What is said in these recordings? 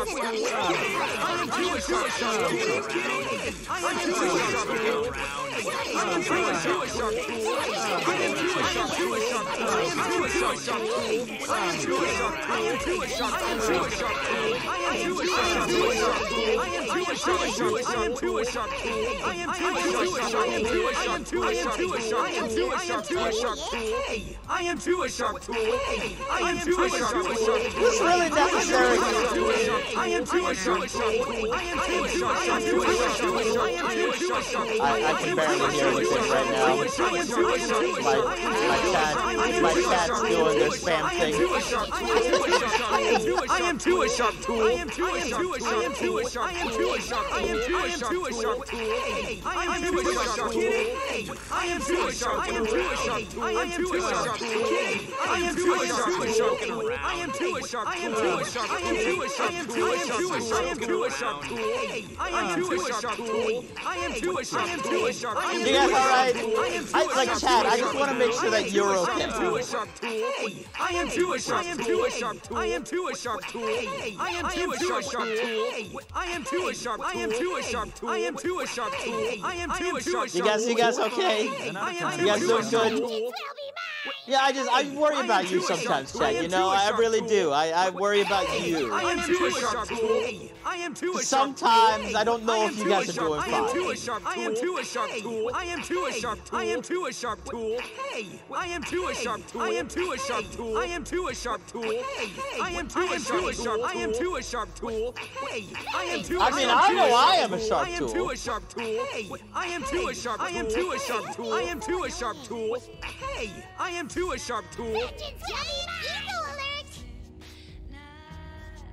sharp tool. I am too a sharp tool. I am too a sharp tool. I am too a sharp tool. I am too a sharp tool. I am too a sharp tool. I am too a sharp tool. I am too a sharp tool. I am too a sharp tool. I am too a sharp tool. I am too a sharp tool. I am too a sharp tool. I am too a sharp tool. I am too a sharp tool. I am too a sharp tool. I am too a sharp tool. I am too a sharp tool. I am too a sharp tool. It's really necessary. I am too a sharp tool. I am too a sharp tool. I am too a sharp tool. I am too a sharp tool. I can barely hear anything right now. My cat's doing their spam thing. I am too a sharp tool. I am too a sharp tool. I am too a sharp tool. I am too a sharp tool. I am too a sharp tool. I am too a sharp tool. I am too a sharp tool. I am too a sharp tool. I am too a sharp tool. I am too a sharp tool. I am too a sharp tool. I am too a sharp tool. I am too a sharp tool. I am too a sharp tool. I am too a sharp tool. I am too a sharp tool. I am too a sharp tool. You guys alright? Like chat, I just want to make sure that you're okay. I am too a sharp tool. I am too a sharp tool. I am too a sharp tool. I am too a sharp tool. I am too a sharp tool. I am too a sharp tool. I am too a sharp tool. I am too a sharp tool. You guys okay? You guys doing good? Yeah, I worry about you sometimes, chat. You know, I really do. I worry about you. I am too a sharp tool. I am too a sharp tool. Sometimes I don't know if you guys are doing fine. I am too a sharp tool. I am too a sharp tool. I am too a sharp tool. I am too a sharp tool. I am too a sharp tool. I am too a sharp tool. I am too a sharp tool. I am too a sharp tool. I am too a sharp tool. I am too. I mean, I know I am a sharp tool. I am tool. too a sharp tool. I am too a sharp tool. I am too a sharp tool. I am too a sharp tool. I am too a sharp tool.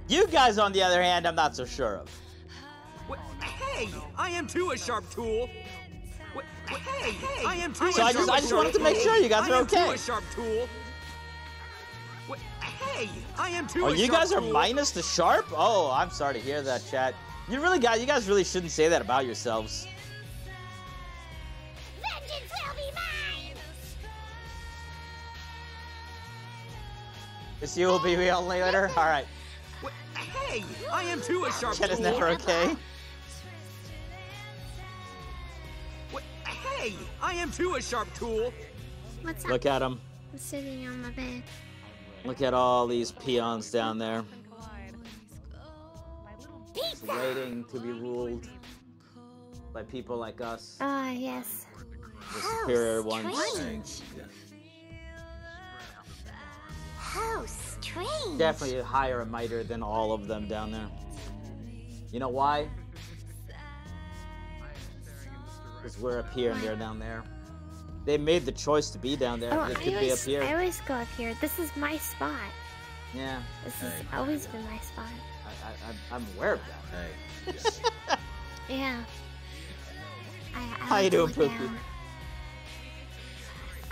You guys, on the other hand, I'm not so sure of. I am too a sharp tool. I am too. So I just wanted to make sure you guys are okay. I am too a sharp tool. I am too. Oh, you guys are minus the sharp? Oh, I'm sorry to hear that, chat. You guys really shouldn't say that about yourselves. Vengeance will be mine. This you will be the only later? Alright. I am too a sharp tool. Chat is never okay. I am too a sharp tool. What's up? Look at him. I'm sitting on my bed. Look at all these peons down there. Just waiting to be ruled by people like us. Ah, yes. The superior ones. How strange. Definitely higher a miter than all of them down there. You know why? Because we're up here and they're down there. They made the choice to be down there. Oh, It could be up here. I always go up here. This is my spot. Yeah. This has always been my spot. I'm aware of that. Yeah. How you doing, Pookie?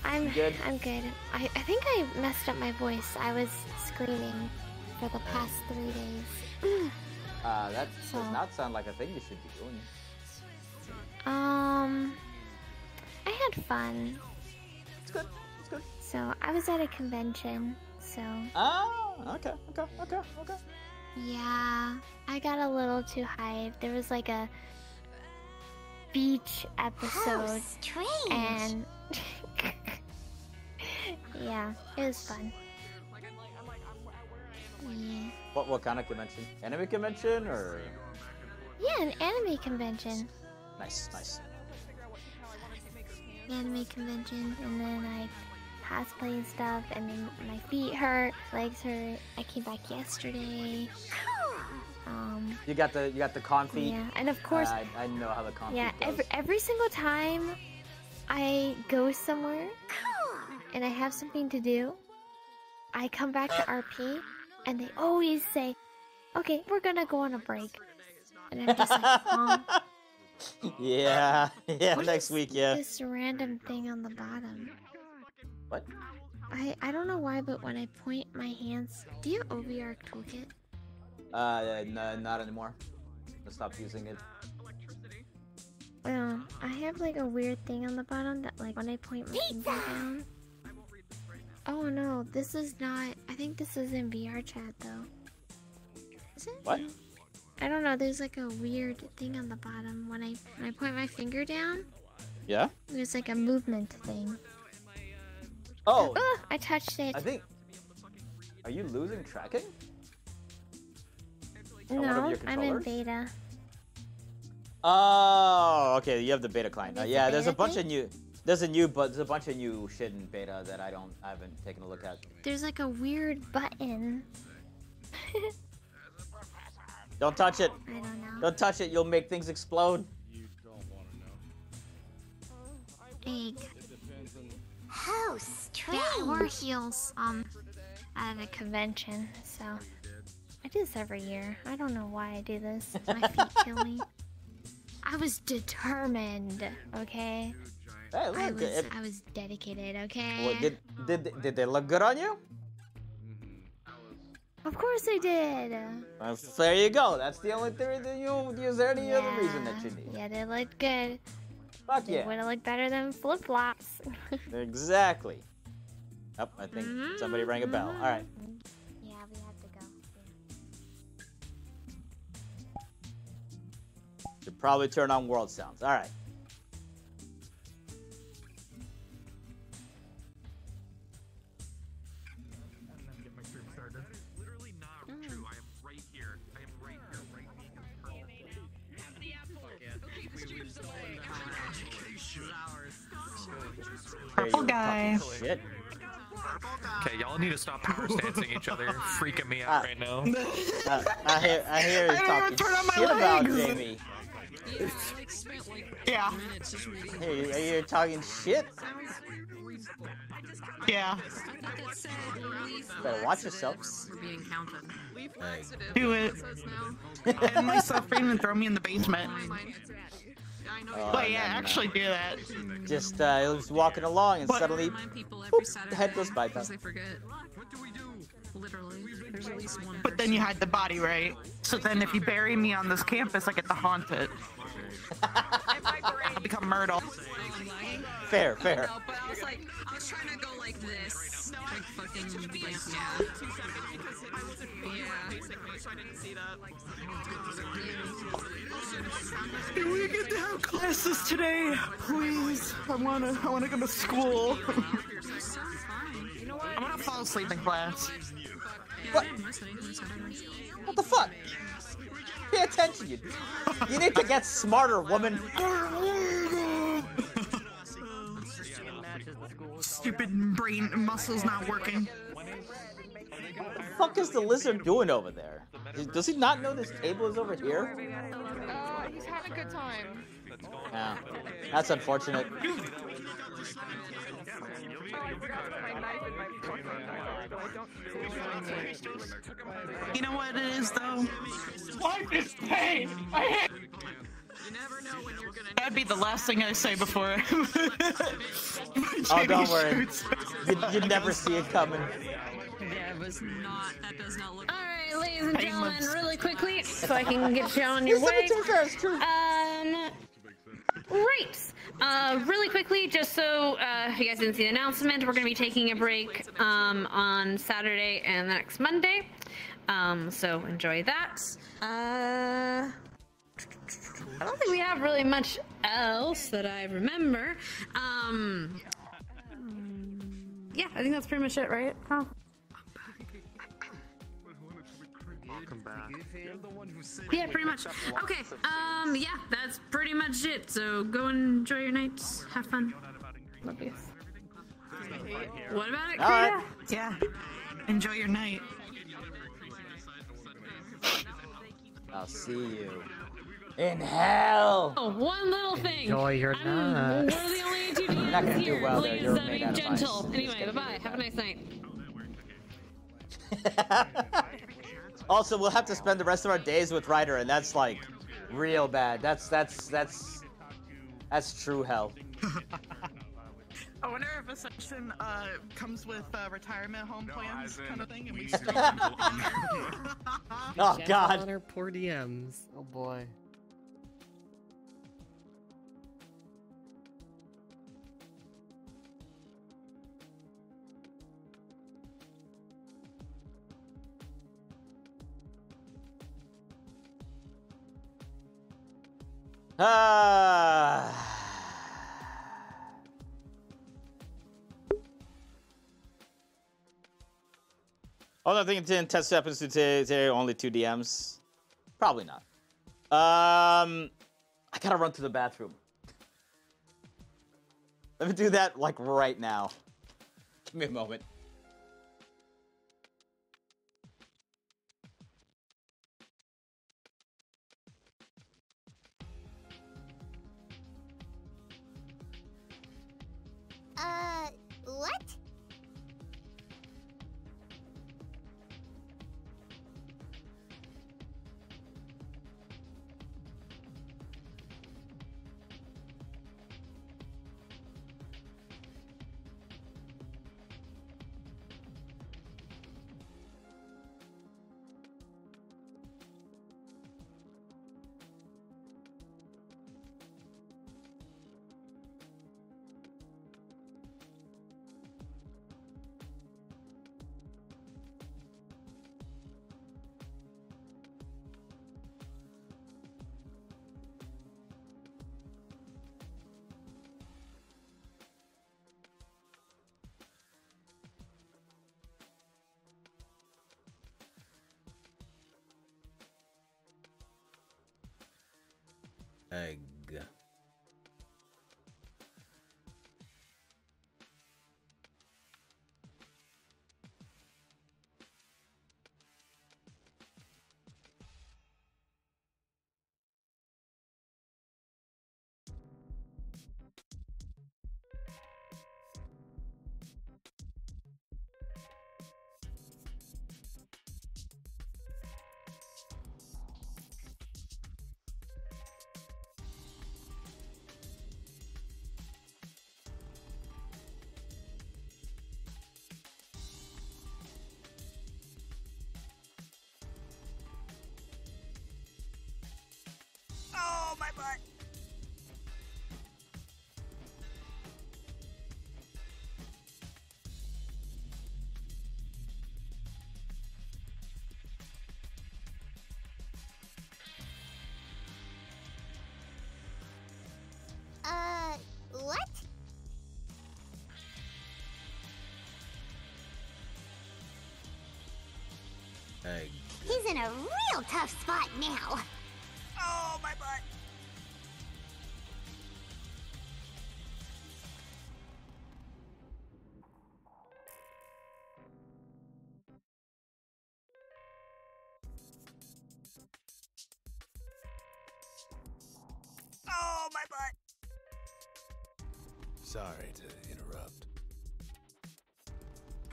I'm good? I'm good. I think I messed up my voice. I was screaming for the past 3 days. That does not sound like a thing you should be doing. I had fun. It's good. It's good. So I was at a convention. So. Oh, okay. Yeah, I got a little too hyped. There was like a beach episode. How strange. And Yeah, it was fun. Yeah. What kind of convention? Anime convention or? Yeah, an anime convention. Nice, nice. Anime convention, and then I cosplay and stuff, and then my feet hurt, legs hurt. I came back yesterday. You got the con feet. Yeah, and of course I know how the con feet yeah, goes. every single time I go somewhere and I have something to do, I come back to RP, and they always say, "Okay, we're gonna go on a break," and I'm just like, Yeah, what next is week, yeah. this random thing on the bottom? What? I don't know why, but when I point my hands, do you have OVR toolkit? No, not anymore. I stopped using it. I have like a weird thing on the bottom that like when I point my finger down. Oh no, this is not. I think this is in VRChat though. Is it? What? I don't know. There's like a weird thing on the bottom when I point my finger down. Yeah. There's like a movement thing. Oh. I touched it. I think. Are you losing tracking? No, I'm in beta. Oh, okay. You have the beta client. Yeah, there's a beta bunch thing? of new. There's a bunch of new shit in beta that I haven't taken a look at. There's like a weird button. Don't touch it. I don't know. Don't touch it. You'll make things explode. You don't want to know. Egg. How strange. Yeah, I wore heels at a convention, so I do this every year. I don't know why I do this. My feet kill me. I was determined, okay? Hey, look, I was dedicated, okay? Well, did they look good on you? Of course I did. There you go. That's the only theory that you use. There any other reason that you need? Yeah, they looked good. Fuck They yeah. would have looked better than flip-flops. Exactly. Oh, I think somebody rang a bell. All right. Yeah, we have to go. Should probably turn on world sounds. All right. Literally not true. I am right here. I am right here. Right Purple guy. Shit. Okay, y'all need to stop power stancing each other. Freaking me out right now. I hear you talking shit about Jamie. Yeah. Hey, you're talking shit? Yeah. Better watch yourself. Do it. And my stuff and throw me in the basement. Wait, yeah, actually do that. Just he was walking along and suddenly, boop, the head goes by. They forget. What do we do? Literally, there's at least one. But then you hide the body, right? So then if you bury me on this campus, I get to haunt it. I'll become Myrtle. Fair, fair. No, but I was trying to go like this. Like fucking, yeah. Do we get to have classes today? Please. I wanna go to school. I'm gonna fall asleep in class. What? What the fuck? Pay attention, you need to get smarter, woman. Stupid brain muscles not working. What the fuck is the lizard doing over there? Does he not know this table is over here? He's having a good time. Yeah, that's unfortunate. You know what it is, though? Life is pain! I hate. That'd be the last thing I say before. Oh, don't worry. You'd never see it coming. That was not. That does not look. All right, ladies and gentlemen, really quickly, so I can get you on your way. Really quickly, just so if you guys didn't see the announcement, we're going to be taking a break on Saturday and next Monday. So enjoy that. I don't think we have really much else that I remember. Yeah, I think that's pretty much it, right? Oh. Welcome back. Yeah, pretty much. Okay, yeah, that's pretty much it. So go and enjoy your nights. Have fun. Love you. What about it, Krita? Yeah. Enjoy your night. I'll see you in hell. Oh, one little thing. Enjoy your night. We're the only two You're not gonna here. do well there. Please You're be made out of gentle. ice. Anyway, bye-bye. Have a nice night. Also, we'll have to spend the rest of our days with Ryder, and that's like real bad. That's true hell. I wonder if Ascension comes with retirement home plans kind of thing, and we still. Oh God. On our poor DMs. Oh boy. Oh, I think 10 test happens today. Only 2 DMs. Probably not. I gotta run to the bathroom. Let me do that like right now. Give me a moment. What? Egg. Oh, my butt. What? Egg. He's in a real tough spot now. Oh, my butt. Oh, my butt. Sorry to interrupt.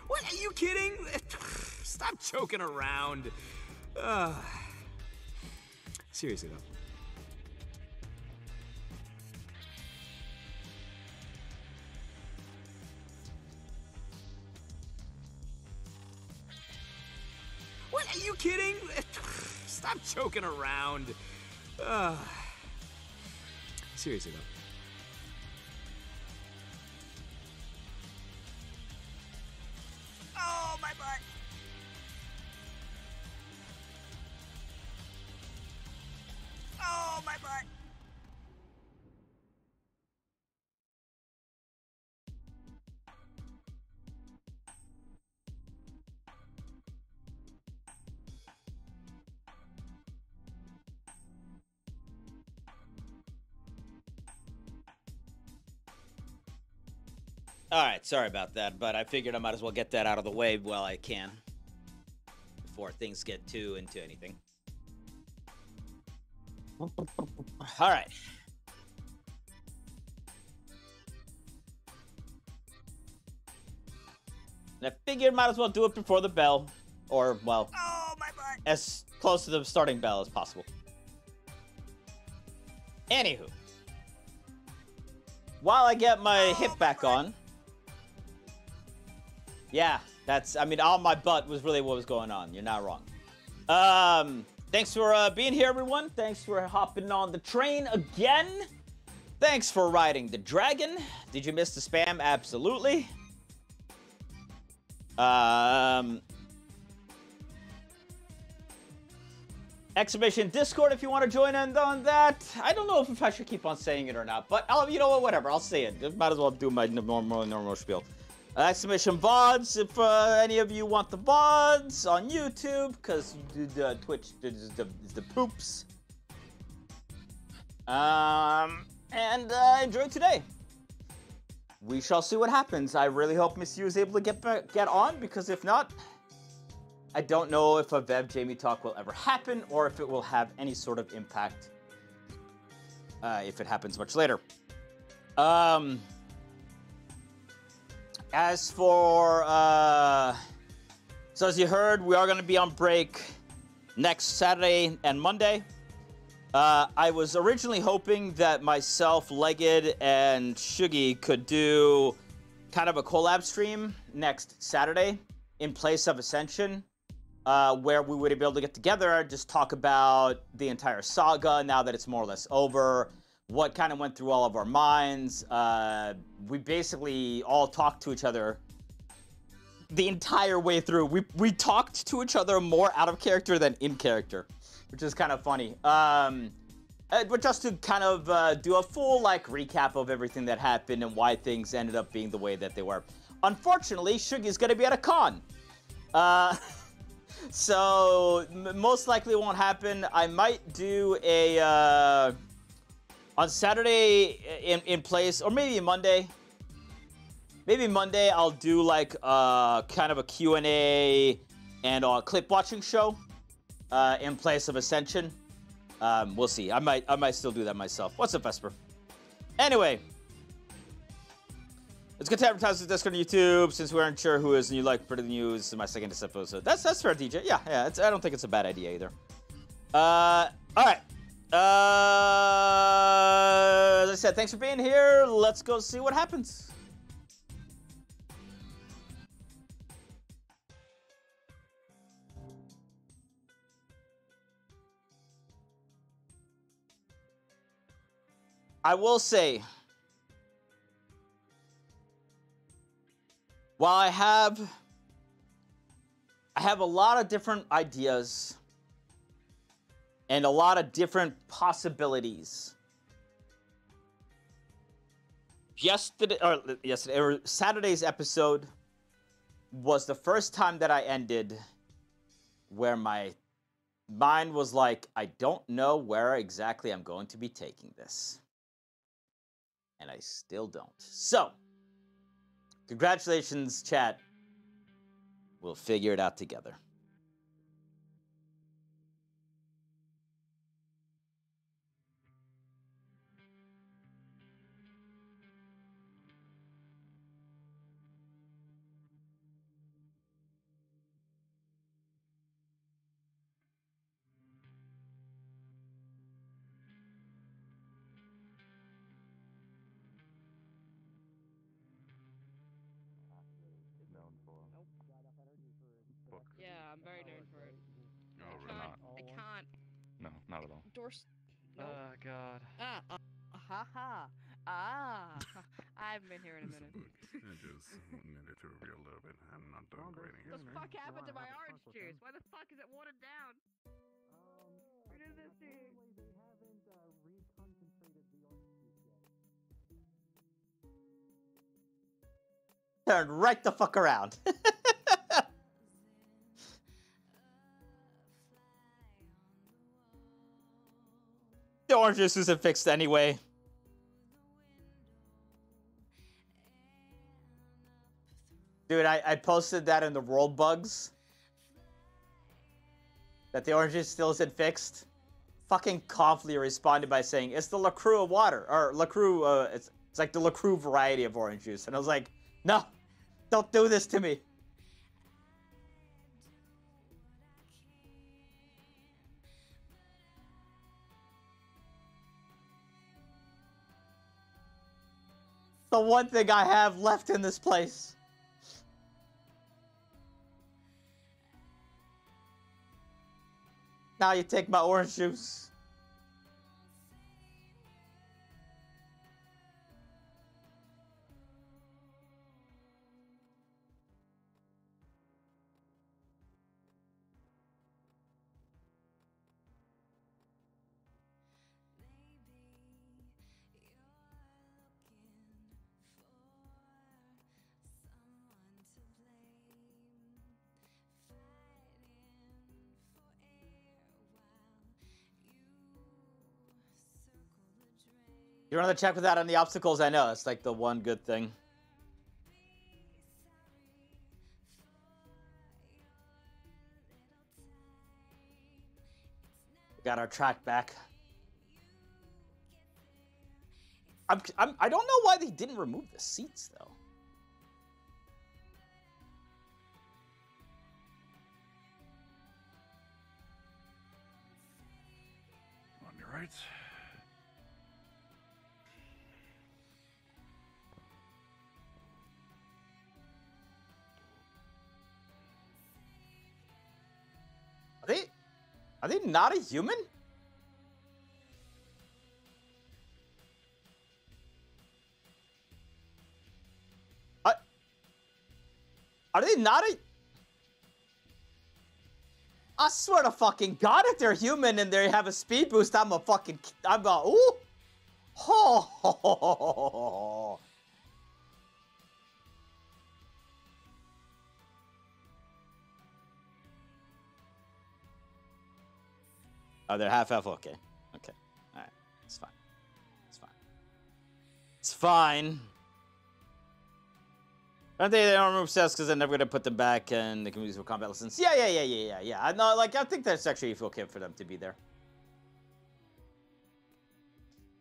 What? Are you kidding? Stop joking around. Seriously, though. What? Are you kidding? Stop joking around. Seriously, though. Oh, my butt. Oh, my butt. All right, sorry about that, but I figured I might as well get that out of the way while I can before things get too into anything. All right. And I figured might as well do it before the bell, or, well, as close to the starting bell as possible. Anywho, while I get my hip back on, yeah, that's, I mean, on my butt was really what was going on. You're not wrong. Thanks for being here, everyone. Thanks for hopping on the train again. Thanks for riding the dragon. Did you miss the spam? Absolutely. Exhibition Discord if you want to join in on that. I don't know if I should keep on saying it or not, but you know what, whatever, I'll say it. Might as well do my normal spiel. Exhibition VODs if any of you want the VODs on YouTube, because Twitch is the poops. And enjoy today. We shall see what happens. I really hope Miss U is able to get on, because if not, I don't know if a Vev Jamie talk will ever happen, or if it will have any sort of impact if it happens much later. As for, so as you heard, we are going to be on break next Saturday and Monday. I was originally hoping that myself, Legged, and Shuggy could do kind of a collab stream next Saturday in place of Ascension, where we would be able to get together and just talk about the entire saga now that it's more or less over, what kind of went through all of our minds. We basically all talked to each other the entire way through. We talked to each other more out of character than in character, which is kind of funny. But just to kind of do a full recap of everything that happened and why things ended up being the way that they were. Unfortunately, Shuggy's gonna be at a con. So most likely won't happen. I might do a on Saturday in place, or maybe Monday. Maybe Monday I'll do kind of a Q&A and a clip watching show in place of Ascension. We'll see. I might still do that myself. What's up, Vesper? Anyway, it's good to advertise the Discord on YouTube since we aren't sure who is new for the news in my second episode. That's fair, DJ. Yeah. I don't think it's a bad idea either. All right. As I said, thanks for being here. Let's go see what happens. I will say, while I have a lot of different ideas and a lot of different possibilities. Saturday's episode was the first time that I ended where my mind was like, I don't know where exactly I'm going to be taking this. And I still don't. So, congratulations, chat. We'll figure it out together. Yeah, I'm very known for it. No, we're not. I can't. No, not at all. Endorse. No. Oh, God. I haven't been here in a minute. I just needed to reveal a little bit. I'm not done grading What it. the fuck happened to my orange juice? Why the fuck is it watered down? Where did this thing? Turn right the fuck around. The orange juice isn't fixed anyway. Dude, I posted that in the world bugs. That the orange juice still isn't fixed. Fucking Confley responded by saying, it's the LaCroix of water. Or LaCroix, it's like the LaCroix variety of orange juice. And I was like, no, don't do this to me. The one thing I have left in this place. Now you take my orange juice. You want to check with that on the obstacles? I know, it's like the one good thing. We got our track back. I don't know why they didn't remove the seats, though. On your right. Are they not a human? Are they not a... I swear to fucking God, if they're human and they have a speed boost, I'm ooh. Oh. Oh, they're half elf. Okay. Okay. All right. It's fine. It's fine. It's fine. I think they don't remove sets because they're never gonna put them back and they can use for combat lessons. Yeah. I know. Like, I think that's actually okay for them to be there.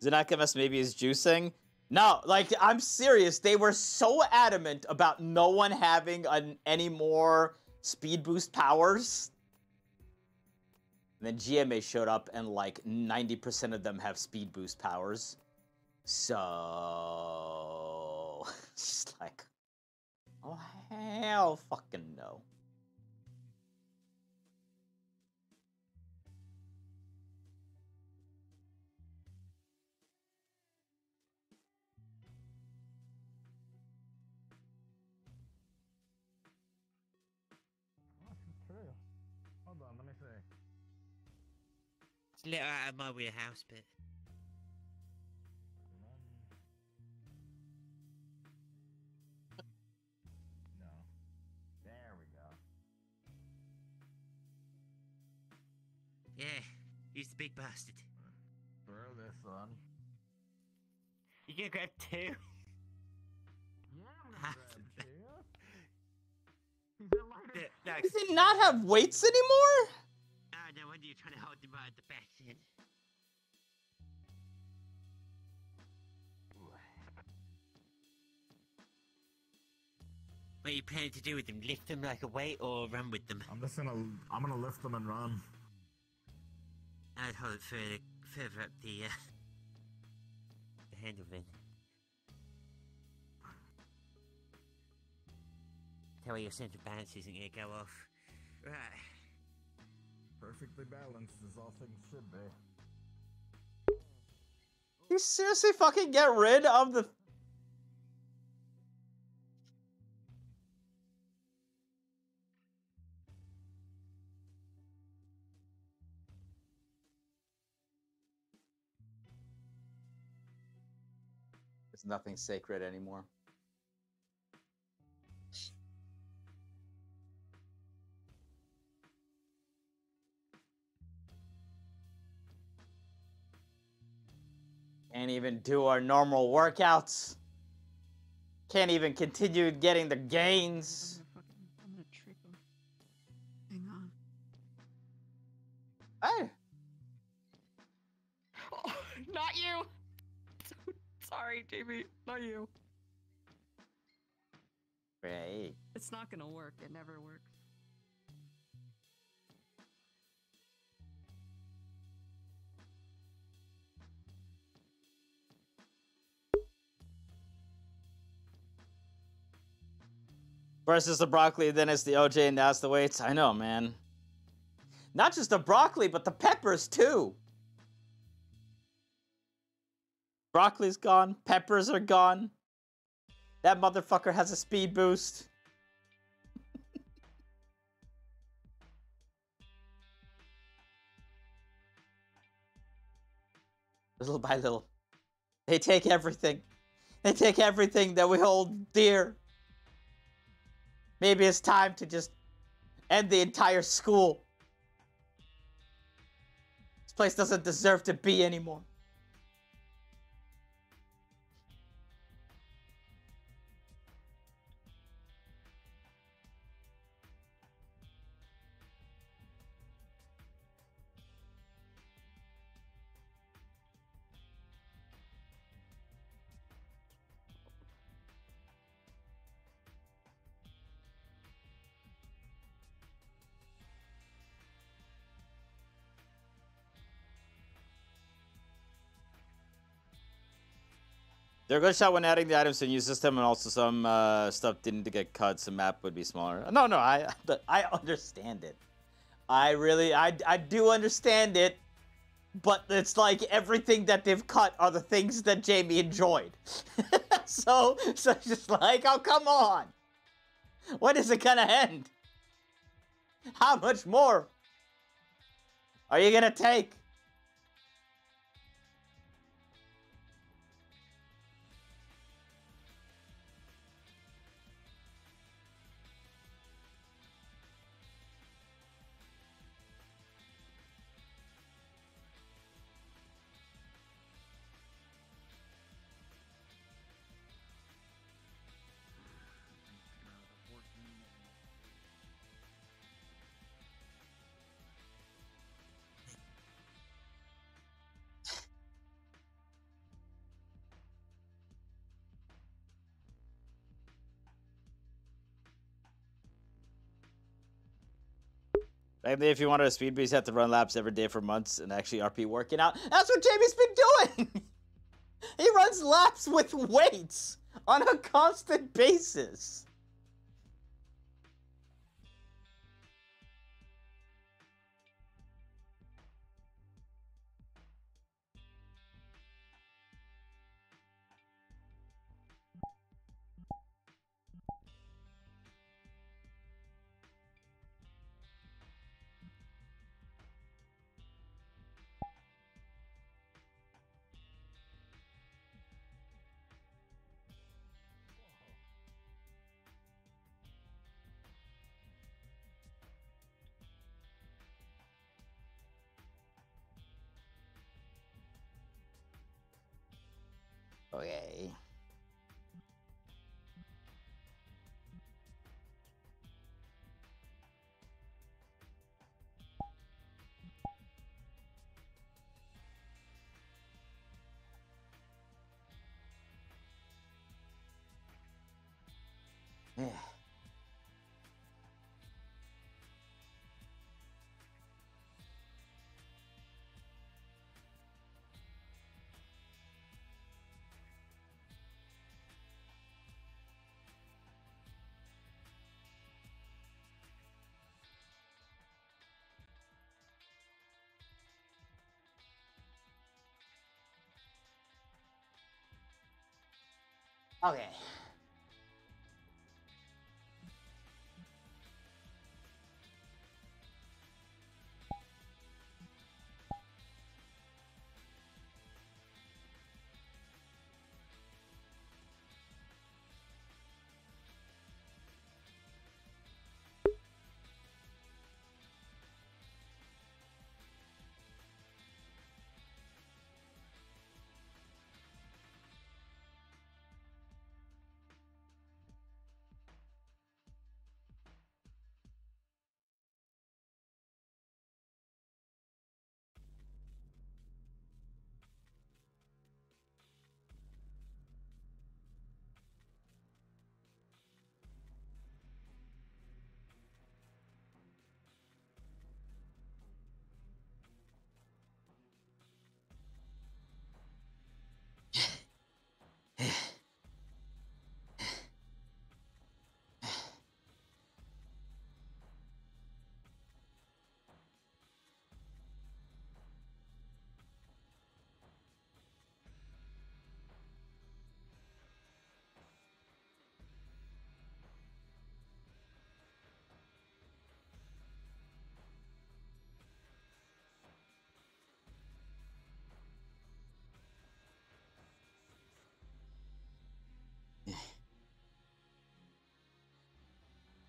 Xenakamus maybe is juicing. No, like, I'm serious. They were so adamant about no one having any more speed boost powers. And then GMA showed up, and like 90% of them have speed boost powers. So, just like, oh hell, fucking no. Hold on, let me see. It's a little out of my wheelhouse, but... No. There we go. Yeah, he's the big bastard. Throw this on. You can grab two. Yeah, I'm gonna grab two. Does he not have weights anymore? Oh, no wonder you're trying to hold him right at the back then. What are you planning to do with them? Lift them like a weight or run with them? I'm gonna lift them and run. I'd hold it further up the handle then. That way your center of balance isn't gonna go off. Right. Perfectly balanced as all things should be. You seriously fucking get rid of the... There's nothing sacred anymore. Can't even do our normal workouts. Can't even continue getting the gains. I'm gonna trick him. Hang on. Hey. Oh, not you. Sorry, Jamie. Not you. Right. It's not gonna work. It never works. Versus the broccoli, then it's the OJ, and that's the weights. I know, man. Not just the broccoli, but the peppers, too. Broccoli's gone. Peppers are gone. That motherfucker has a speed boost. Little by little. They take everything. They take everything that we hold dear. Maybe it's time to just end the entire school. This place doesn't deserve to be anymore. They're a good shot when adding the items to a new system, and also some stuff didn't get cut, so map would be smaller. No, I understand it. I do understand it, but it's like everything that they've cut are the things that Jamie enjoyed. so it's just like, oh, come on. When is it gonna end? How much more are you gonna take? Maybe if you wanted a speed boost, you have to run laps every day for months and actually RP working out. That's what Jamie's been doing! He runs laps with weights on a constant basis. Okay. Yeah. Okay.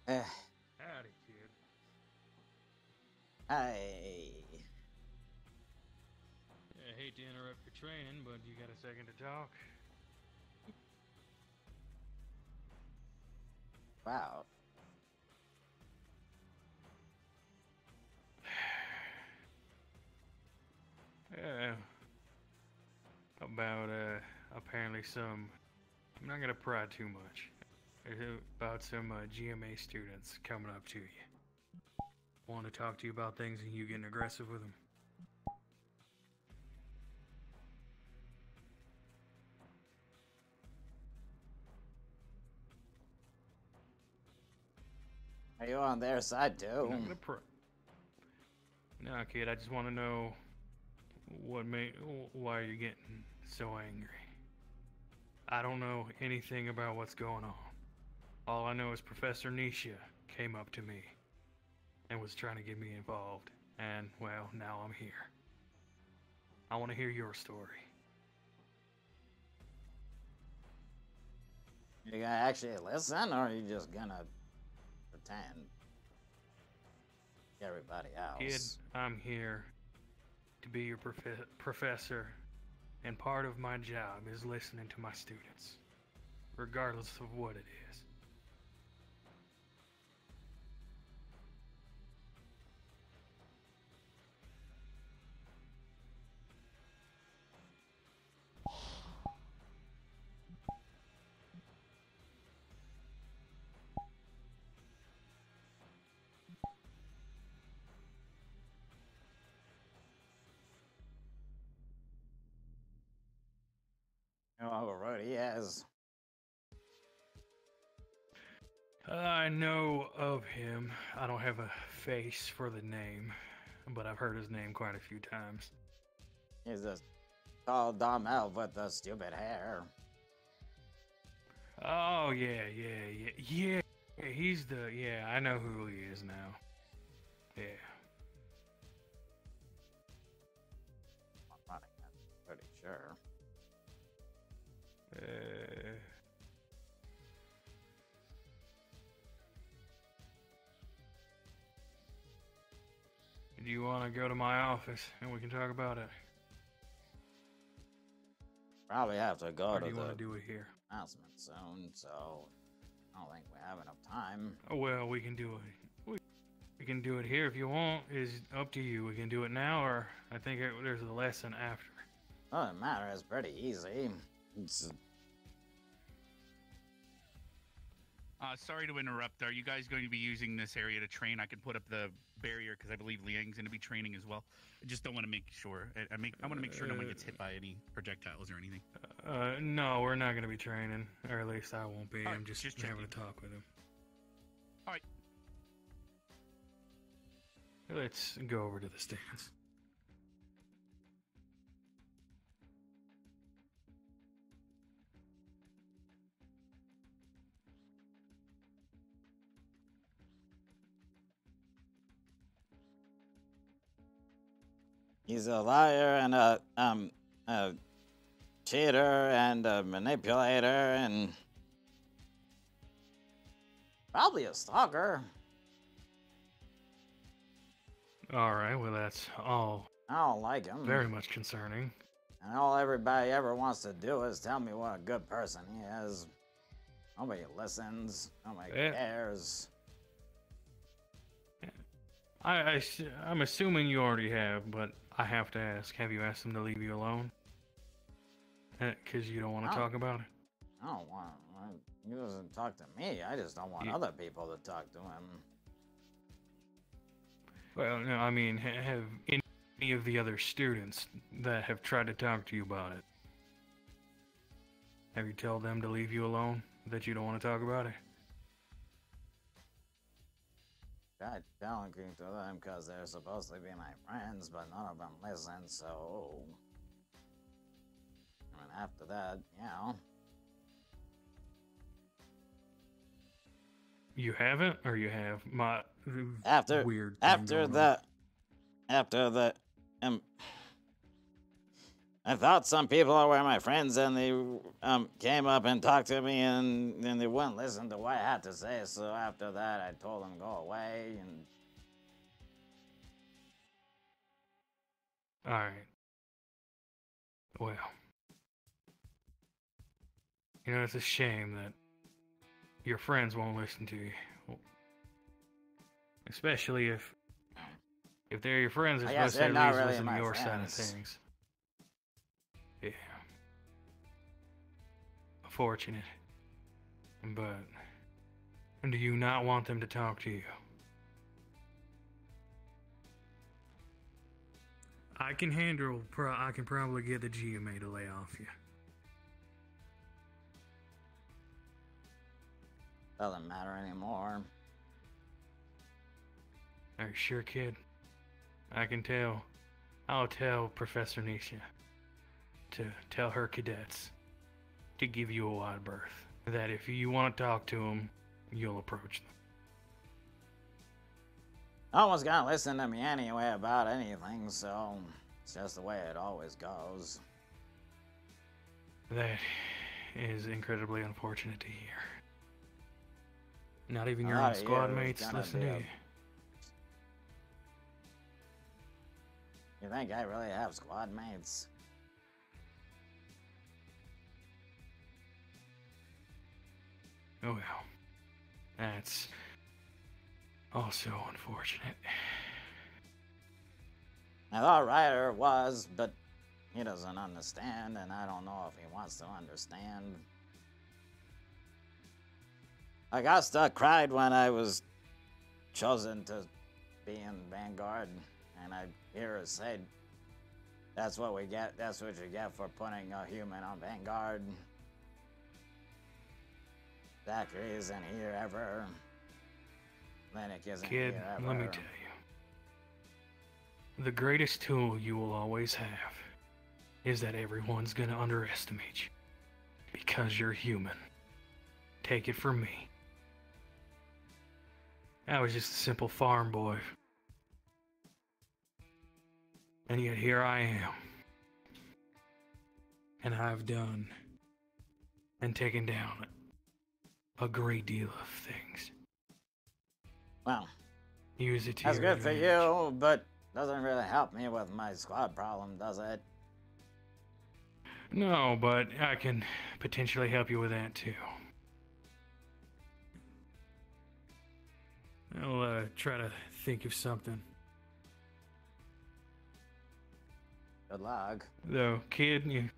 Howdy, kid. Hey. I hate to interrupt your training, but you got a second to talk? Wow. About, apparently some... I'm not gonna pry too much. About some, GMA students coming up to you. Want to talk to you about things and you getting aggressive with them. Are you on their side too? I'm not gonna pry. No, kid, I just want to know why you're getting so angry. I don't know anything about what's going on. All I know is Professor Nisha came up to me and was trying to get me involved. And, well, now I'm here. I want to hear your story. You gonna actually listen, or are you just gonna pretend? Everybody else. Kid, I'm here to be your professor, and part of my job is listening to my students, regardless of what it is. Oh, right, he has. I know of him. I don't have a face for the name, but I've heard his name quite a few times. He's this tall, dumb elf with the stupid hair. Oh, yeah. He's the... Yeah, I know who he is now. Yeah. I'm pretty sure. Do you want to go to my office and we can talk about it? Probably have to go Or to do you the want to do it here? announcement soon, so I don't think we have enough time. Oh, well, we can do it. We can do it here if you want. It's up to you. We can do it now, or I think there's a lesson after. Doesn't matter. It's pretty easy. It's... Sorry to interrupt. Are you guys going to be using this area to train? I can put up the barrier because I believe Liang's going to be training as well. I just don't want to make sure. I want to make sure no one gets hit by any projectiles or anything. No, we're not going to be training, or at least I won't be. All I'm right, just checking. having a talk with him. All right. Let's go over to the stands. He's a liar and a cheater and a manipulator and probably a stalker. All right, well, that's all. I don't like him. Very much concerning. And all everybody ever wants to do is tell me what a good person he is. Nobody listens. Nobody cares. I'm assuming you already have, but I have to ask, have you asked him to leave you alone? Because you don't want to talk about it? I don't want he doesn't talk to me. I just don't want other people to talk to him. Well, no, I mean, have any of the other students that have tried to talk to you about it, have you told them to leave you alone? That you don't want to talk about it? I telling to them because they're supposed to be my friends, but none of them listen, so... I mean, after that, you know... You haven't, or you have? My weird. After the I thought some people were my friends, and they came up and talked to me, and they wouldn't listen to what I had to say. So after that, I told them go away. And all right. Well, you know, it's a shame that your friends won't listen to you, especially if they're your friends. They're supposed to at least listen to your side of things. Yeah. Unfortunate. But do you not want them to talk to you? I can I can probably get the GMA to lay off you. Doesn't matter anymore. Are you sure, kid? I can tell. I'll tell Professor Nisha to tell her cadets to give you a wide berth. That if you want to talk to them, you'll approach them. No one's gonna listen to me anyway about anything, so it's just the way it always goes. That is incredibly unfortunate to hear. Not even your own squad mates listen to you. You think I really have squad mates? Oh well. That's also unfortunate. I thought Ryder was, but he doesn't understand, and I don't know if he wants to understand. Augusta cried when I was chosen to be in Vanguard, and I hear her say, that's what we get, that's what you get for putting a human on Vanguard. Zachary isn't here ever. Lennox isn't Kid, here ever. let me tell you. The greatest tool you will always have is that everyone's gonna underestimate you. Because you're human. Take it from me. I was just a simple farm boy. And yet here I am. And I've done and taken down a great deal of things. Well, use it to that's your good for advantage. you, but doesn't really help me with my squad problem, does it? No, but I can potentially help you with that too. I'll try to think of something. Good luck. Though, kid,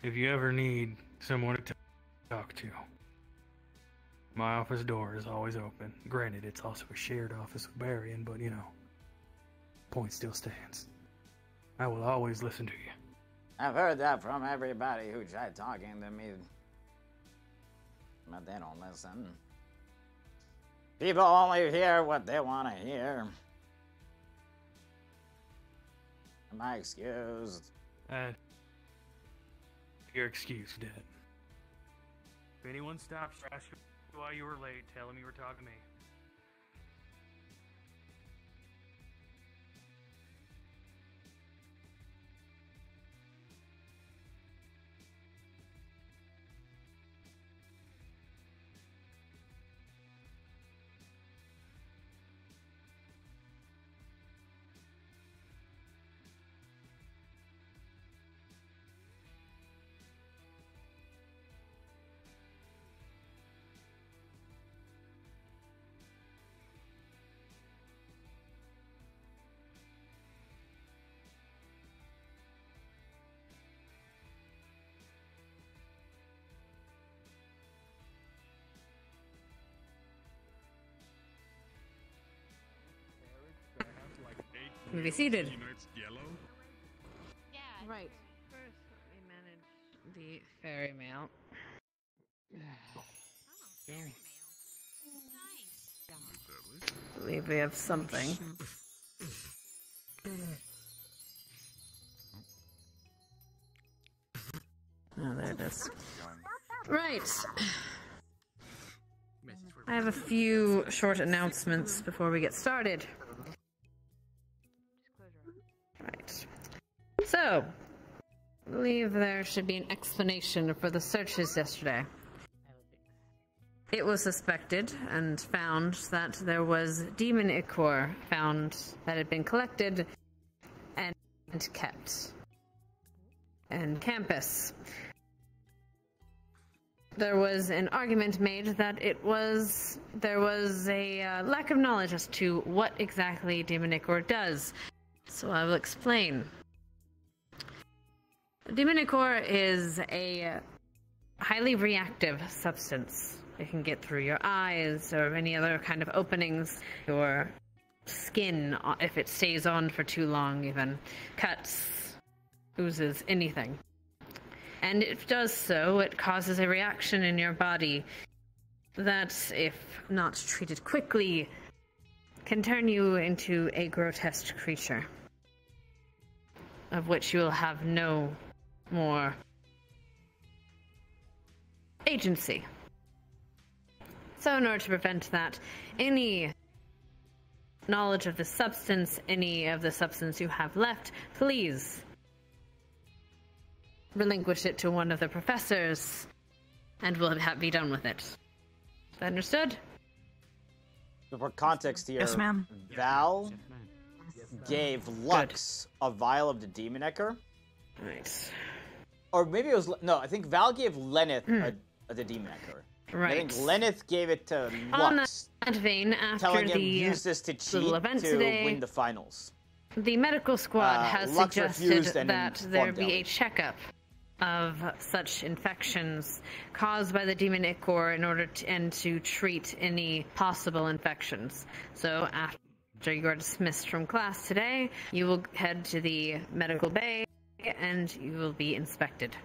if you ever need someone to talk to, my office door is always open. Granted, it's also a shared office with Barian, but you know, point still stands. I will always listen to you. I've heard that from everybody who tried talking to me. But they don't listen. People only hear what they want to hear. Am I excused? You're excused, Dad. If anyone stops you while you were late, tell them you were talking to me. Be seated. Yeah. Right. First, we manage The fairy mail. I believe we have something. Oh, there it is. Right. I have a few short announcements before we get started. Right. So, I believe there should be an explanation for the searches yesterday. It was suspected and found that there was demon ichor found that had been collected and kept in campus. There was an argument made that there was a lack of knowledge as to what exactly demon ichor does. So I will explain. Demon ichor is a highly reactive substance. It can get through your eyes or any other kind of openings, your skin if it stays on for too long, even cuts, oozes, anything. And it does so, it causes a reaction in your body that, if not treated quickly, can turn you into a grotesque creature, of which you will have no more agency. So in order to prevent that, any knowledge of the substance, any of the substance you have left, please relinquish it to one of the professors, and we'll be done with it. Is that understood? So for context here, Yes, ma'am. Val gave Lux a vial of the demon ichor. Right. Or maybe it was... No, I think Val gave Lenneth the demon ichor. Right. I think Lenneth gave it to On Lux, that vein, after telling him the use this to cheat little event to today, win the finals. the medical squad has Lux suggested refused and that there informed be a Ellie. checkup of such infections caused by the demon ichor in order to treat any possible infections. So after you are dismissed from class today, you will head to the medical bay and you will be inspected.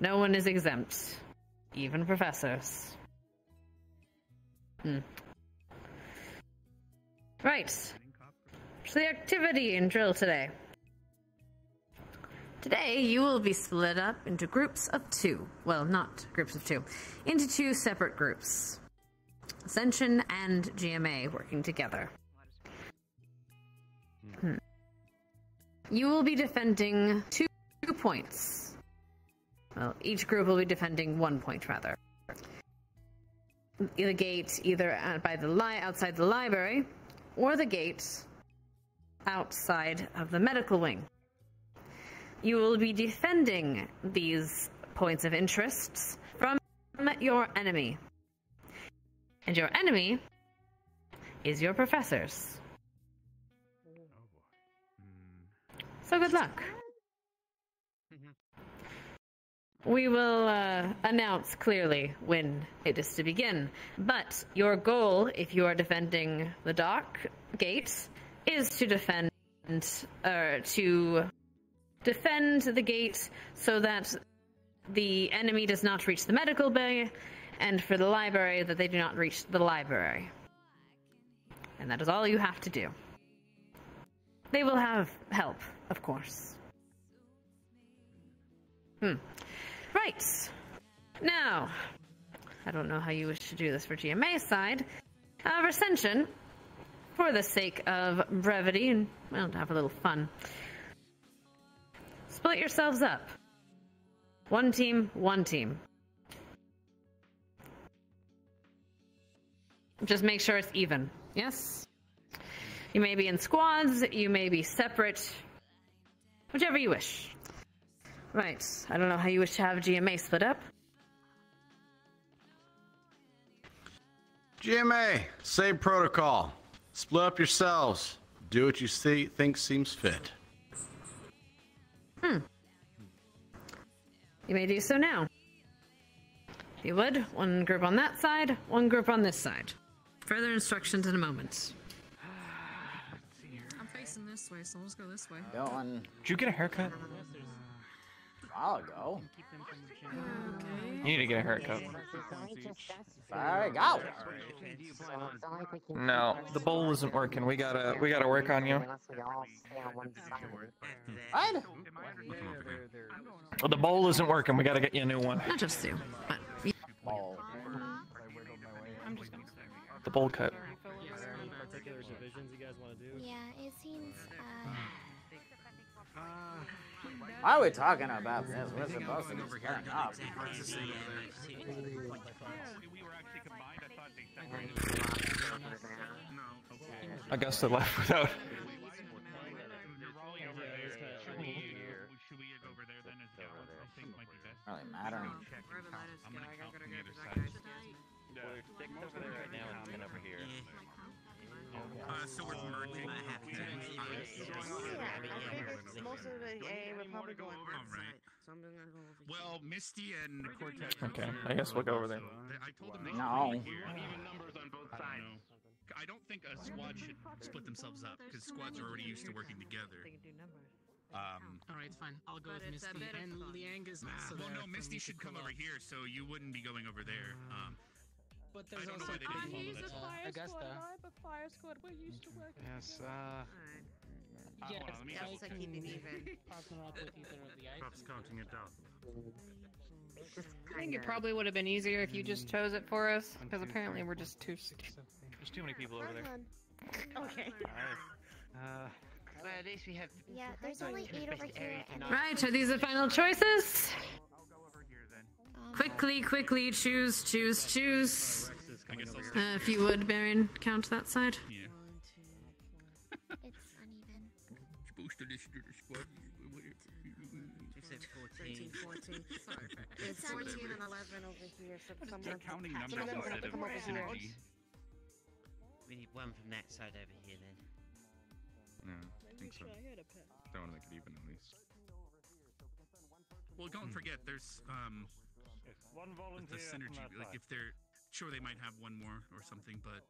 No one is exempt, even professors. Right. So the activity and drill today. Today, you will be split up into groups of 2. Well, not groups of 2. Into 2 separate groups. Ascension and GMA working together. You will be defending 2 points. Well, each group will be defending 1 point, rather. The gate either by the outside the library, or the gate outside of the medical wing. You will be defending these points of interest from your enemy. And your enemy is your professors. So good luck. We will announce clearly when it is to begin. But your goal, if you are defending the dock gate, is to defend the gate so that the enemy does not reach the medical bay, and for the library that they do not reach the library. And that is all you have to do. They will have help, of course. Right. Now, I don't know how you wish to do this for GMA's side. However, Ascension, for the sake of brevity and, well, to have a little fun, split yourselves up. 1 team, 1 team. Just make sure it's even, yes? You may be in squads, you may be separate, whichever you wish. Right, I don't know how you wish to have GMA split up. GMA, same protocol. Split up yourselves. Do what you think seems fit. You may do so now. If you would, 1 group on that side, 1 group on this side. Further instructions in a moment. I'm facing this way, so let's go this way. Going. Did you get a haircut? A while ago. You need to get a haircut. There we go. No, the bowl isn't working. We gotta work on you. What? The bowl isn't working. We gotta get you a new one. Not just you, but Bowl. The bowl cut. Particular divisions you guys want to do? Yeah, it seems Why are we talking about this? We're supposed to be turning up. We were actually combined. I thought they separated. No. Okay. Augusta left without. Should we go over there then? I think might be best. Really matter. I'm gonna count from the other side. Stick's over there right now, and I'm over here. So we're merging. Most of the we're probably going Alright. so I'm gonna go over Well, Misty and Cortex. Okay, I guess we'll go over there. I told them they No. should be here. Uneven numbers on both sides. I don't think a squad should split themselves up because squads are already used to working together. Alright, fine. I'll go with Misty. And Liang is also Well, there. no, Misty should come over here, so you wouldn't be going over there. But there's I don't know also why they didn't follow He's that. a fire Augusta. squad. I'm a fire squad. We're used to working. Yes, Yes, hold on, let me Yes, I keep it even. partner up with either of the Perhaps counting it down. I think it probably would have been easier if you just chose it for us, because apparently we're just too. There's too many people over there. Okay. Well, at least we have. Yeah, there's only 8 over here. And Right, are these the final choices? Quickly, choose. If you would, Baron, count that side. Yeah. it's uneven. Supposed to listen to the squad. You said 13, 14. Sorry. It's 14 and 11 over here. So They're someone counting some numbers of them have instead to of come over here. synergy. We need one from that side over here then. Yeah, I think so. Don't want to make it even at least. Well, don't forget, there's One the volunteer synergy. Like if they're sure, they might have one more or something, but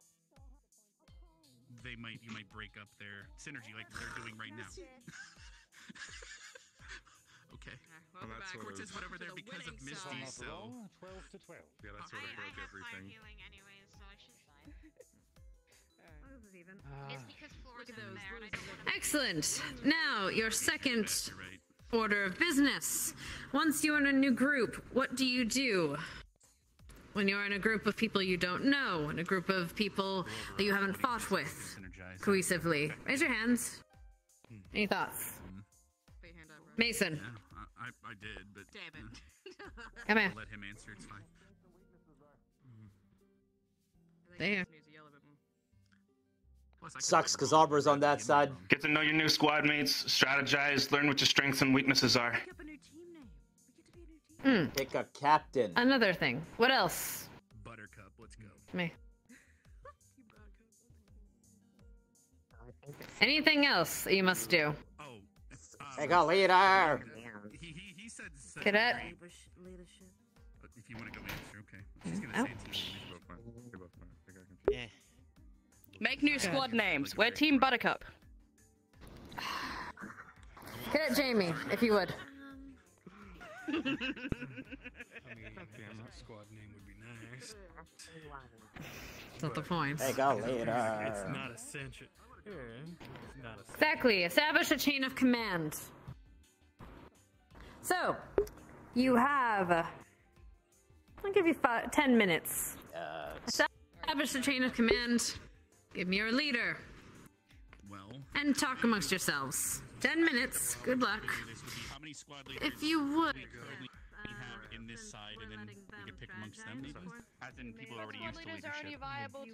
you might break up their synergy like they're doing right now. Okay. Well, that's sort Cortez of... went over there because of Misty, so 12 to 12. Yeah, that sort of broke everything. anyways, so I should fine. This is even. It's because Flora's in there, and I don't want to. Excellent. Now, your second order of business. Once you're in a new group, what do you do? When you're in a group of people you don't know, in a group of people that you haven't fought with cohesively. Raise your hands. Any thoughts? Mason. Yeah, I did, but Damn it. Come here. I'll let him answer. It's fine. There. Sucks because Arbor's on that side. Get to know your new squad mates, strategize, learn what your strengths and weaknesses are. Pick a captain. Another thing. What else? Buttercup, let's go. Me. Anything else that you must do? Pick a leader. He said Cadet. If you want to go answer, okay. She's gonna say it to you. Yeah. Make new squad names. We're Team Buttercup. Cadet Jamie, if you would. Squad name would be nice. That's not the point. Pick a leader. It's not Ascension. It's not Ascension. Exactly. Establish a chain of command. So, you have... I'll give you 10 minutes. Establish a chain of command. Give me your leader. Well. And talk amongst yourselves. 10 minutes. Good luck. How many squad leaders If you would. we currently have in this side, and then we can pick amongst them, maybe? As in people already used to leadership.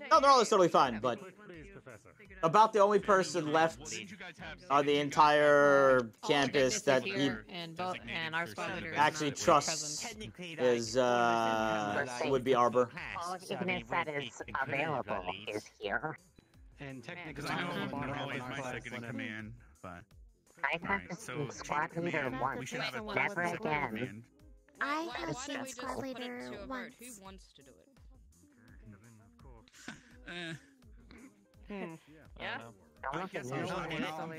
No, they're all totally fine, but about the only person left on the entire campus that he and our squad leader actually trusts is would be Arbor. All Ignis that is available is here. And technically, because I know Morale is my second in command, but I have to so see squad leader once, we should have a never second again. command. I Why have don't seen we just squad put it leader to a vote? once. Who wants to do it? Yeah? I guess I'm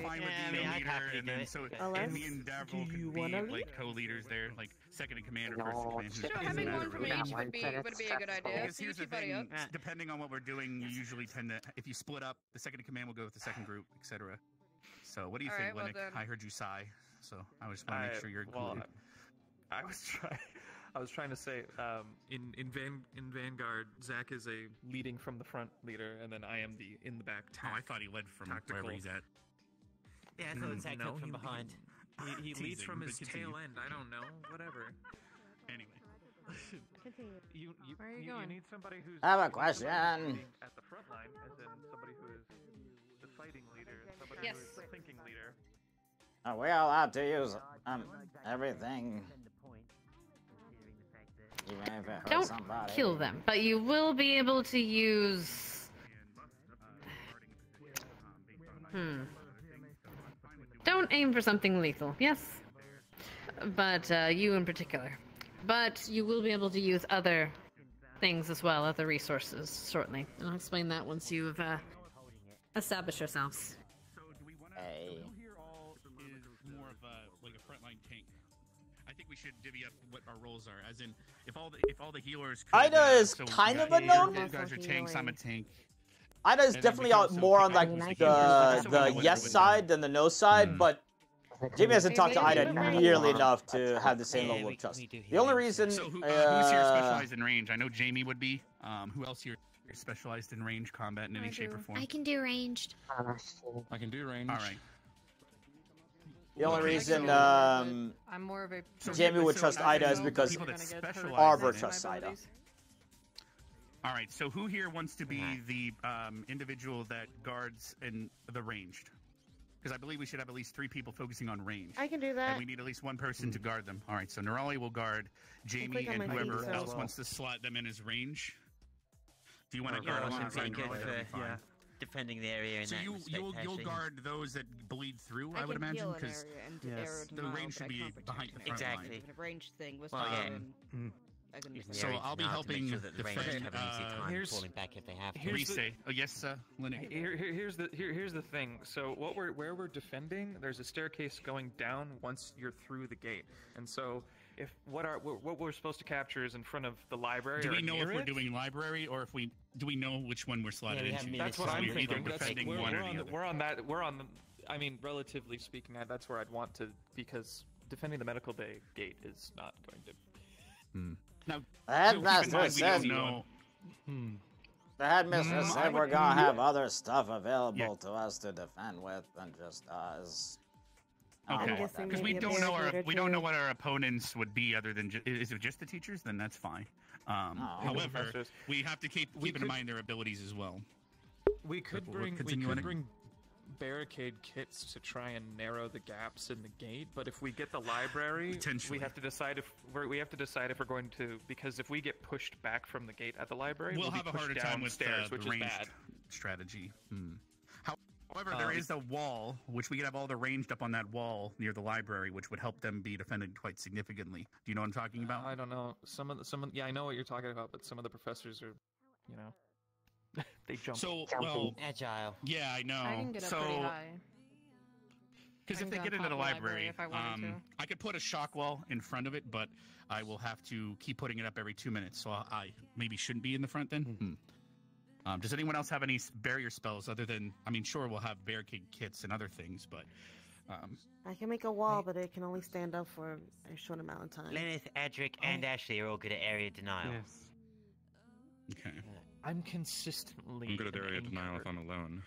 fine with being a leader, and then so and me and Davil could be like co-leaders there, like second in command or first in command. Sure, having one from each would be a good idea. Because here's the buddy thing, up. depending on what we're doing, you usually tend to, if you split up, the second in command will go with the second group, etc. So what do you All think, right, well Linux? then. I heard you sigh, so I just want to make sure you're included. I was trying to say, in Vanguard, Zach is a leading from the front leader, and then I am the in the back. Oh, I thought he led from wherever he's at. Yeah, I thought Zach no, led from behind. He leads Teasing, from but his continue. tail end. I don't know. Whatever. Anyway. You Where are you going? need somebody who's. I have a you need somebody who's question. leading at the front line, as in somebody who is the fighting leader, somebody Yes. who is the thinking leader. Are we allowed to use everything? Even if it hurts Don't somebody. kill them, but you will be able to use. Don't aim for something lethal, yes. But you in particular. But you will be able to use other things as well, other resources shortly. And I'll explain that once you've established yourselves. Hey. Who here all is more of a like a frontline tank? I think we should divvy up what our roles are. As in, if all the healers. Could, Ida is so kind you of guys- unknown. You guys are tanks. I'm a tank. Ida is And then definitely we can out also more pick on like items to the use. So we know what yes everyone side than the no side, but Jamie hasn't talked to Ida Maybe- nearly enough to have the same level of trust. The only reason, So who's here specialized in range? I know Jamie would be. Who else here is specialized in range combat in any shape or form? I can do ranged. I can do range. All right. the only reason I'm more of a. Jamie would trust Ida is because people that specialize Arbor in it. trusts Ida. All right. So who here wants to be the individual that guards in the ranged? Because I believe we should have at least 3 people focusing on range. I can do that. And we need at least one person to guard them. All right. So Nerali will guard Jamie, click on and my whoever feet, so- else wants to slot them in as range. Do you want to Yeah, guard that alongside seems good Nerali? for, That'd be fine. defending the area in So that you'll respect, guard those that bleed through, I would can imagine, heal an because area and arrow the denial, range but I should be can't protect behind the an front area. line. If a ranged thing was Well, there, yeah. then I can Using the So area I'll be denial to make helping sure that the range defend. have an easy time falling back if they have to. Reese. Oh, yes, Linux. Here's the thing. So where we're defending, there's a staircase going down once you're through the gate, and so if what we're supposed to capture is in front of the library. Do or we know near if we're it? doing library or if do we know which one we're slotted into? That's what So I'm we're either thinking. defending We're one or on the the- other. We're on the. I mean, relatively speaking, that's where I'd want to, because defending the medical bay gate is not going to. Now, The so headmaster keep in mind, we said don't know. The headmistress I said we're would- gonna have other stuff available to us to defend with than just us. Okay, because we don't know what our opponents would be other than is it just the teachers? Then that's fine. However, we have to keep in mind their abilities as well. We could We'll bring continue on. barricade kits to try and narrow the gaps in the gate, but if we get the library, we have to decide if we're going to, because if we get pushed back from the gate at the library, We'll be have a pushed harder time with downstairs, the which is ranged bad. strategy. However, there is a wall, which we could have all the ranged up on that wall near the library, which would help them be defended quite significantly. Do you know what I'm talking about? I don't know. Yeah, I know what you're talking about, but some of the professors are, they jump. So, well, agile. Yeah, I know. I can get up so, pretty high. because I if can they go get on into the top of the library library, if I wanted to. I could put a shock wall in front of it, but I will have to keep putting it up every 2 minutes. So I maybe shouldn't be in the front then. Does anyone else have any barrier spells other than? I mean, sure, we'll have barricade kits and other things, but. I can make a wall, but it can only stand up for a short amount of time. Lenneth, Adric, and Ashley are all good at area denial. Okay. I'm consistently. I'm good at an area denial anchor. if I'm alone.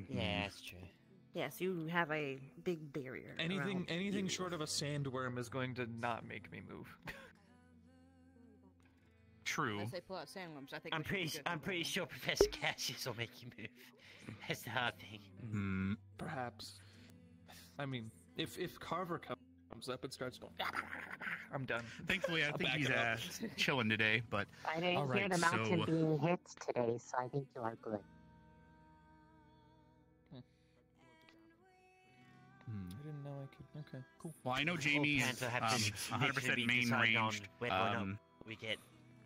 Yeah, that's true. Yes, you have a big barrier. around Anything you. short of a sandworm is going to not make me move. True. Unless they pull out sandworms, I think I'm pretty sure Professor Cassius will make you move. That's the hard thing. Perhaps. I mean, if Carver comes up and starts going, I'm done. Thankfully, I I'll think back he's it up. chilling today. But I didn't all right, hear the mountain so being hit today, so I think you are good. I didn't know I could. Okay, cool. well, I know Jamie's Plans will have to 100% literally main decide on ranged. whether or not we get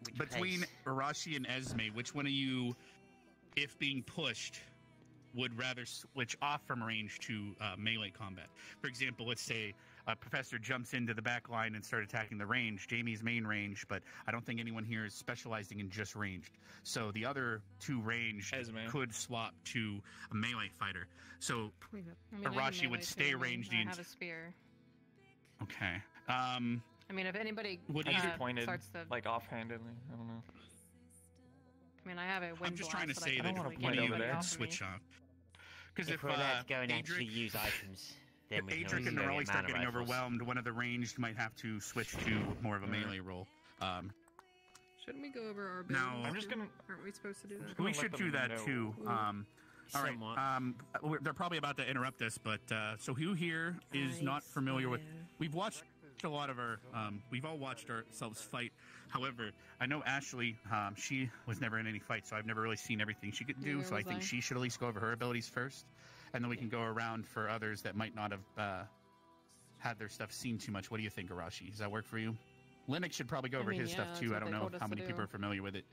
which Between place. Arashi and Esme, which one of you, if being pushed, would rather switch off from range to melee combat? For example, let's say a professor jumps into the back line and start attacking the range. Jamie's main range, but I don't think anyone here is specializing in just ranged. So the other two ranged could swap to a melee fighter. So I mean, Arashi would stay ranged. I have a spear. Okay. I mean, if anybody Would I either just pointed starts the, like offhandedly. I don't know. I mean, I have a wind I'm just trying to blast say I that can one easily of get you over could off of me. switch off. Because if we're allowed to go and actually use items. then we can Adric always and go Nerali get start mana getting rifles. overwhelmed, one of the ranged might have to switch to more of a melee role. Shouldn't we go over our Now- building? I'm just too? Aren't we supposed to do that? We should do that too. All right. They're probably about to interrupt us, but so who here is not familiar with? We've watched a lot of our. We've all watched ourselves fight. However, I know Ashley. She was never in any fight, so I've never really seen everything she could do. Neither So I was think I. she should at least go over her abilities first, and then we can go around for others that might not have had their stuff seen too much. What do you think, Arashi? Does that work for you? Linux should probably go over mean, his yeah, stuff that's too. what I don't they know told us how to many do. people are familiar with it.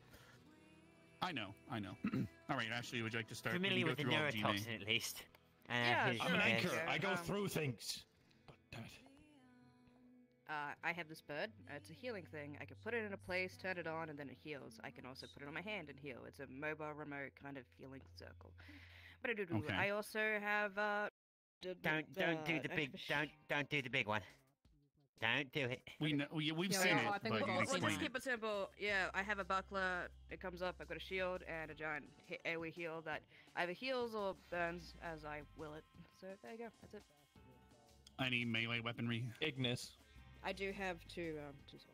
I know. All right, Ashley, would you like to start? Familiar We with can the go through all of neurotoxin Gmail. at least. Yeah, here's sure. your I'm an guess. anchor. I go through things. I have this bird. It's a healing thing. I can put it in a place, turn it on, and then it heals. I can also put it on my hand and heal. It's a mobile remote kind of healing circle. But I do. Okay. I also have Don't do the big. Don't do the big one. Don't do it. We've Yeah, seen well, it, I think but you we'll can just explain keep it simple. Yeah, I have a buckler. It comes up. I've got a shield and a giant AoE heal that either heals or burns as I will it. So there you go. That's it. Any melee weaponry? Ignis. I do have two swords.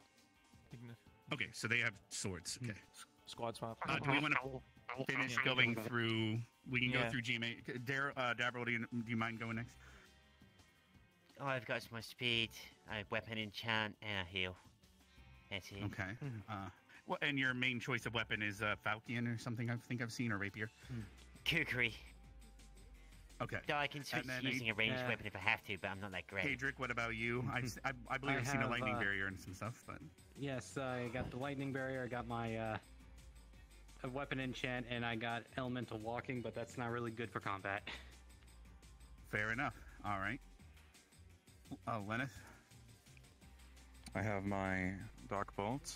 Ignis. Okay, so they have swords. Okay. Squad swap. Do we want to finish going through? We can go Yeah. through GMA. Dabro, do you mind going next? Oh, I've got my speed, I weapon enchant, and I heal. That's it. Okay. Well, and your main choice of weapon is Falcon or something. I think I've seen, or rapier. Kukri. Okay. So I can switch And then to using a ranged weapon if I have to, but I'm not that great. Hadric, what about you? I believe I've seen a have, lightning barrier and some stuff, but Yes, I got the lightning barrier. I got my a weapon enchant, and I got elemental walking, but that's not really good for combat. fair enough. All right. Lenneth. I have my Dark Bolt.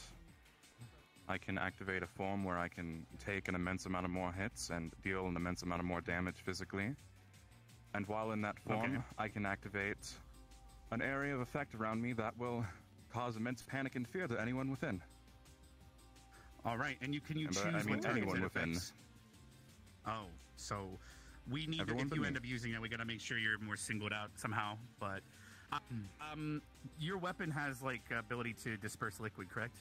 I can activate a form where I can take an immense amount of more hits and deal an immense amount of more damage physically. And while in that form, Okay. I can activate an area of effect around me that will cause immense panic and fear to anyone within. All right, and you And choose by- I mean what targets anyone it within. affects. Oh, so we need to, Everyone if but you me. end up using it, we gotta make sure you're more singled out somehow. But your weapon has like ability to disperse liquid, correct?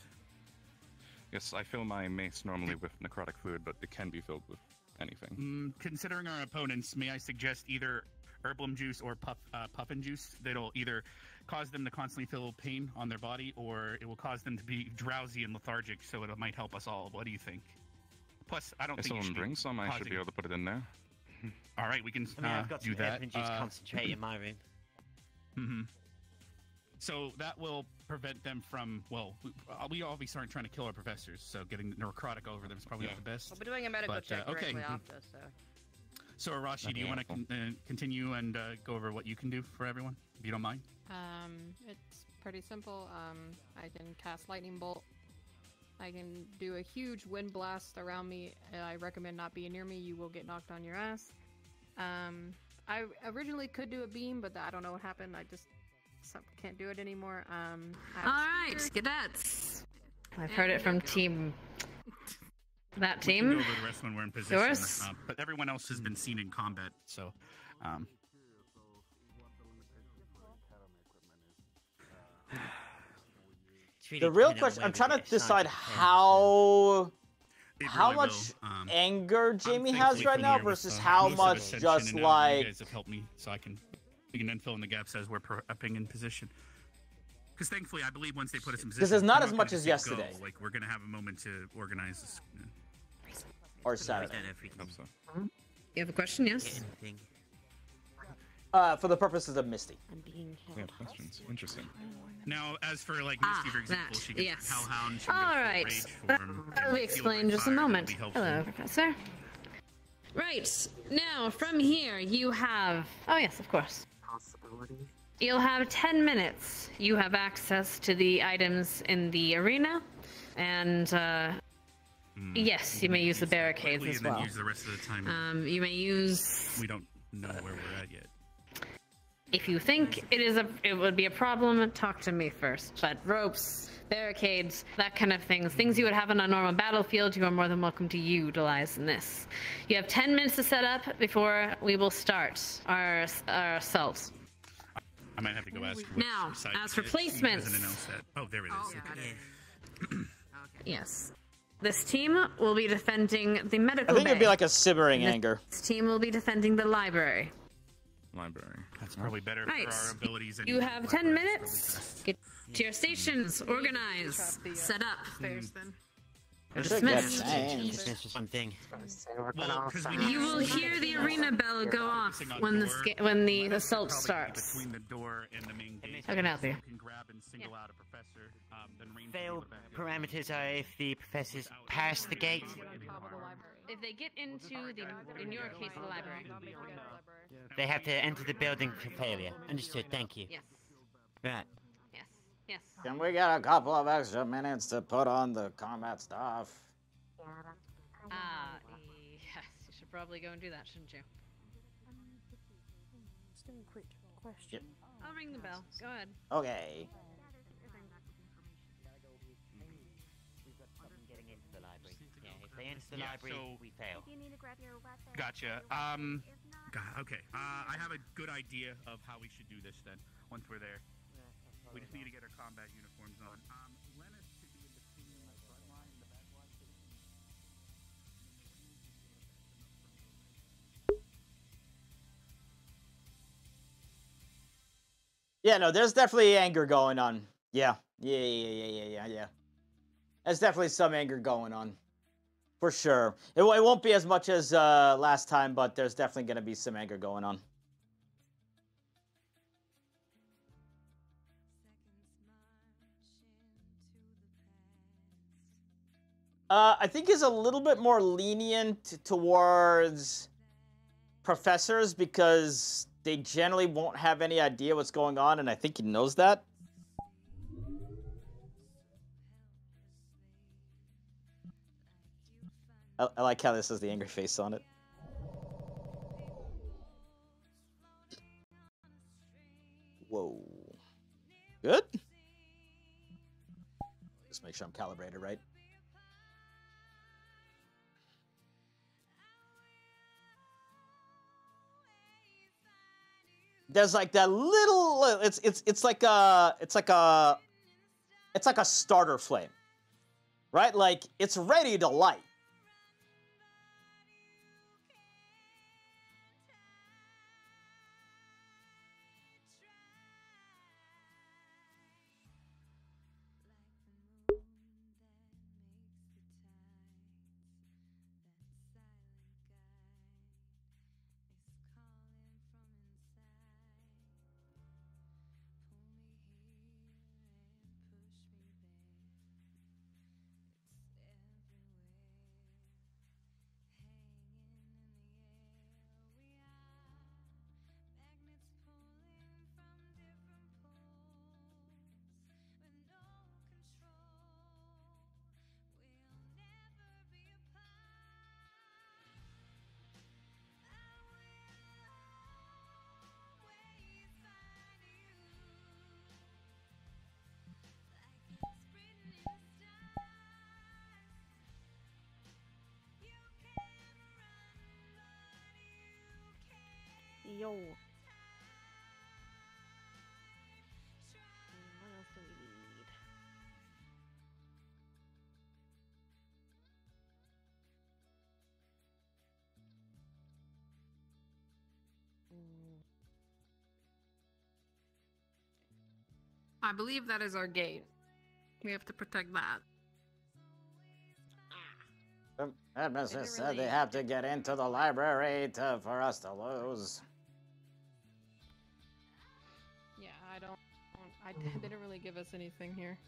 Yes, I fill my mace normally with necrotic fluid, but it can be filled with anything. Considering our opponents, may I suggest either herblum juice or puffin juice that'll either cause them to constantly feel pain on their body, or it will cause them to be drowsy and lethargic. So it might help us all. What do you think? Plus, I don't If think you someone should be brings some, I should causing- be able to put it in there. All right, we can I mean, I've got do some that. open juice concentrate in my room. Mm-hmm. So that will prevent them from, well, we obviously aren't trying to kill our professors, so getting necrotic over them is probably not the best. We'll be doing a medical But, check okay. directly after, so. So Arashi, do you want to continue and go over what you can do for everyone, if you don't mind? It's pretty simple. I can cast lightning bolt. I can do a huge wind blast around me. I recommend not being near me. You will get knocked on your ass. I originally could do a beam, but I don't know what happened. I just can't do it anymore. Alright, cadets. I've heard it from team. That We can team. go over the rest when we're in position. Yours? But everyone else has been seen in combat, so. The real question, I'm trying to decide how much anger Jamie has right now versus how much just You like. guys have helped me, so we can then fill in the gaps as we're upping in position. Because thankfully, I believe once they put us in position, This is not we're as gonna much just as hit yesterday. go. Like we're gonna have a moment to organize this. Or Saturday. You have a question? Yes. For the purposes of Misty. I'm being We have questions. Interesting. Now, as for like Misty, for example, that, she can yes. Hellhound. She can All go full right. rage That form, will and be heal explained by just a fire, that'll moment. be helpful. Hello, Professor. Right, now from here you have. Oh, yes, of course. You'll have 10 minutes. You have access to the items in the arena, and yes, you may use the barricades Quickly, as and then well. use the rest of the time. You may use. We don't know where we're at yet. If you think it would be a problem, talk to me first. But ropes, barricades, that kind of things you would have on a normal battlefield, you are more than welcome to utilize in this. You have 10 minutes to set up before we will start our assault. I might have to go ask. Now, as for placements. Oh, there it is. Yes. This team will be defending the medical I think bay. it'd be like a simmering This anger. team will be defending the library. Library. That's probably better Right. for our abilities. You have 10 minutes. Get to your stations, organize, set up. Dismissed. Dismissed for something. You will hear the arena bell go off when the assault starts. Between the door and the main gate. How can I help you? You can grab and single out a professor. Then range Fail parameters are if the professors pass the gate. If they get into in your case, the library. They have to enter the building for failure. Understood, thank you. Yes. Right. Yes. Can we get a couple of extra minutes to put on the combat stuff? Yes, you should probably go and do that, shouldn't you? Just a quick question. Yep. I'll ring the bell. Go ahead. Okay. Getting into the library. Yeah, if they enter the library, we fail. Gotcha. Okay. I have a good idea of how we should do this then. Once we're there, we just need to get our combat uniforms on. Lennis should be in between the front line and the back line. Yeah, no, there's definitely anger going on. Yeah. There's definitely some anger going on. For sure. It won't be as much as last time, but there's definitely going to be some anger going on. I think he's a little bit more lenient towards professors because they generally won't have any idea what's going on, and I think he knows that. I like how this has the angry face on it. Whoa. Good? Just make sure I'm calibrated right. There's like that little it's like a starter flame. Right? Like it's ready to light. Yo. What else do we need? I believe that is our gate. We have to protect that. The headmistress said they have to get into the library for us to lose. Yeah, I didn't really give us anything here.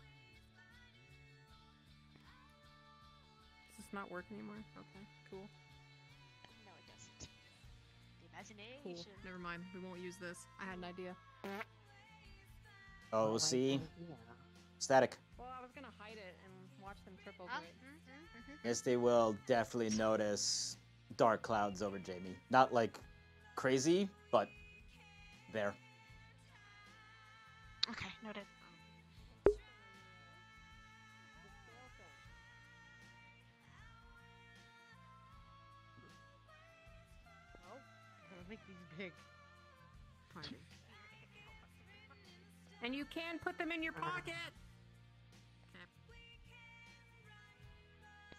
Does this not work anymore? Okay, cool. No, it doesn't. The imagination. Cool. Never mind. We won't use this. I had an idea. Oh, see? Static. Well, I was gonna hide it and watch them trip over it. Yes, they will definitely notice dark clouds over Jamie. Not like crazy, but there. Okay, noted. Oh, gotta make these big. And you can put them in your pocket.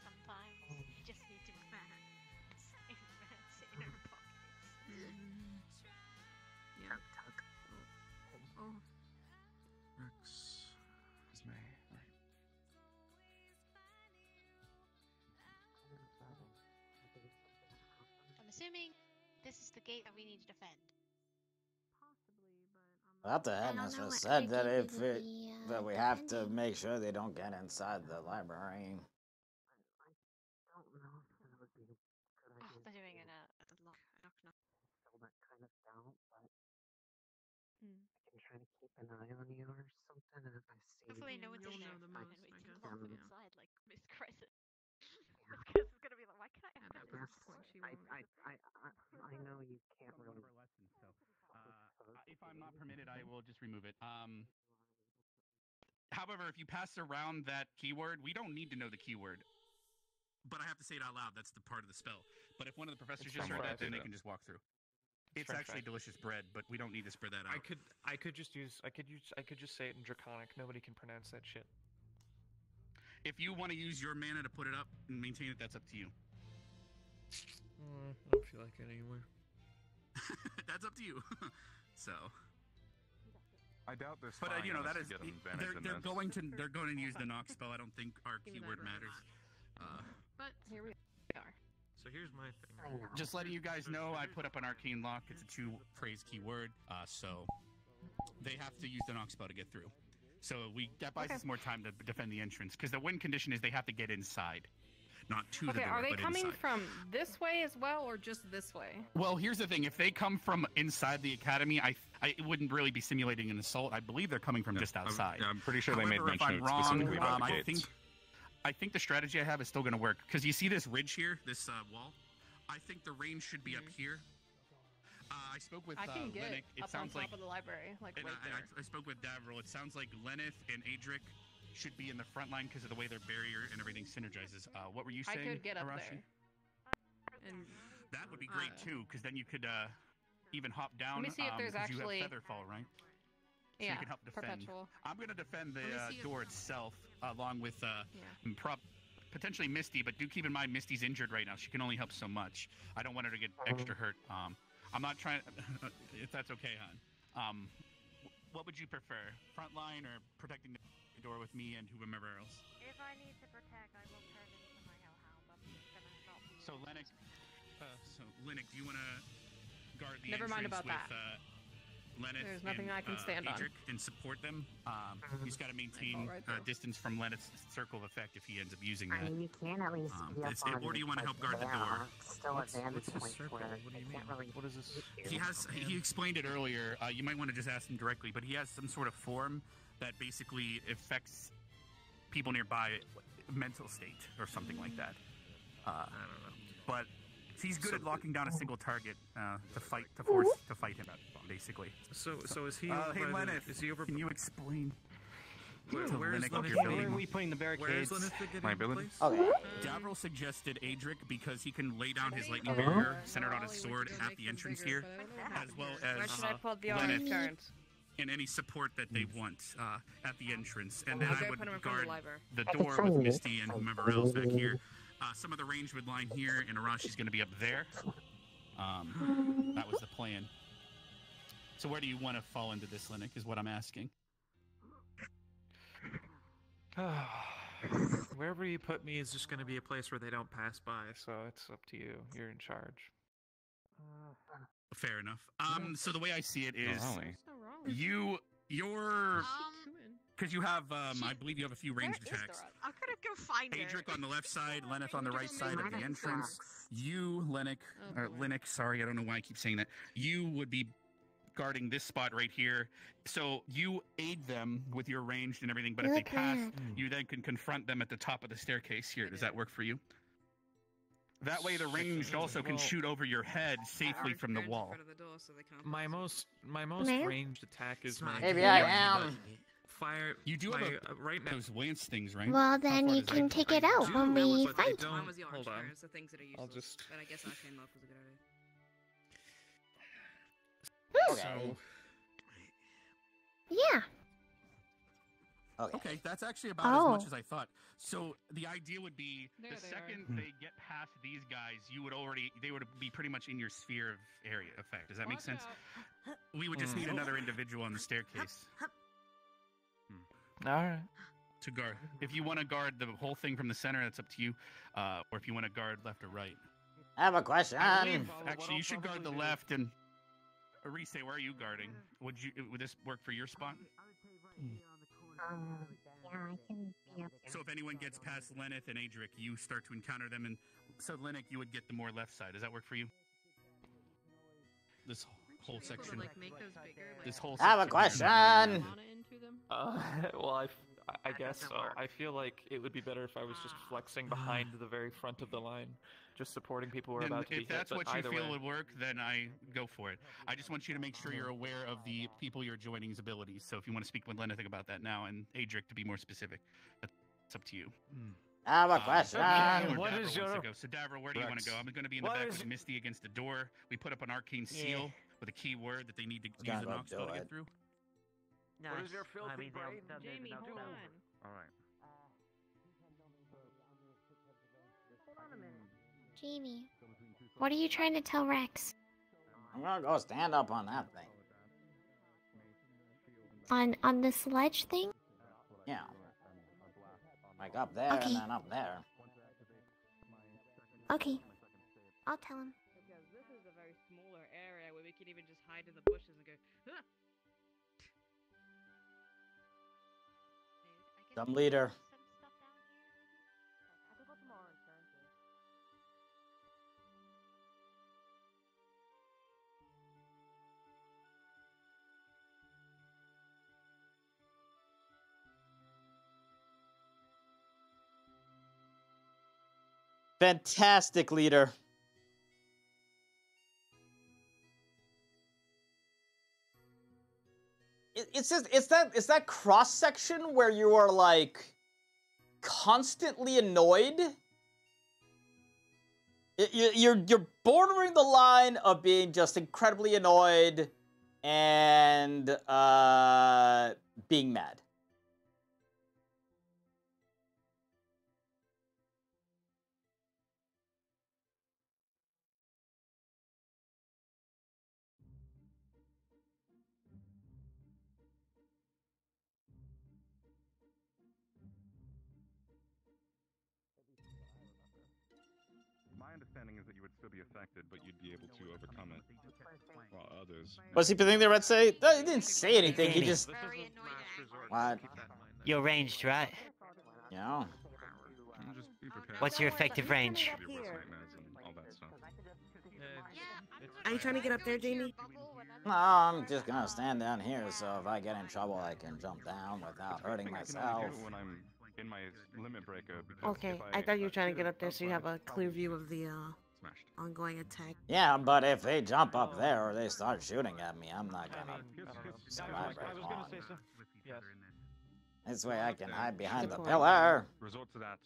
Sometimes you just need to advance in our pockets. Yeah. Oh. Rex is me. Right. I'm assuming this is the gate that we need to defend. Not the headmistress said that that we have to make sure they don't get inside the library. Oh, they're doing it at a knock. Fill that kind of doubt, but Hmm. I can try to keep an eye on you or something, and if I see Hopefully no one's in there. the And most, we I can guess. lock them inside like Miss Crisis. Because it's gonna be like, why can't I have this? I know you can't really. If I'm not permitted, I will just remove it. However, if you pass around that keyword, we don't need to know the keyword. But I have to say it out loud. That's the part of the spell. But if one of the professors just heard that, then they can just walk through. It's actually delicious bread, but we don't need to spread that out. I could just say it in Draconic. Nobody can pronounce that shit. If you want to use your mana to put it up and maintain it, that's up to you. I don't feel like it anymore. That's up to you. So. I doubt there's. But you know that is. They're going to use the knock spell. I don't think our keyword matters. But here we are. So here's my thing. Just letting you guys know, I put up an arcane lock. It's a 2-phrase keyword, so they have to use the knock spell to get through. So that buys us more time to defend the entrance, because the win condition is they have to get inside, not to the door, are they but coming inside. from this way as well, or just this way? Well, here's the thing: if they come from inside the academy, it wouldn't really be simulating an assault. I believe they're coming from just outside. I'm pretty sure they made However, if mention I'm of wrong, specifically about the gates. I think the strategy I have is still going to work, because you see this ridge here, this wall. I think the range should be up here. I spoke with I can get Lennick. It up on sounds top like of the library, like and right there. I spoke with Davril. It sounds like Lenneth and Adric should be in the front line because of the way their barrier and everything synergizes. What were you saying, I could get up Arashi? there. And That would be great too, because then you could even hop down. Let me see if there's 'cause actually. you have Featherfall, right? So Yeah, you can help defend. perpetual. I'm going to defend Let me see the if- door itself, along with potentially Misty, but do keep in mind Misty's injured right now. She can only help so much. I don't want her to get extra hurt. I'm not trying. If that's okay, hon. What would you prefer, front line or protecting the door with me and whomever else? If I need to protect, I will turn into my hellhound. I'm just gonna not be. So Lennick, do you want to guard the Never mind entrance about with Lenneth There's nothing and, I can stand on. Adric and support them? He's got to maintain distance from Lenneth's circle of effect if he ends up using that. I mean, you can at least be up on or do you want to help guard the door? Still a vantage point where What do you mean? What is this? He explained it earlier. You might want to just ask him directly, but he has some sort of form that basically affects people nearby mental state or something like that. I don't know. But he's good at locking down a single target to fight him, basically. So is he? Hey, over by the- Lenneth, is he over? can you explain? Where to is Lennick Lenneth your getting- building? where are we putting the barricades? Where is Lenneth getting My in building? place? Okay. Davril suggested Adric because he can lay down his lightning barrier centered on his sword at the entrance here, as well as Where should I put the Lenneth orange cards? and any support that they want at the entrance. And then I'll I go would put 'em in front of guard the library. the door with Misty and whomever else back here. Some of the range would line here, and Arashi's going to be up there. That was the plan. So where do you want to fall into this, Lennick, is what I'm asking. Wherever you put me is just going to be a place where they don't pass by, so it's up to you. You're in charge. Fair enough. So the way I see it is, Golly. you're because you have, I believe you have a few ranged attacks. I'm gonna go find her. Adric on the left side, Lenneth on the right side of the entrance. You, Lennick, or Lennick, sorry, I don't know why I keep saying that. You would be guarding this spot right here. So you aid them with your ranged and everything, but if they pass, you then can confront them at the top of the staircase here. Does that work for you? That way the ranged also can shoot over your head safely from the wall. My most Ma'am? ranged attack is my. Maybe I am. Fire. You do have right now. those lance things, right? Well, then you can take it out when we fight. Don't, was the hold on. the things that are useless. I'll just. But I guess Arcane Lock was a good idea. Hmm. So. Yeah. Okay, that's actually about as much as I thought. So the idea would be the second they get past these guys, they would be pretty much in your sphere of area effect. Does that make sense? We would just need another individual on the staircase. All right. To guard. If you want to guard the whole thing from the center, that's up to you. Or if you want to guard left or right. I have a question. Actually, you should guard the left. And Arise, where are you guarding? Would this work for your spot? Yeah, I can be up there. So if anyone gets past Lenneth and Adric, you start to encounter them, and so Lenneth, you would get the more left side. Does that work for you? This whole section. This whole. I have a question. Well, I guess so. I feel like it would be better if I was just flexing behind the very front of the line, just supporting people who are about to be hit. If that's what you either feel way. would work, then I go for it. I just want you to make sure you're aware of the people you're joining's abilities. So if you want to speak with Lenneth about that now, and Adric to be more specific, that's up to you. I have a question. What is your... So Davra, where do you want to go? I'm going to be in the back with Misty against the door. We put up an arcane seal with a key word that they need to use the Nox spell to get through. Nice. What is your filthy brain? Jamie, hold on. All right. Jamie, what are you trying to tell Rex? I'm gonna go stand up on that thing. On the sledge thing? Yeah. Like up there Okay. and then up there. Okay. I'll tell him. Because this is a very smaller area where we can even just hide in the bushes and go, huh. Some leader. Fantastic leader. It's that cross section where you are like constantly annoyed. You're bordering the line of being just incredibly annoyed and being mad. My understanding is that you would still be affected, but you'd be able to overcome it, while others... What's he think they would say? No, he didn't say anything. He just... What? You're ranged, right? Yeah. Just be prepared. What's your effective range? Are you trying to get up there, Jamie? No, I'm just gonna stand down here, so if I get in trouble, I can jump down without hurting myself. When I'm in my limit breaker, because Okay, I thought you were trying to get up there so you have a clear view of the ongoing attack. Yeah, but if they jump up there or they start shooting at me, I'm not gonna survive very long. This way I can hide behind the pillar. Resort to that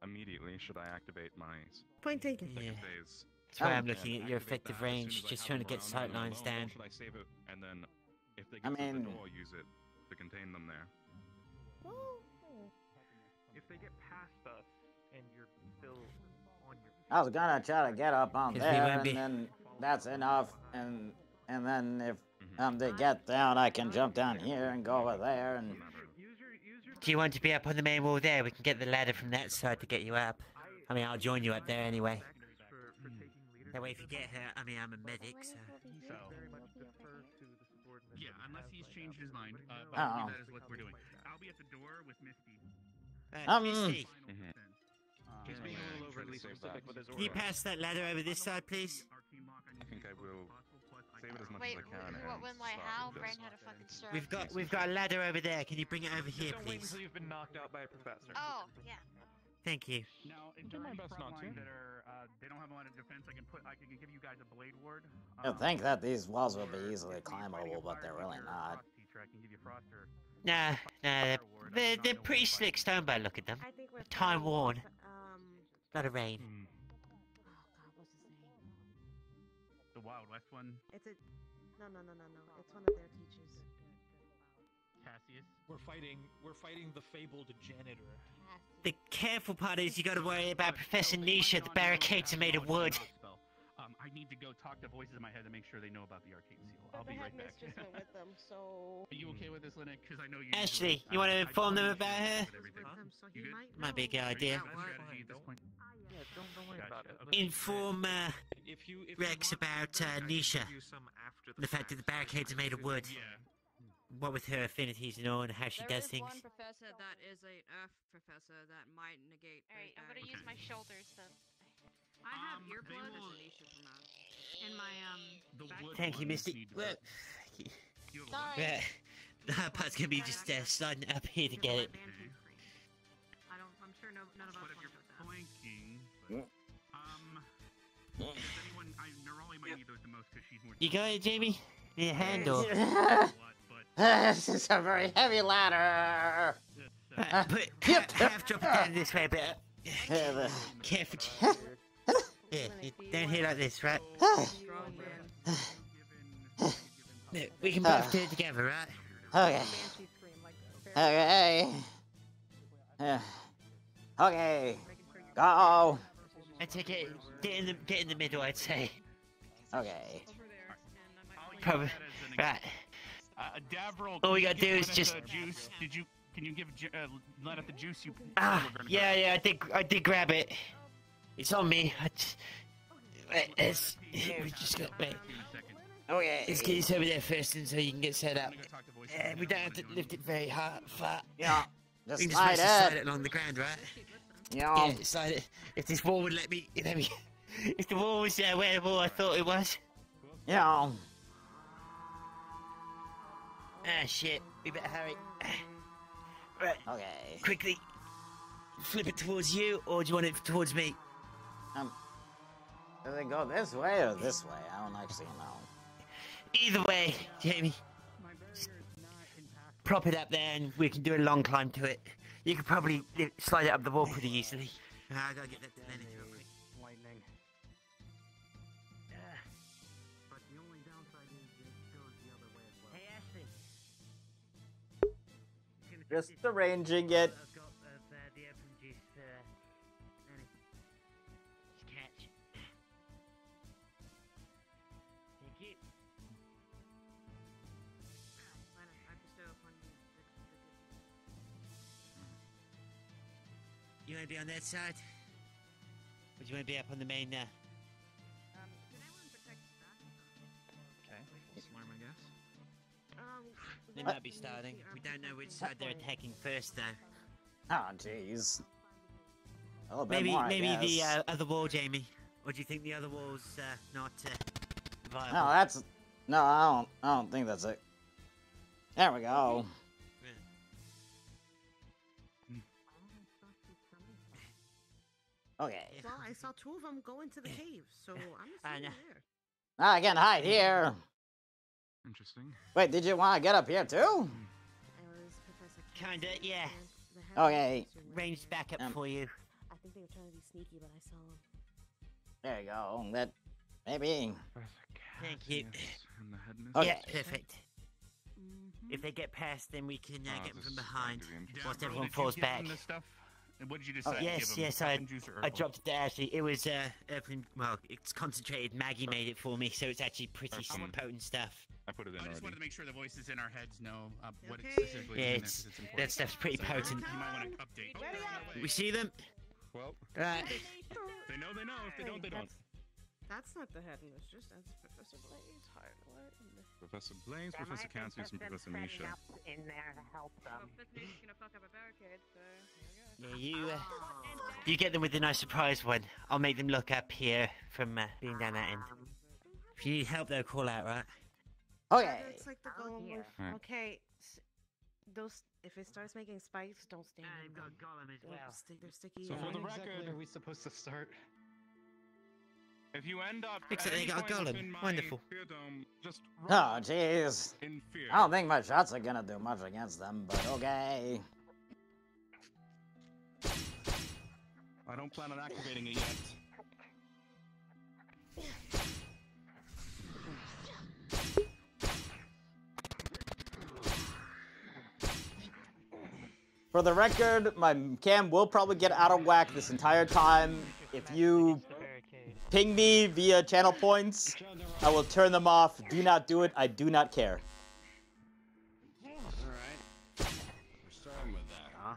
immediately. Should I activate my Point taken. Yeah. phase? That's why I'm looking at your effective range, just trying to get sight lines down. Should I save it and then, if they I get to the mean- door, use it to contain them there? If they get past us and you're still on your I was gonna try to get up on 'Cause we there, won't and be- then that's enough, and then if they get down, I can jump down here and go over there, and Do you want to be up on the main wall there? We can get the ladder from that side to get you up. I mean, I'll join you up there anyway. That way if you get hurt, I mean, I'm a medic, so... Yeah, unless he's changed his mind. But Oh. that is what we're doing. I'll be at the door with Misty. Misty, He's being a little overly specific with his can you order. pass that ladder over this side, please? I think I will save it as much Wait, as I can. what and went like start how? with Brain this. had a fucking stroke. We've got a ladder over there. Can you bring it over here, Don't wait please? until you've been knocked out by a professor. Oh, yeah. Thank you. Now, if there are any front lines that are they don't have a lot of defense, I can give you guys a blade ward. you'll think that these walls will be easily climbable, but they're really not. I can give you frost or Nah, they're pretty slick stone by the look at them. Time worn. Lot of rain. the Wild West one. It's a no. It's one of their teachers. We're fighting the fabled janitor. The careful part is you gotta worry about Professor Nisha. The barricades are made of wood. I need to go talk to voices in my head to make sure they know about the arcade seal. I'll be right back. Just went with them, so. Are you okay with this, Lynette? Because I know you. Ashley, you want to inform them about her? Might be a good idea. Yeah, don't worry about it. Inform Rex about Nisha. The fact that the barricades are made of wood. What with her affinities and all, and how she does things. One professor that is a Earth professor that might negate. Alright, I'm gonna use my shoulders then. I have earplugs in my Thank you, Misty. Well, Sorry. the hard part's gonna be just sliding up here to get it. I'm sure none of us want to do that. Planking. Does anyone? Nerali might need those the most because she's more. You got it, Jamie? Need a handle. This is a very heavy ladder. But half drop it down this way, but careful. Yeah, down here like this, right? We can both do it together, right? Okay. Okay. Okay. Go. I take it. Get in the middle, I'd say. Okay. Probably. Right. Davril, All we gotta do is just. Juice. Can you give Lynette the juice you? Yeah. I did grab it. It's on me. We just got wait. Okay. Let's get you over there first, and so you can get set up. We don't have to lift it very far. Yeah. We can slide slide it along the ground, right? Yeah. Yeah, slide it. If this wall would let me. If the wall was where the wall I thought it was. Yeah. Ah, shit. We better hurry. Right. Okay. Quickly. Flip it towards you, or do you want it towards me? Does it go this way or this way? I don't actually know. Either way, Jamie. Just prop it up there, and we can do a long climb to it. You could probably slide it up the wall pretty easily. I gotta get that managed real quick. Lightning. But the only downside is it goes the other way as well. Hey, Ashley. Just arranging it. I've got the open juice for Annie. Just catch. Thank you. You want to be on that side? Or do you want to be up on the main Did anyone protect that? Okay. Swarm, I guess. They might be starting. We don't know which side they're attacking first, though. Oh, jeez. A little bit more, I maybe guess. the other wall, Jamie. Or do you think the other wall's not viable? No, that's... No, I don't think that's it. There we go. Okay. Well, I saw two of them go into the cave, so I'm assuming there. I can hide here. Interesting. Wait, did you want to get up here too? Kinda, yeah. Okay. Ranged backup for you. I think they were trying to be sneaky, but I saw them. There you go. That maybe. Thank you. Okay. Yeah, perfect. If they get past, then we can get them from behind. Whilst everyone falls back. What did you decide? Yes, I dropped it to Ashley. It was well, it's concentrated. Maggie made it for me, so it's actually pretty potent stuff. I put it in. I just wanted to make sure the voices in our heads know what it specifically Yeah, is. It's important. that stuff's pretty potent. You might want to update. We see them. Well, right. They know. If they don't, they don't. That's not the head mistress. That's Professor Blaze. What? Professor Blaze, Professor Cassidy, and Professor Nisha. In there to help them. Yeah, you get them with a nice surprise one. I'll make them look up here from being down that end. If you need help, though, call out, right? Okay. It's like the golem with... Right. Okay. Those... If it starts making spikes, don't stand I've got golem as well. They're sticky. So for the record, are we supposed to start? If you end up Looks like they got a golem. Wonderful. Oh, jeez. I don't think my shots are gonna do much against them, but okay. I don't plan on activating it yet. For the record, my cam will probably get out of whack this entire time. If you ping me via channel points, I will turn them off. Do not do it. I do not care. Alright. We're starting with that, huh?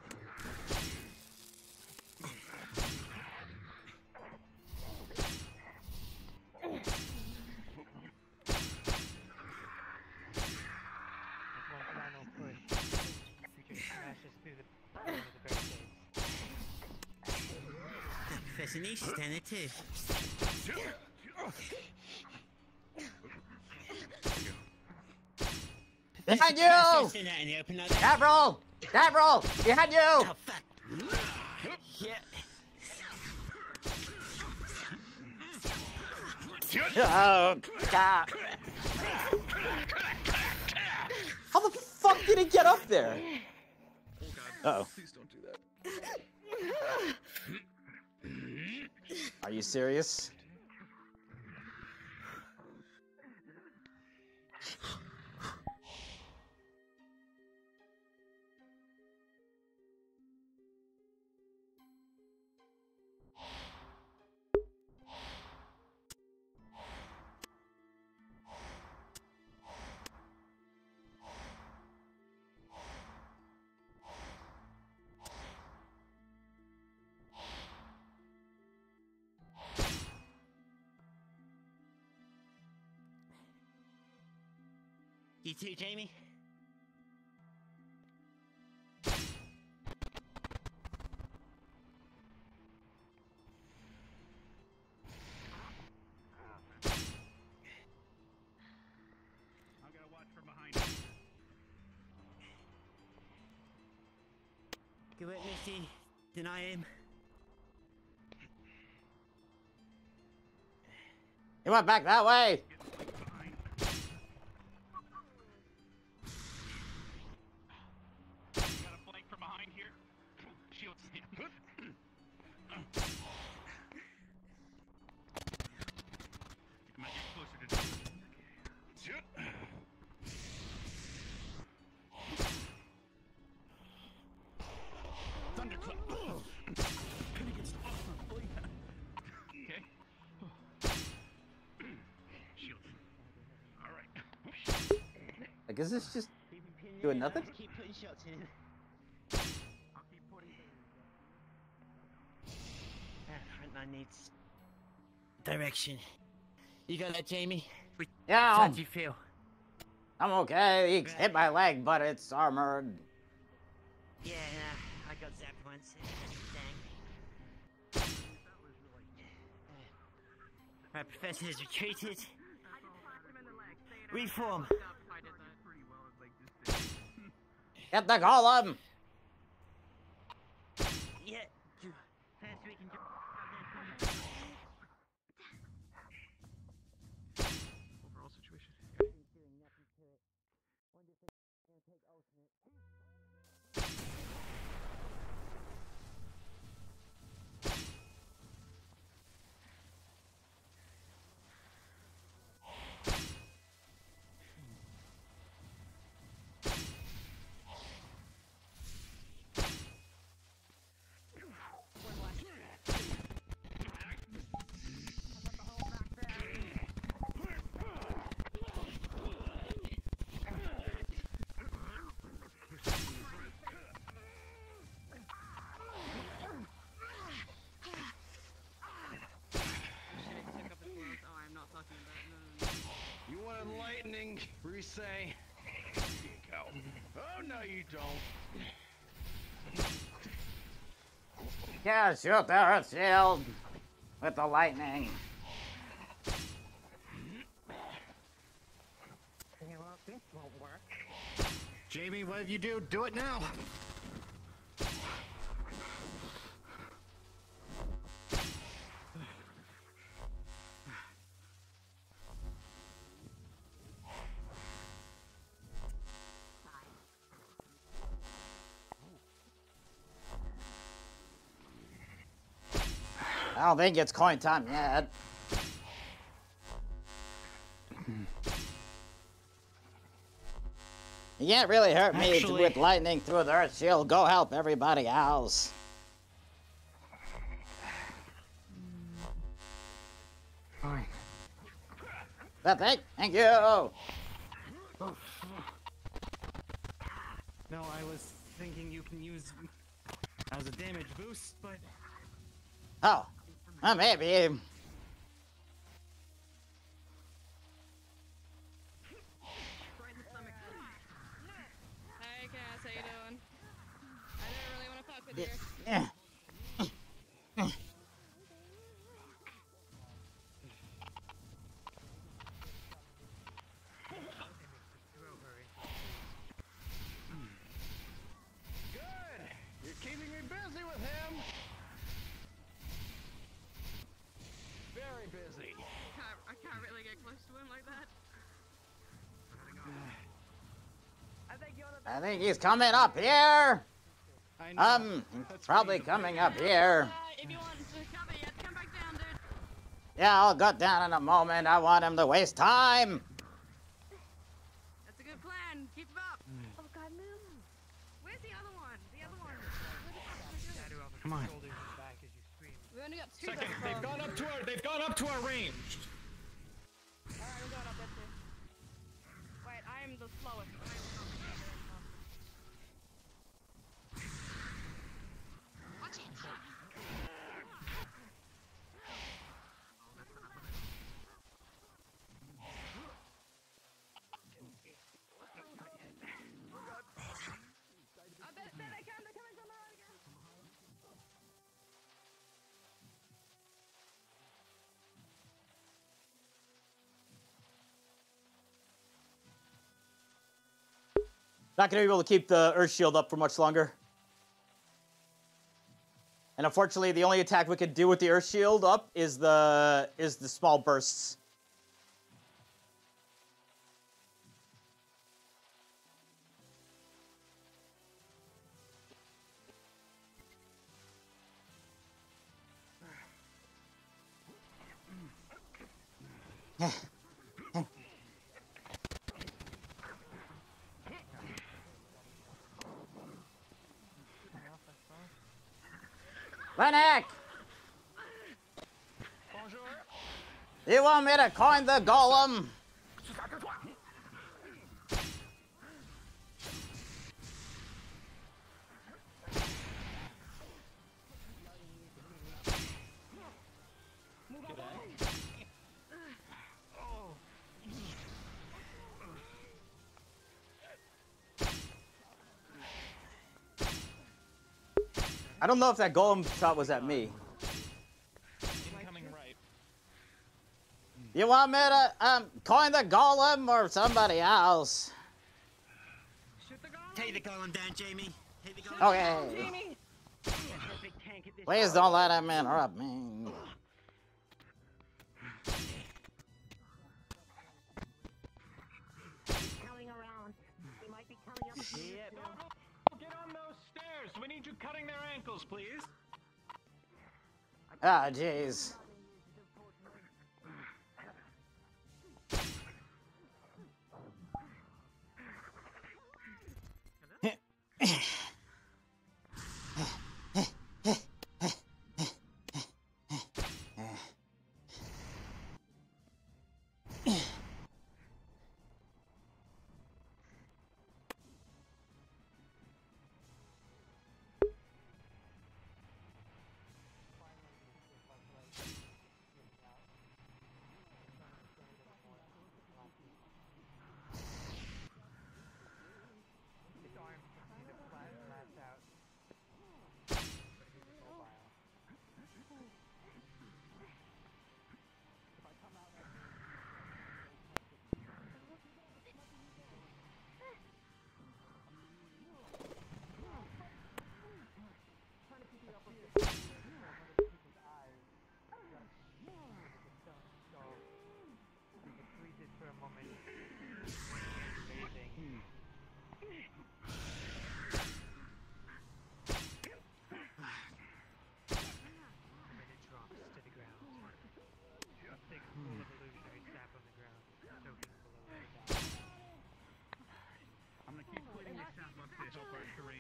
Professor Niche is down there too. Behind you! Gavril! Gavril! Behind you! Oh, fuck. Yeah. Oh, God. How the fuck did he get up there? Uh-oh. Please don't do that. Are you serious? You too, Jamie? I'm gonna watch from behind you. Good work, Misty. Deny him. He went back that way! Like, is this just doing nothing? Keep putting shots in him. Frontline needs direction. You got that, Jamie? Yeah. How do you feel? I'm okay. He hit my leg, but it's armored. Yeah, I got zapped once. Dang. My professor has retreated. Reform. Get the golem! Yeah. First we can Overall situation. You want lightning, Risei? Go. Oh, no, you don't. Yeah, shoot their shield with the lightning. This won't work. Jamie, what did you do? Do it now. I don't think it's coin time yet. You can't really hurt me Actually- with lightning through the earth shield. Go help everybody else. Fine. Thank you. No, I was thinking you can use as a damage boost, but Oh, maybe. Hey Cass, how you doing? I didn't really want to fuck with you. Yeah. Good. You're keeping me busy with him. Very busy. I can't really get close to him like that. I think he's coming up here. He's probably coming up here. If you want to cover, you have to come back down, dude. Yeah, I'll go down in a moment. I want him to waste time. That's a good plan. Keep him up. Oh God, move. Where's the other one? The other one. come on. We only got two. Second, left, they've bro. gone up to our range. Alright, I'm going up there too. Wait, I am the slowest. Watch it. I bet they're coming from around again. Not gonna be able to keep the Earth Shield up for much longer. And unfortunately, the only attack we could do with the Earth Shield up is the small bursts. Lennox! You want me to coin the golem? I don't know if that golem shot was at me. Incoming right. You want me to coin the golem or somebody else? Take the golem down, Jamie. Take the golem down. Okay. Please don't let him interrupt me. Coming around. He might be coming up. Yep. Get on those stairs. We need you cutting their ankles, please. Ah, jeez.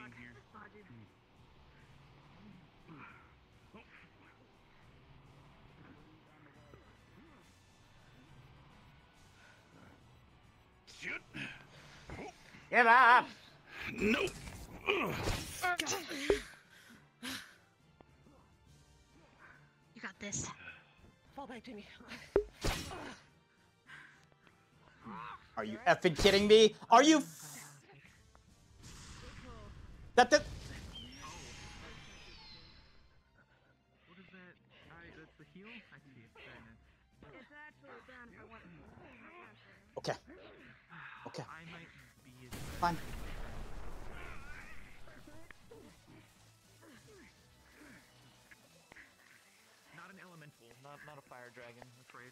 in here. Shoot. Get up! Nope. You got this. Fall back to me. Are you effing kidding me? Are you? That. What is that? That's the heal? I see it. It's actually done for one. Okay. Okay. I might be. Fine. Not an elemental, not a fire dragon, I'm afraid.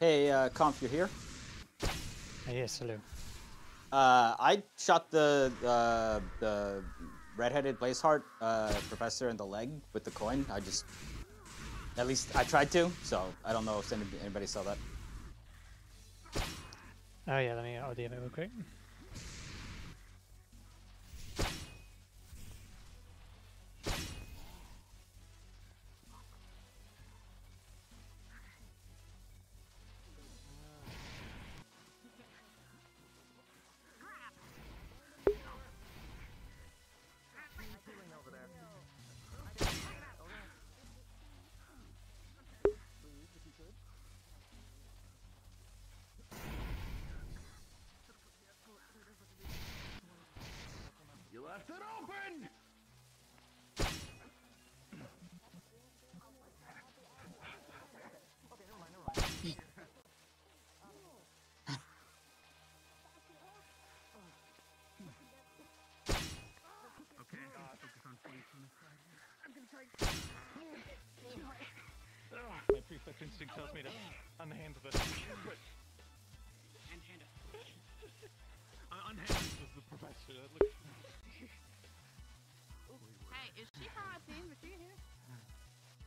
Hey, Conf, you here? Yes, hello. I shot the redheaded Blazeheart professor in the leg with the coin. At least I tried to, so I don't know if anybody saw that. Oh yeah, let me audio real quick. You left it open! Okay, focus on points on this side. I'm gonna try. My prefect instinct tells me to unhand this. Unhand it. Unhand the professor. That looks. Hey, is she from our team? Is she here?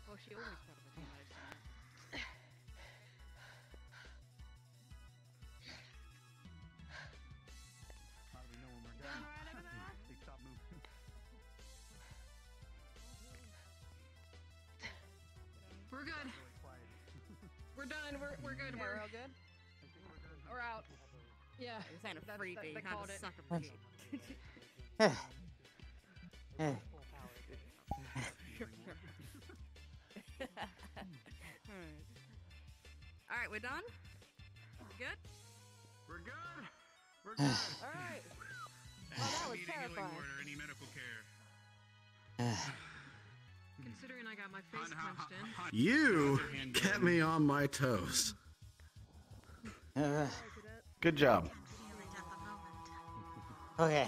Well, she always part of the team. I just don't know. How do we know when we're done? They stop moving. We're good. We're done. We're good. Yeah, we're all good. We're out. Yeah. This ain't a freebie. They called it. Suck a dick. All right, we're done. Good. We're good. We're good. All right. Well, that was Need a healing terrifying. word or any medical care. Considering I got my face punched in. You kept me on my toes. Good job. Okay.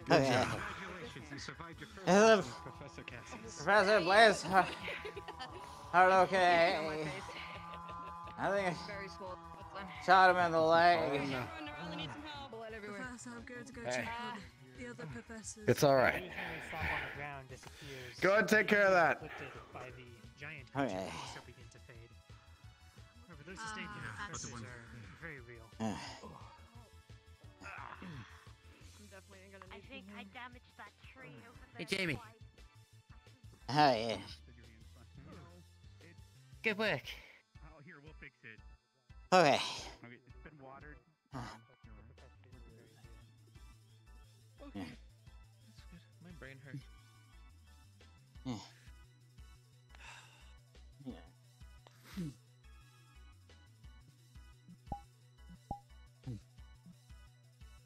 Good Okay. job. Congratulations, you survived your first Hello. with Professor Cassidy. Professor Blaze, okay. I think I Very swole. That's fine. shot him in the leg. Everyone really needs some help. Blood everywhere. Professor, I'm going to go Hey. check on the other professors. It's all right. Slap on the ground disappears. Go ahead and take care of that. Inflicted by the giant Okay. creature also begin to fade. However, those sustained that's- infections are very real. I'm definitely gonna need I think I damaged that tree over there. Hey, Jamie. Hi. Good work. Oh, here, we'll fix it. Okay. Okay, it's been watered. Okay. That's good. My brain hurt.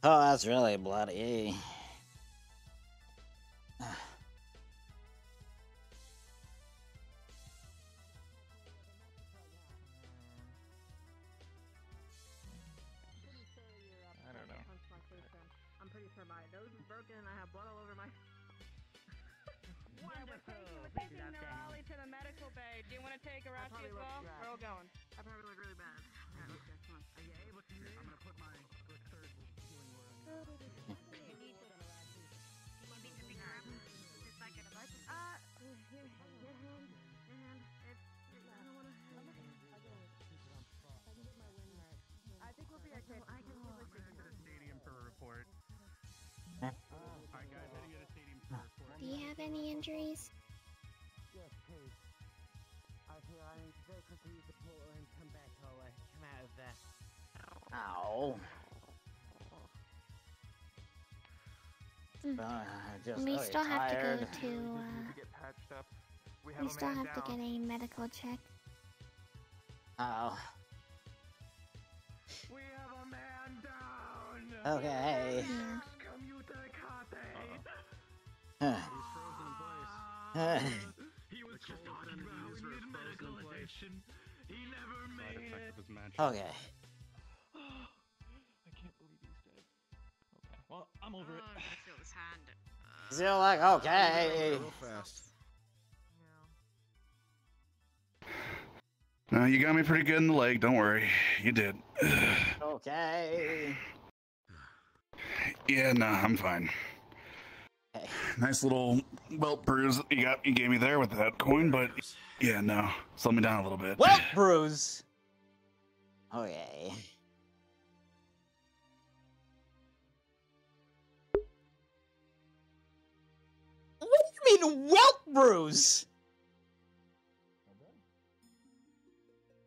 Oh, that's really bloody. I don't know. punch my face in. I'm pretty sure my nose is broken and I have blood all over my. Wonderful. We're taking Nerali to the medical bay. Do you want to take Arashi as well? We're all going. I probably look really bad. Alright, let's go. Come on. Are you able to move? I'm gonna put my third healing word on you. You need to be picking her up. Just like an emergency. Your hand. I don't wanna. I think we'll be okay. I can feel like to the stadium for a report. Alright guys, heading to the stadium for a report. Do you have any injuries? Yes, please. I feel I need to very quickly use the portal and come back or come out of there. Ow. Just We really still have to tired. go to. Get patched up. We still have to get a medical check. Oh. We have a man down. Okay. Yeah. He was just talking about we need medical attention. He never made it. Okay. I can't believe he's dead. Okay, well, I'm over it. I'm gonna feel his hand. Still like okay. Real fast. No, you got me pretty good in the leg. Don't worry, you did. Okay. Yeah, no, I'm fine. Okay. Nice little welt bruise you gave me there with that coin, but yeah, no, slow me down a little bit. Well, bruise. Okay. What do you mean, welt bruise?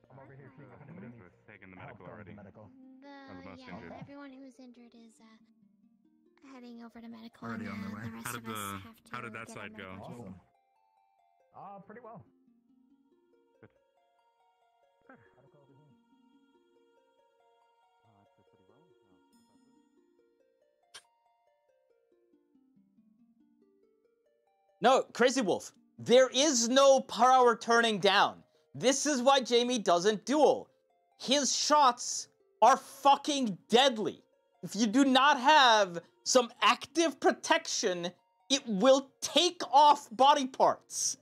I'm over here seeing if anybody needs taken the medical already. Everyone who's injured is heading over to medical. Already and, on their way. The rest of us have to How did that get side our go? medical check. Awesome. Pretty well. Good. Good. How'd it go over here? I'd say pretty well. No, Crazy Wolf. There is no power turning down. This is why Jamie doesn't duel. His shots are fucking deadly. If you do not have some active protection, it will take off body parts.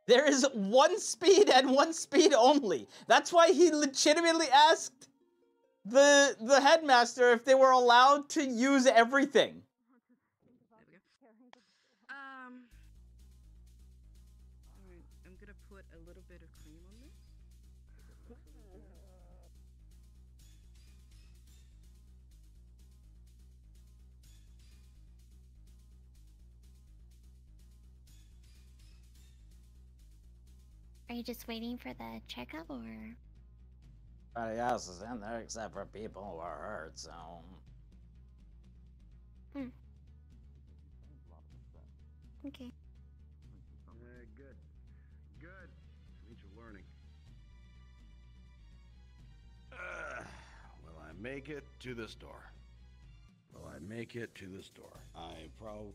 There is one speed and one speed only. That's why he legitimately asked the headmaster if they were allowed to use everything. I'm gonna put a little bit of cream on this. Are you just waiting for the checkup, or? Everybody else is in there except for people who are hurt, so. Okay. Good. Good. Means you're learning. Will I make it to this door? Will I make it to this door? I probably.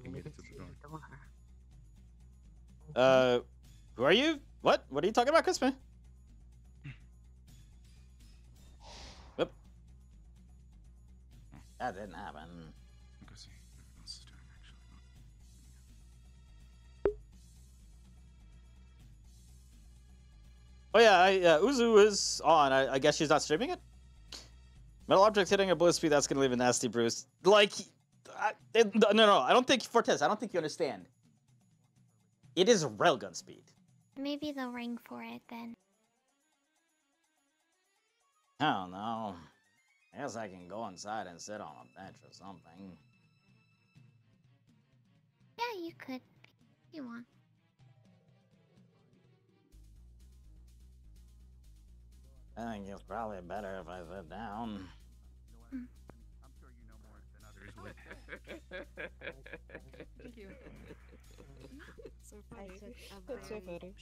You made it to the door. Who are you? What? What are you talking about, Crispin? Whoop. That didn't happen. Go see what else is doing, actually. Oh yeah, Uzu is on. I guess she's not streaming it? Metal object hitting a blue speed, that's gonna leave a nasty bruise. Like, no, I don't think, Fortes, I don't think you understand. It is railgun speed. Maybe they'll ring for it then. I don't know. I guess I can go inside and sit on a bench or something. Yeah, you could. If you want. I think it's probably better if I sit down. I'm sure you know more than others would. Thank you. So funny. That's so funny.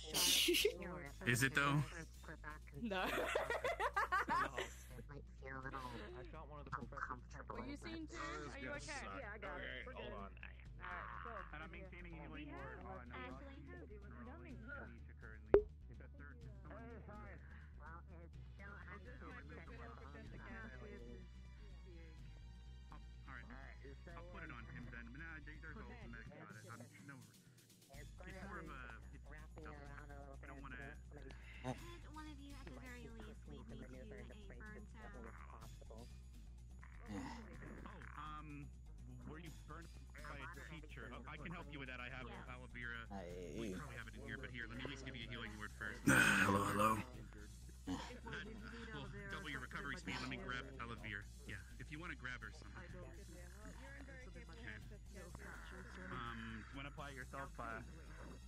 Is it though? No. I shot one of the professors. Were you seen, Sam? Are you okay? Yeah, I got it. We're Hold good. on. Alright, cool. And I'm maintaining healing word on Anisha currently. It's at third. can help you with that. I have aloe vera. We probably have it in here, but here, let me at least give you a healing word first. Hello, hello. Well, double your recovery speed. Let me grab aloe vera. Yeah, if you want to grab her some. Okay. You want to apply it yourself?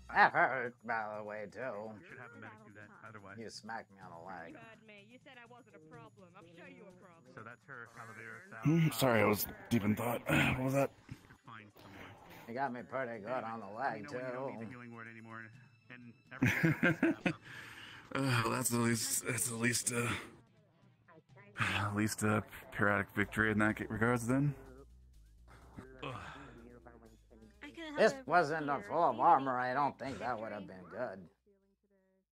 That hurt, by the way, too. You should have a medic do that, otherwise. You smacked me on the leg. You said I wasn't a problem. I'm sure you a problem. So that's her aloe vera salve. Sorry, I was deep in thought. What was that? Fine somewhere. You got me pretty good on the leg, You know when you don't need the too. healing word anymore, and everything. Well, that's at least a periodic victory in that regards, then. This wasn't a full of armor. I don't think that would have been good.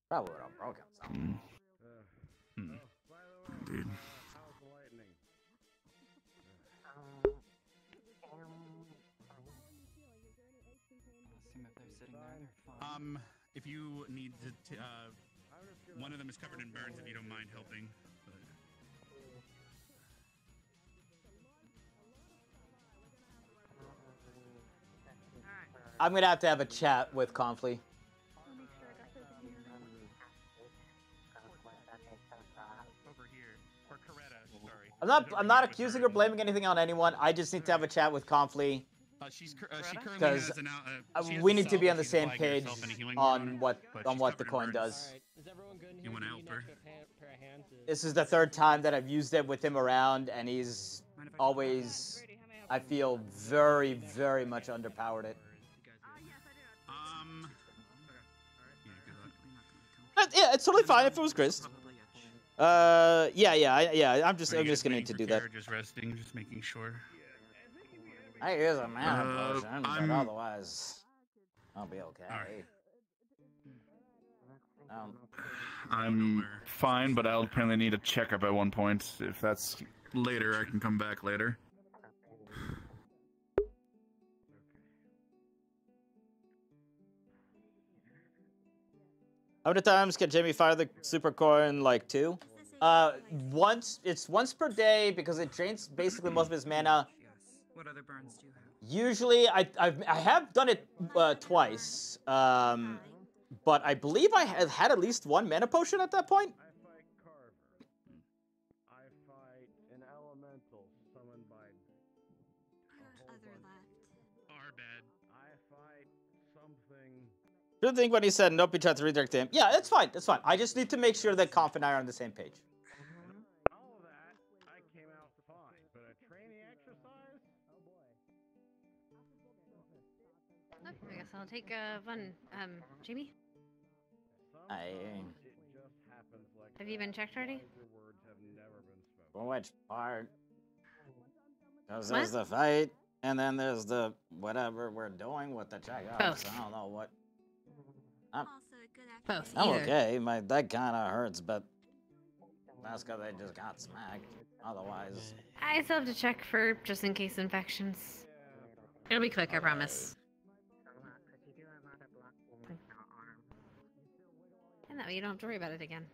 Probably would have broken something. Indeed. If you need to, one of them is covered in burns. If you don't mind helping. I'm gonna have to have a chat with Confly. Over here, or Coretta, sorry. I'm not accusing or blaming anything on anyone. I just need to have a chat with Confly. She currently Because has we need to be on the same page on what the coin does. You want to help her? This is the third time that I've used it with him around, and he's always, I feel, very, very much underpowered it. Yeah, it's totally fine if it was Chris. Yeah. I'm just gonna need to do that. Just resting, just making sure. I use a mana potion, but otherwise, I'll be okay. I'm fine, but I'll apparently need a checkup at one point. If that's later, I can come back later. How many times can Jamie fire the super coin? Like 2? Once. It's once per day because it drains basically most of his mana. What other burns do you have? Usually, I have done it twice, but I believe I have had at least one mana potion at that point. I fight an elemental summoned by Arbor. I fight something. Good thing when he said nope, he tried to redirect him. Yeah, it's fine. It's fine. I just need to make sure that Conf and I are on the same page. All of that, I came out fine, but a training exercise? Oh boy. I guess I'll take one. Jamie? Have you been checked already? For which part? Because there's the fight, and then there's the whatever we're doing with the checkups. Both. I don't know what. Both. I'm either. okay. My leg kind of hurts, but that's because I just got smacked. Otherwise, I still have to check for just in case infections. It'll be quick, I promise. And that way you don't have to worry about it again.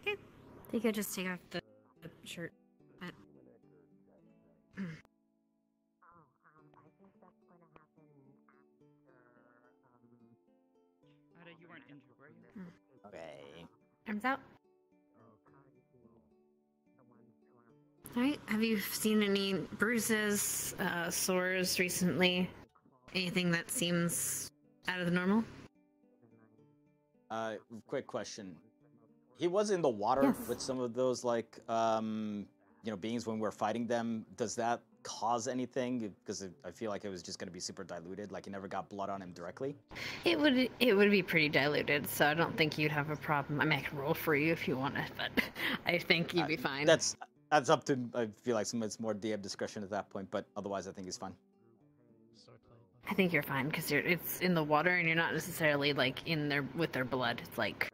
Okay. You could just take off the shirt. You weren't injured, were you? okay. Arms out. Alright, have you seen any bruises, sores recently? Anything that seems out of the normal? Quick question. He was in the water with some of those, like, beings when we were fighting them. Does that cause anything? Because I feel like it was just going to be super diluted. Like, he never got blood on him directly. It would be pretty diluted, so I don't think you'd have a problem. I mean, I can roll for you if you want it, but I think you'd be fine. That's up to, I feel like it's more DM discretion at that point, but otherwise I think he's fine. I think you're fine, because it's in the water, and you're not necessarily, like, in there with their blood. It's like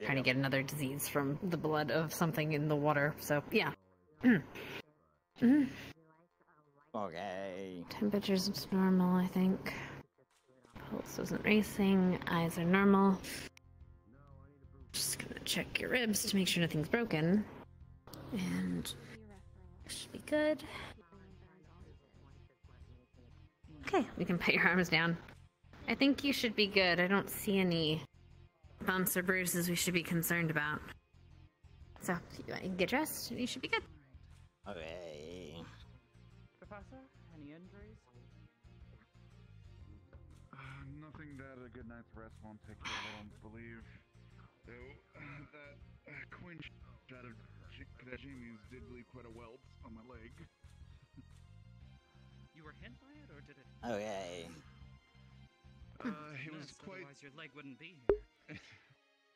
trying to get another disease from the blood of something in the water, so yeah. Okay. Temperature's normal, I think. Pulse isn't racing. Eyes are normal. Just gonna check your ribs to make sure nothing's broken. And should be good. Okay, we can put your arms down. I think you should be good. I don't see any bumps or bruises we should be concerned about. So, you can get dressed and you should be good. Okay. Professor, any injuries? Nothing that a good night's rest won't take care of, I don't believe. Though, that coin shot of Jamie's did leave quite a welt on my leg. You were hit by it, or did it? Okay. It was quite... Otherwise your leg wouldn't be here.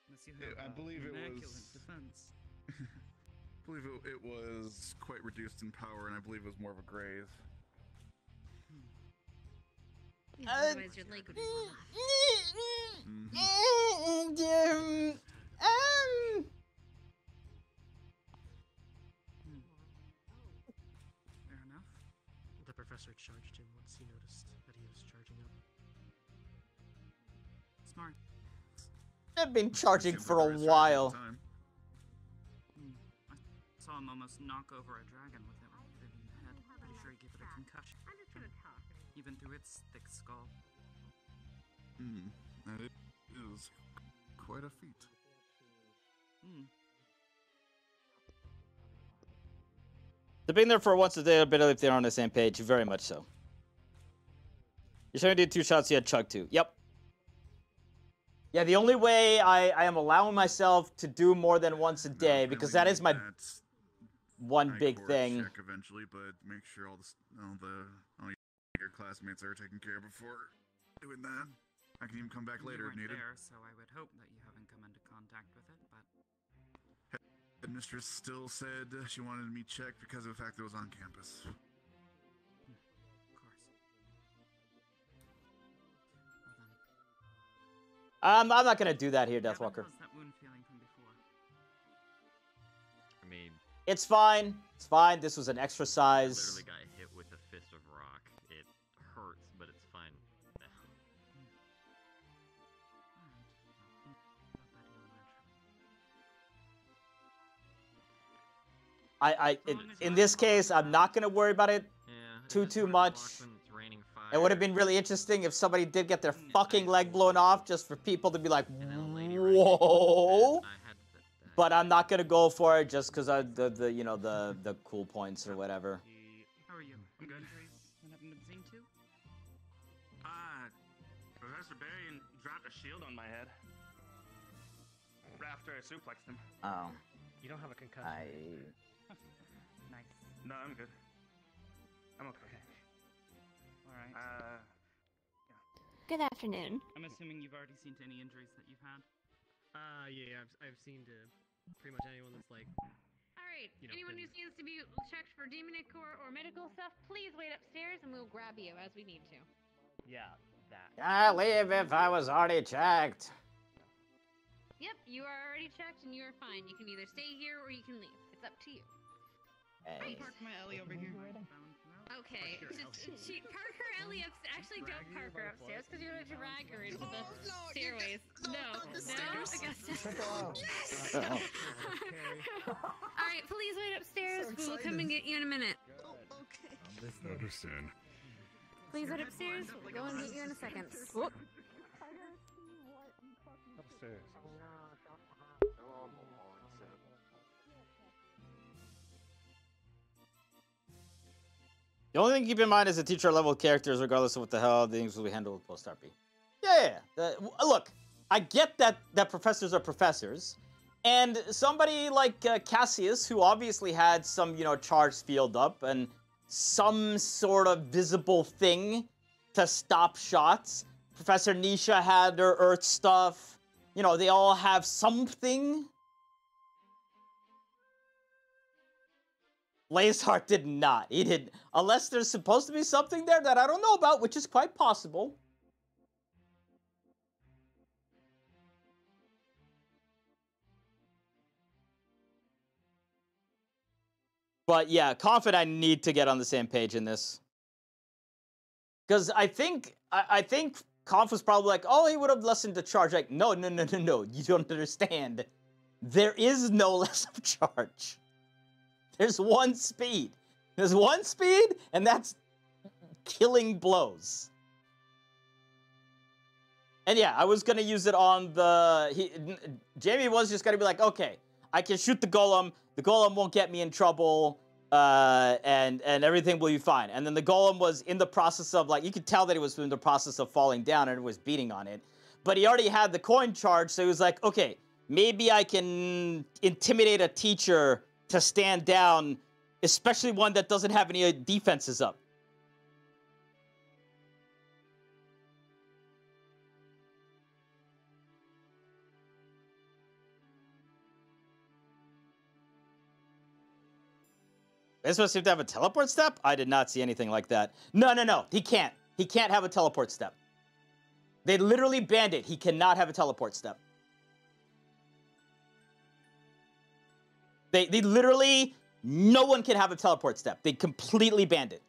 Unless you have I believe it immaculate was... defense. I believe it was quite reduced in power, and I believe it was more of a graze. Otherwise your leg would be Fair enough. The professor charged him once he noticed that he was charging up. Smart. I've been charging for a while. I saw him almost knock over a dragon with it when he hit it in the head. Pretty sure he gave it a concussion. I'm just gonna talk. Even through its thick skull. And it is quite a feat. To being there for once a day, I believe they're on the same page. Very much so. You're saying you did 2 shots, you had chug 2. Yep. Yeah, the only way I am allowing myself to do more than once a day, because that is my one big thing. Check eventually, but make sure all your classmates are taken care of before doing that. I can even come back later if needed. There, so I would hope that you haven't come into contact with it, but... Headmistress still said she wanted me checked because of the fact that it was on campus. Of course. I'm not gonna do that here, Deathwalker. How's that wound feeling from before? I mean... It's fine. It's fine. This was an exercise. I literally got hit with a fist of rock. It hurts, but it's fine now. In this case, I'm not gonna worry about it too much. It would have been really interesting if somebody did get their fucking leg blown off, just for people to be like, whoa. But I'm not gonna go for it just because the cool points or whatever. How are you? I'm good. What happened to the scene too? Professor Berrien dropped a shield on my head. Right after I suplexed him. Oh. You don't have a concussion. Nice. No, I'm good. I'm okay. Alright. Good afternoon. I'm assuming you've already seen to any injuries that you've had. Yeah, I've seen to pretty much anyone that's like... Alright, anyone who needs to be checked for demonic or medical stuff, please wait upstairs and we'll grab you as we need to. Yeah, that. I'll leave if I was already checked. Yep, you are already checked and you are fine. You can either stay here or you can leave. It's up to you. I'll park my Ellie over here. Okay, park her Ellie actually don't park her upstairs because you're going to drag her into the stairways. No, Augusta. Yes! Alright, please wait upstairs. We will come and get you in a minute. Okay. Understand. Please wait upstairs. We'll go and get you in a second. Upstairs. The only thing to keep in mind is the teacher level characters, regardless of what the hell things will be handled with post RP. Yeah. Look, I get that professors are professors, and somebody like Cassius, who obviously had some, charged field up and some sort of visible thing to stop shots. Professor Nisha had her earth stuff. They all have something. Blazeheart did not. He didn't. Unless there's supposed to be something there that I don't know about, which is quite possible. But yeah, Confid, I need to get on the same page in this. Because I think Conf was probably like, oh, he would have lessened the charge. Like, no. You don't understand. There is no less of charge. There's one speed. There's one speed, and that's killing blows. And yeah, I was going to use it on the... Jamie was just going to be like, okay, I can shoot the golem. The golem won't get me in trouble. And everything will be fine. And then the golem was in the process of, like, you could tell that he was in the process of falling down and it was beating on it. But he already had the coin charge, so he was like, okay, maybe I can intimidate a teacher to stand down, especially one that doesn't have any defenses up. Is supposed to have a teleport step? I did not see anything like that. No. He can't. He can't have a teleport step. They literally banned it. He cannot have a teleport step. They literally, no one can have a teleport step. They completely banned it.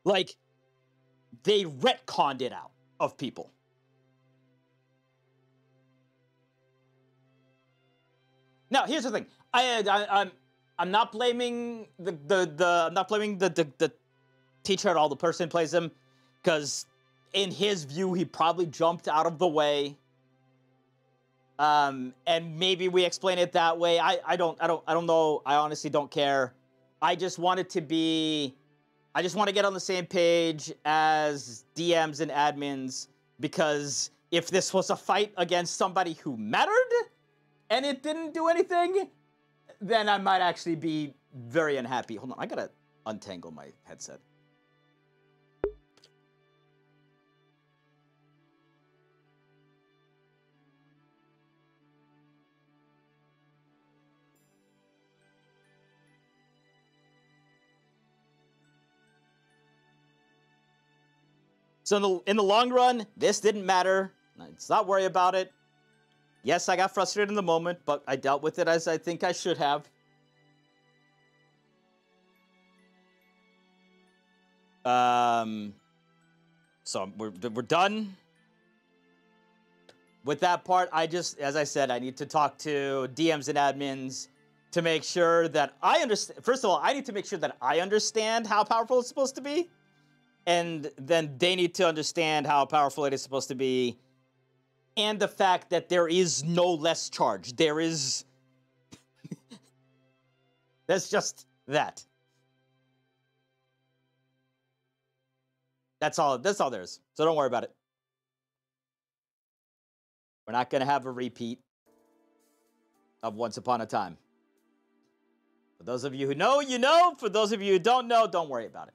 Like, they retconned it out of people. Now, here's the thing. I'm not blaming the teacher at all. The person who plays him, because in his view, he probably jumped out of the way. And maybe we explain it that way. I don't know. I honestly don't care. I just want to get on the same page as DMs and admins, because if this was a fight against somebody who mattered and it didn't do anything, then I might actually be very unhappy. Hold on, I gotta untangle my headset. So in the long run, this didn't matter. Let's not worry about it. Yes, I got frustrated in the moment, but I dealt with it as I think I should have. So we're done with that part. As I said, I need to talk to DMs and admins to make sure that I understand. First of all, I need to make sure that I understand how powerful it's supposed to be. And then they need to understand how powerful it is supposed to be. And the fact that there is no less charge. There is... That's just that. That's all there is. So don't worry about it. We're not going to have a repeat of Once Upon a Time. For those of you who know, you know. For those of you who don't know, don't worry about it.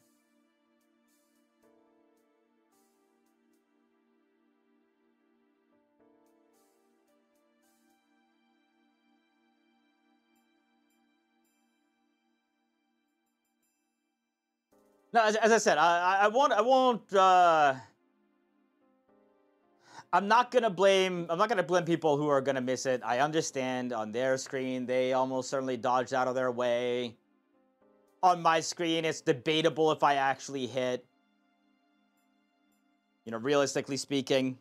No, as I said, I won't. I'm not gonna blame people who are gonna miss it. I understand on their screen they almost certainly dodged out of their way. On my screen, it's debatable if I actually hit. You know, realistically speaking.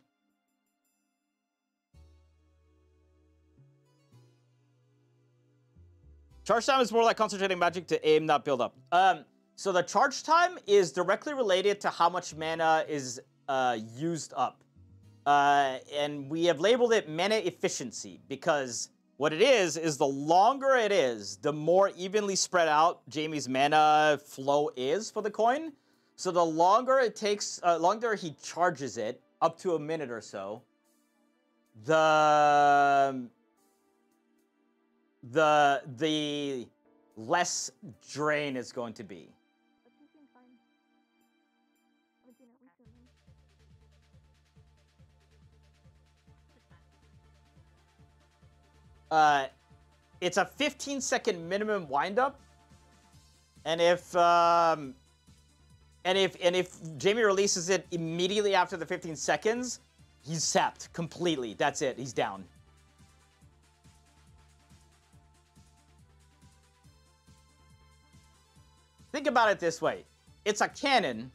Charge time is more like concentrating magic to aim, not build up. So the charge time is directly related to how much mana is used up. And we have labeled it mana efficiency, because what it is the longer it is, the more evenly spread out Jamie's mana flow is for the coin. So the longer it takes, longer he charges it, up to a minute or so, the less drain is going to be. It's a 15-second minimum windup. And if Jamie releases it immediately after the 15 seconds, he's sapped completely. That's it. He's down. Think about it this way. It's a cannon,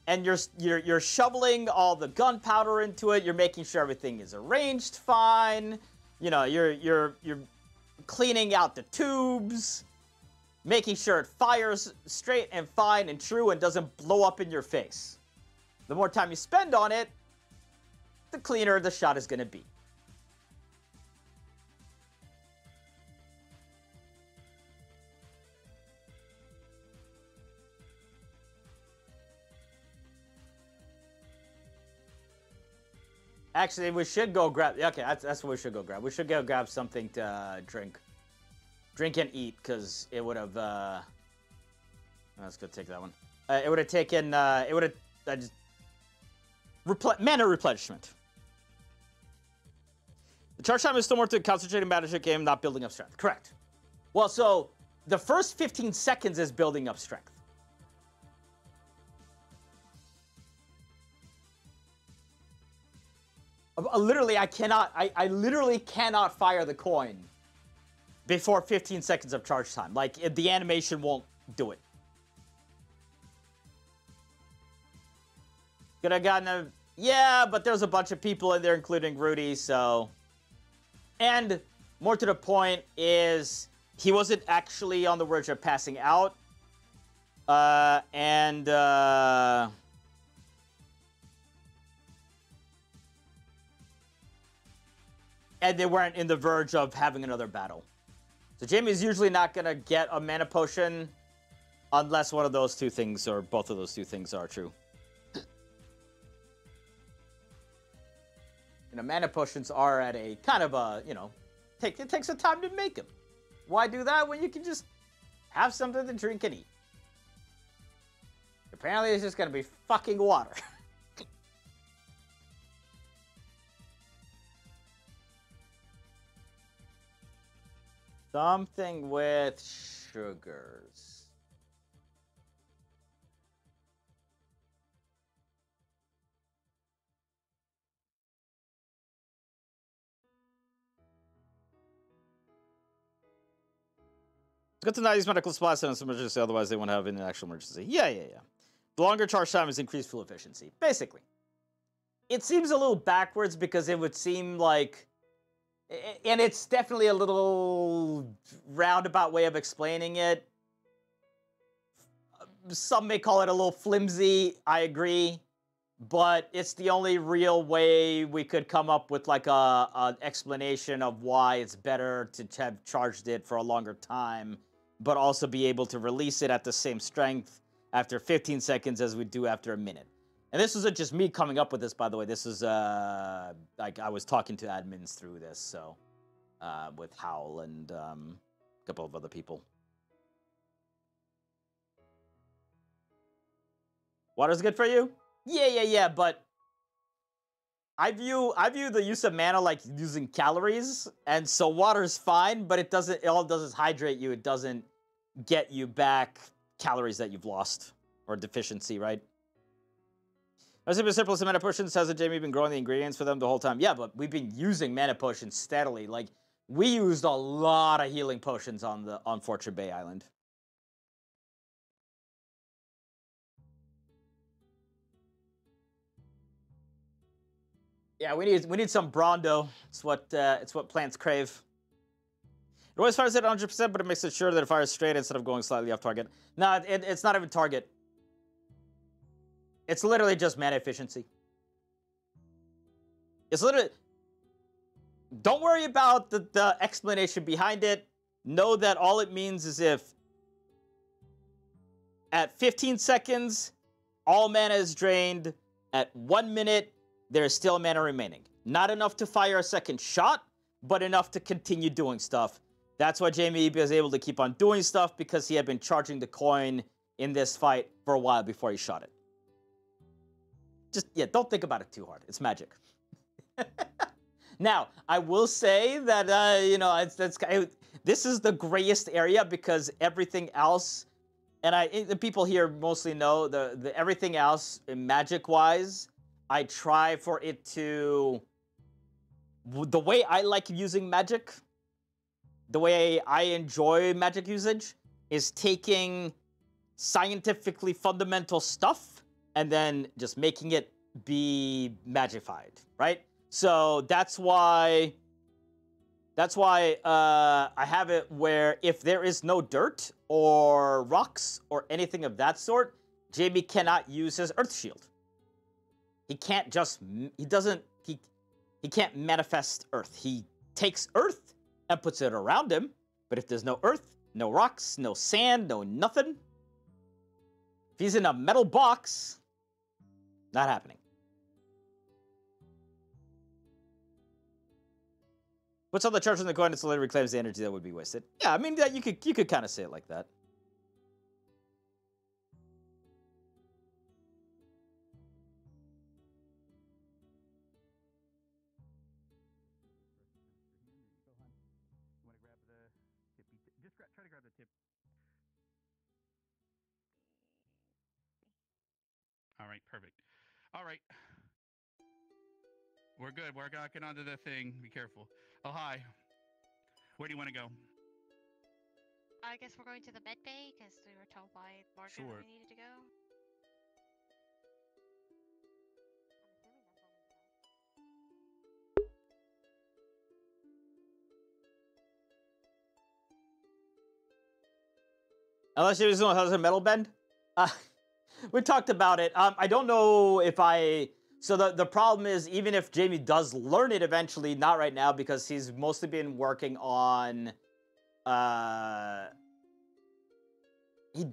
and you're shoveling all the gunpowder into it. You're making sure everything is arranged fine. You know, you're cleaning out the tubes, making sure it fires straight and fine and true and doesn't blow up in your face. The more time you spend on it, the cleaner the shot is going to be. Actually, we should go grab... Okay, that's what we should go grab. We should go grab something to drink. Drink and eat, because it would have... let's go take that one. It would have taken... it would have... mana replenishment. The charge time is still more to concentrating magic game, not building up strength. Correct. Well, so the first 15 seconds is building up strength. Literally, I literally cannot fire the coin before 15 seconds of charge time. Like, the animation won't do it. Could have gotten a... Yeah, but there's a bunch of people in there, including Rudy, so... And, more to the point, is he wasn't actually on the verge of passing out. And they weren't in the verge of having another battle. So Jamie's usually not going to get a mana potion unless one of those two things or both of those two things are true. You know, mana potions are at a kind of a, you know, it takes some time to make them. Why do that when you can just have something to drink and eat? Apparently it's just going to be fucking water. Something with sugars. It's good to not use medical supplies in an emergency, otherwise they won't have an actual emergency. Yeah. The longer charge time is increased fuel efficiency. Basically. It seems a little backwards because it would seem like... And it's definitely a little roundabout way of explaining it. Some may call it a little flimsy, I agree. But it's the only real way we could come up with like an explanation of why it's better to have charged it for a longer time, but also be able to release it at the same strength after 15 seconds as we do after a minute. And this isn't just me coming up with this, by the way. This is, like, I was talking to admins through this, so, with Howl and a couple of other people. Water's good for you? Yeah, but I view the use of mana like using calories, and so water's fine, but it all it does is hydrate you. It doesn't get you back calories that you've lost, or deficiency, right? I was surplus of mana potions. Hasn't Jamie been growing the ingredients for them the whole time? Yeah, but we've been using mana potions steadily. Like, we used a lot of healing potions on Fortune Bay Island. Yeah, we need some Brondo. It's what plants crave. It always fires at 100%, but it makes it sure that it fires straight instead of going slightly off target. No, it's not even target. It's literally just mana efficiency. It's literally... Don't worry about the explanation behind it. Know that all it means is if at 15 seconds, all mana is drained. At 1 minute, there is still mana remaining. Not enough to fire a second shot, but enough to continue doing stuff. That's why Jamie was able to keep on doing stuff, because he had been charging the coin in this fight for a while before he shot it. Just, yeah, don't think about it too hard. It's magic. Now, I will say that, you know, this is the grayest area because everything else and the people here mostly know the everything else magic wise. I try for it to the way I like using magic. The way I enjoy magic usage is taking scientifically fundamental stuff and then just making it be magified, right? So that's why I have it where if there is no dirt or rocks or anything of that sort, Jamie cannot use his earth shield. He can't just he can't manifest earth. He takes earth and puts it around him, but if there's no earth, no rocks, no sand, no nothing, if he's in a metal box, not happening. Puts all the charge on the coin and slowly reclaims the energy that would be wasted. Yeah, I mean that you could kind of say it like that. Try to grab the tip. All right, perfect. All right. We're good. We're getting onto the thing. Be careful. Oh, hi. Where do you want to go? I guess we're going to the med bay because we were told by Morgan Sure. we needed to go. Unless you just know how to metal bend. We talked about it. I don't know if I... So the problem is, even if Jamie does learn it eventually, not right now, because he's mostly been working on... He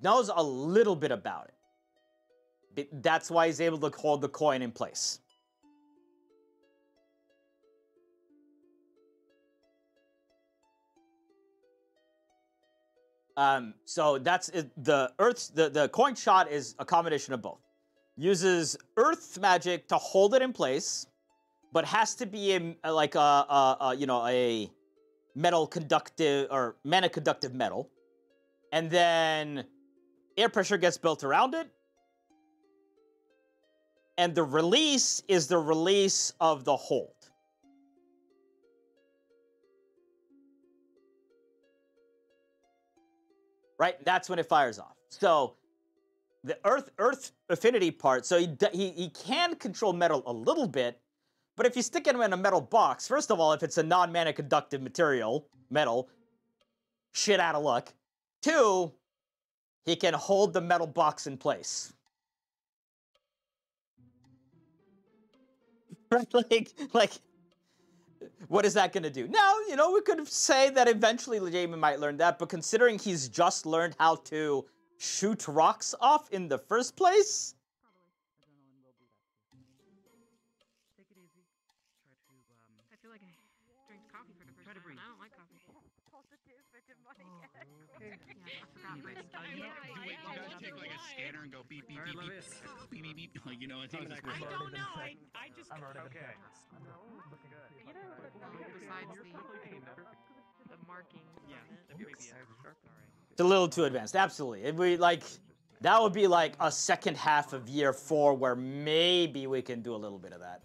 knows a little bit about it. That's why he's able to hold the coin in place. So that's it. The coin shot is a combination of both. Uses earth magic to hold it in place, but has to be a metal conductive or mana conductive metal. And then air pressure gets built around it. And the release is the release of the hold. Right? That's when it fires off. So the earth affinity part, so he can control metal a little bit, but if you stick him in a metal box, first of all, if it's a non-mana conductive material, metal, shit out of luck. 2, he can hold the metal box in place. like, what is that going to do? Now, we could say that eventually Jamie might learn that, but considering he's just learned how to shoot rocks off in the first place... Take it easy. Try to, I feel like I drank coffee for the first time. I don't like coffee. Okay. Yeah, I forgot breathing. You guys take like a scanner and go beep, beep, beep, beep, beep, beep, beep. Like, I think this I don't know. I just. Okay. Besides the markings. Yeah, that may be it. It's a little too advanced. Absolutely. That would be like a second half of year 4 where maybe we can do a little bit of that.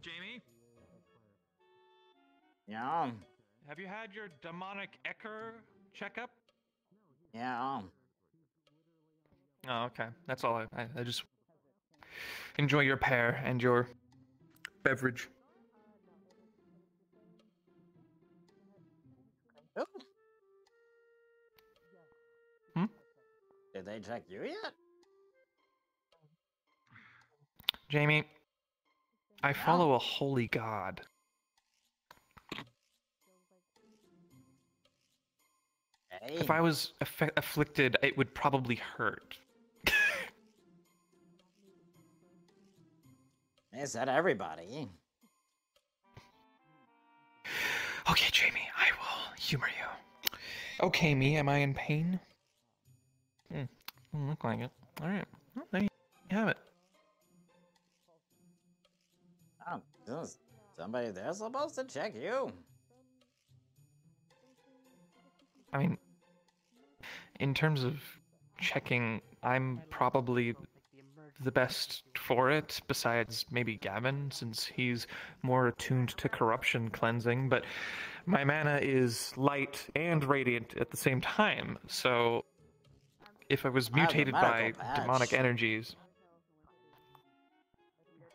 Jamie? Yeah. Have you had your demonic Ecker checkup? Yeah. Oh, okay. That's all. I just enjoy your pear and your beverage. Oh. Hmm? Did they check you yet? Jamie, I follow a holy god. Hey. If I was afflicted, it would probably hurt. I said everybody. Okay, Jamie, I will humor you. Okay, me, am I in pain? Doesn't look like it. Alright, well, there you have it. Oh, is somebody there supposed to check you? I mean, in terms of checking, I'm probably the best for it, besides maybe Gavin, since he's more attuned to corruption cleansing, but my mana is light and radiant at the same time, so if I was mutated by demonic energies...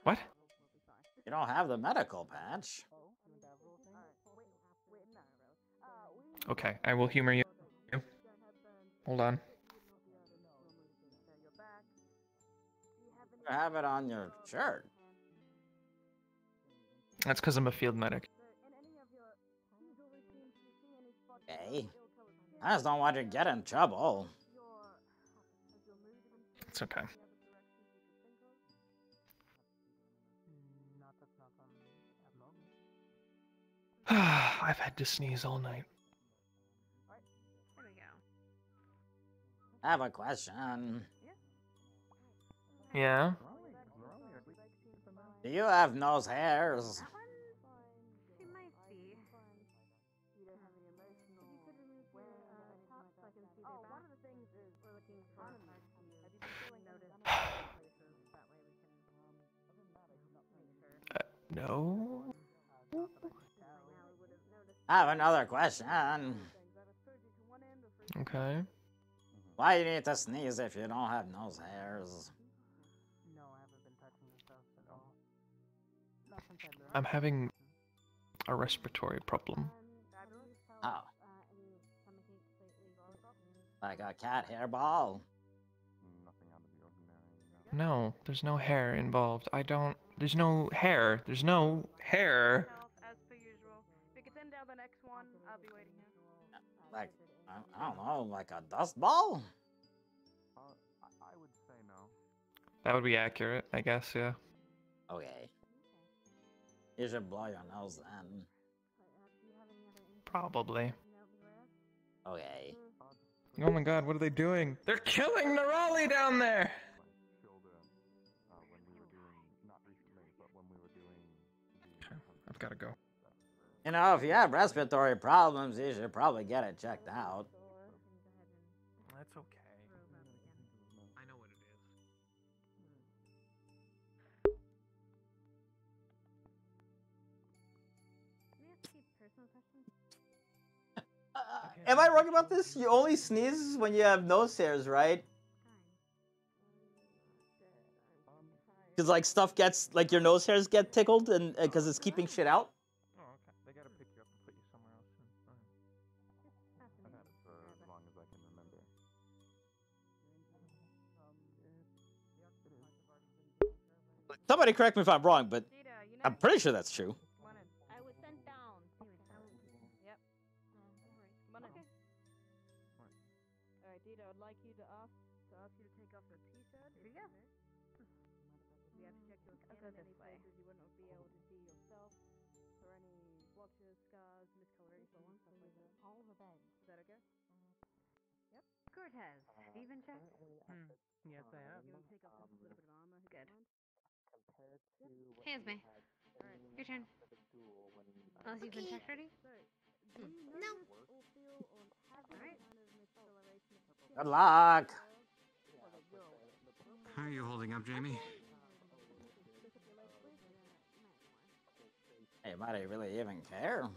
What? You don't have the medical patch. Okay, I will humor you. Hold on. You have it on your shirt. That's because I'm a field medic. Okay. I just don't want you to get in trouble. It's okay. I've had to sneeze all night. I have a question. Yeah? Do you have nose hairs? No? I have another question. Okay. Why do you need to sneeze if you don't have nose hairs? I'm having a respiratory problem. Oh. Like a cat hairball? No, there's no hair involved. There's no hair. There's no hair. As per usual. We can send down the next one. I'll be waiting here. Like, I don't know, like a dust ball? I would say no. That would be accurate, I guess, yeah. Okay. You should blow your nose then. Probably. Okay. Oh my god, what are they doing? They're killing the Raleigh down there! Okay, I've gotta go. You know, if you have respiratory problems, you should probably get it checked out. That's okay. I know what it is. Am I wrong about this? You only sneeze when you have nose hairs, right? Because like stuff gets, like your nose hairs get tickled, and because it's keeping shit out. Oh, okay. They gotta pick you up and put you somewhere else soon. I've had it for as long as I can remember. Somebody correct me if I'm wrong, but I'm pretty sure that's true. I was sent down. Yep. Come on in. Alright, Dita, I'd like you to ask you to take off your t-shirt. Here you go. We have to check your skin in any places you would not be able to see yourself, or any blotches, scars, miscoloration, stuff like that. All the beds. Is that okay? Yep. Cortez, Steven check? Yes, I have. You want to take off just a little bit of armor? Good. Compared to Hey, it's me. Your turn. Unless you've been checked already? No. Good luck! How are you holding up, Jamie? Anybody really even care?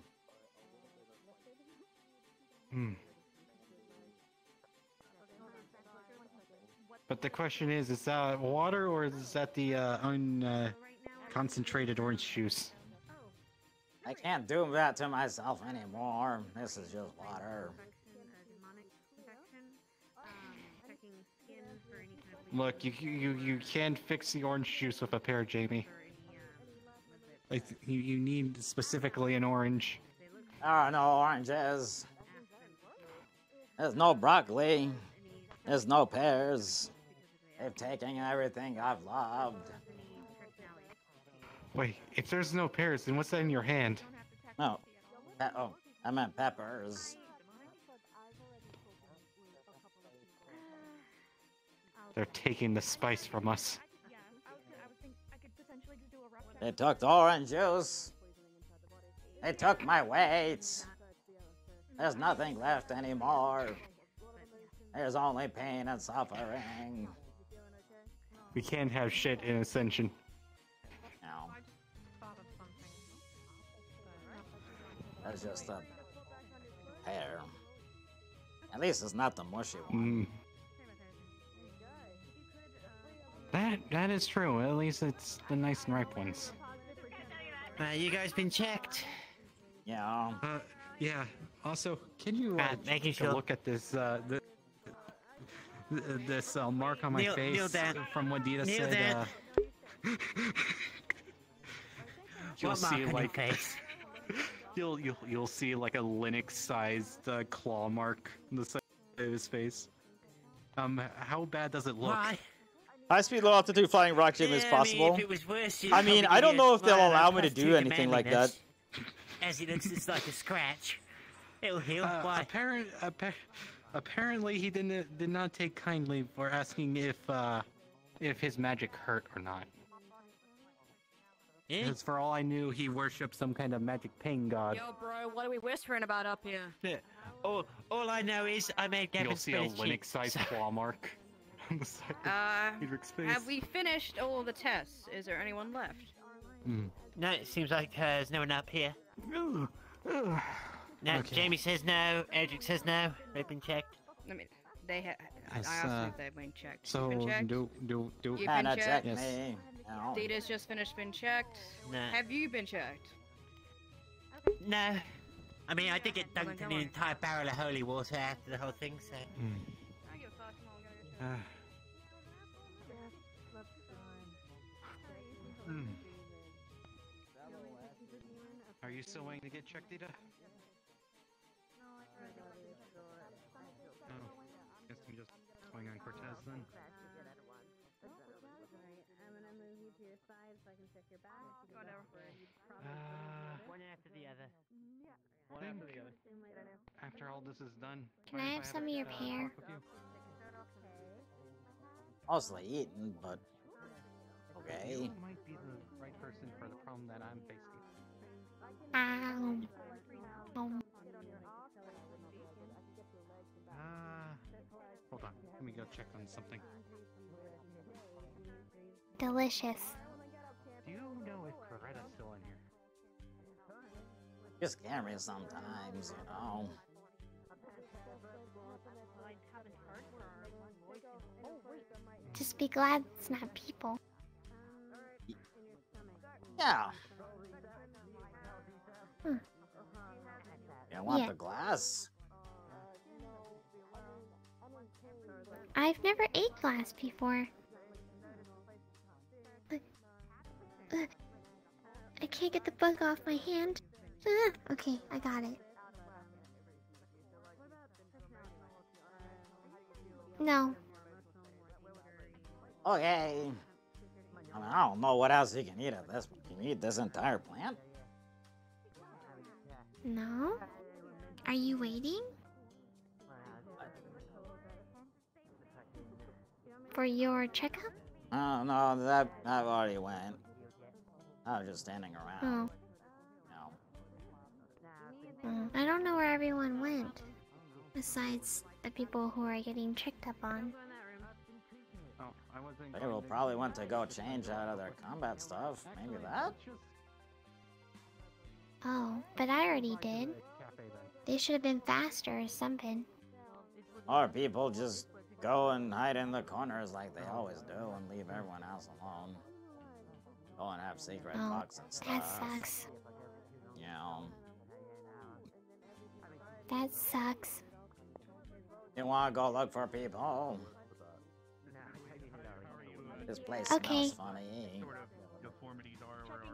But the question is that water or is that the concentrated orange juice? I can't do that to myself anymore. This is just water. Look, you can't fix the orange juice with a pear, Jamie. Like you need specifically an orange. There are no oranges. There's no broccoli. There's no pears. They've taken everything I've loved. Wait, if there's no pears, then what's that in your hand? No. Oh, I meant peppers. They're taking the spice from us. They took the orange juice. They took my weights. There's nothing left anymore. There's only pain and suffering. We can't have shit in Ascension. No. That's just a pear. At least it's not the mushy one. That is true. At least it's the nice and ripe ones. You guys been checked? Yeah. Yeah. Also, can you making take sure. a look at this this mark on my face kneel down. from what Dita Kneel said? down. You'll What mark see on your like face? you'll see like a Linux-sized claw mark on the side of his face. How bad does it look? Why? High-speed, low-altitude flying rock gym is possible. If it was worse, you'd I mean, probably I don't give know you if they'll a allow me to +2 do anything like that. manliness. As it looks just like a scratch. It'll heal. Why? Apparently, he did not take kindly for asking if his magic hurt or not. Because for all I knew, he worshipped some kind of magic pain god. Yo, bro, what are we whispering about up here? Yeah. All I know is I made Gavin You'll see a spreadsheet, Linux-sized so- claw mark on the side of Hedric's face. Have we finished all the tests? Is there anyone left? No, it seems like there's no one up here. No, Okay. Jamie says no. Edric says no. They've been checked. I mean, they have. I Yes, asked them if they've been checked. So You've been checked? do You've been Hannah checked? checked Yes. me. No. Dita's just finished been checked. No. Have you been checked? No. I mean, I did get Well, then dunked in come an on. entire barrel of holy water after the whole thing, so... Are you still waiting to get checked, Dita? Oh, guess I'm just swing on Cortez then. I'm gonna move you to your side so I can check your back. Whatever. One after the other. One after the other. After all this is done, Can I have some of your pear? talk with you? Mostly eaten, but okay. You might be the right person for the problem that I'm facing. Hold on. Let me go check on something. Delicious. Do you know if Coretta's still in here? You scare me sometimes, you know. Just be glad it's not people. Yeah. Hmm. You want Yeah. the glass? I've never ate glass before. I can't get the bug off my hand. Okay, I got it. No. Okay. I mean, I don't know what else you can eat at this. Can you eat this entire plant? No? Are you waiting? For your checkup? Oh, no, that I've already went. I was just standing around. I don't know where everyone went. Besides the people who are getting checked up on. Oh, I wasn't. They will probably want to go change out of their combat stuff. Maybe that? Oh, but I already did. They should have been faster or something. Or people just go and hide in the corners like they always do and leave everyone else alone. Go and have secret talks and stuff. That sucks. You know. That sucks. You want to go look for people? This place Okay. smells funny.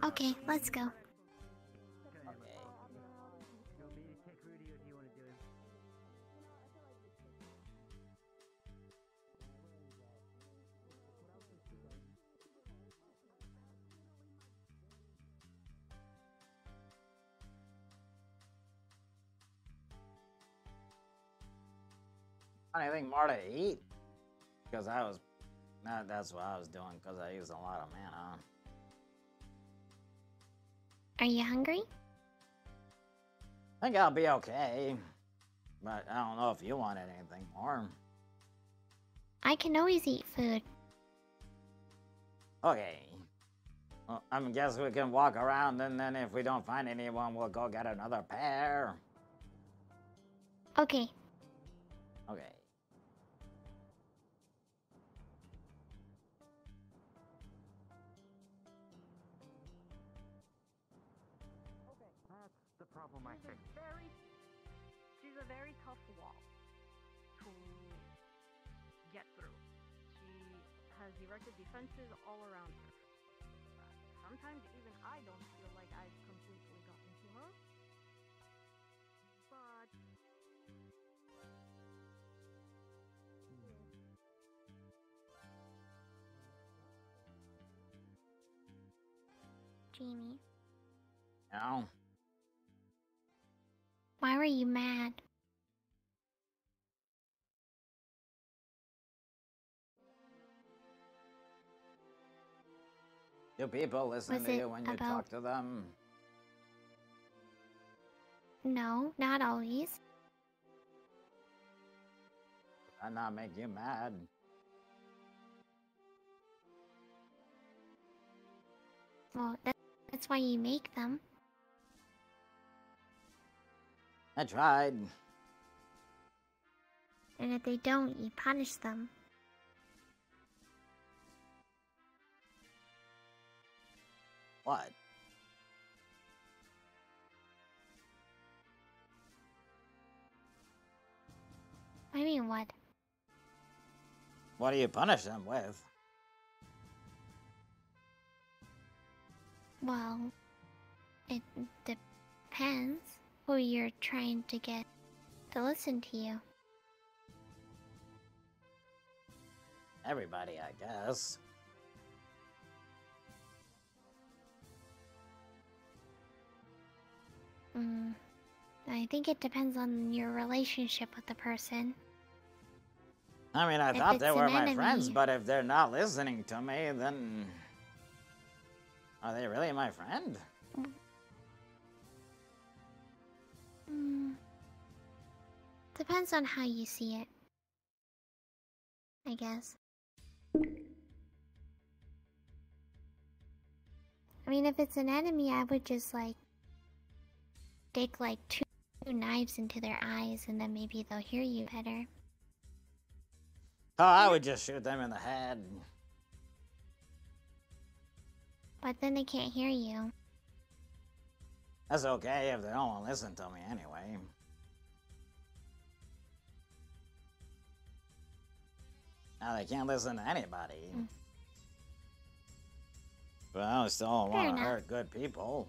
Okay, let's go. Anything more to eat? Because I was... that's what I was doing, because I used a lot of mana. Are you hungry? I think I'll be okay. But I don't know if you wanted anything more. I can always eat food. Okay. Well, I guess we can walk around, and then if we don't find anyone, we'll go get another pair. Okay. Okay. That's the problem I think. She's a very tough wall to get through. She has erected defenses all around her. Sometimes even I don't feel like I've completely gotten to her. But Jamie, No. why were you mad? Do people listen Was to it you when you about- talk to them? No, not always. Does that not make you mad? Well, that's why you make them. I tried. And if they don't, you punish them. What? I mean, what? What do you punish them with? Well, it depends who you're trying to get to listen to you. Everybody, I guess. I think it depends on your relationship with the person. I mean, I If thought they it's were an my enemy- friends, but if they're not listening to me, then... Are they really my friend? Depends on how you see it, I guess. I mean, if it's an enemy, I would just, like, stick, like, two knives into their eyes, and then maybe they'll hear you better. Oh, I would just shoot them in the head. But then they can't hear you. That's okay if they don't want to listen to me anyway. Now they can't listen to anybody. But I still don't Fair want to enough. hurt good people.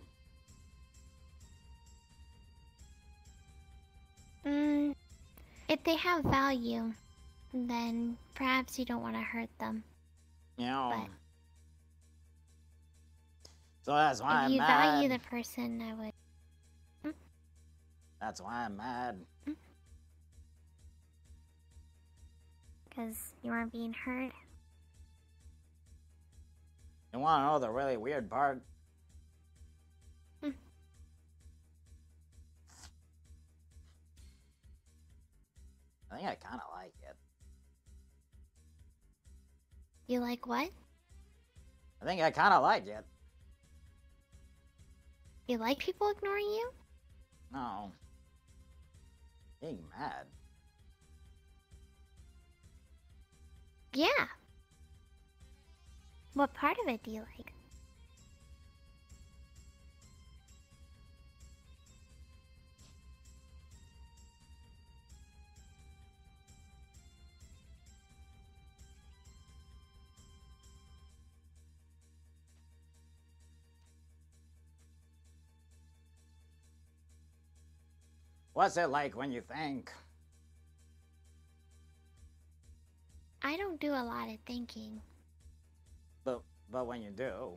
If they have value, then perhaps you don't want to hurt them. You know. But So that's why if I'm you mad. value the person, I would. That's why I'm mad. Because you aren't being hurt. You want to know the really weird part? I think I kind of like it. You like what? I think I kind of like it. You like people ignoring you? No. Being mad. Yeah. What part of it do you like? What's it like when you think? I don't do a lot of thinking. But when you do,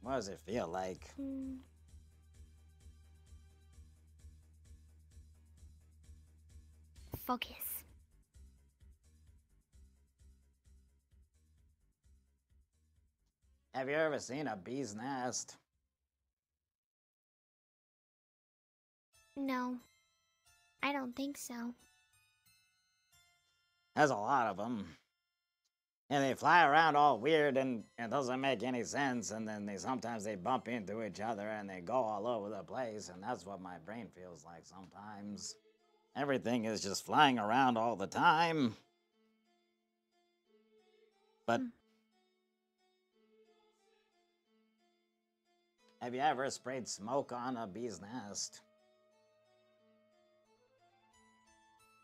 what does it feel like? focus. Have you ever seen a bee's nest? No, I don't think so. There's a lot of them. And they fly around all weird and it doesn't make any sense. And then sometimes they bump into each other and they go all over the place. And that's what my brain feels like sometimes. Everything is just flying around all the time. But have you ever sprayed smoke on a bee's nest?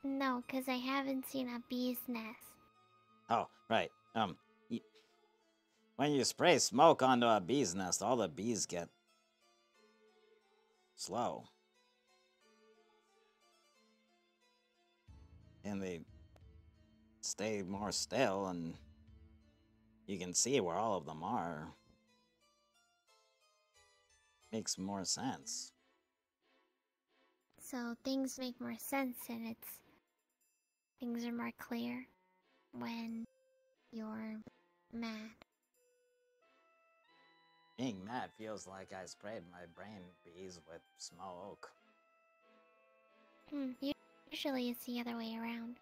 No, because I haven't seen a bee's nest. Oh, right. When you spray smoke onto a bee's nest, all the bees get slow. And they stay more still, and you can see where all of them are. Makes more sense. So things make more sense and things are more clear when you're mad. Being mad feels like I sprayed my brain bees with smoke. Usually it's the other way around.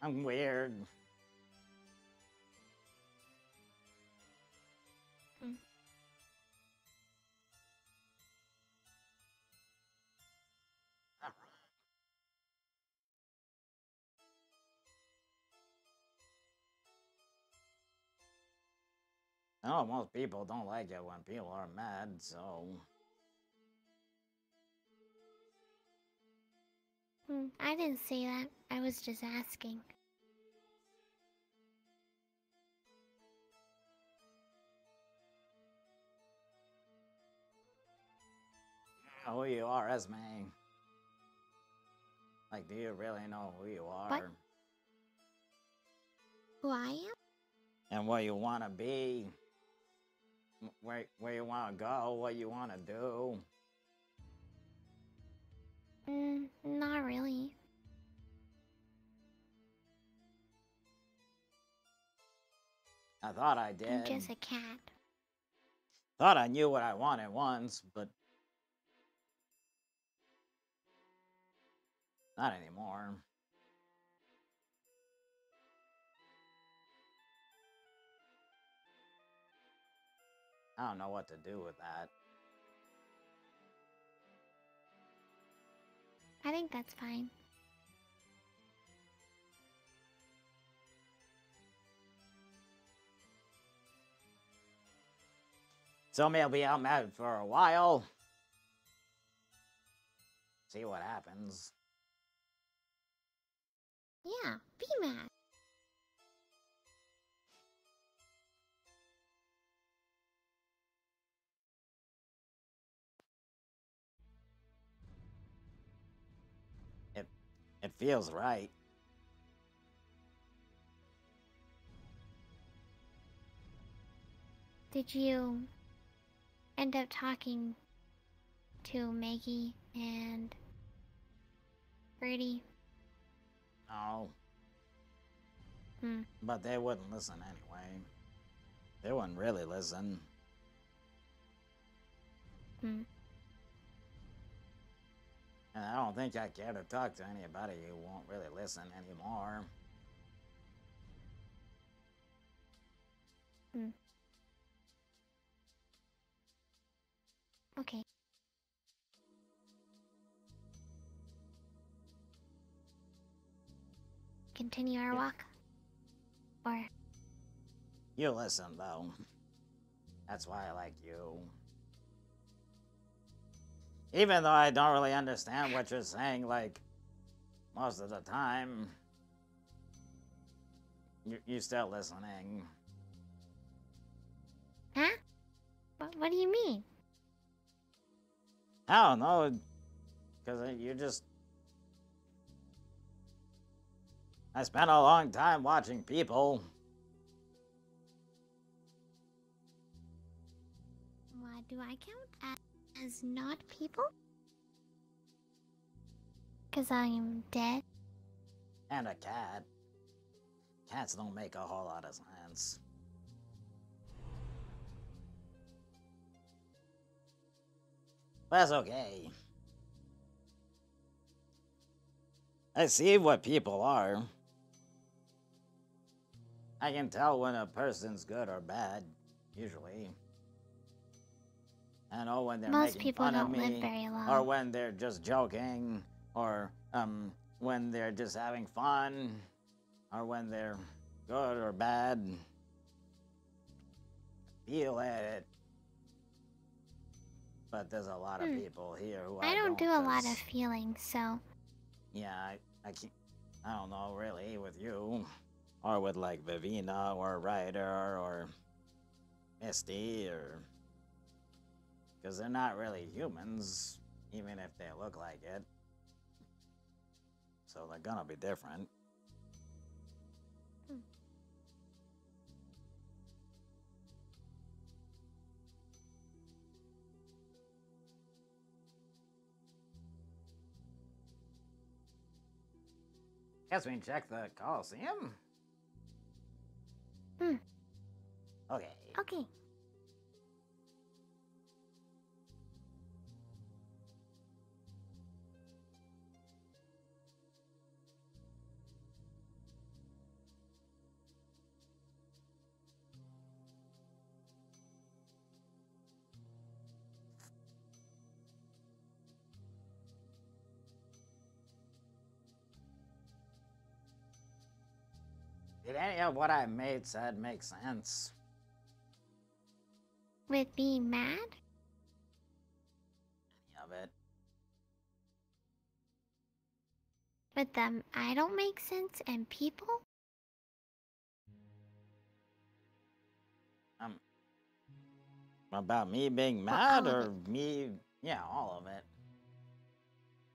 I'm weird. I know most people don't like it when people are mad, so... I didn't say that. I was just asking. Who you are, Esme? Like, do you really know who you are? What? Who I am? And what you want to be? Where you want to go? What you want to do? Not really. I thought I did. I'm just a cat. Thought I knew what I wanted once, but... not anymore. I don't know what to do with that. I think that's fine. So I'll be out mad for a while. See what happens. Yeah, be mad. It feels right. Did you end up talking to Maggie and Brady? No. But they wouldn't listen anyway. They wouldn't really listen. And I don't think I care to talk to anybody who won't really listen anymore. Okay. Continue our walk? Or... You listen, though. That's why I like you. Even though I don't really understand what you're saying, like, most of the time, you're still listening. Huh? What do you mean? I don't know, because you just... I spent a long time watching people. What do I count as as not people? Because I'm dead? And a cat. Cats don't make a whole lot of sense. That's okay. I see what people are. I can tell when a person's good or bad, usually. I know when they're Most making people fun of don't live me, very long. or when they're just joking, or when they're just having fun, or when they're good or bad. Feel it. But there's a lot of people here who I don't do a lot 'cause- of feelings, so... Yeah, I can't. I don't know really with you, or with like Vivina or Ryder or Misty, or because they're not really humans, even if they look like it. So they're gonna be different. Guess we can check the Coliseum. Okay. Okay. Did any of what I said make sense? With being mad? Any of it? With them, I don't make sense, and people? About me being mad or me? Yeah, all of it.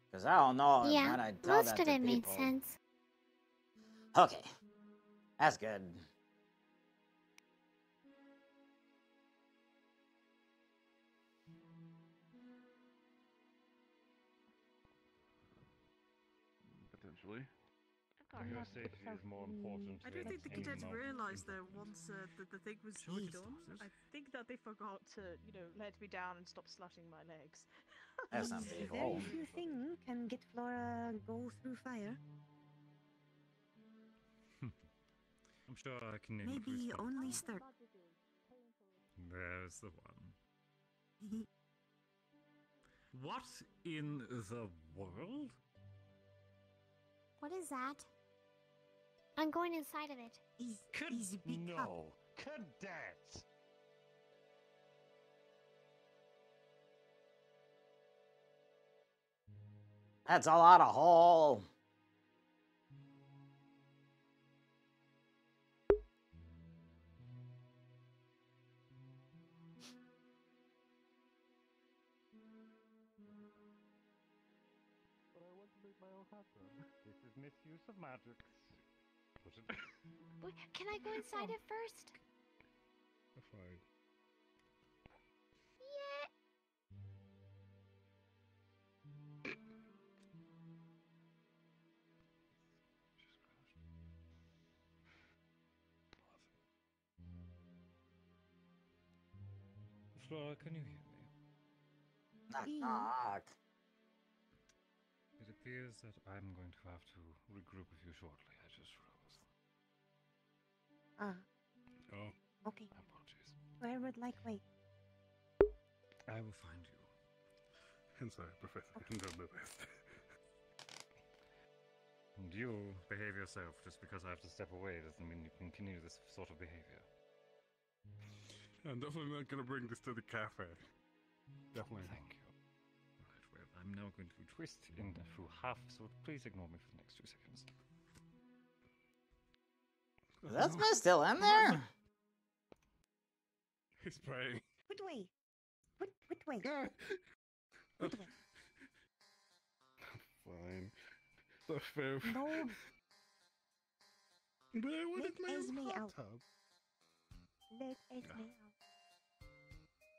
Because I don't know if Yeah, when I tell most that of to it makes people. sense. Okay, that's good. Potentially. Your safety is more important. I don't think the cadets realised though once the thing was done. I think that they forgot to, let me down and stop slashing my legs. That's not big. Very few things can get Flora go through fire. I'm sure I can name Maybe only start. There's the one. What in the world? What is that? I'm going inside of it. No, cadets. That's a lot of hole. But I want to make my own hot tub. This is misuse of magic. Put it. Wait, can I go inside it first? Fine. Yeah. Flora, can you hear me? Knock, knock. It appears that I'm going to have to regroup with you shortly. I just froze. Oh. Okay. Apologies. Where would like wait? I will find you. I'm sorry, Professor. I'm doing my best. And you behave yourself. Just because I have to step away doesn't mean you continue this sort of behavior. I'm definitely not gonna bring this to the cafe. Definitely. Thank you. Right, well, I'm now going to twist in through half, so please ignore me for the next 2 seconds. Is that man still in there? He's praying. Which way? Which way? Which way? Fine. The fifth. No. But I wanted Let my Esme own hot out. tub. Let Esme out.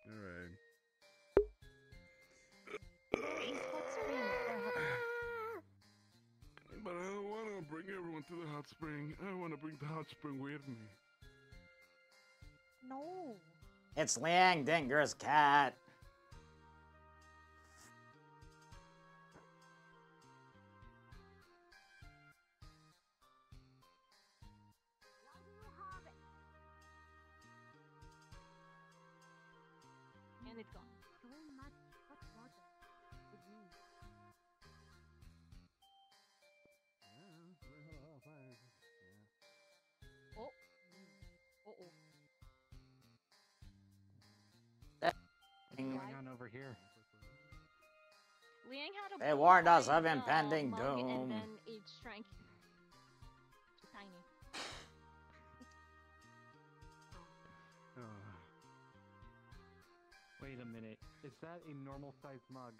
Alright. to the hot spring. I want to bring the hot spring with me. No. It's Liang Dinger's cat. And it's gone. So much hot water. With me. Oh. Uh-oh. What's going on over here? Liang had a They ball warned us size, of impending mug, doom. And then it shrank to tiny. Wait a minute. Is that a normal sized mug?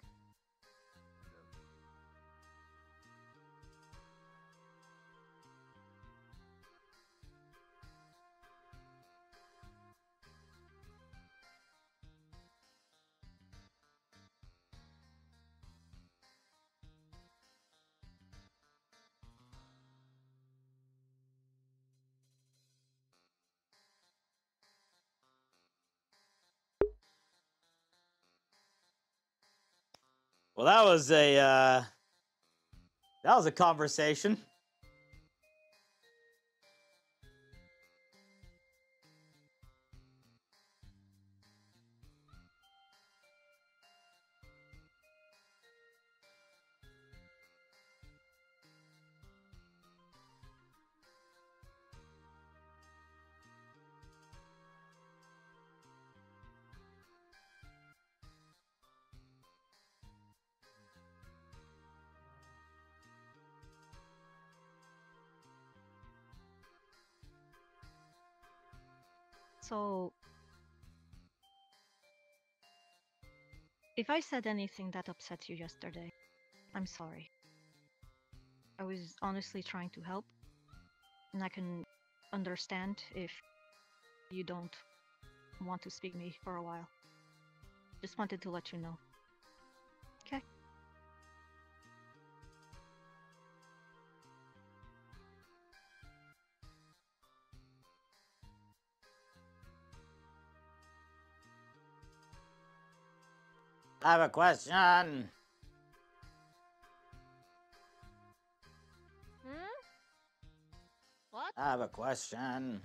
Well, that was a conversation. So, if I said anything that upset you yesterday, I'm sorry. I was honestly trying to help, and I can understand if you don't want to speak to me for a while. Just wanted to let you know. Okay? I have a question. What? I have a question.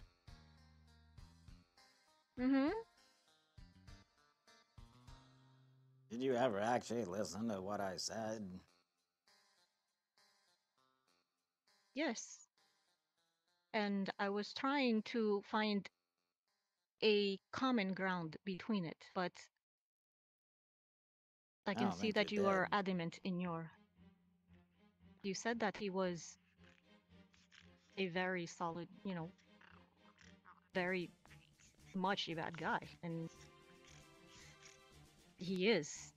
Mm-hmm. Did you ever actually listen to what I said? Yes. And I was trying to find a common ground between it, but I can don't see think that you you are did. adamant in your. You said that he was a very solid, very much a bad guy, and he is.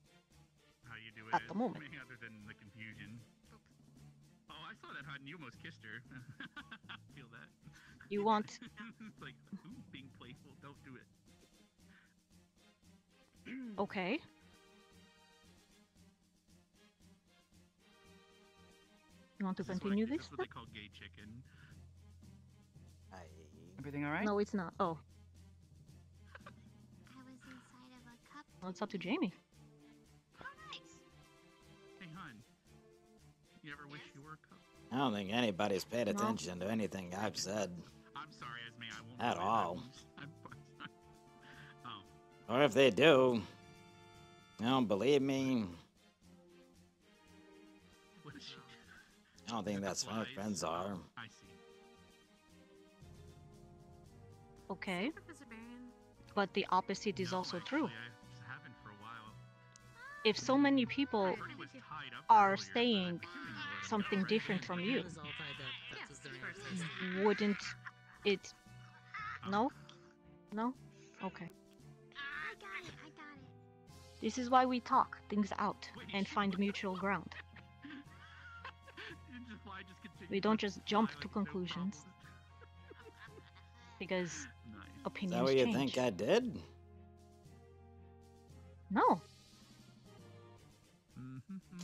How you doing? At the moment. Other than the confusion. Oh, I saw that hot and you almost kissed her. Feel that. You want. It's like, ooh, being playful. Don't do it. Okay. You want to continue this? That's what they call gay chicken. Everything all right? No, it's not. Oh. I was inside of a cup. Well, it's up to Jamie. Hey, hon. You ever wish you were a cup? I don't think anybody's paid No. attention to anything I've said I'm sorry, Esme. I won't. at say that. all. I'm sorry. Oh. Or if they do, they don't believe me. What is she? I don't think that's what friends are. I see. Okay. But the opposite is also true. I haven't for a while. If so many people are saying something different from you, wouldn't it? No? No? Okay. I got it. This is why we talk things out and find mutual ground. We don't just jump to conclusions. Because Is opinions that what you change. think I did? No.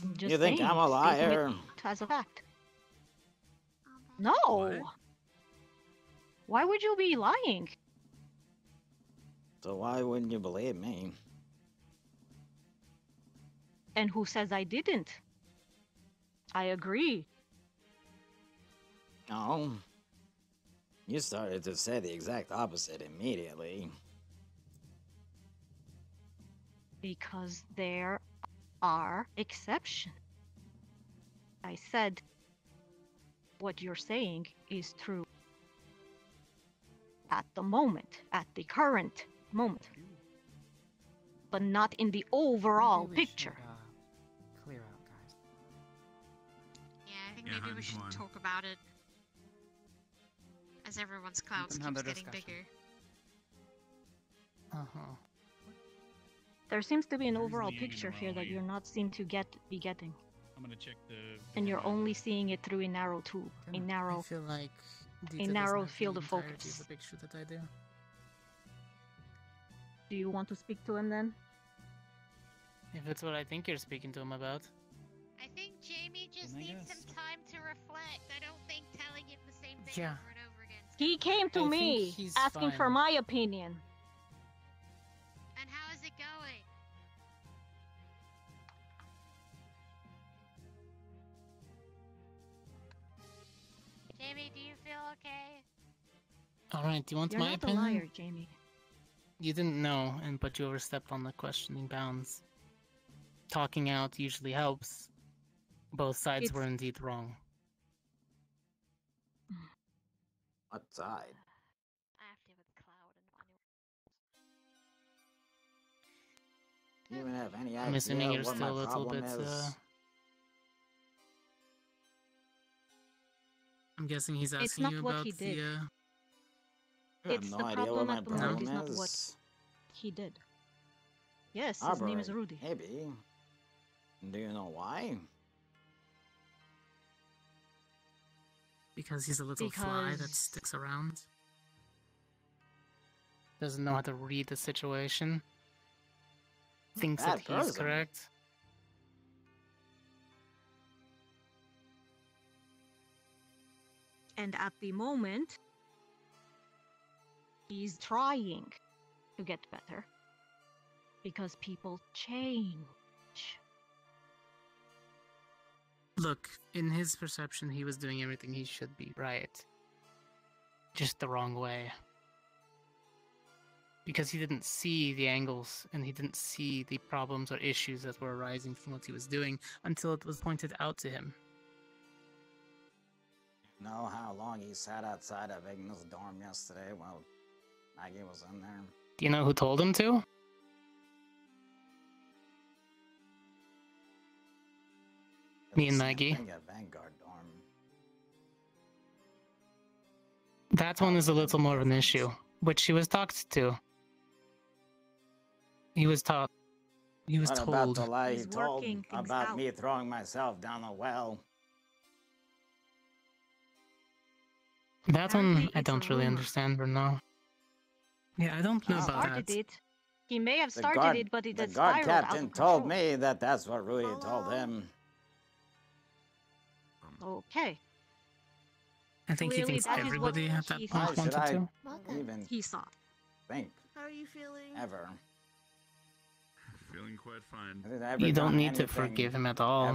I'm just You think saying, I'm a stating liar? it as a fact. No. Why would you be lying? So why wouldn't you believe me? And who says I didn't? I agree. Oh. You started to say the exact opposite immediately. Because there are exceptions. I said what you're saying is true. At the moment, at the current moment. But not in the overall picture. Clear out, guys. Yeah, I think maybe we should talk about it as everyone's clouds keeps getting bigger. There seems to be an overall picture here that you're not seem to be getting. I'm gonna check the. And you're only seeing it through a narrow tube, a narrow. I feel like a narrow field of focus. The picture that I do. Do you want to speak to him then? If it's what I think you're speaking to him about. I think Jamie just needs some time to reflect. I don't think telling him the same thing Yeah. over and over again. He came to me asking for my opinion. And how is it going? Jamie, do you feel okay? Alright, do you want You're my not opinion? a liar, Jamie. You didn't know, but you overstepped on the questioning bounds. Talking out usually helps. Both sides were indeed wrong. What side? Do you even have any idea I'm assuming you're what still a my little problem bit, is? I'm guessing he's It's asking not you what about he did. the, I have It's no the idea what problem my at the moment problem is not what is. he did. Yes, his Arbor, name is Rudy. Maybe. Do you know why? because he's a little fly that Because- sticks around. Doesn't know how to read the situation. Thinks that Bad he's person. correct. And at the moment, he's trying to get better. Because people change. Look, in his perception, he was doing everything he should be, right? Just the wrong way. Because he didn't see the angles, and he didn't see the problems or issues that were arising from what he was doing until it was pointed out to him. Know how long he sat outside of Igna's dorm yesterday while Maggie was in there? Do you know who told him to? Me and Maggie. I think at Vanguard dorm. That one is a little more of an issue, which he was talked to. He was taught. He was What told. about the lie he He's told working things about out. me throwing myself down the well? That one Apparently I it's a don't really rumor. understand, Bruno. Yeah, I don't know Oh. about Started that. it. He may have The started guard, it, but it the had guard spiraled out captain of told control. me that that's what Rudy told him. Okay. I think he Clearly thinks that is what everybody at that he point Why should wanted I to. even He saw. think How are you feeling? ever? Feeling quite fine. Has it ever You don't done need to anything forgive him at all.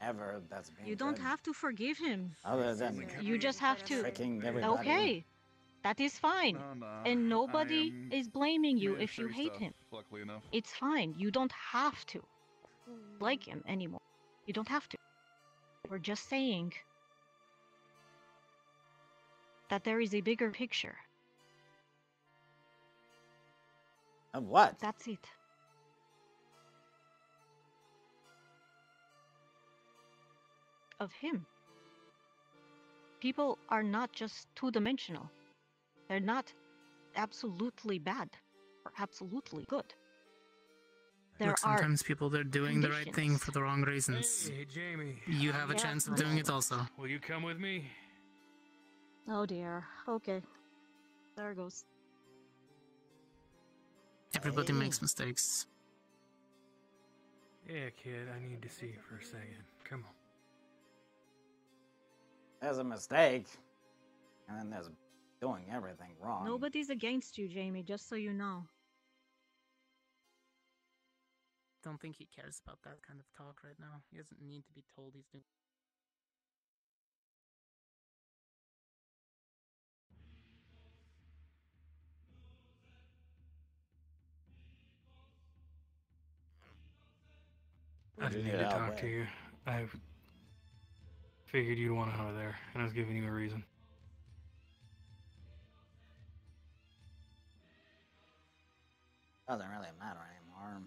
Ever that's been You don't good, have to forgive him. other than You just have to. tricking everybody. Okay. That is fine. No, And nobody is blaming you made if you free hate stuff, him. luckily enough. It's fine. You don't have to like him anymore. You don't have to. We're just saying that there is a bigger picture. Of what? That's it. Of him. People are not just two-dimensional. They're not absolutely bad or absolutely good. There Look, are sometimes people, they're doing the right thing conditions. for the wrong reasons. Hey, Jamie. You have a Yeah, chance of right. doing it also. Will you come with me? Oh dear. Okay. There goes. Everybody makes mistakes. Yeah, kid, I need to see you for a second. Come on. there's a mistake, and then there's doing everything wrong. Nobody's against you, Jamie, just so you know. Don't think he cares about that kind of talk right now. He doesn't need to be told he's doing. I didn't need to talk to you. I figured you'd want out of there, and I was giving you a reason. Doesn't really matter anymore.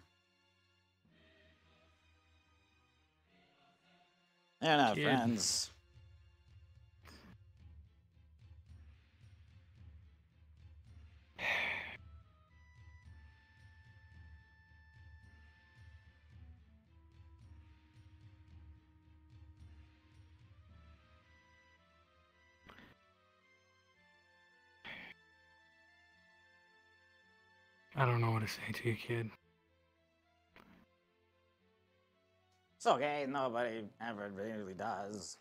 They're not Kid. friends. I don't know what to say to you, kid. It's okay, nobody ever really does.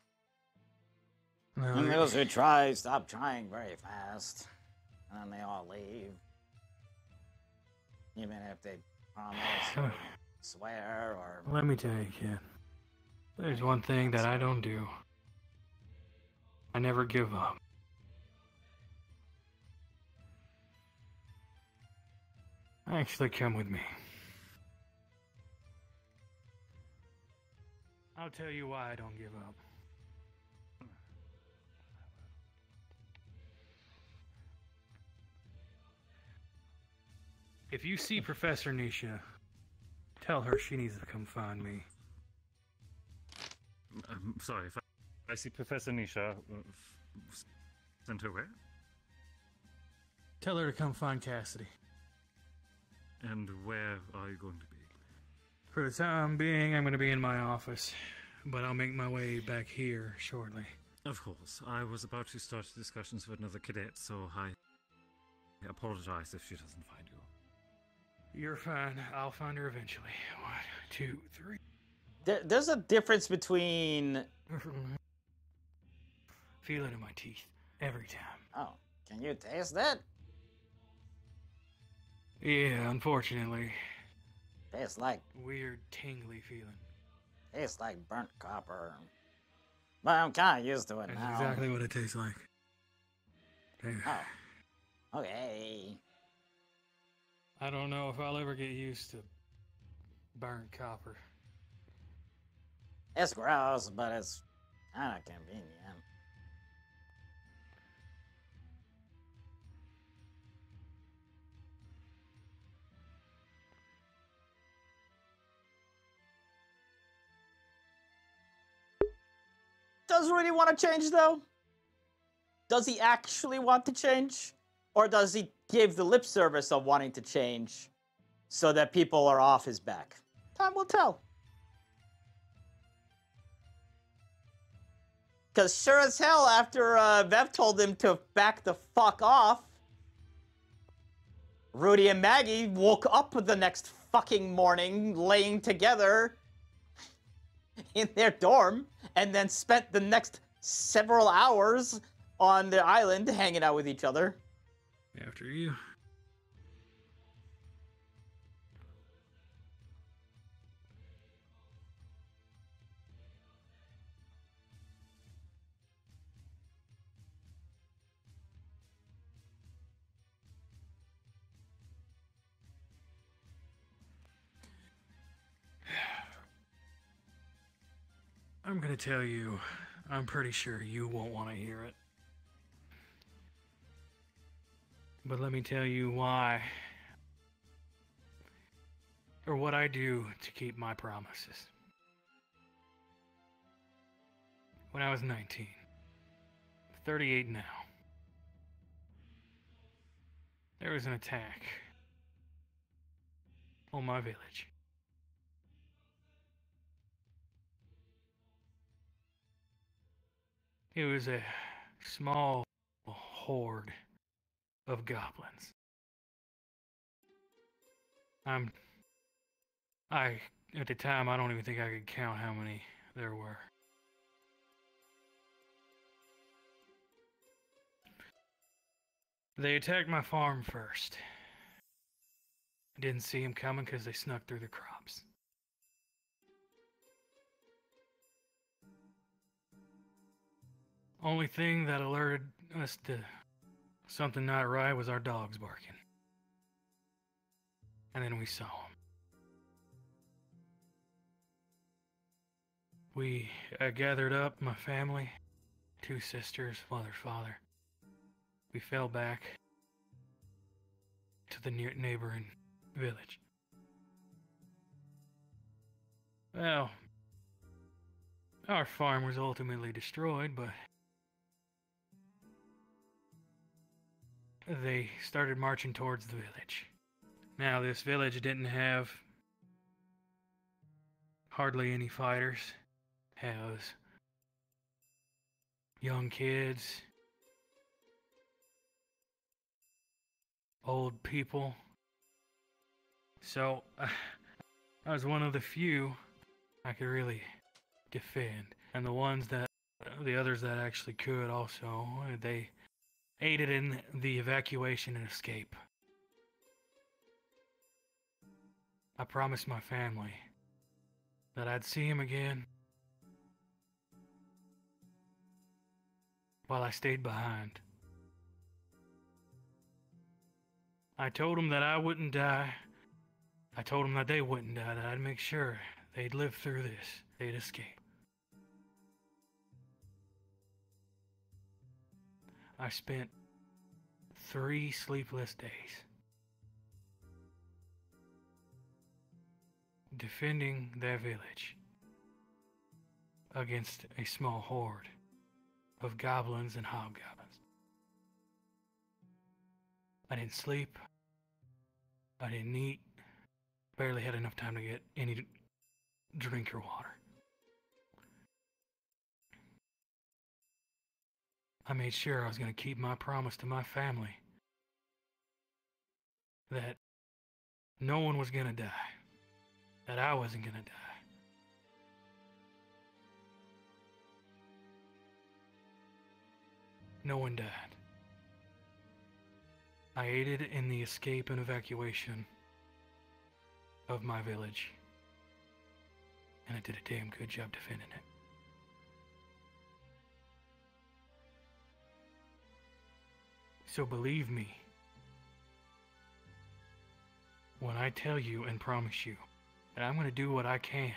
No, And those who try stop trying very fast. And then they all leave. Even if they promise or swear or... let me tell you, kid. There's one thing that I don't do. I never give up. Actually, come with me. I'll tell you why I don't give up. If you see Professor Nisha, tell her she needs to come find me. I'm sorry, if I see Professor Nisha, send her where? Tell her to come find Cassidy. And where are you going to be? For the time being, I'm going to be in my office, but I'll make my way back here shortly. Of course. I was about to start discussions with another cadet, so I apologize if she doesn't find you. You're fine. I'll find her eventually. 1, 2, 3. There's a difference between... Feel it in my teeth every time. Oh, can you taste it? Yeah, unfortunately. Tastes like... weird, tingly feeling. Tastes like burnt copper. But I'm kind of used to it That's now. exactly what it tastes like. There. Oh. Okay. I don't know if I'll ever get used to burnt copper. It's gross, but it's kind of convenient. Does Rudy want to change, though? Does he actually want to change? Or does he give the lip service of wanting to change so that people are off his back? Time will tell. Because sure as hell, after Vev told him to back the fuck off, Rudy and Maggie woke up the next fucking morning laying together in their dorm and then spent the next several hours on the island hanging out with each other. After you. I'm gonna tell you, I'm pretty sure you won't want to hear it. But let me tell you why, or what I do to keep my promises. When I was 19, 38 now, there was an attack on my village. It was a small horde of goblins. At the time, I don't even think I could count how many there were. They attacked my farm first. I didn't see them coming because they snuck through the crops. Only thing that alerted us to something not right was our dogs barking. And then we saw them. We gathered up my family, 2 sisters, mother, father. We fell back to the neighboring village. Well, our farm was ultimately destroyed, but they started marching towards the village. Now, this village didn't have hardly any fighters. It was young kids, old people. So, I was one of the few I could really defend. And the others that actually could also, they aided in the evacuation and escape. I promised my family that I'd see him again while I stayed behind. I told them that I wouldn't die. I told them that they wouldn't die, that I'd make sure they'd live through this. They'd escape. I spent 3 sleepless days defending their village against a small horde of goblins and hobgoblins. I didn't sleep. I didn't eat. Barely had enough time to get any drink or water. I made sure I was going to keep my promise to my family that no one was going to die, that I wasn't going to die. No one died. I aided in the escape and evacuation of my village, and I did a damn good job defending it. So believe me when I tell you and promise you that I'm going to do what I can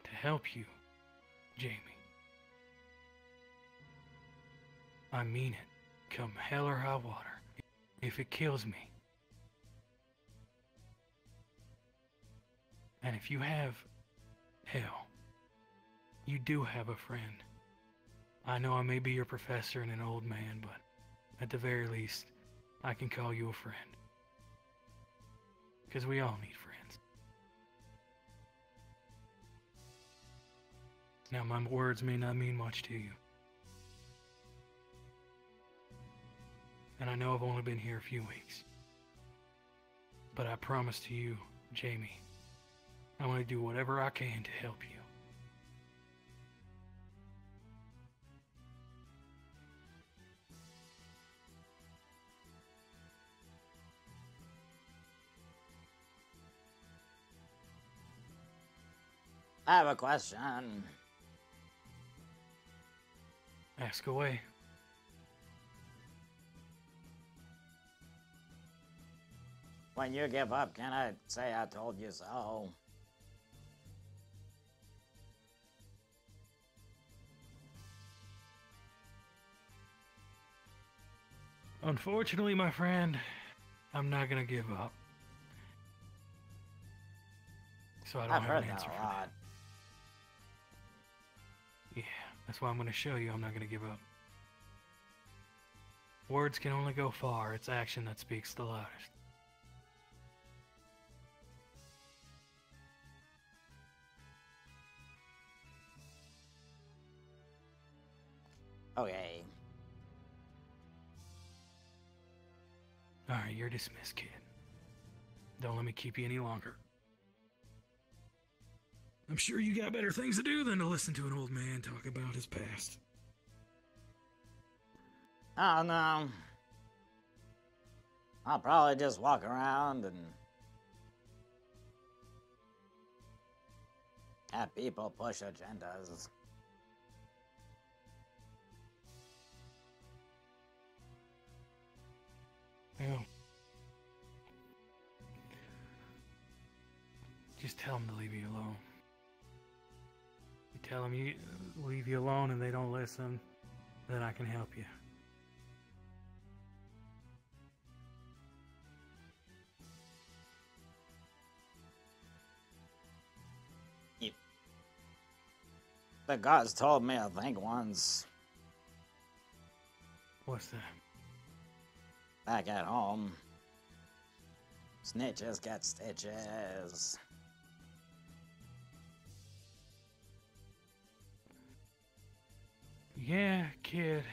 to help you, Jamie. I mean it, come hell or high water, if it kills me. And if you have hell, you do have a friend. I know I may be your professor and an old man, but at the very least, I can call you a friend. Because we all need friends. Now, my words may not mean much to you. And I know I've only been here a few weeks. But I promise to you, Jamie, I'm going to do whatever I can to help you. I have a question. Ask away. When you give up, can I say I told you so? Unfortunately, my friend, I'm not gonna give up. So I don't have an answer for that. Yeah, that's why I'm gonna show you I'm not gonna give up. Words can only go far, it's action that speaks the loudest. Okay. Alright, you're dismissed, kid. Don't let me keep you any longer. I'm sure you got better things to do than to listen to an old man talk about his past. Oh no. I'll probably just walk around and have people push agendas. Yeah. Just tell them to leave you alone. You tell them you leave you alone and they don't listen, then I can help you. The gods told me, I think, once. What's that? Back at home. Snitches get stitches. Yeah, kid.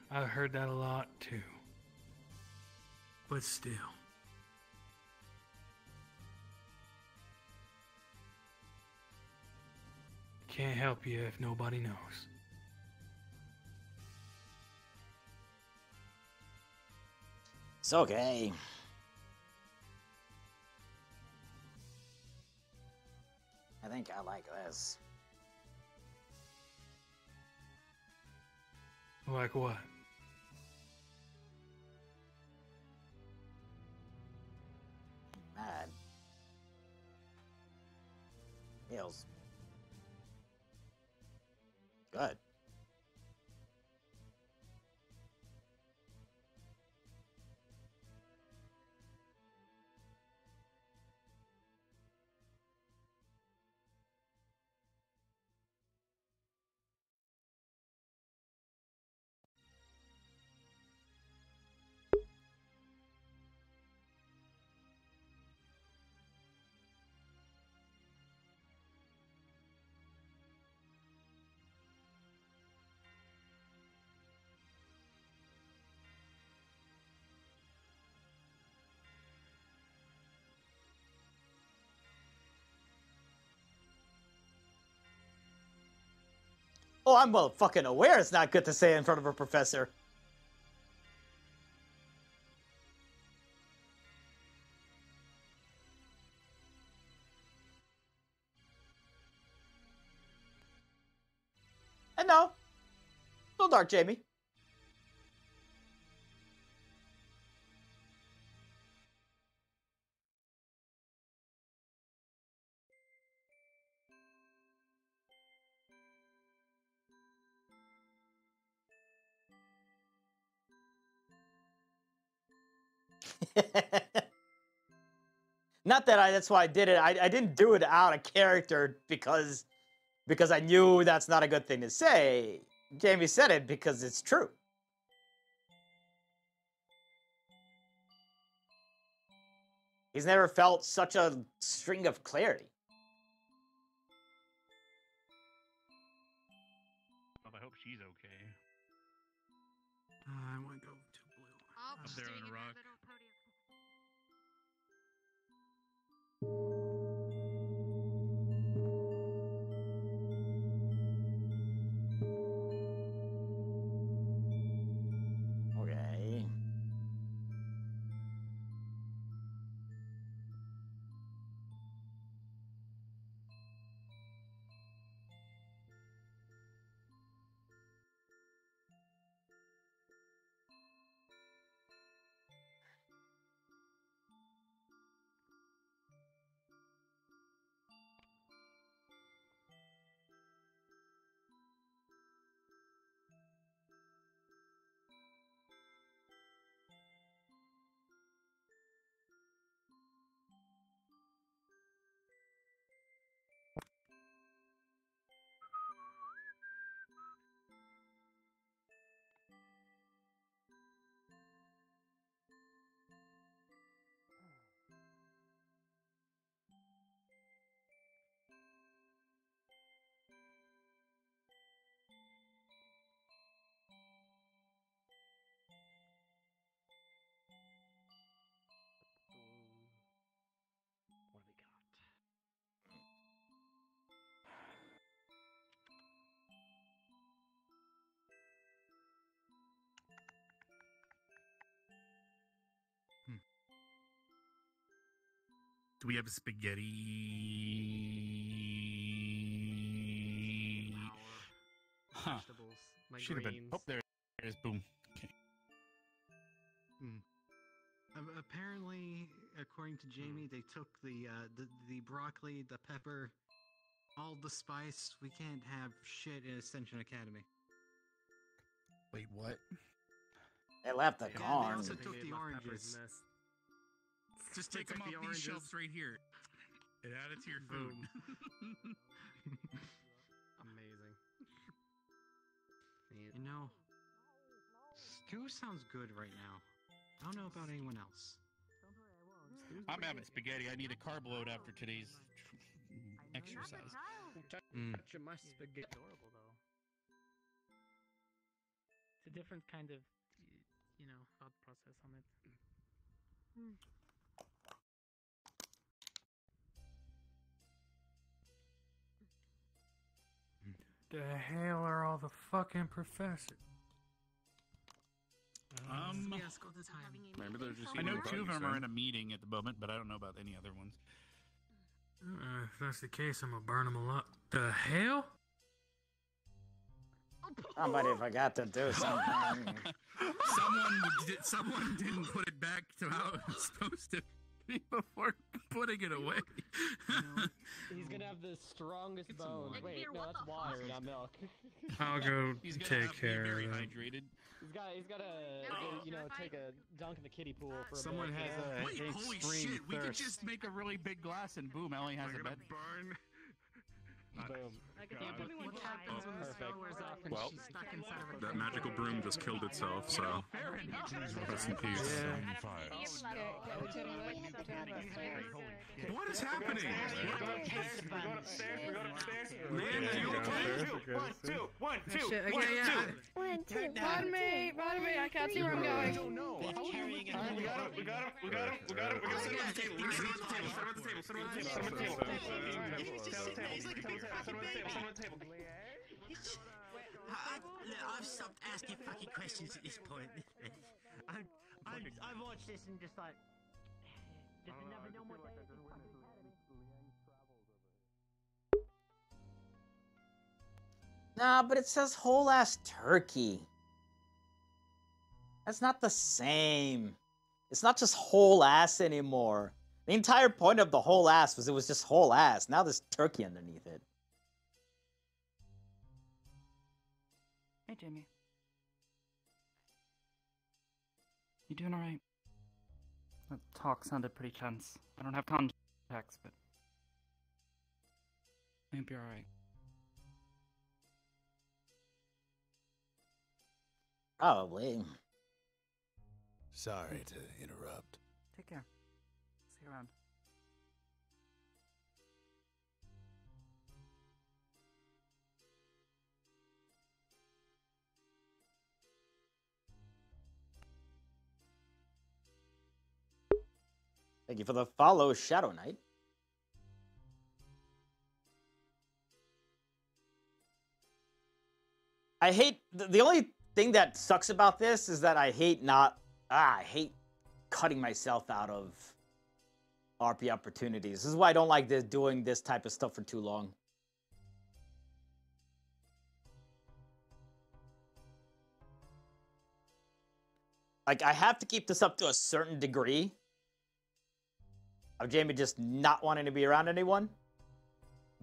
I've heard that a lot too. But still. Can't help you if nobody knows. It's okay. I think I like this. Like what? Mad. Feels good. Oh, I'm well fucking aware it's not good to say in front of a professor. And no. No dark, Jamie. Not that that's why I did it. I didn't do it out of character because I knew that's not a good thing to say. Jamie said it because it's true. He's never felt such a string of clarity. Well, I hope she's okay. I want to go to blue. Up there on a rock. Okay. Do we have spaghetti? Huh. Vegetables. My Should have been. greens. Oh, there it is. Boom. Okay. Apparently, according to Jamie, they took the broccoli, the pepper, all the spice. We can't have shit in Ascension Academy. Wait, what? They left the Yeah, corn. they also took the oranges. Just take them off these shelves right here and add it to your food. Amazing. You know, stew sounds good right now. I don't know about anyone else. I'm having spaghetti. I need a carb load after today's exercise. Touching my spaghetti. Adorable though. It's a different kind of, thought process on it. The hell are all the fucking professors? Yes, go to time. Maybe they're just. I know 2 of them are in a meeting at the moment, but I don't know about any other ones. If that's the case, I'm gonna burn them all up. The hell? Somebody forgot to do something. Someone didn't put it back to how it was supposed to be before putting it away. He's gonna have the strongest bones. Wait, no, that's water, not milk. I'll go take care very of it. hydrated. He's gotta, take a dunk in the kiddie pool for Someone a bit. has a Wait, holy shit! We could just make a really big glass and boom, Ellie has a bed. Burn. Boom. What happens when the spell wears off and Well, she's stuck inside of a that magical broom just killed itself, so rest in peace. What is happening? Man, are you okay? 1, 2. Pardon me, I can't see where I'm going. We got him. I've stopped asking fucking questions at this point. I've watched this and just like, does it never know what day Nah, but it says whole ass turkey. That's not the same. It's not just whole ass anymore. The entire point of the whole ass was it was just whole ass. Now there's turkey underneath it. Hey, Jamie. You doing alright? That talk sounded pretty tense. I don't have context, but I hope you're alright. Probably. Sorry to interrupt. Take care. See you around. Thank you for the follow, Shadow Knight. I hate the only thing that sucks about this is that I hate cutting myself out of RP opportunities. This is why I don't like doing this type of stuff for too long. Like, I have to keep this up to a certain degree of Jamie just not wanting to be around anyone.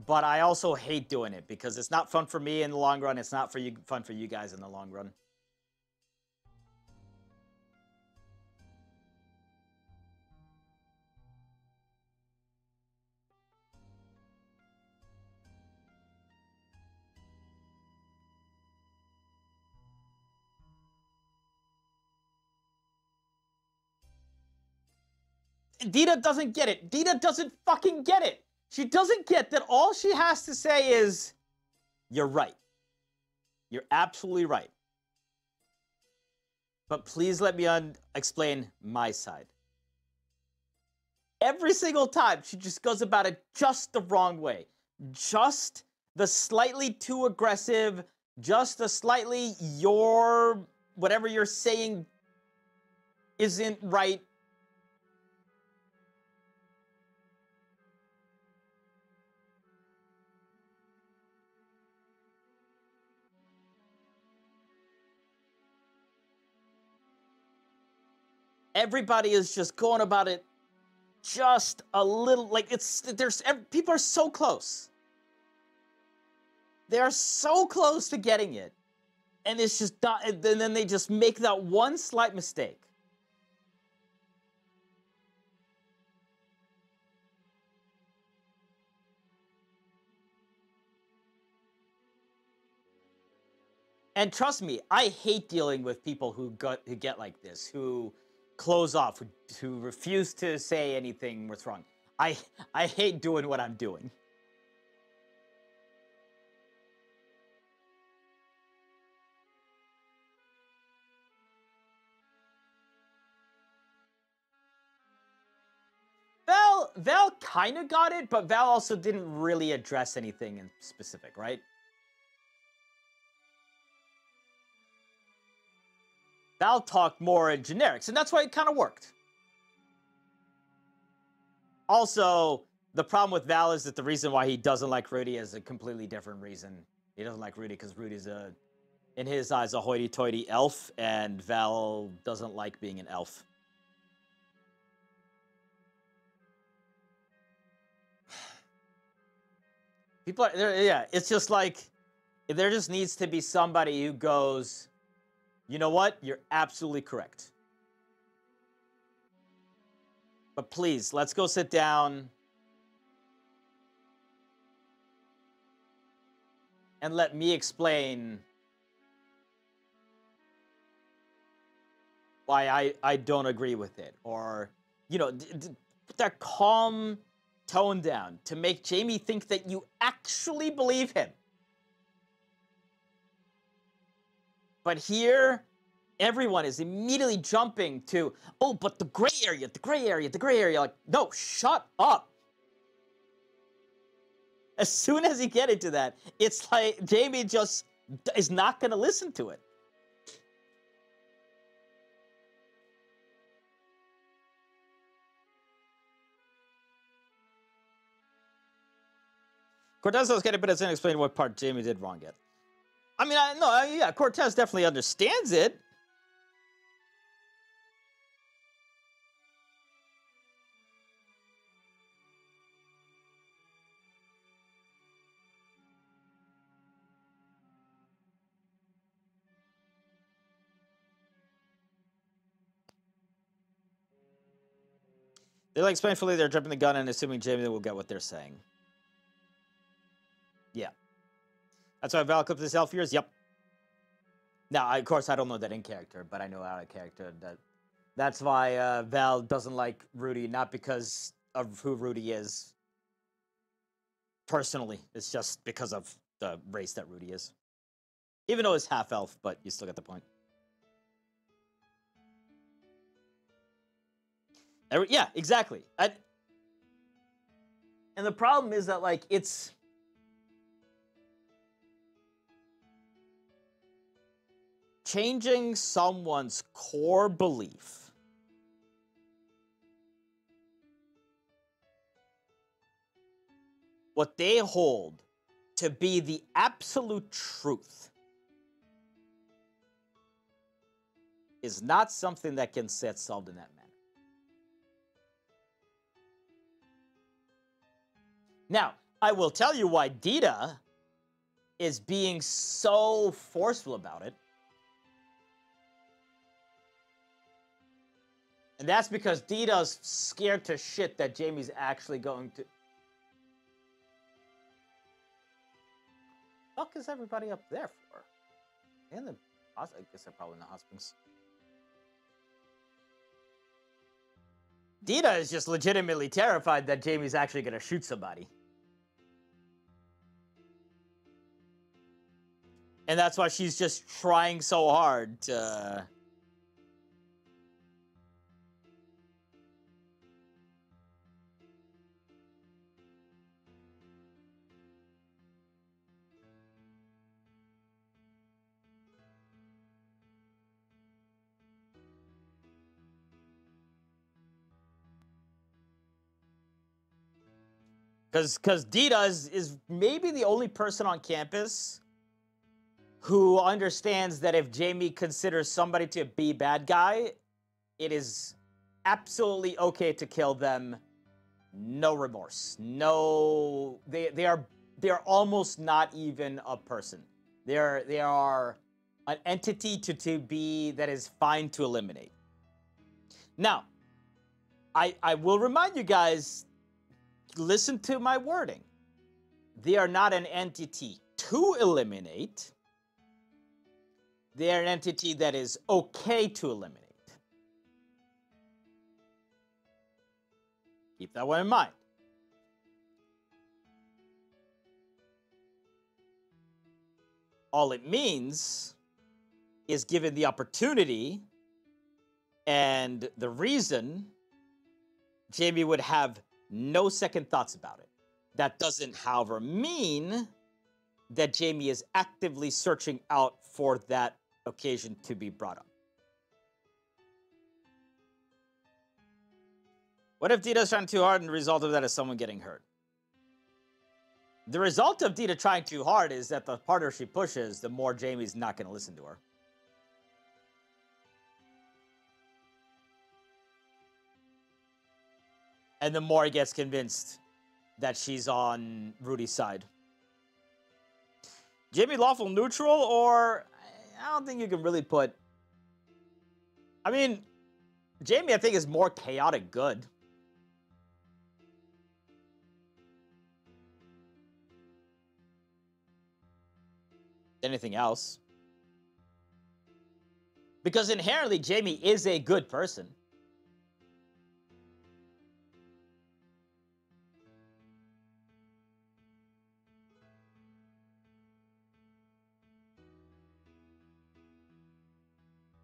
But I also hate doing it because it's not fun for me in the long run. It's not fun for you guys in the long run. Dita doesn't get it. Dita doesn't fucking get it. She doesn't get that all she has to say is, you're right. You're absolutely right. But please let me explain my side. Every single time, she just goes about it just the wrong way. Just the slightly too aggressive, just the slightly whatever you're saying isn't right. everybody is just going about it just a little, like, people are so close. They are so close to getting it. And it's just not, and then they just make that one slight mistake. And trust me, I hate dealing with people who get like this, who close off, who refuse to say anything what's wrong. I hate doing what I'm doing. Val kind of got it, but Val also didn't really address anything in specific, right? Val talked more in generics, and that's why it kind of worked. Also, the problem with Val is that the reason why he doesn't like Rudy is a completely different reason. He doesn't like Rudy because Rudy's in his eyes, a hoity-toity elf, and Val doesn't like being an elf. People are, yeah, it's just like, there just needs to be somebody who goes, you know what? You're absolutely correct. But please, let's go sit down and let me explain why I don't agree with it. Or, you know, put that calm tone down to make Jamie think that you actually believe him. But here, everyone is immediately jumping to, oh, but the gray area, the gray area, the gray area. Like, no, shut up. As soon as you get into that, it's like Jamie just is not going to listen to it. Cortez was getting, but it's unexplained what part Jamie did wrong yet. I mean, yeah, Cortez definitely understands it. They like explain fully they're jumping the gun and assuming Jamie will get what they're saying. Yeah. That's why Val clipped this elf ears? Yep. Now, of course, I don't know that in character, but I know out of character that that's why Val doesn't like Rudy, not because of who Rudy is personally. It's just because of the race that Rudy is. Even though it's half-elf, but you still get the point. Yeah, exactly. And the problem is that, like, it's... changing someone's core belief what they hold to be the absolute truth is not something that can get solved in that manner. Now, I will tell you why Dita is being so forceful about it. And that's because Dita's scared to shit that Jamie's actually going to... What the fuck is everybody up there for? And the... I guess they're probably in the hospitals. Dita is just legitimately terrified that Jamie's actually going to shoot somebody. And that's why she's just trying so hard to... Because Dita is maybe the only person on campus who understands that if Jamie considers somebody to be a bad guy, it is absolutely okay to kill them. No remorse. No, they are almost not even a person. They are an entity to be that is fine to eliminate. Now, I will remind you guys, listen to my wording. They are not an entity to eliminate. They are an entity that is okay to eliminate. Keep that one in mind. All it means is, given the opportunity and the reason, Jamie would have no second thoughts about it. That doesn't, however, mean that Jamie is actively searching out for that occasion to be brought up. What if Dita's trying too hard and the result of that is someone getting hurt? The result of Dita trying too hard is that the harder she pushes, the more Jamie's not going to listen to her. And the more he gets convinced that she's on Rudy's side. Jamie lawful neutral, or I don't think you can really put... I mean, Jamie, I think, is more chaotic good. Anything else. Because inherently, Jamie is a good person.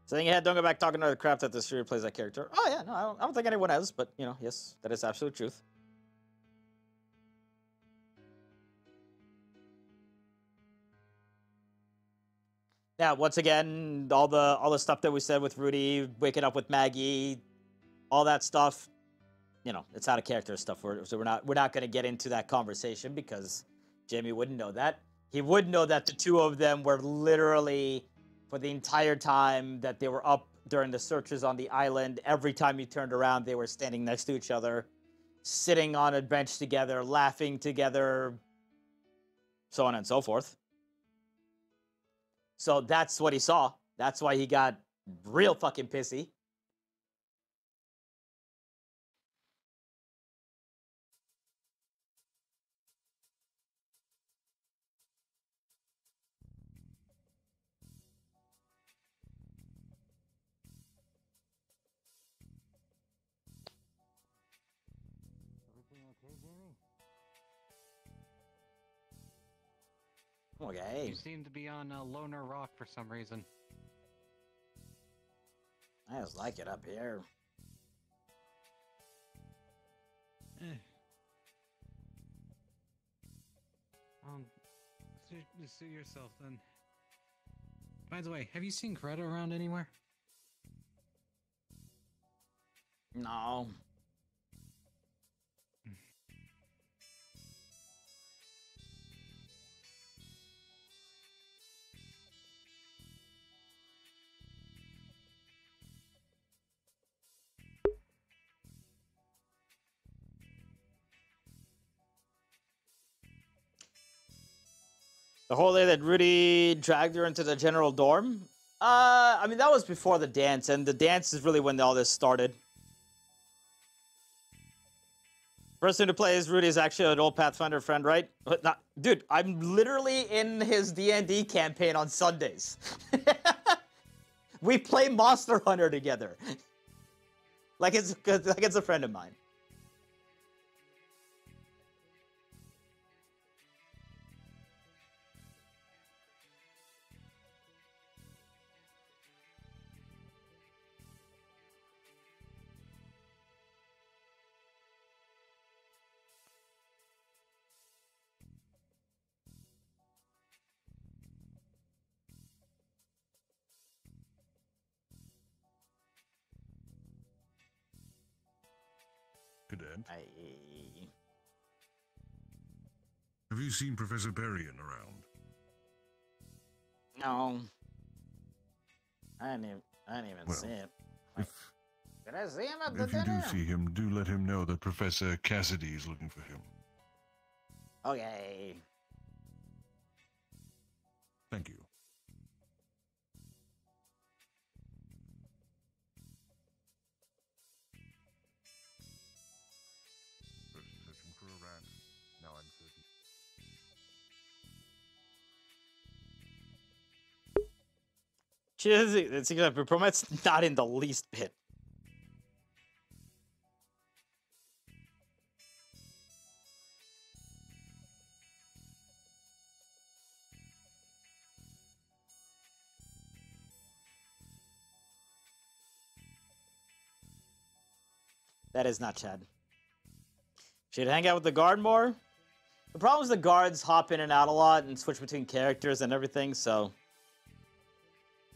Saying ahead, don't go back talking to the crap that the studio plays that character. Oh yeah, no, I don't think anyone has, but you know, yes, that is absolute truth. Yeah, once again, all the stuff that we said with Rudy, waking up with Maggie, all that stuff, you know, it's out of character stuff. So we're not going to get into that conversation because Jamie wouldn't know that. He would know that the two of them were literally, for the entire time that they were up during the searches on the island, every time you turned around, they were standing next to each other, sitting on a bench together, laughing together, so on and so forth. So that's what he saw. That's why he got real fucking pissy. Everything okay, Jamie? Okay. You seem to be on a loner rock for some reason. I just like it up here. Suit yourself then. By the way, have you seen Greta around anywhere? No. The whole day that Rudy dragged her into the general dorm? I mean, that was before the dance, and the dance is really when all this started. Person to play is Rudy is actually an old Pathfinder friend, right? But not, dude, I'm literally in his D&D campaign on Sundays. We play Monster Hunter together. like it's a friend of mine. Cadet. Have you seen Professor Berrien around? No. I didn't even see it. Did I see him at the If you do dinner? see him, do let him know that Professor Cassidy is looking for him. Okay. Thank you. First searching for a rat. Now I'm searching. It seems like Promet's not in the least bit. That is not Chad. Should hang out with the guard more. The problem is the guards hop in and out a lot and switch between characters and everything, so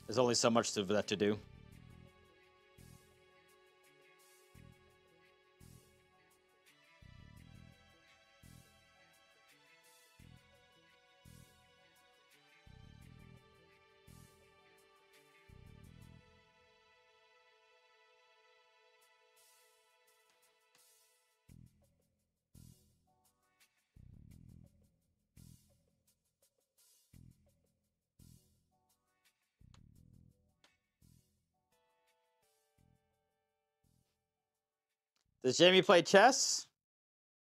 there's only so much of that to do. Does Jamie play chess?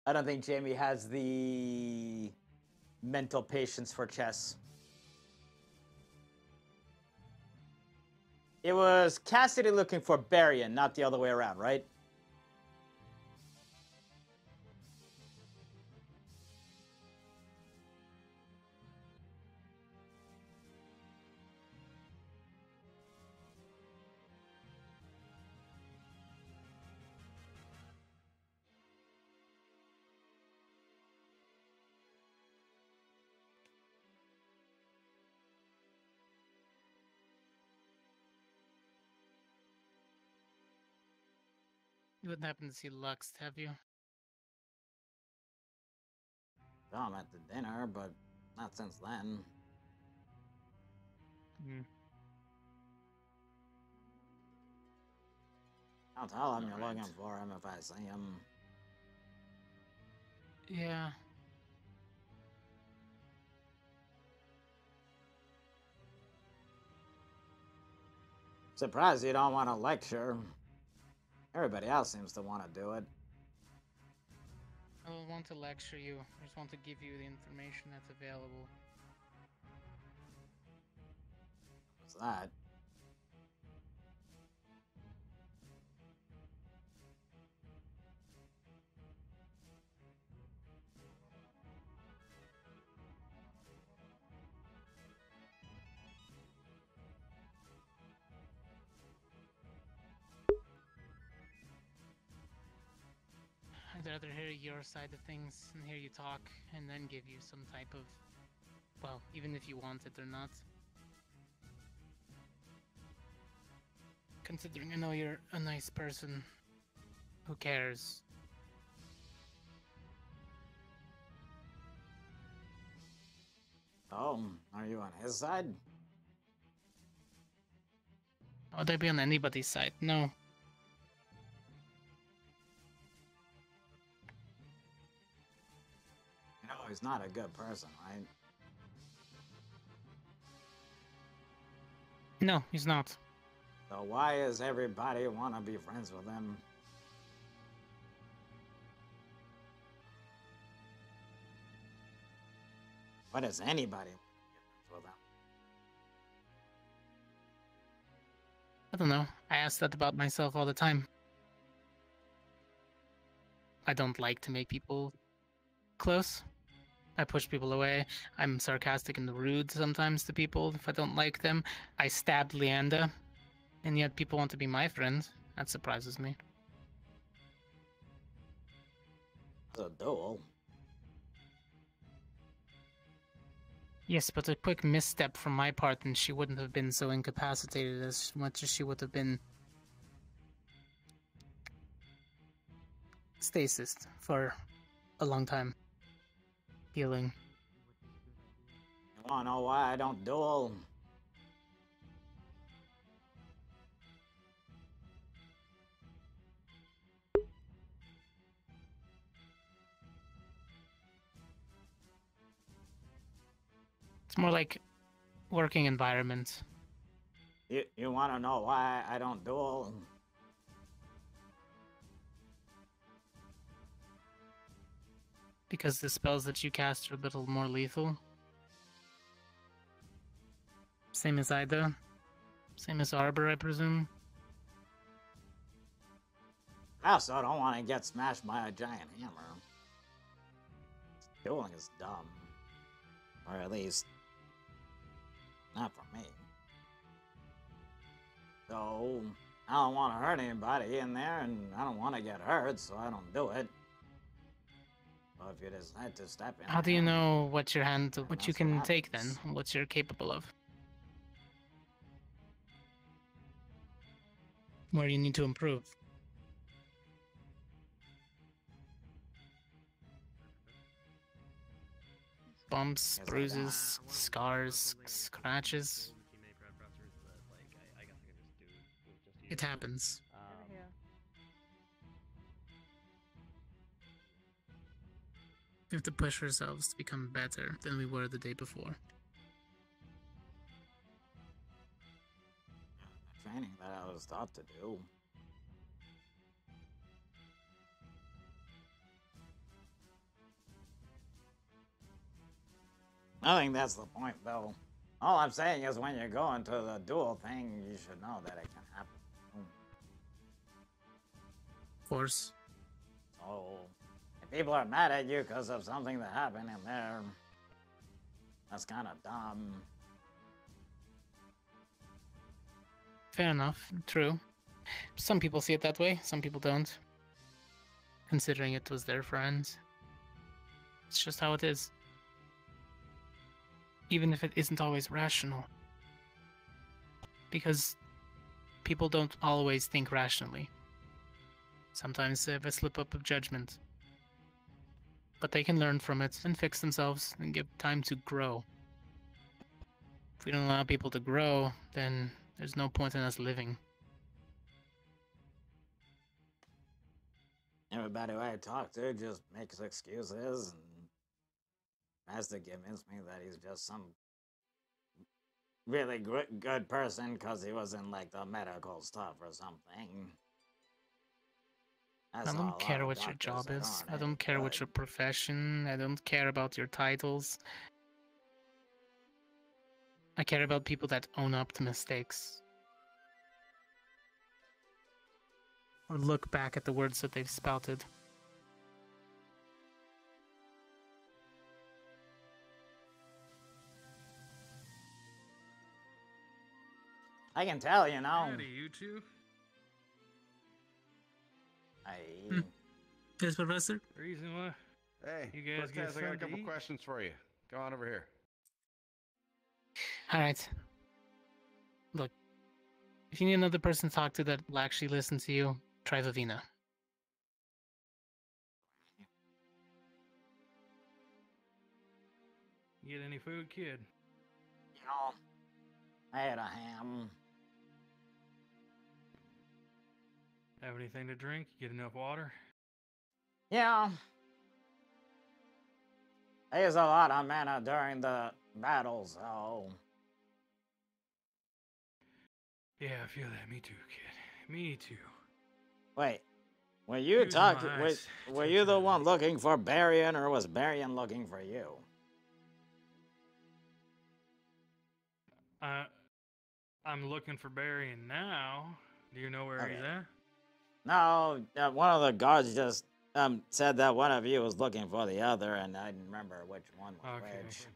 I don't think Jamie has the mental patience for chess. It was Cassidy looking for Barian, not the other way around, right? You wouldn't happen to see Lux, have you? Saw him at the dinner, but not since then. Hmm. I'll tell him you're looking for him if I see him. Yeah. Surprised you don't want to lecture. Everybody else seems to want to do it. I don't want to lecture you. I just want to give you the information that's available. What's that? I'd rather hear your side of things and hear you talk and then give you some type of, well, even if you want it or not. Considering I know you're a nice person, who cares? Oh, are you on his side? Would I be on anybody's side? No. You know he's not a good person, right? No, he's not. So why does everybody want to be friends with him? Why does anybody want to be friends with him? I don't know. I ask that about myself all the time. I don't like to make people close. I push people away. I'm sarcastic and rude sometimes to people if I don't like them. I stabbed Leanda, and yet people want to be my friend. That surprises me. It's a duel. Yes, but a quick misstep from my part and she wouldn't have been so incapacitated as much as she would have been stasised for a long time. Healing. You wanna know why I don't duel? It's more like working environment. You want to know why I don't duel? Because the spells that you cast are a little more lethal. Same as Ida. Same as Arbor, I presume. I also don't want to get smashed by a giant hammer. Dueling is dumb. Or at least, not for me. So, I don't want to hurt anybody in there, and I don't want to get hurt, so I don't do it. But if you decide to step in... How do you know what you can take then? What you're capable of? Where you need to improve? Bumps, bruises, scars, scratches. It happens. We have to push ourselves to become better than we were the day before. Training that I was taught to do. I think that's the point, though. All I'm saying is when you go into the duel thing, you should know that it can happen. Of course. So, if people are mad at you because of something that happened in there, that's kind of dumb. Fair enough. True. Some people see it that way, some people don't. Considering it was their friend. It's just how it is. Even if it isn't always rational. Because people don't always think rationally. Sometimes they have a slip up of judgment. But they can learn from it and fix themselves and give time to grow. If we don't allow people to grow, then there's no point in us living. Everybody who I talk to just makes excuses and tries to convince me that he's just some really good person because he was in like the medical stuff or something. I don't care what your job is. I don't care what your profession. I don't care about your titles. I care about people that own up to mistakes. Or look back at the words that they've spouted. I can tell, you know. Howdy, you two. Yes, Professor? Reason why? Hey, you guys get I got a something to couple eat? questions for you. Go on over here. Alright. Look. If you need another person to talk to that will actually listen to you, try Vivina. Get any food, kid? You know, I had a ham. Have anything to drink? Get enough water? Yeah. I use a lot of mana during the battles, so... Yeah, I feel that. Me too, kid. Me too. Wait, were you were you the one looking for Barian, or was Barian looking for you? I'm looking for Barian now. Do you know where he's at? No, one of the guards just said that one of you was looking for the other, and I didn't remember which one was which.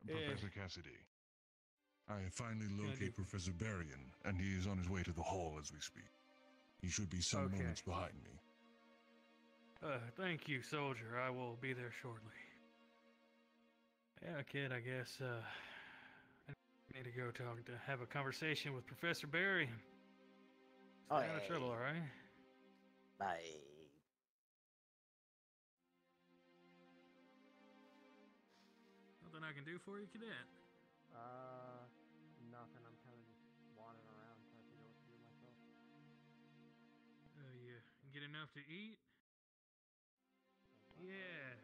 Professor Cassidy, I have finally located Professor Barian, and he is on his way to the hall as we speak. He should be some moments behind me. Thank you, soldier. I will be there shortly. Yeah, kid, I guess, I need to go have a conversation with Professor Barian. Stay out of trouble, alright? Bye. Nothing I can do for you, cadet? Nothing. I'm kind of just wandering around trying to figure out what to do myself. You get enough to eat? Yeah.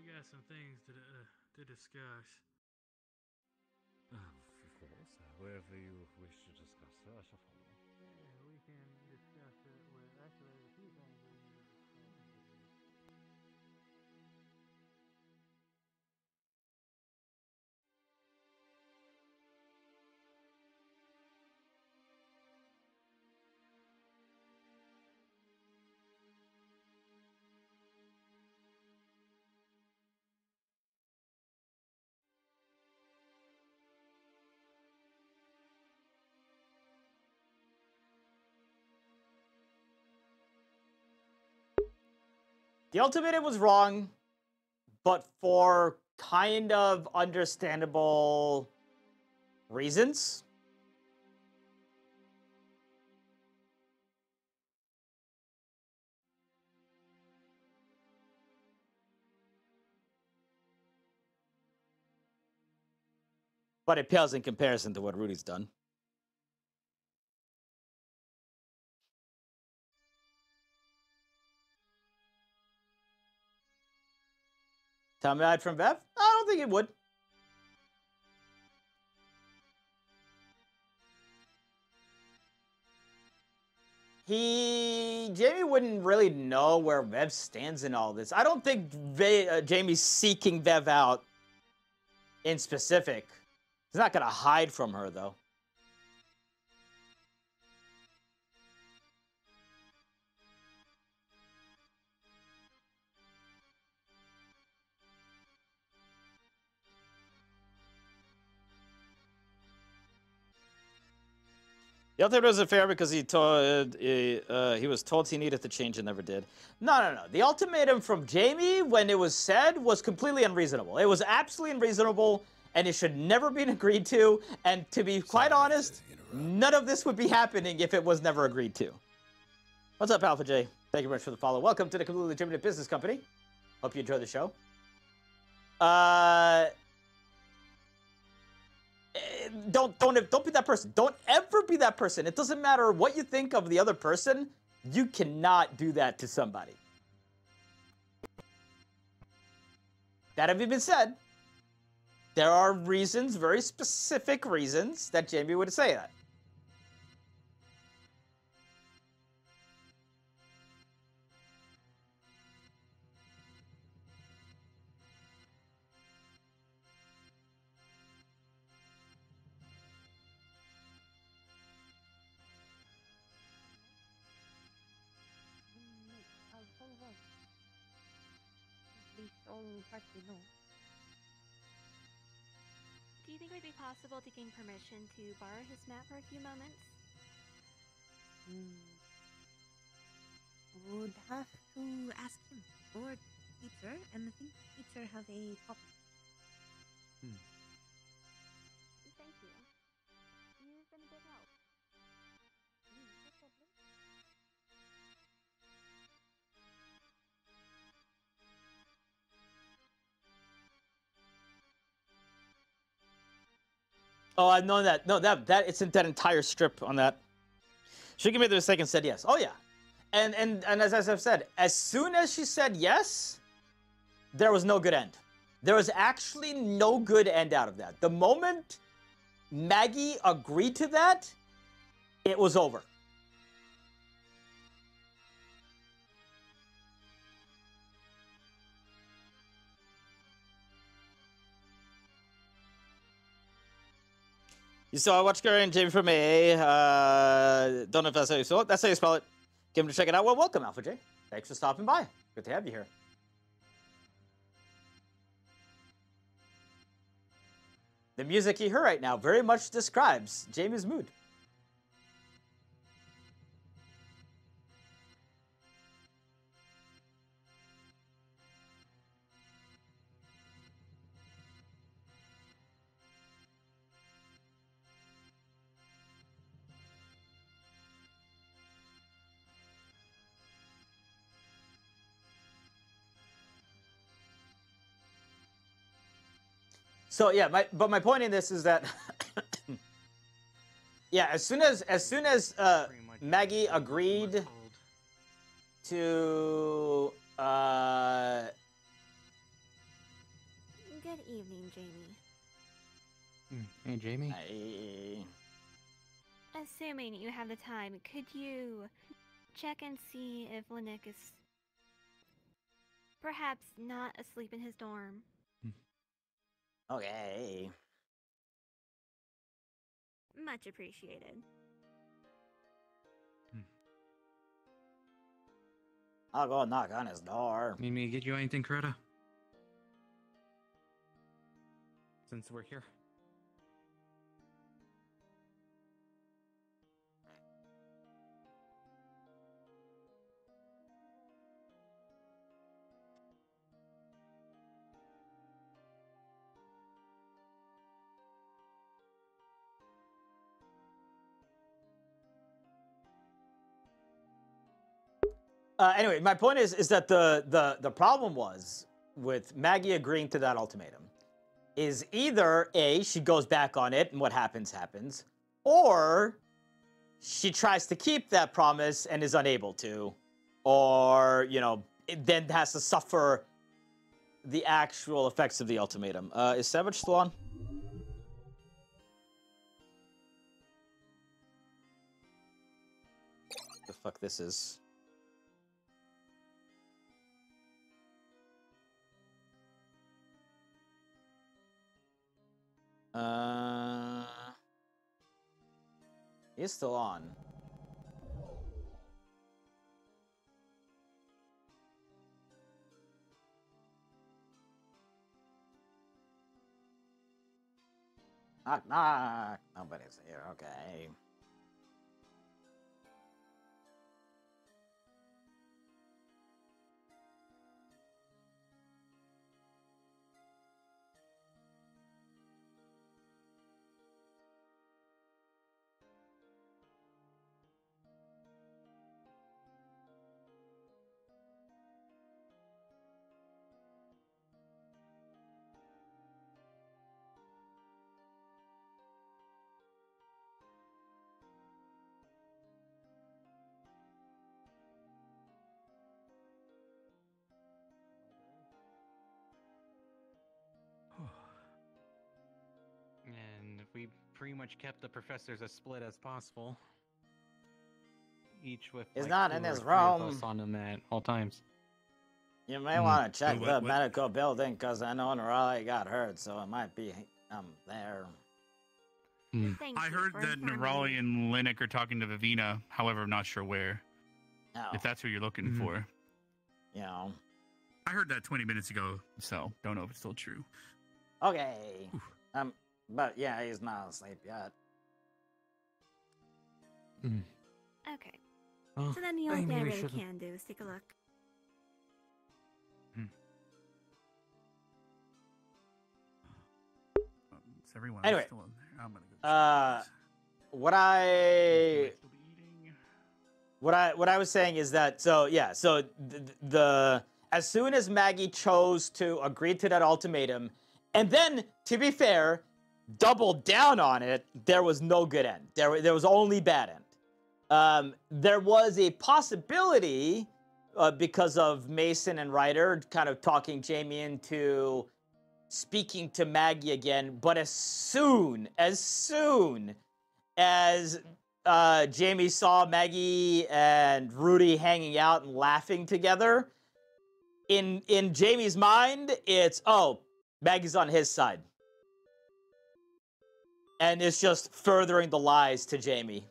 got some things to discuss. Of course, wherever you wish to discuss it, I shall follow. Yeah, we can discuss it with actually there's a few things we need to discuss. The ultimatum was wrong, but for kind of understandable reasons. But it pales in comparison to what Rudy's done. Time out from Bev? I don't think it would. Jamie wouldn't really know where Vev stands in all this. I don't think Jamie's seeking Vev out in specific. He's not going to hide from her, though. The ultimatum wasn't fair because he was told he needed to change and never did. No. The ultimatum from Jamie, when it was said, was completely unreasonable. It was absolutely unreasonable, and it should never been agreed to. And to be quite honest, none of this would be happening if it was never agreed to. What's up, Alpha J? Thank you very much for the follow. Welcome to the Completely Legitimate Business Company. Hope you enjoy the show. Don't be that person. Don't ever be that person. It doesn't matter what you think of the other person. You cannot do that to somebody. That having been said, there are reasons, very specific reasons, that Jamie would say that. Do you think it would be possible to gain permission to borrow his map for a few moments? Would have to ask him or teacher, and I think teacher have a copy. Thank you. You've been a good help. No problem. Oh, I've known that. No, that it's in that entire strip on that. She gave me the second said yes. Oh yeah, and as I've said, as soon as she said yes, there was no good end. There was actually no good end out of that. The moment Maggie agreed to that, it was over. You saw Watch Gary and Jamie from AA. Don't know if that's how you spell it. That's how you spell it. Give him to check it out. Well, welcome, Alpha J. Thanks for stopping by. Good to have you here. The music you hear right now very much describes Jamie's mood. So yeah, my point in this is that yeah, as soon as Maggie agreed to Good evening, Jamie. Hey, Jamie. Hey. Assuming you have the time, could you check and see if Linux is perhaps not asleep in his dorm? Okay. Much appreciated. I'll go knock on his door. Need me to get you anything, Coretta? Since we're here. Anyway, my point is that the problem was with Maggie agreeing to that ultimatum is either A, she goes back on it and what happens, or she tries to keep that promise and is unable to, or, you know, it then has to suffer the actual effects of the ultimatum. Is Savage still on? The fuck this is? He's still on. Knock, knock. Nobody's here. Okay. And we pretty much kept the professors as split as possible. Each with He's like not 2 in or his 3 of room. us on them at all times. You may want to check the medical building because I know Nerali got hurt, so it might be there. I heard that Nerali and Linux are talking to Vivina, however, I'm not sure where. Oh. If that's who you're looking for. You know. I heard that 20 minutes ago, so don't know if it's still true. Okay. But yeah, he's not asleep yet. Okay. Well, So then the only maybe thing I we really shouldn't- can do is take a look. Is everyone Anyway, still in there? I'm gonna go. what I was saying is that so the as soon as Maggie chose to agree to that ultimatum, and then to be fair, doubled down on it, there was no good end. There was only bad end. There was a possibility because of Mason and Ryder kind of talking Jamie into speaking to Maggie again, but as soon as Jamie saw Maggie and Rudy hanging out and laughing together, in Jamie's mind, it's, oh, Maggie's on his side. And it's just furthering the lies to Jamie.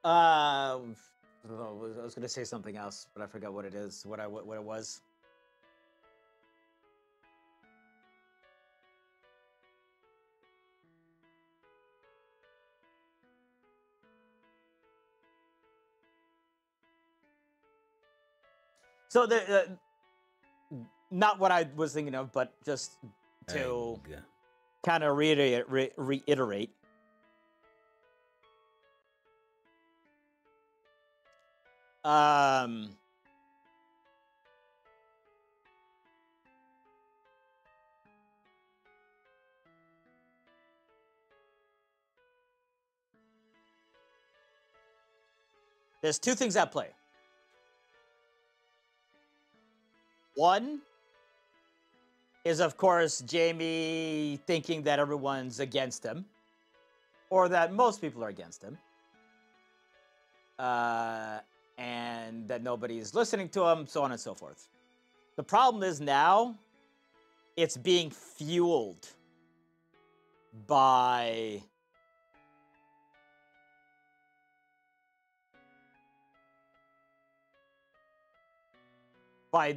I was gonna say something else, but I forgot what it is. What it was. So not what I was thinking of, but just to kind of reiterate. There's two things at play. One is, of course, Jamie thinking that everyone's against him, or that most people are against him, and that nobody's listening to him, so on and so forth. The problem is now it's being fueled by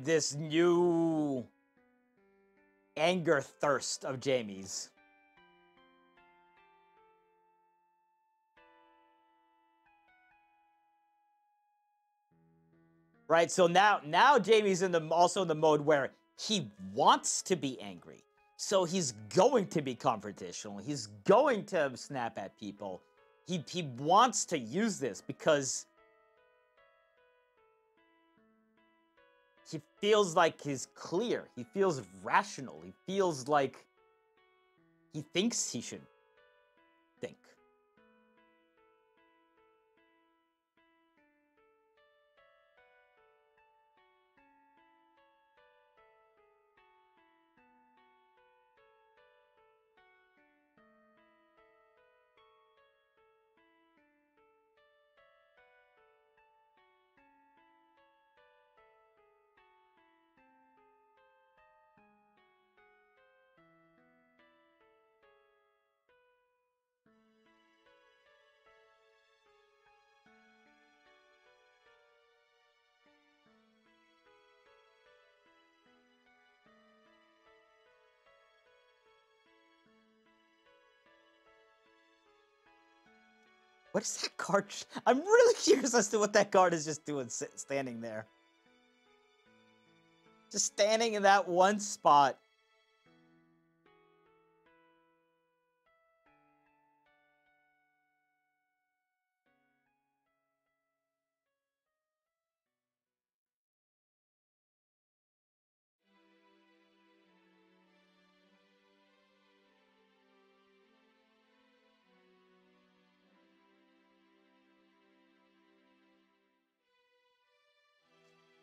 this new anger thirst of Jamie's. Right, so now Jamie's also in the mode where he wants to be angry. So he's going to be confrontational. He's going to snap at people. He wants to use this because he feels like he's clear. He feels rational. He feels like he thinks he should think. What is that card? I'm really curious as to what that card is just doing, standing there. Just standing in that one spot.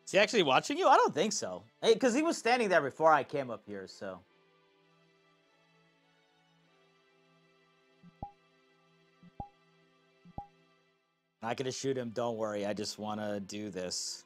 Is he actually watching you? I don't think so. Hey, because he was standing there before I came up here, so. Not gonna shoot him, don't worry. I just want to do this.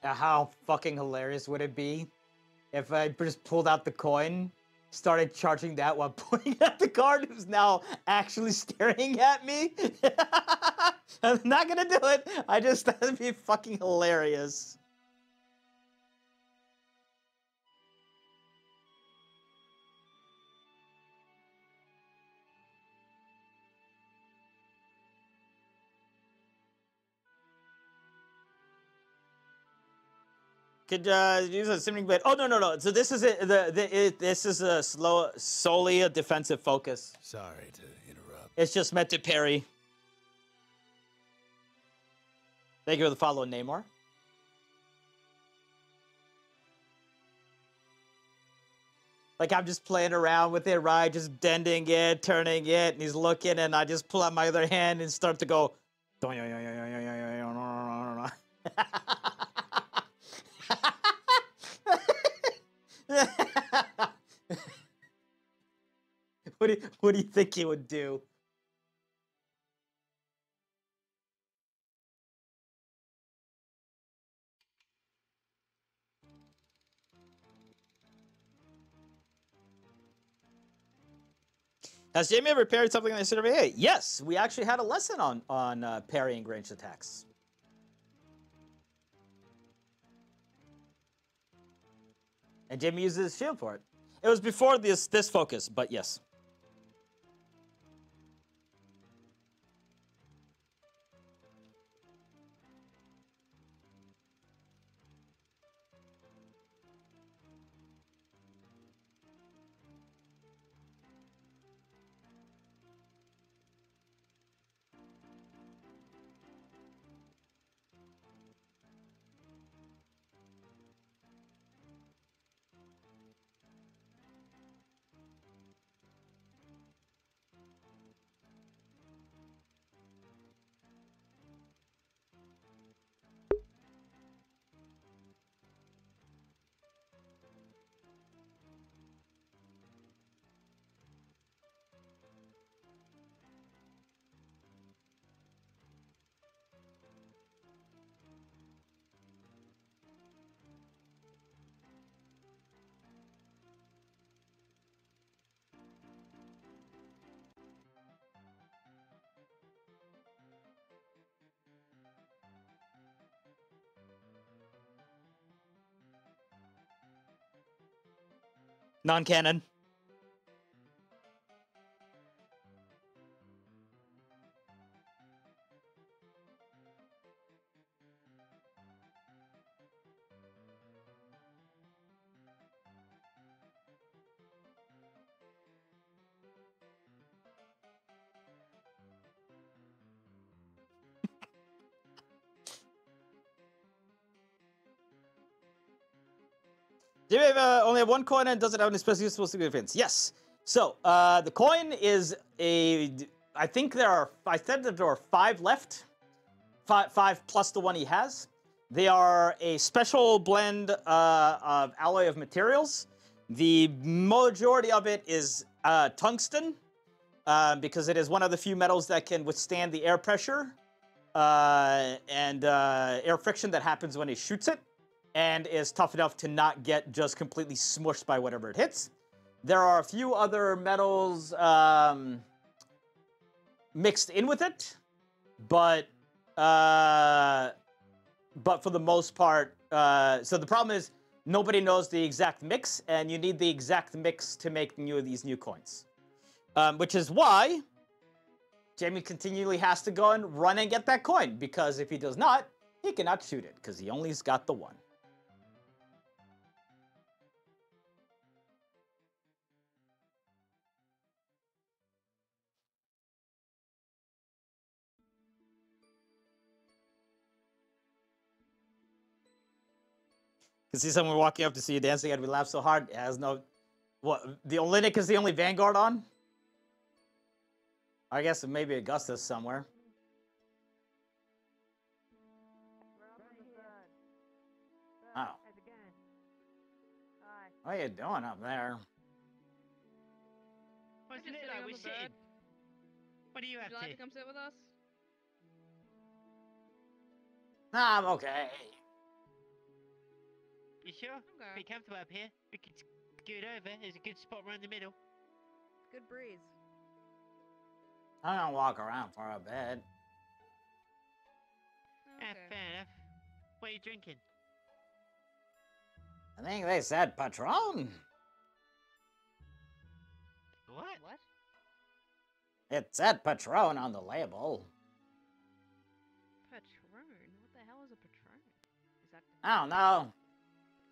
How fucking hilarious would it be if I just pulled out the coin, started charging that while pointing at the guard who's now actually staring at me? I'm not gonna do it. That'd be fucking hilarious. Could use a simmering blade. Oh no. So this is it. This is a solely a defensive focus. Sorry to interrupt. It's just meant to parry. Thank you for the follow, Namor. Like I'm just playing around with it, right? Just bending it, turning it, and he's looking, and I just pull out my other hand and start to go. What do you think he would do? Has Jamie ever parried something like CWA? Yes, we actually had a lesson on parrying ranged attacks. And Jamie uses his shield for it. It was before this focus, but yes. Non-canon. Do you only have one coin and does it have any special useful significance? Yes. So the coin is I think I said that there are 5 left. 5 plus the one he has. They are a special blend of alloy of materials. The majority of it is tungsten because it is one of the few metals that can withstand the air pressure and air friction that happens when he shoots it, and is tough enough to not get just completely smushed by whatever it hits. There are a few other metals mixed in with it, but for the most part, so the problem is nobody knows the exact mix, and you need the exact mix to make these new coins. Which is why Jamie continually has to go and run and get that coin, because if he does not, he cannot shoot it, because he only's got the one. You see someone walking up to see you dancing and we laugh so hard, it has no... What, the Olynyk is the only Vanguard on? I guess maybe Augustus somewhere. Oh. What are you doing up there? Wasn't it? I was sitting. What are you up Would you like to come sit with us? I'm okay. You sure? Okay. Pretty comfortable up here. We could scoot over. There's a good spot right in the middle. Good breeze. I'm gonna walk around for a bit. Ah, fair enough. What are you drinking? I think they said Patron. What? What? It said Patron on the label. Patron? What the hell is a Patron? Is that... I don't know.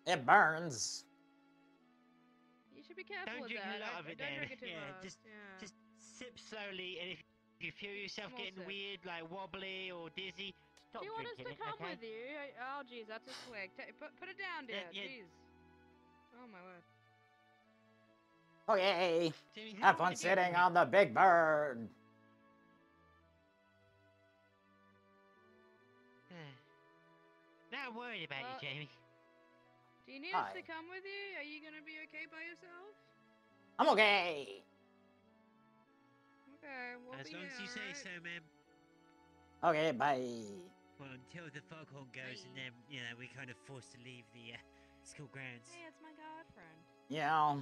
It burns. You should be careful Don't with drink that. a lot of it Don't then. drink it too Yeah, fast. just sip slowly, and if you feel yourself Small getting sip. weird, like wobbly or dizzy, stop Do you want us drinking to it, come okay? with you? Oh, jeez, that's a swig. Put it down, dear. Yeah. Jeez. Oh, my word. Okay. Jimmy, how Have fun many beers sitting have on the big bird. Now I'm worried about you, Jamie. Do you need us Hi. to come with you? Are you gonna be okay by yourself? I'm okay. Okay, we'll As be long here, as you say alright? so, ma'am. Okay, bye. Well, until the foghorn goes, and then we kind of forced to leave the school grounds. Hey, it's my godfriend. Yeah.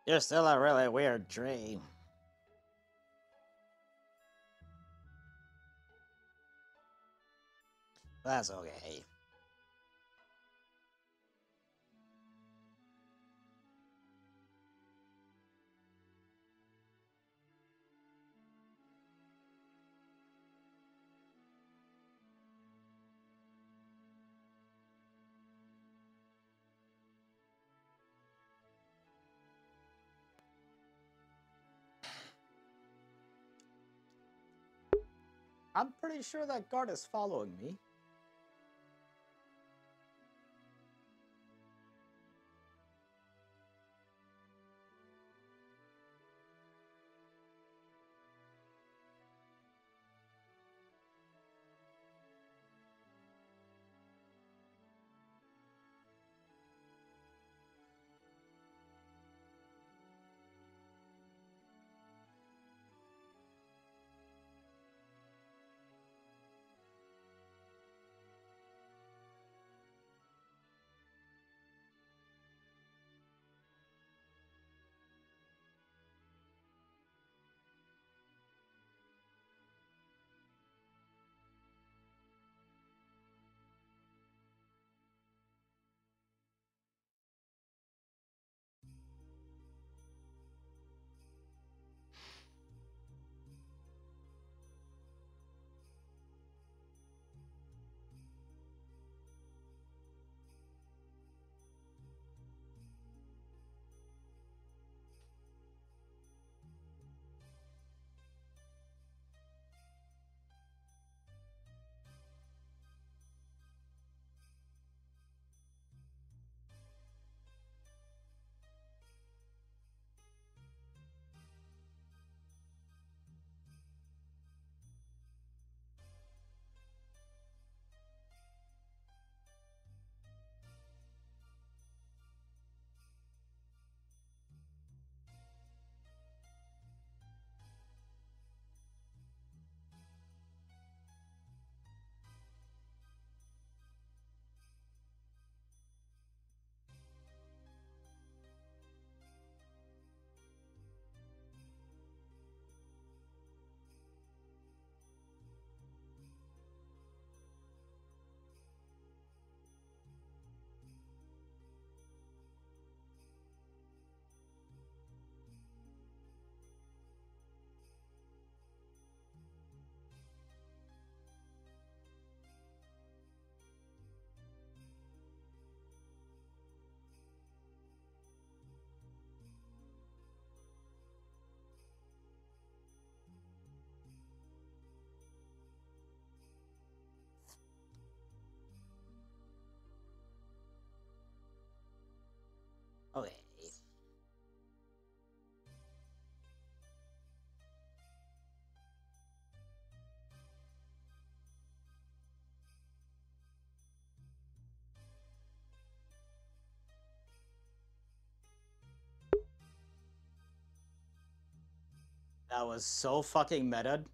You're still a really weird tree. That's okay. I'm pretty sure that guard is following me. Okay. That was so fucking meta.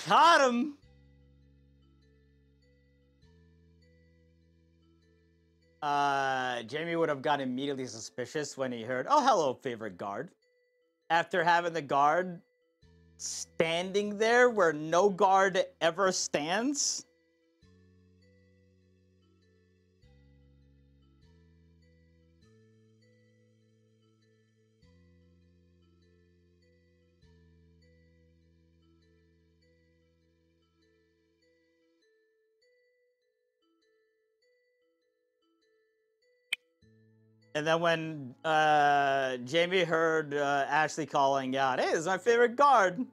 Got him! Jamie would have gotten immediately suspicious when he heard, "Oh, hello, favorite guard." After having the guard standing there where no guard ever stands. And then when Jamie heard Ashley calling out, "Hey, this is my favorite guard."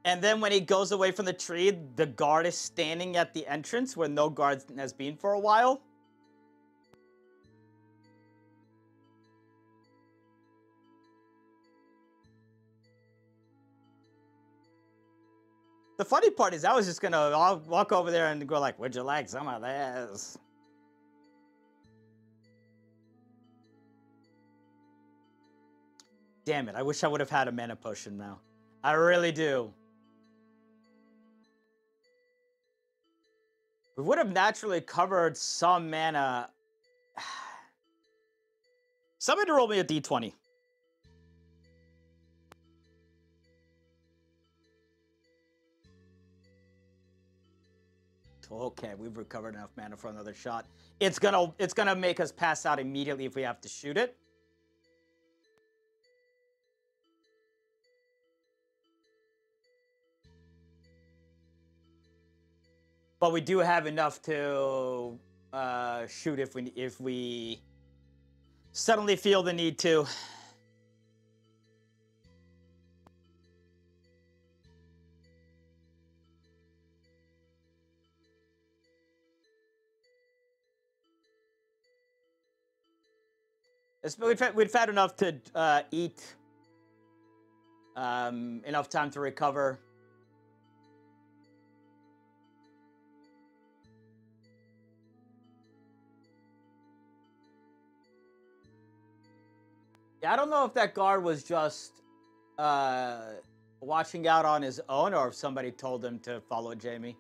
And then when he goes away from the tree, the guard is standing at the entrance where no guard has been for a while. The funny part is I was just gonna walk over there and go like, "Would you like some of this?" Damn it, I wish I would have had a mana potion now. I really do. We would have naturally covered some mana. Somebody roll me a d20. Okay, we've recovered enough mana for another shot. It's gonna make us pass out immediately if we have to shoot it. But we do have enough to shoot if we suddenly feel the need to. We've had enough to eat, enough time to recover. Yeah, I don't know if that guard was just watching out on his own or if somebody told him to follow Jamie.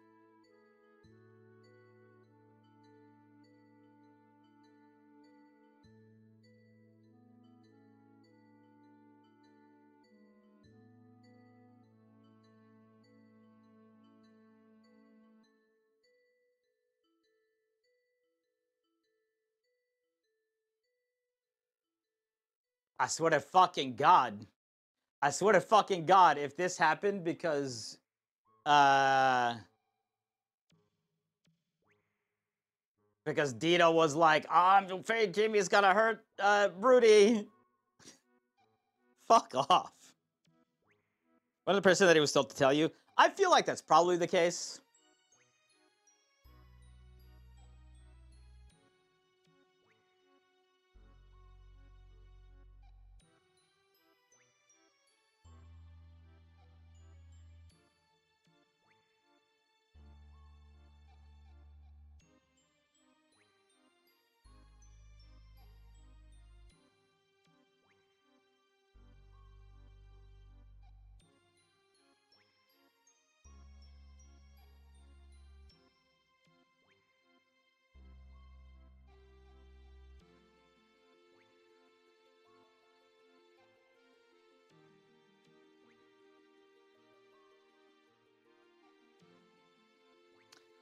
I swear to fucking God. I swear to fucking God, if this happened because, because Dito was like, oh, I'm afraid Jimmy's gonna hurt, Rudy. Fuck off. 100% that he was still to tell you. I feel like that's probably the case.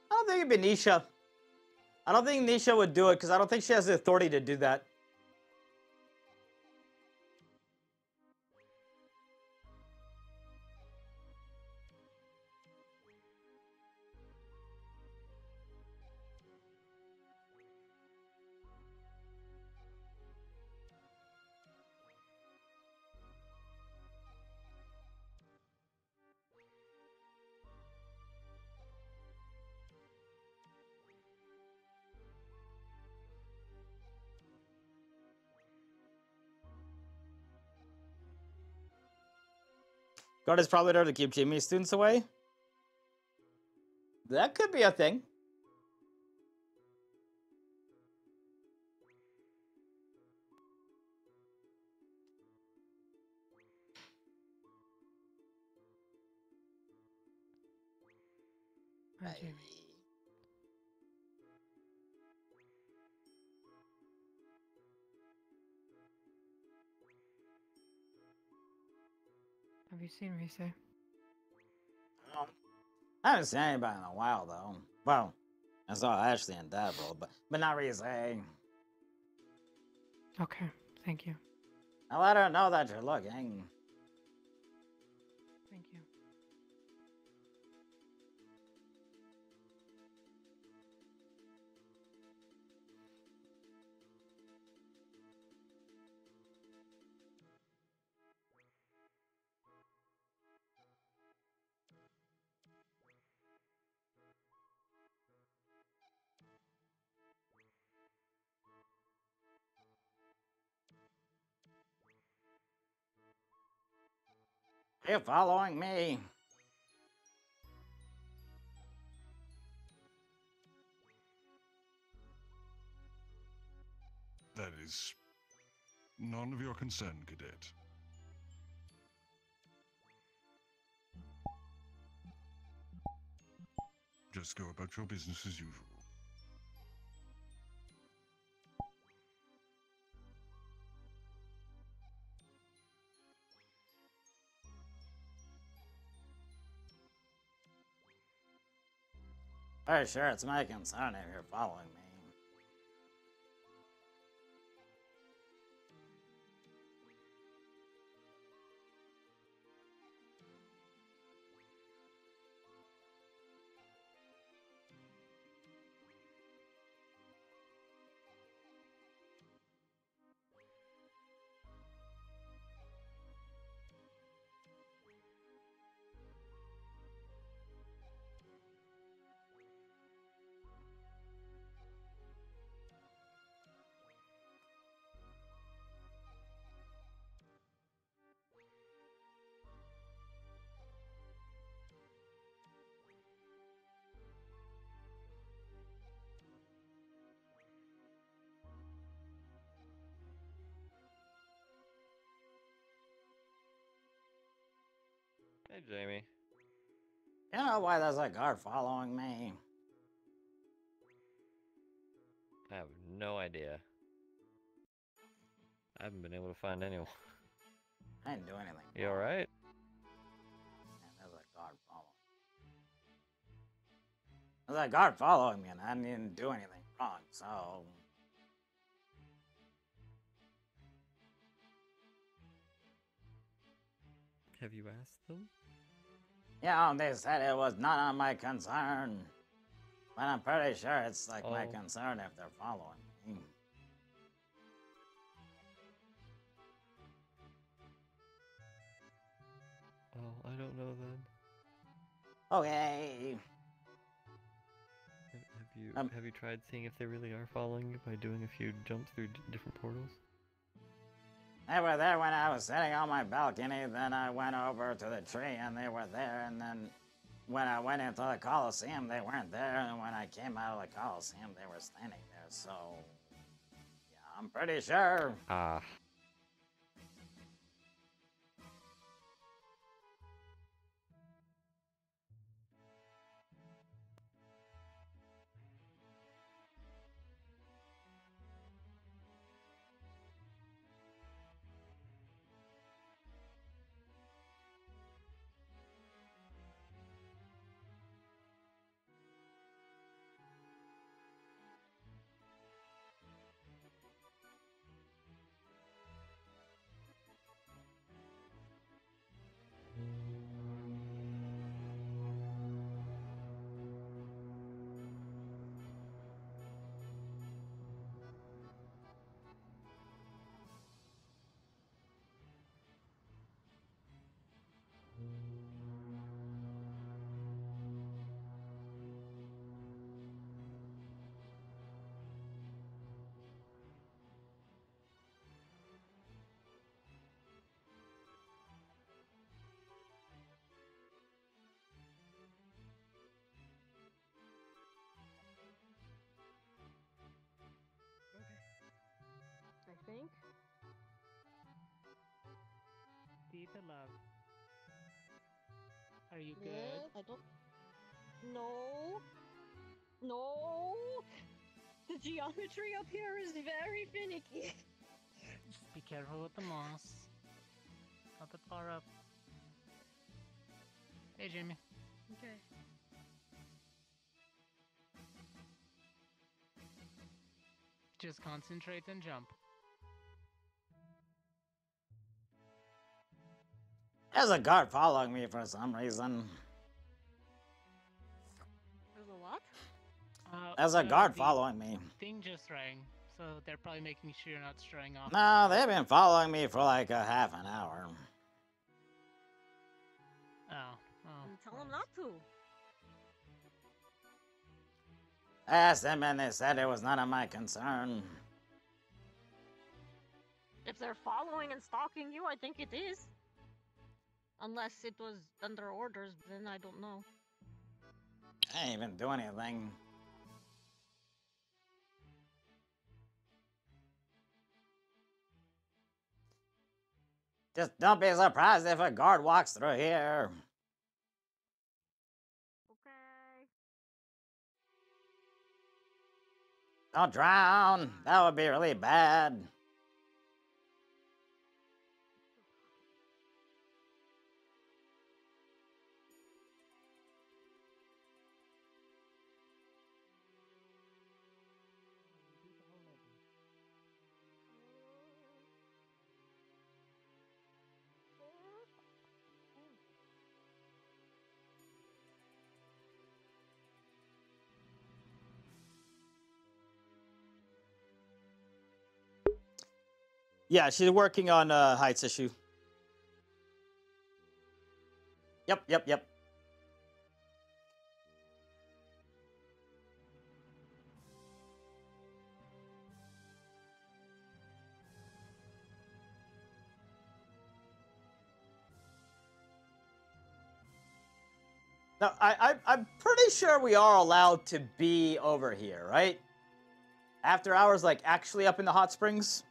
I don't think it'd be Nisha. I don't think Nisha would do it because I don't think she has the authority to do that. God is probably there to keep Jimmy's students away. That could be a thing. Hi, Jamie. Have you seen Rise? I haven't seen anybody in a while, though. Well, I saw Ashley and Dabble, but not Rize. Okay, thank you. Now let her know that you're looking. Thank you. You're following me. That is none of your concern, Cadet. Just go about your business as usual. Very sure it's my concern if you're following me. Hey, Jamie. You know why there's a guard following me? I have no idea. I haven't been able to find anyone. I didn't do anything. You alright? There's a guard following me. There's a guard following me and I didn't do anything wrong, so... Have you asked them? Yeah, they said it was not of my concern. But I'm pretty sure it's like my concern if they're following me. Oh, I don't know then. Okay. Have you tried seeing if they really are following you by doing a few jumps through different portals? They were there when I was sitting on my balcony, then I went over to the tree and they were there, and then when I went into the Coliseum, they weren't there, and when I came out of the Coliseum, they were standing there, so... Yeah, I'm pretty sure. Ah. I think. Deep in love. Are you good? Yes, I don't. No. No. The geometry up here is very finicky. Just be careful with the moss. Not that far up. Hey, Jamie. Okay. Just concentrate and jump. There's a guard following me for some reason. There's a what? There's a guard the following me. Thing just rang, so they're probably making sure you're not straying off. No, they've been following me for like a half an hour. Tell them not to. I asked them and they said it was none of my concern. If they're following and stalking you, I think it is. Unless it was under orders, then I don't know. I didn't even do anything. Just don't be surprised if a guard walks through here. Okay. Don't drown. That would be really bad. Yeah, she's working on Heights issue. Yep. Now, I'm pretty sure we are allowed to be over here, right? After hours, like, actually up in the hot springs?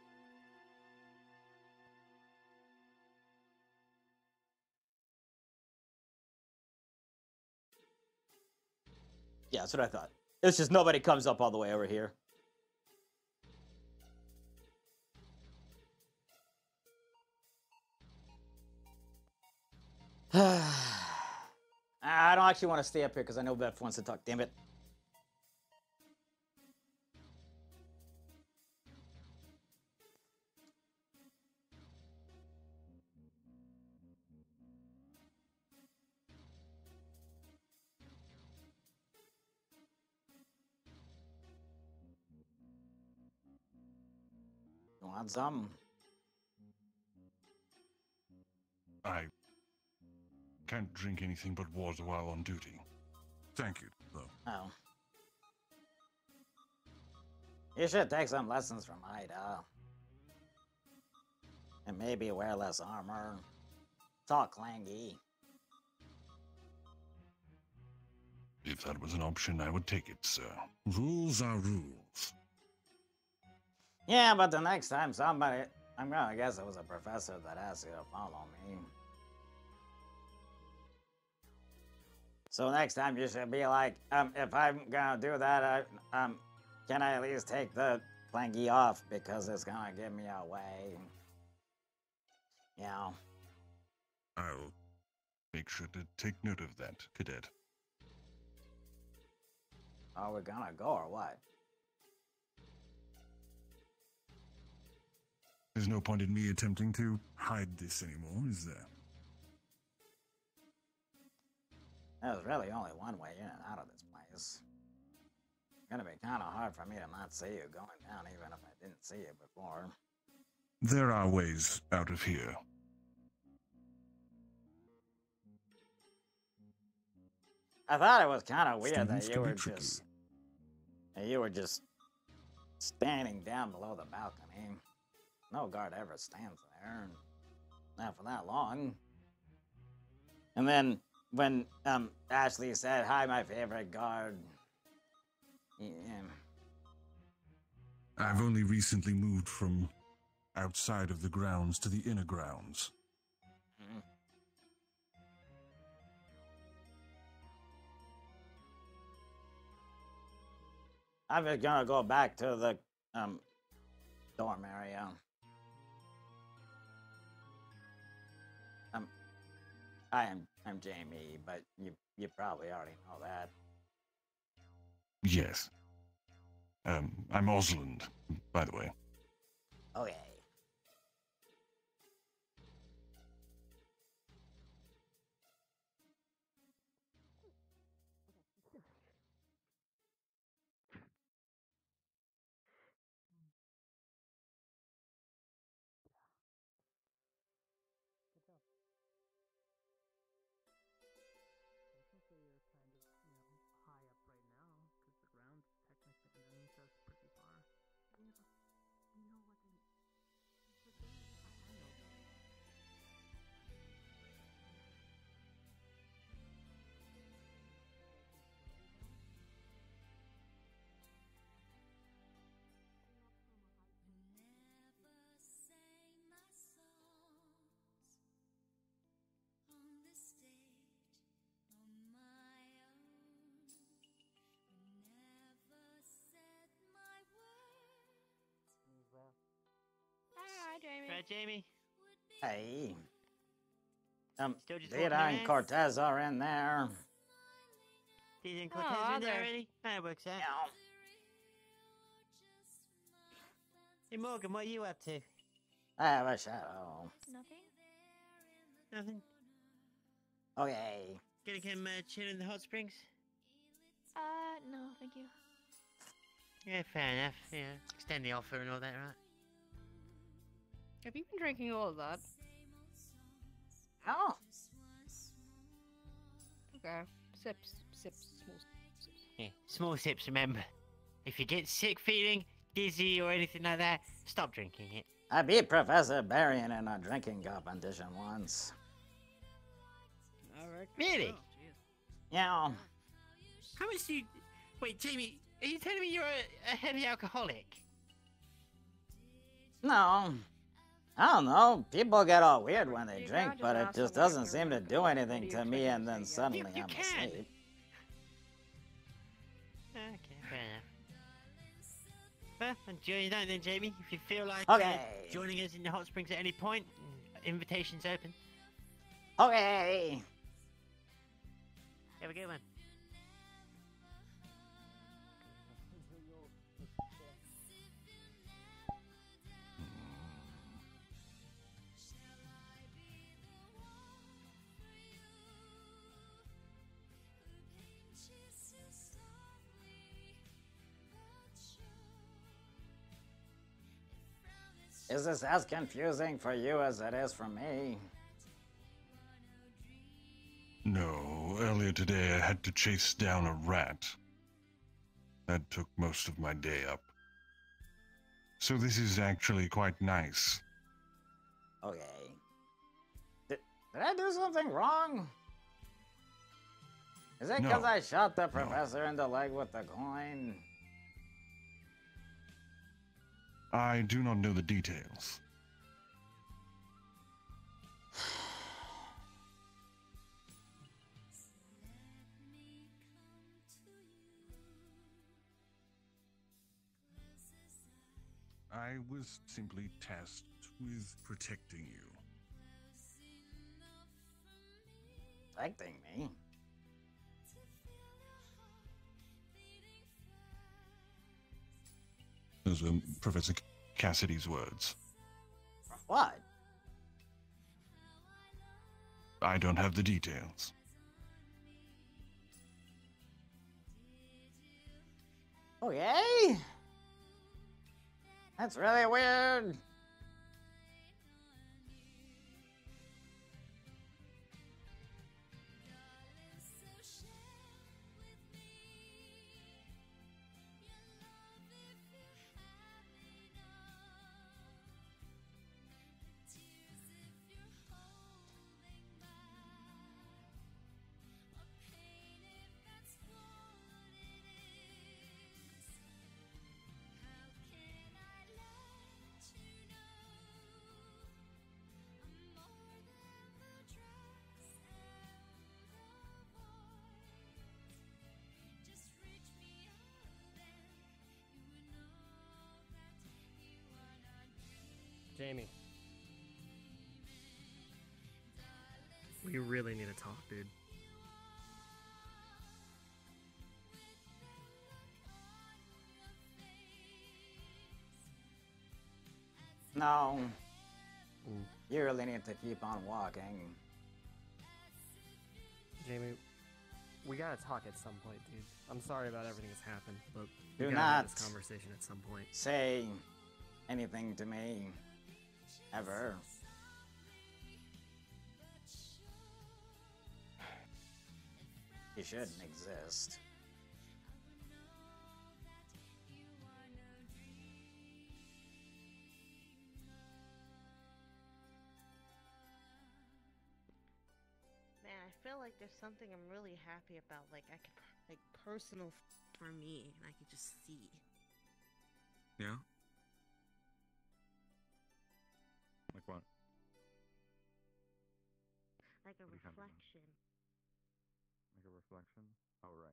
Yeah, that's what I thought. It's just nobody comes up all the way over here. I don't actually want to stay up here because I know Beth wants to talk. Damn it. Want some? I can't drink anything but water while on duty. Thank you, though. Oh. You should take some lessons from Ida. And maybe wear less armor. Talk clangy. If that was an option, I would take it, sir. Rules are rules. Yeah, but the next time somebody... I'm gonna guess it was a professor that asked you to follow me. So next time you should be like, if I'm gonna do that, can I at least take the clangy off because it's gonna give me away? You know. I'll make sure to take note of that, Cadet. Are we gonna go or what? There's no point in me attempting to hide this anymore, is there? There's really only one way in and out of this place. It's gonna be kind of hard for me to not see you going down even if I didn't see you before. There are ways out of here. I thought it was kind of weird Students that can be tricky. you were just standing down below the balcony. No guard ever stands there, not for that long. And then when Ashley said, "Hi, my favorite guard," yeah. I've only recently moved from outside of the grounds to the inner grounds. I'm just gonna go back to the dorm area. I'm Jamie, but you probably already know that. Yes. I'm Osland, by the way. Okay. Technically, you're kind of, high up right now, because the ground's technically underneath us pretty far. Yeah, but you know what I know that. Hi, Jamie. Right, Jamie? Hey. Still just Dita walking and around? Cortez are in there. Did and Oh, Cortez are in there there? already? That works out. Hey, Morgan, what are you up to? I have a shadow. Nothing? Nothing. Okay. Gonna come chill in the hot springs? No, thank you. Yeah, fair enough. Yeah, extend the offer and all that, right? Have you been drinking all of that? Oh. Okay. Sips, small sips. Yeah, small sips, remember. If you get sick feeling, dizzy, or anything like that, stop drinking it. I beat Professor Barian in a drinking competition once. Alright. Really? Yeah. How much do you... Wait, Jamie, are you telling me you're a heavy alcoholic? No. I don't know. People get all weird when they You drink, can't but just it ask just someone if doesn't they're seem to really do good. What anything do you to me, expect and them to then say? suddenly You I'm can. asleep. Okay, fair enough. Well, enjoy your night then, Jamie. If you feel like Okay. joining us in the hot springs at any point, invitation's open. Okay. Have a good one. Is this as confusing for you as it is for me? No, earlier today I had to chase down a rat. That took most of my day up. So this is actually quite nice. Okay. Did I do something wrong? Is it because No. I shot the professor in the leg with the coin? I do not know the details. I was simply tasked with protecting you. Protecting me? Those were Professor Cassidy's words. What? I don't have the details. Okay. That's really weird. Jamie. We really need to talk, dude. No. You really need to keep on walking. Jamie, we gotta talk at some point, dude. I'm sorry about everything that's happened, but Do we gotta have not this conversation at some point. say anything to me. Ever. You shouldn't exist. Man, I feel like there's something I'm really happy about. Like I could, like personal for me, and I could just see. Yeah? Like what? Like a What are you talking about? reflection. Like a reflection? Oh, right.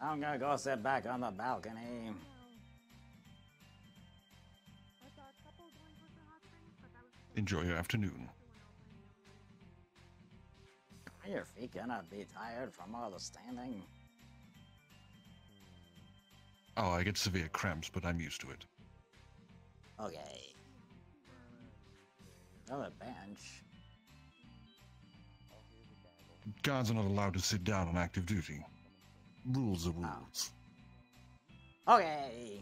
I'm gonna go sit back on the balcony. Enjoy your afternoon. Are your feet gonna be tired from all the standing? Oh, I get severe cramps, but I'm used to it. Okay. Another bench. Guards are not allowed to sit down on active duty. Rules are rules. Okay.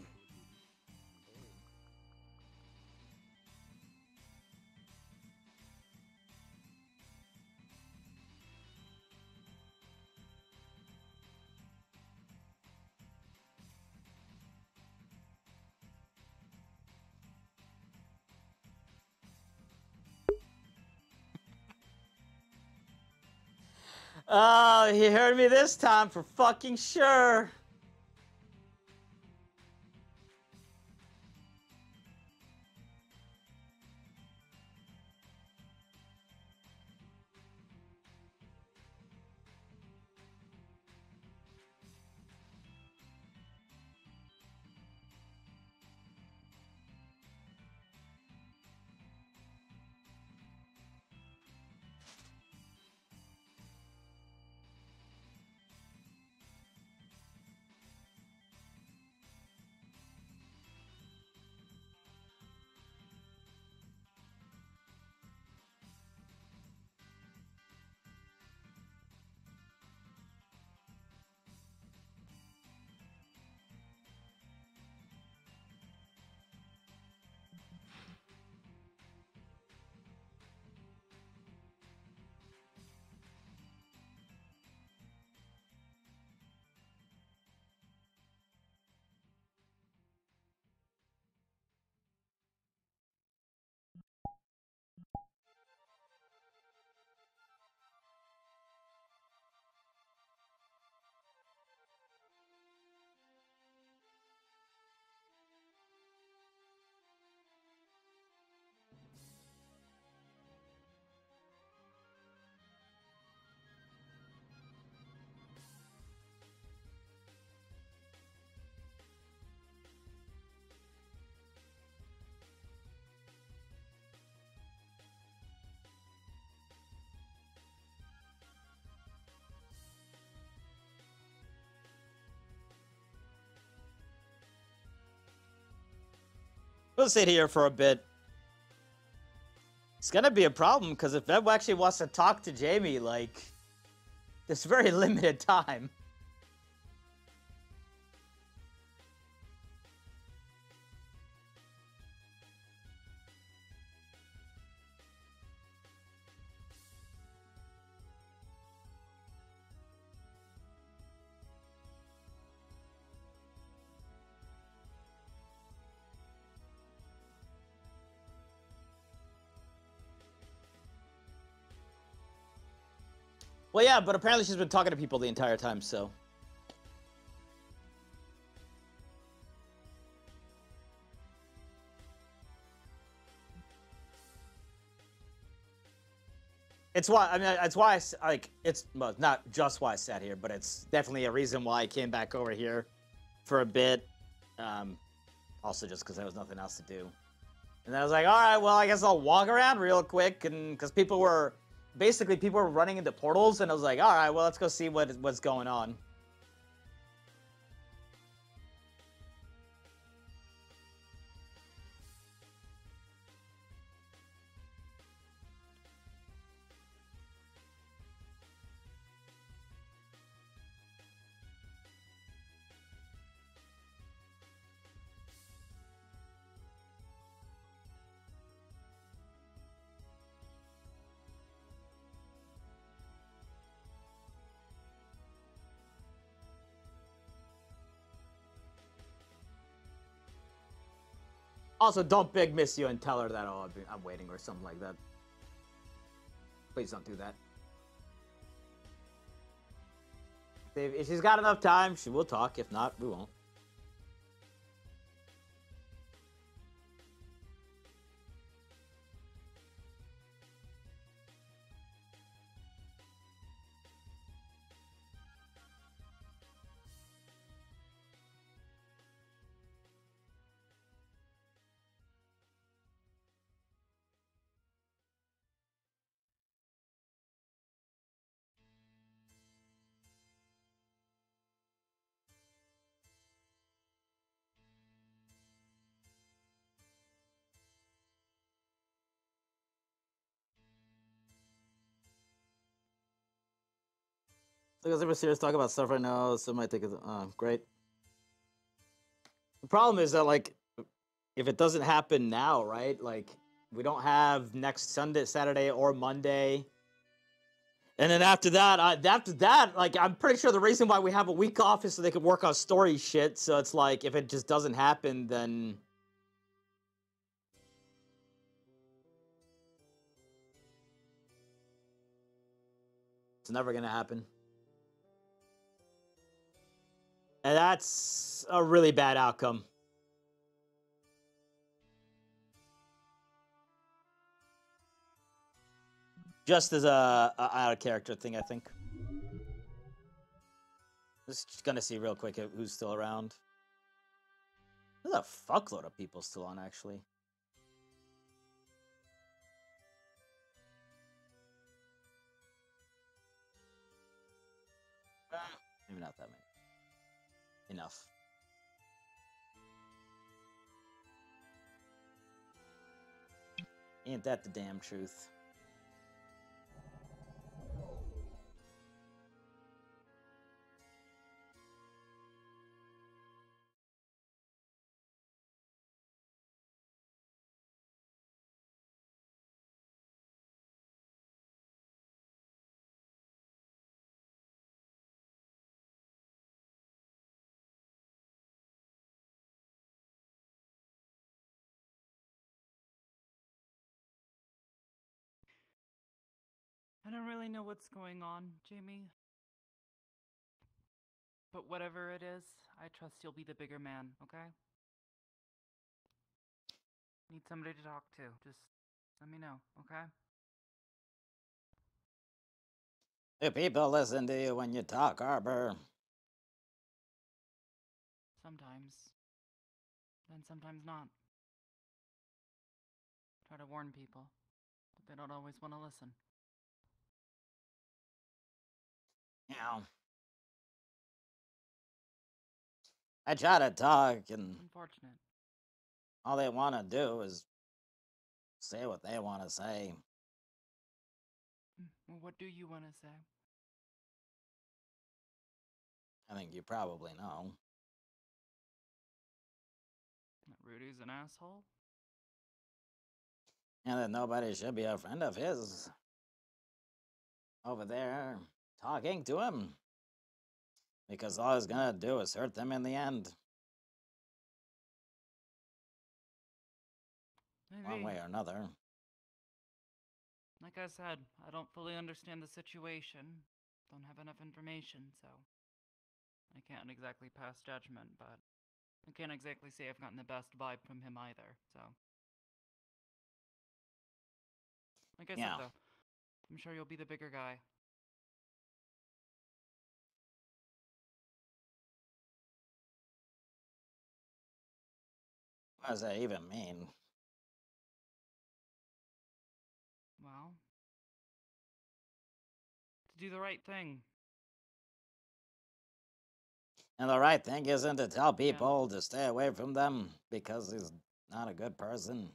Oh, he heard me this time for fucking sure. We'll sit here for a bit. It's gonna be a problem, because if Eb actually wants to talk to Jamie, like, there's very limited time. Well, yeah, but apparently she's been talking to people the entire time, so. It's why, I mean, it's why it's well, not just why I sat here, but it's definitely a reason why I came back over here for a bit. Also just because there was nothing else to do. And then I was like, all right, well, I guess I'll walk around real quick, and because people were running into portals, and I was like, all right, well, let's go see what's going on. Also, don't big miss you and tell her that, oh, I'm waiting or something like that. Please don't do that. If she's got enough time, she will talk. If not, we won't. So guys, ever serious talk about stuff right now? So might think of great. The problem is that, like, if it doesn't happen now, right? Like, we don't have next Sunday, Saturday, or Monday. And then after that, like, I'm pretty sure the reason why we have a week off is so they can work on story shit. So it's like, if it just doesn't happen, then it's never gonna happen. And that's a really bad outcome. Just as a out of character thing, I think. Just gonna see real quick who's still around. There's a fuckload of people still on, actually. Maybe not that many. Enough. Ain't that the damn truth? I don't really know what's going on, Jamie. But whatever it is, I trust you'll be the bigger man, okay? Need somebody to talk to. Just let me know, okay? Do people listen to you when you talk, Arbor? Sometimes. And sometimes not. Try to warn people, but they don't always want to listen. Yeah. I try to talk, and Unfortunate. all they want to do is say what they want to say. Well, what do you want to say? I think you probably know. That Rudy's an asshole? And that nobody should be a friend of his over there talking to him. Because all he's gonna do is hurt them in the end. Maybe. One way or another. Like I said, I don't fully understand the situation. Don't have enough information, so I can't exactly pass judgment, but I can't exactly say I've gotten the best vibe from him either, so. Like I said, though, I'm sure you'll be the bigger guy. What does that even mean? Well, to do the right thing. And the right thing isn't to tell people to stay away from them because he's not a good person.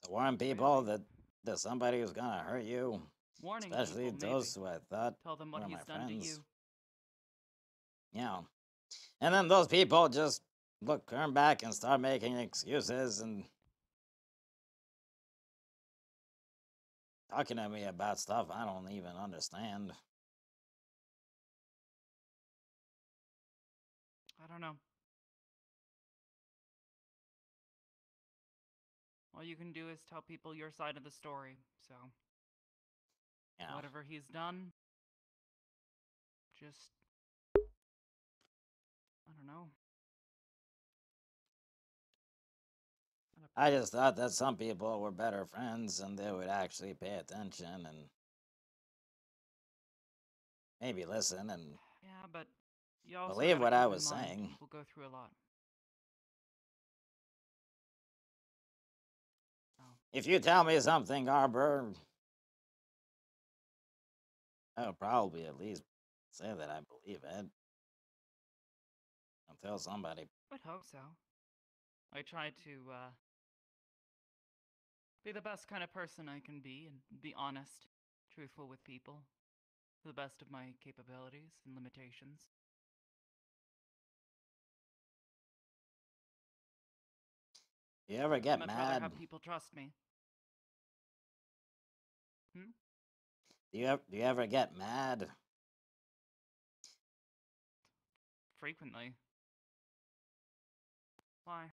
To warn people that there's somebody who's gonna hurt you. Warning Especially people, those maybe. who I thought Tell them what were he's my done to friends. you. Yeah. And then those people just turn back and start making excuses and talking to me about stuff I don't even understand. I don't know. All you can do is tell people your side of the story, so. Yeah. Whatever he's done, just. I don't know. I just thought that some people were better friends and they would actually pay attention and maybe listen and Yeah, but you also believe gotta what I keep was in mind, saying. People go through a lot. If you tell me something, Arbor, I'll probably at least say that I believe it. I'll tell somebody. I'd hope so. I try to be the best kind of person I can be and be honest, truthful with people, to the best of my capabilities and limitations. You ever get I'd mad? rather have people trust me. Do you ever get mad? Frequently. Why?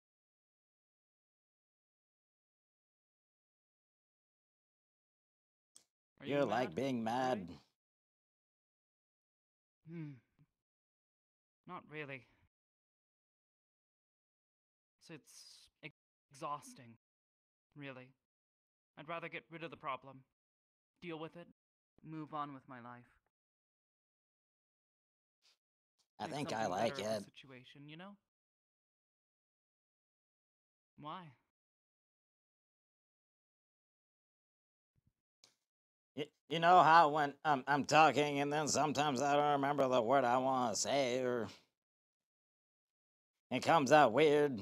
Are You like being mad? Not really. It's exhausting, really. I'd rather get rid of the problem, deal with it, move on with my life. I Make think I something like better of it. the situation, you know? Why? You know how when I'm talking and then sometimes I don't remember the word I want to say or it comes out weird.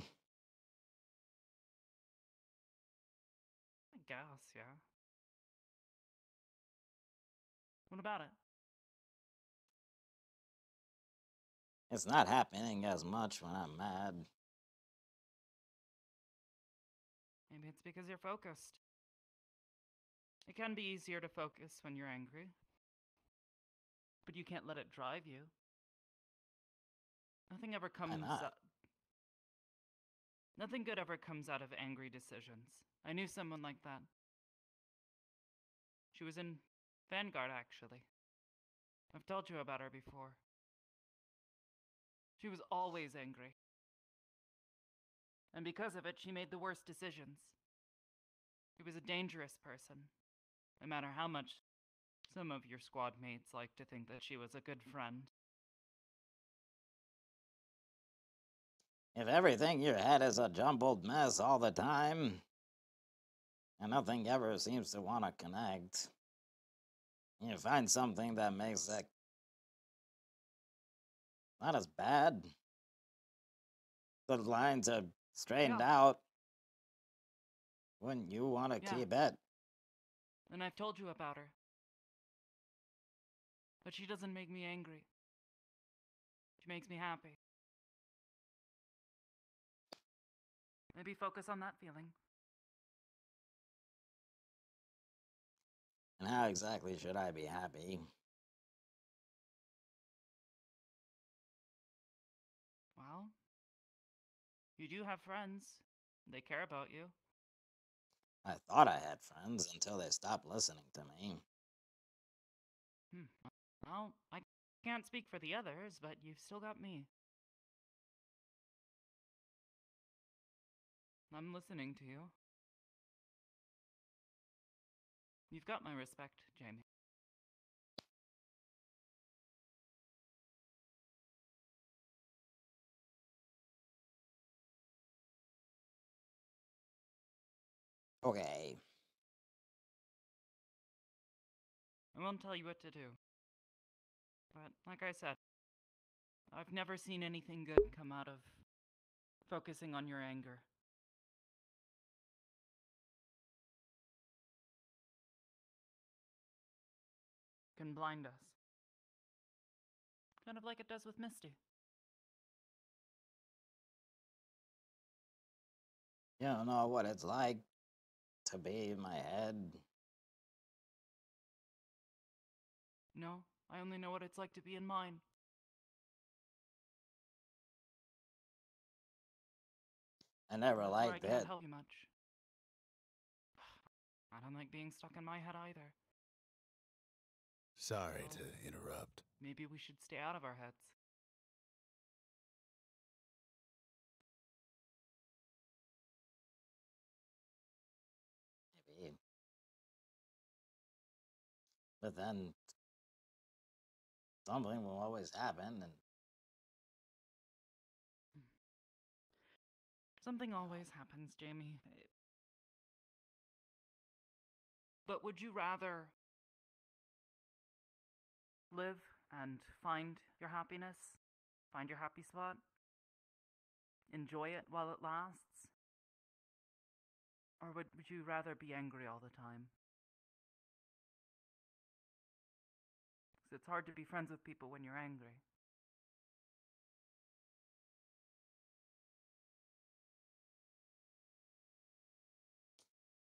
I guess, yeah. What about it? It's not happening as much when I'm mad. Maybe it's because you're focused. It can be easier to focus when you're angry. But you can't let it drive you. Nothing ever comes out. Nothing good ever comes out of angry decisions. I knew someone like that. She was in Vanguard, actually. I've told you about her before. She was always angry. And because of it, she made the worst decisions. She was a dangerous person. No matter how much some of your squad mates like to think that she was a good friend. If everything you had is a jumbled mess all the time, and nothing ever seems to want to connect, you find something that makes that not as bad. The lines are straightened Yeah. out, wouldn't you want to Yeah. keep it? And I've told you about her. But she doesn't make me angry. She makes me happy. Maybe focus on that feeling. And how exactly should I be happy? Well, you do have friends. They care about you. I thought I had friends until they stopped listening to me. Well, I can't speak for the others, but you've still got me. I'm listening to you. You've got my respect, Jamie. Okay. I won't tell you what to do. But, like I said, I've never seen anything good come out of focusing on your anger. It can blind us. Kind of like it does with Misty. You don't know what it's like to be in my head. No, I only know what it's like to be in mine. I never That's why liked I can't it. help you much. I don't like being stuck in my head either. Sorry So, to interrupt. maybe we should stay out of our heads. Maybe. But then something will always happen, and Something always happens, Jamie. But would you rather live and find your happiness? Find your happy spot? Enjoy it while it lasts? Or would you rather be angry all the time? 'Cause it's hard to be friends with people when you're angry.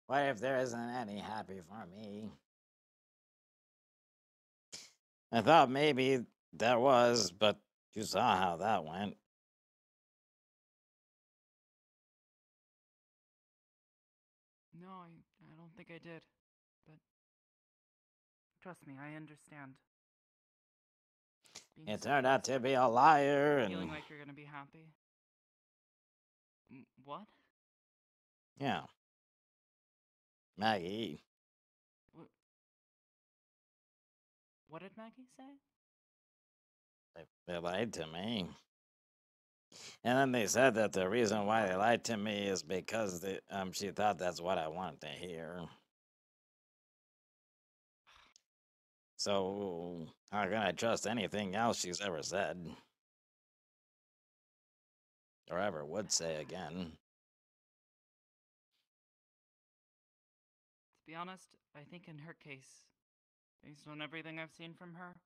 what if there isn't any happy for me? I thought maybe there was, but you saw how that went. No, I don't think I did. But trust me, I understand. Being It so turned out close to be a liar, and feeling and like you're gonna be happy. What? yeah. Maggie, What did Maggie say? they lied to me. And then they said that the reason why they lied to me is because she thought that's what I wanted to hear. So, how can I trust anything else she's ever said? Or ever would say again? To be honest, I think in her case, based on everything I've seen from her,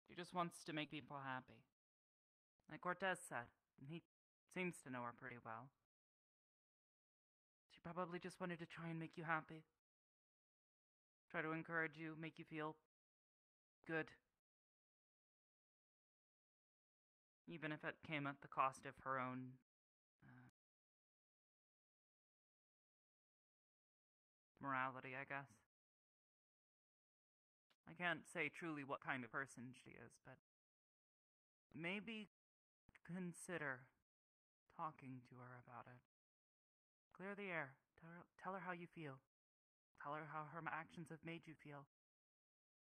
she just wants to make people happy. Like Cortez said, and he seems to know her pretty well. She probably just wanted to try and make you happy. Try to encourage you, make you feel good. Even if it came at the cost of her own morality, I guess. I can't say truly what kind of person she is, but maybe consider talking to her about it. Clear the air. Tell her how you feel. Tell her how her actions have made you feel.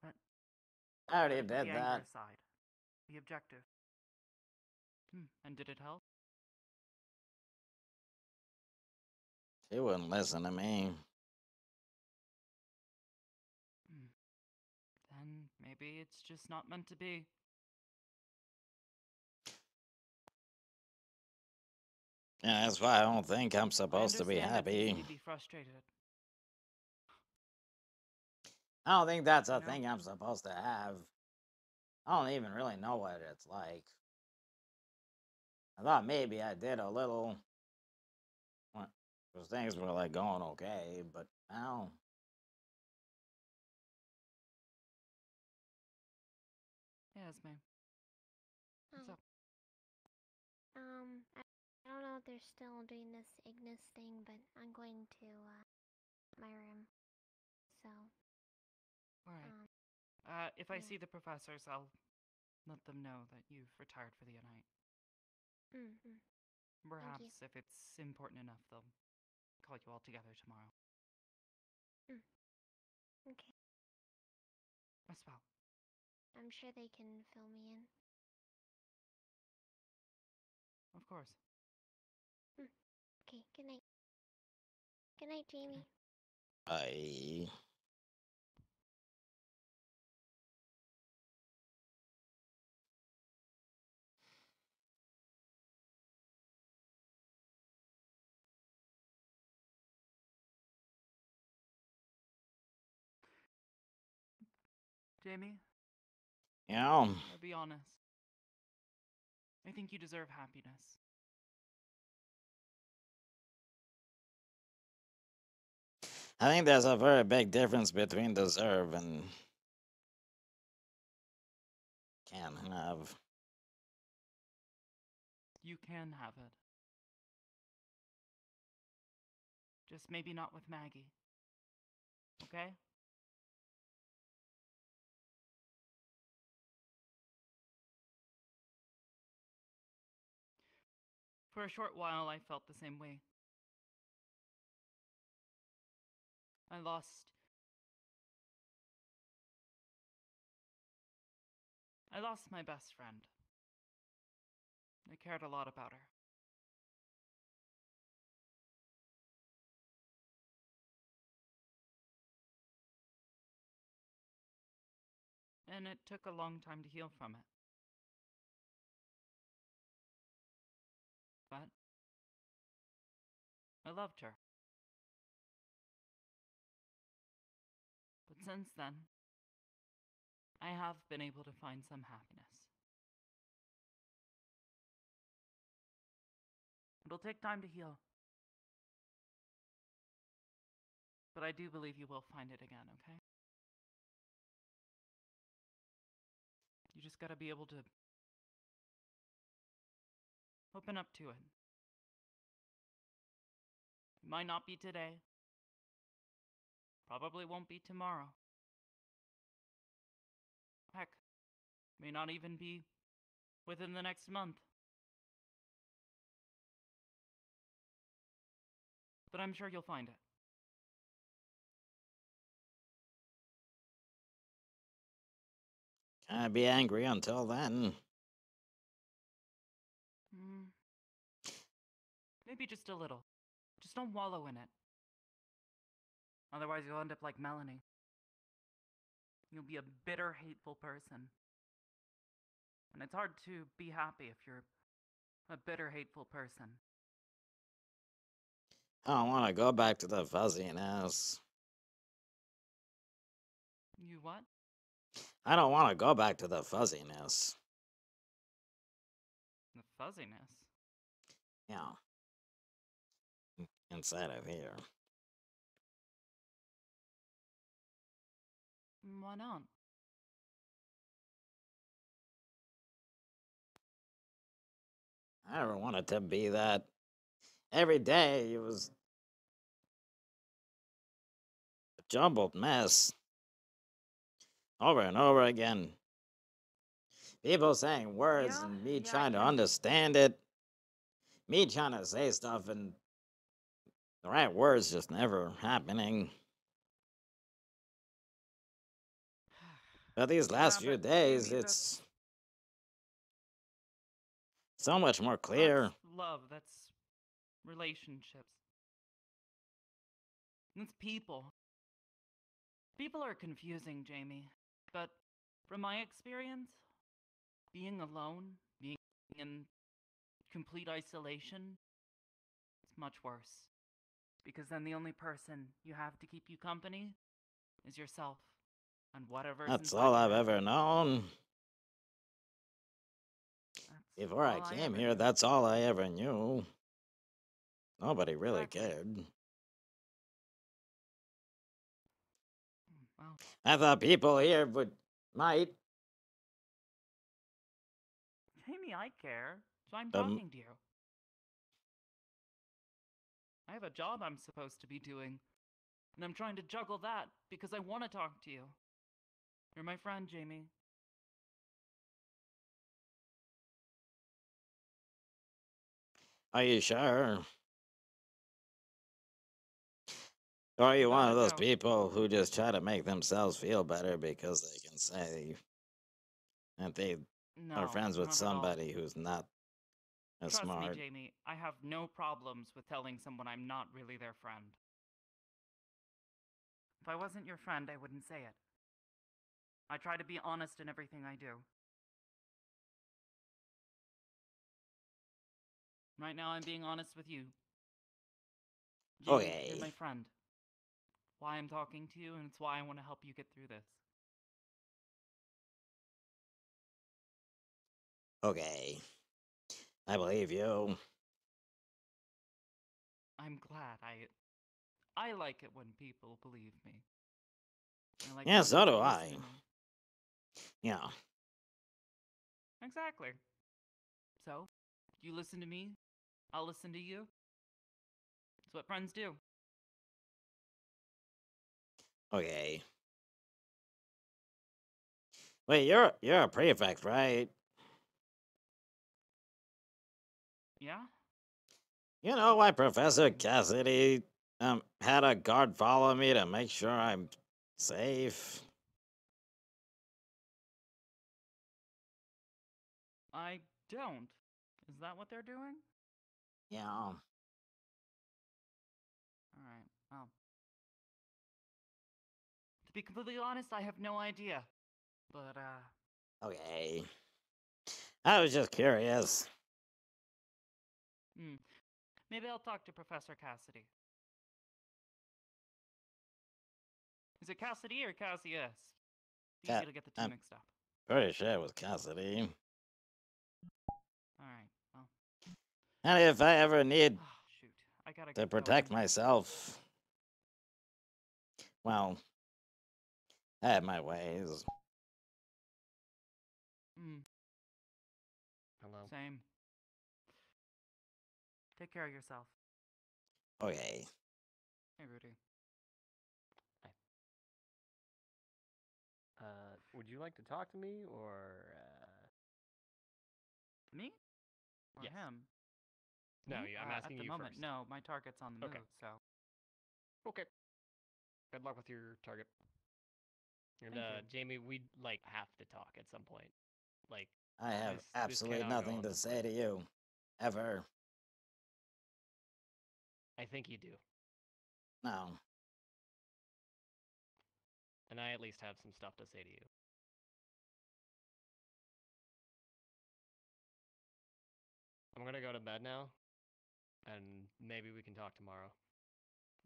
But I already put did the that. anger aside. Be objective. And did it help? She wouldn't listen to me. Then maybe it's just not meant to be. Yeah, that's why I don't think I'm supposed to be understand it's easy happy. to be frustrated. I don't think that's a thing I'm supposed to have. I don't even really know what it's like. I thought maybe I did a little, because things were like going okay, but now. Yes, ma'am. What's up? I don't know if they're still doing this Ignis thing, but I'm going to my room. So. Alright. If I see the professors, I'll let them know that you've retired for the night. Mm-hmm. Perhaps if it's important enough, they'll call you all together tomorrow. Okay. As well. I'm sure they can fill me in. Of course. Okay, good night. Good night, Jamie. I. Jamie? Yeah. I'll be honest. I think you deserve happiness. I think there's a very big difference between deserve and can have. You can have it. Just maybe not with Maggie. Okay? For a short while, I felt the same way. I lost my best friend. I cared a lot about her. And it took a long time to heal from it. But I loved her. But since then, I have been able to find some happiness. It'll take time to heal. But I do believe you will find it again, okay? You just gotta be able to open up to it. It might not be today. Probably won't be tomorrow. Heck, may not even be within the next month. But I'm sure you'll find it. Can I be angry until then? Maybe just a little. Just don't wallow in it. Otherwise you'll end up like Melanie. You'll be a bitter, hateful person. And it's hard to be happy if you're a bitter, hateful person. I don't want to go back to the fuzziness. You what? I don't want to go back to the fuzziness. The fuzziness? Yeah. Inside of here. Why not? I never wanted to be that. Every day it was a jumbled mess. Over and over again. People saying words and me trying to understand it. Me trying to say stuff and the right words just never happening. But these last few days, it's so much more clear. That's love, that's relationships. That's people. People are confusing, Jamie. But from my experience, being alone, being in complete isolation, much worse. Because then the only person you have to keep you company is yourself. And whatever's That's inside all your I've head. ever known. Before I all I came ever here, knew. that's all I ever knew. Nobody really Exactly. cared. Well, I thought people here might. Jamie, I care. So I'm Um, talking to you. I have a job I'm supposed to be doing. And I'm trying to juggle that because I want to talk to you. You're my friend, Jamie. Are you sure? Or are you one of those go. people who just try to make themselves feel better because they can say that they are No, friends with not at all. somebody who's not as Trust smart? me, Jamie, I have no problems with telling someone I'm not really their friend. If I wasn't your friend, I wouldn't say it. I try to be honest in everything I do. Right now, I'm being honest with you. Jamie, Okay. you're my friend. Why I'm talking to you, and it's why I want to help you get through this. Okay. I believe you. I'm glad. I like it when people believe me. I like Yeah, when so do people listen I. to me. Yeah. Exactly. So, you listen to me, I'll listen to you. It's what friends do. Okay. Wait, you're a prefect, right? Yeah? You know why Professor Cassidy had a guard follow me to make sure I'm safe? I don't. Is that what they're doing? Yeah. Alright, well. To be completely honest, I have no idea. But, Okay. I was just curious. maybe I'll talk to Professor Cassidy. Is it Cassidy or Cassius? It's easy to get the two I'm mixed up. pretty sure it was Cassidy. Alright, well. And if I ever need Shoot, I gotta to get protect going. myself, well, I have my ways. Hello. Same. Take care of yourself. Okay. Hey, Rudy. Would you like to talk to me or Me? Or Yes. him? No, Me? I'm asking at the you moment, first. no. My target's on the Okay. move, so. Okay. Good luck with your target. And Thank you. Jamie, we like have to talk at some point. Like I have this absolutely cannot go nothing on to this say way. to you. Ever. I think you do. No. And I at least have some stuff to say to you. I'm gonna go to bed now, and maybe we can talk tomorrow.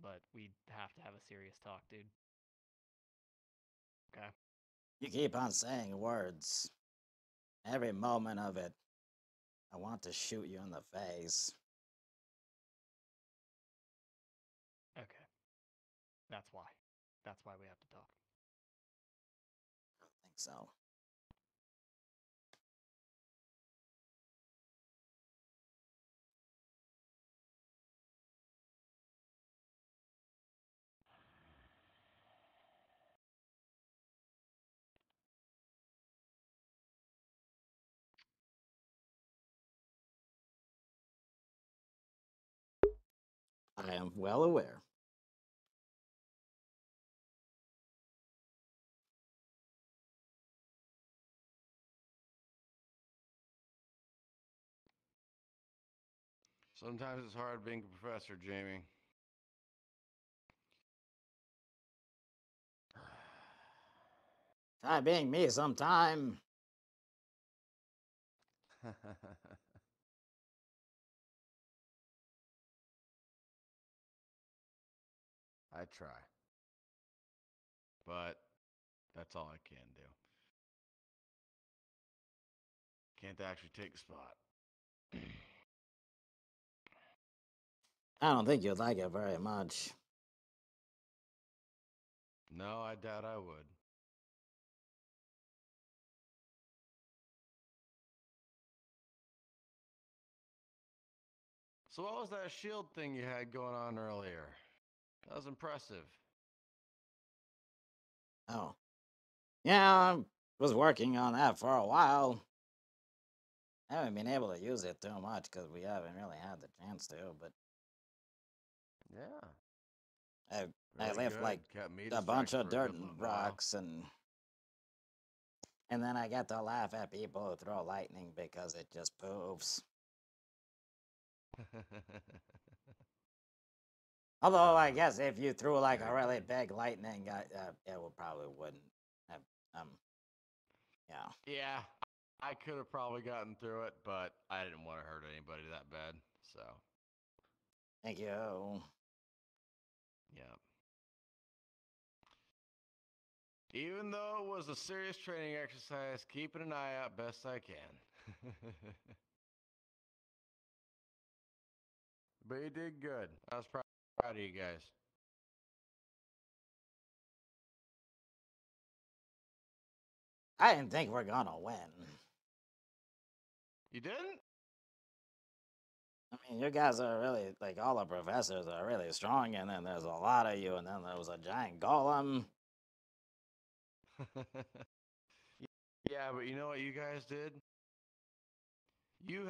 But we have to have a serious talk, dude. Okay. You keep on saying words. Every moment of it, I want to shoot you in the face. Okay. That's why. That's why we have to talk. I don't think so. I am well aware. Sometimes it's hard being a professor, Jamie. Try being me sometime. I try. But that's all I can do. Can't actually take the spot. I don't think you'd like it very much. No, I doubt I would. So what was that shield thing you had going on earlier? That was impressive. Oh. Yeah, I was working on that for a while. I haven't been able to use it too much because we haven't really had the chance to, but yeah. I Really left good. like Kept me a bunch distracted of for a dirt good and while. rocks and then I get to laugh at people who throw lightning because it just poofs. Although I guess if you threw like a really big lightning, it would probably wouldn't have, yeah. Yeah, I could have probably gotten through it, but I didn't want to hurt anybody that bad, so. Thank you. Yeah. Even though it was a serious training exercise, keeping an eye out best I can. But you did good. I was proud of you guys. I didn't think we're gonna win. You didn't? I mean, you guys are really, like, all the professors are really strong, and then there's a lot of you, and then there was a giant golem. Yeah, but you know what you guys did? You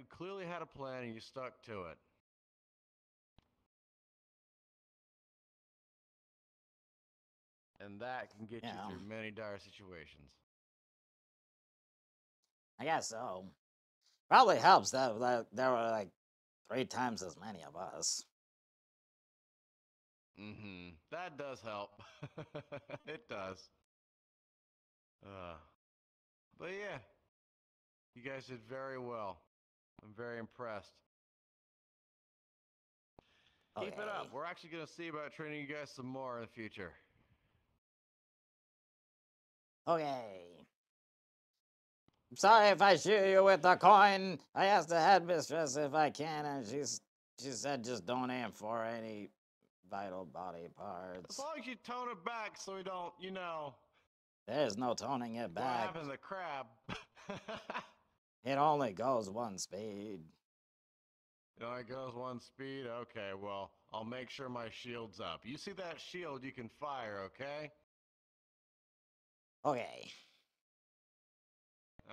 clearly had a plan and you stuck to it. And that can get you through many dire situations. I guess so. Probably helps that there were like 3 times as many of us. Mm-hmm. That does help. It does. But yeah, you guys did very well. I'm very impressed. Keep it up. We're actually going to see about training you guys some more in the future. Okay. I'm sorry if I shoot you with the coin. I asked the headmistress if I can, and she said just don't aim for any vital body As parts. long as you tone it back so we don't, you know. There's no toning it What back. happened to the crab? It only goes 1 speed. It only goes 1 speed? Okay, well, I'll make sure my shield's up. You see that shield, you can fire, okay? Okay.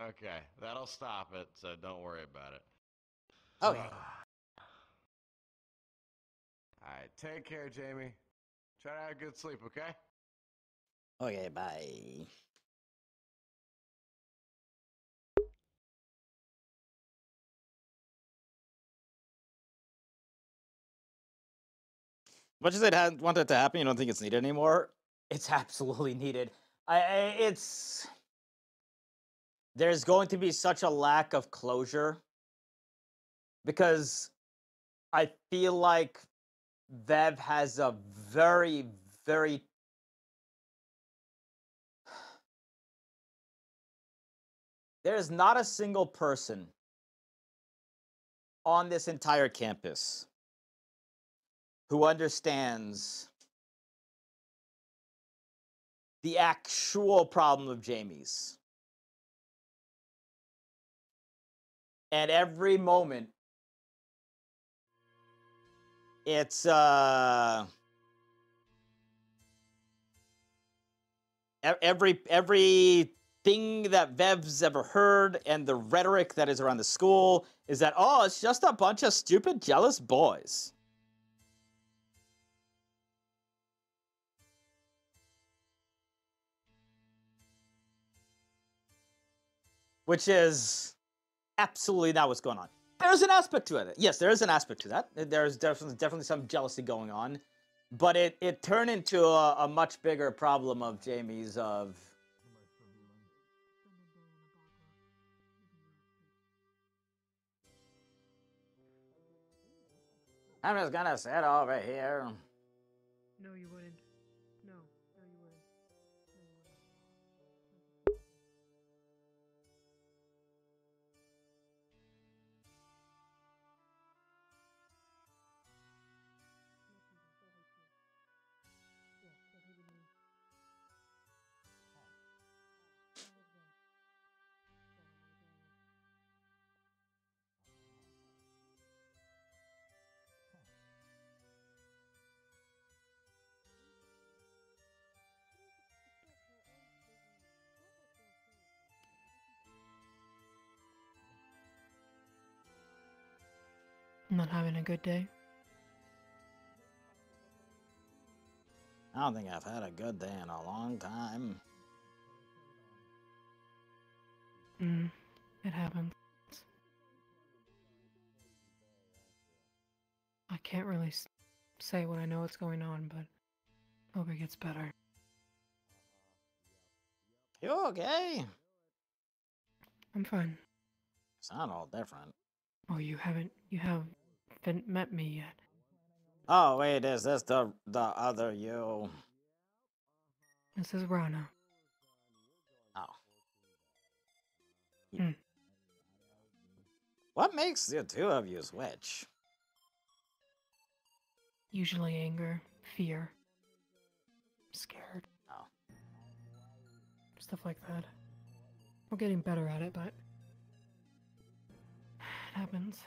Okay, that'll stop it, so don't worry about it. Okay. Alright, take care, Jamie. Try to have a good sleep, okay? Okay, bye. Much as I want that to happen, you don't think it's needed anymore? It's absolutely needed. There's going to be such a lack of closure because I feel like Vev has a very, very there's not a single person on this entire campus who understands the actual problem of Jamie's. And every moment, it's everything that Vev's ever heard and the rhetoric that is around the school is that, oh, it's just a bunch of stupid, jealous boys. Which is absolutely not what's going on. There's an aspect to it. Yes, there is an aspect to that. There's definitely some jealousy going on. But it turned into a much bigger problem of Jamie's of... I'm just gonna sit over here. No, you wouldn't. No, no, you wouldn't. I'm not having a good day. I don't think I've had a good day in a long time. It happens. I can't really say when I know what's going on, but hope it gets better. You okay? I'm fine. Sound all different. Oh, you haven't met me yet. Oh wait, is this the other you? This is Rana. Oh. Hmm. What makes the two of you switch? Usually anger, fear, scared. Oh. Stuff like that. We're getting better at it, but it happens.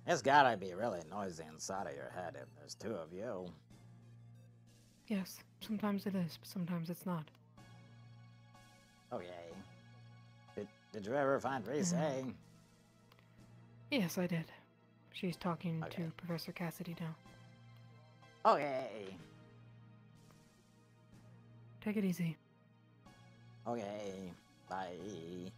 It's gotta be really noisy inside of your head if there's two of you. Yes, sometimes it is, but sometimes it's not. Okay. Did you ever find Reese? Yes, I did. She's talking to Professor Cassidy now. Okay. Take it easy. Okay. Bye.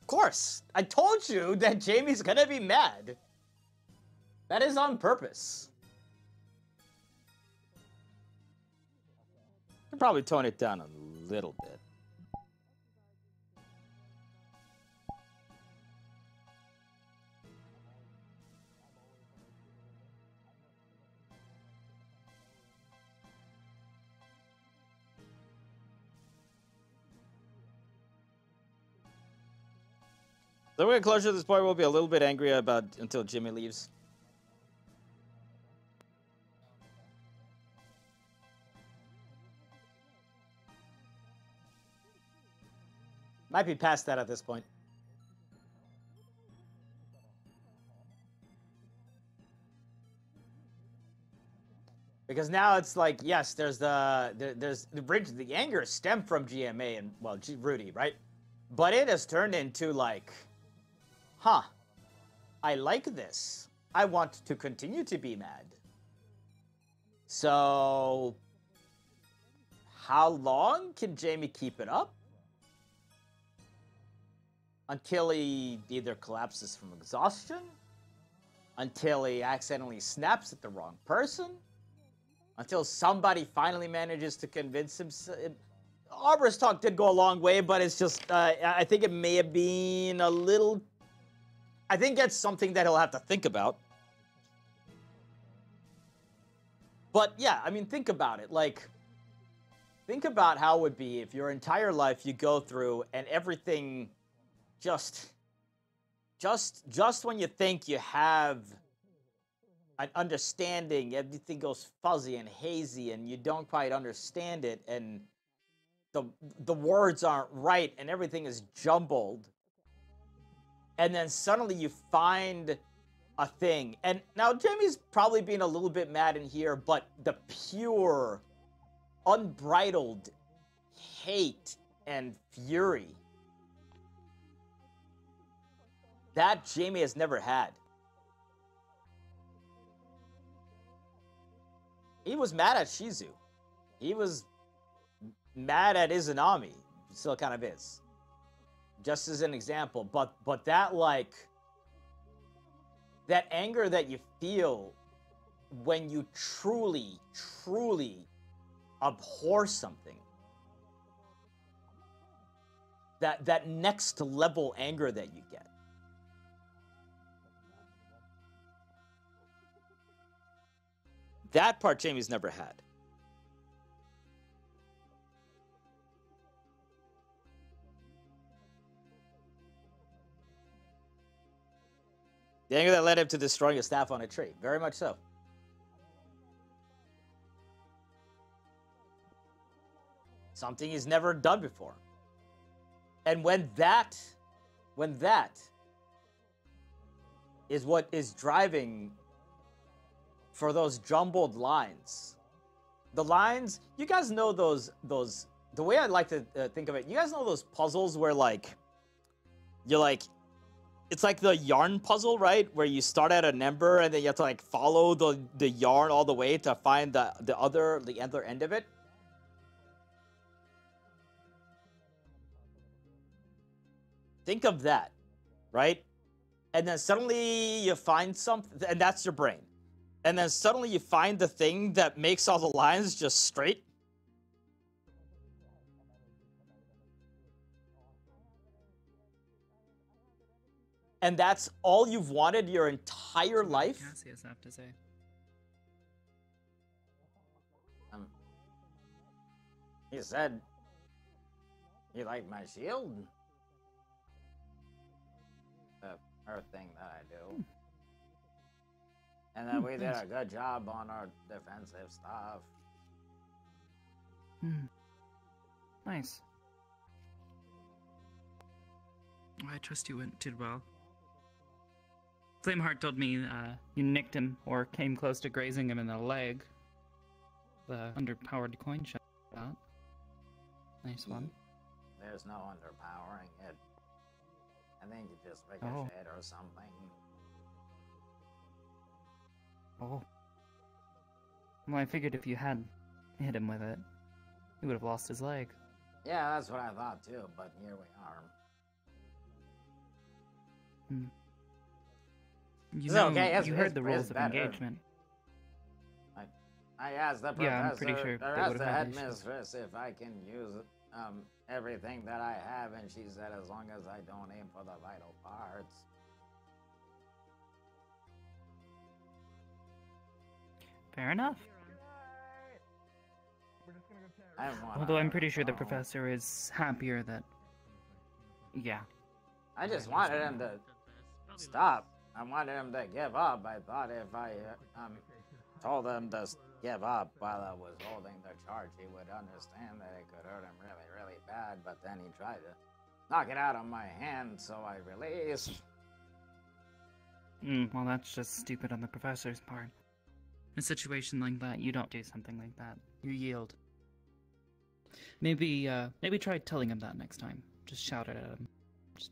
Of course! I told you that Jamie's gonna be mad. That is on purpose. I'll probably tone it down a little bit. So we're closer to this point. We'll be a little bit angry about until Jimmy leaves. Might be past that at this point. Because now it's like, yes, there's the anger stemmed from GMA and, well, Rudy, right? But it has turned into like, huh, I like this. I want to continue to be mad. So, how long can Jamie keep it up? Until he either collapses from exhaustion, until he accidentally snaps at the wrong person, until somebody finally manages to convince him. Arbor's talk did go a long way, but it's just, I think it may have been a little... I think that's something that he'll have to think about. But yeah, I mean, think about it. Like, think about how it would be if your entire life you go through and everything just when you think you have an understanding, everything goes fuzzy and hazy and you don't quite understand it and the words aren't right and everything is jumbled. And then suddenly you find a thing. And now Jamie's probably being a little bit mad in here, but the pure, unbridled hate and fury that Jamie has never had. He was mad at Shizu. He was mad at Izanami. Still kind of is. Just as an example. But that, like, that anger that you feel when you truly, truly abhor something. That next level anger that you get. That part Jamie's never had. The anger that led him to destroying a staff on a tree. Very much so. Something he's never done before. And when that is what is driving for those jumbled lines. The lines, you guys know those, the way I like to think of it, you guys know those puzzles where, like, you're like, it's like the yarn puzzle, right? Where you start at a number and then you have to, like, follow the yarn all the way to find the other end of it. Think of that, right? And then suddenly you find something, and that's your brain. And then suddenly you find the thing that makes all the lines just straight. And that's all you've wanted your entire life? Cassidy has to say. He said he liked my shield. The earth thing that I do. And then we did a good job on our defensive stuff. Nice. I trust you did well. Flameheart told me you nicked him or came close to grazing him in the leg. The underpowered coin shot. Nice one. There's no underpowering it. I think you just ricocheted or something. Oh. Well, I figured if you had hit him with it, he would have lost his leg. Yeah, that's what I thought too, but here we are. You It's know, okay, you heard the rules of engagement. I asked the professor, Yeah, I'm pretty sure or they asked would the have had issues. headmistress if I can use everything that I have, and she said as long as I don't aim for the vital parts. Fair enough. I didn't want Although I'm pretty sure the professor is happier that... Yeah. I just wanted him to stop. I wanted him to give up. I thought if I told him to give up while I was holding the charge, he would understand that it could hurt him really, really bad. But then he tried to knock it out of my hand, so I released. Well, that's just stupid on the professor's part. In a situation like that, you don't do something like that. You yield. Maybe try telling him that next time. Just shout it at him. Just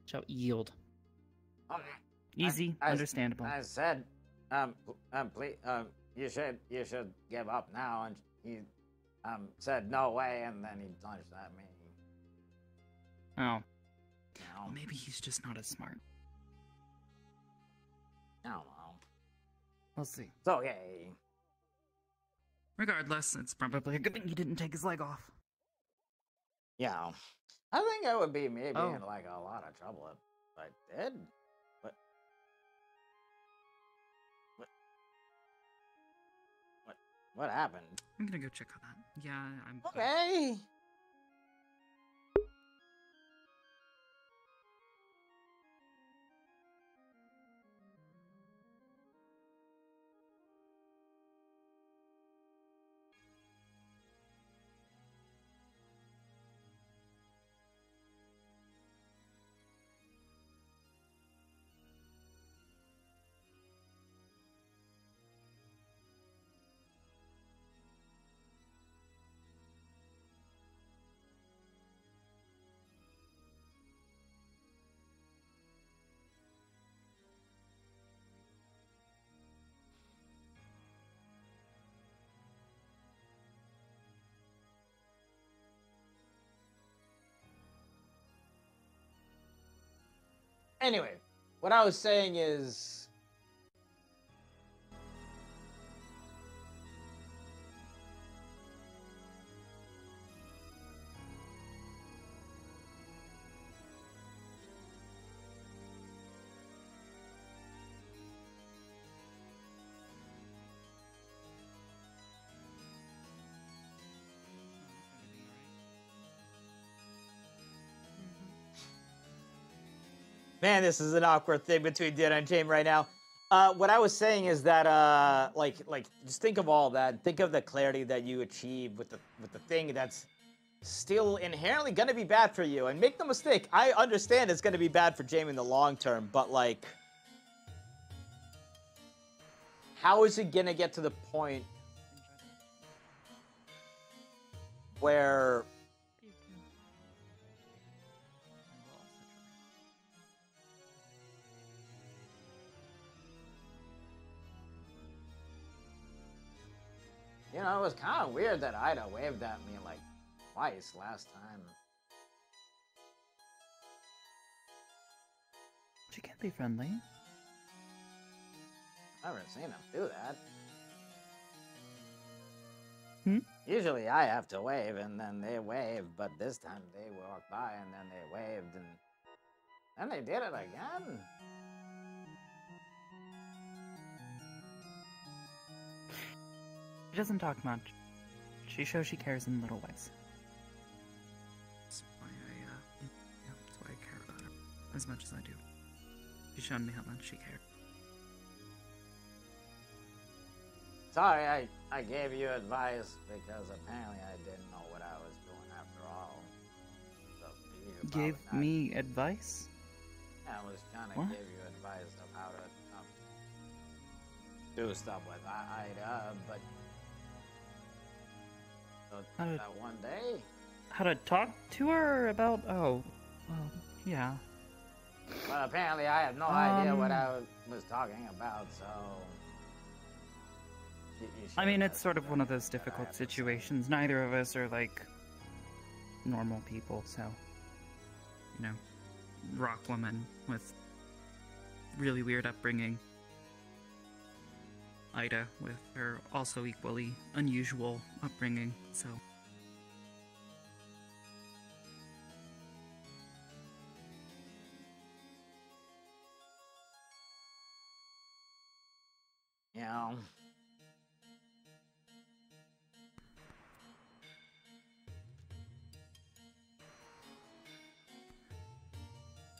shout yield. Easy, understandable. I said, please, you should give up now, and he said no way, and then he lunged at me. Oh. Well, maybe he's just not as smart. I don't know. We'll see. It's okay. Regardless, it's probably a good thing he didn't take his leg off. Yeah. I think it would be me being in like a lot of trouble if I did. What happened? I'm gonna go check on that. Yeah, I'm... Okay. Anyway, what I was saying is... Man, this is an awkward thing between Dan and James right now. What I was saying is that, like, just think of all that. Think of the clarity that you achieve with the thing that's still inherently going to be bad for you. And make no mistake, I understand it's going to be bad for James in the long term, but, like, how is it going to get to the point where... You know, it was kind of weird that Ida waved at me like twice last time. She can't be friendly. I've never seen him do that. Hmm? Usually I have to wave and then they wave, but this time they walked by and then they waved and then they did it again. She doesn't talk much. She shows she cares in little ways. That's why I care about her as much as I do. She's shown me how much she cares. Sorry, I gave you advice because apparently I didn't know what I was doing after all. So you Gave me advice? Yeah, I was trying to What? give you advice of how to do stuff with Ida, but How to- that one day. How to talk to her about? Oh, well, yeah. But apparently I had no idea what I was talking about, so... I mean, it's sort of one of those difficult situations. Neither of us are, like, normal people, so... You know, rock woman with really weird upbringing. Ida with her also equally unusual upbringing, so... You know...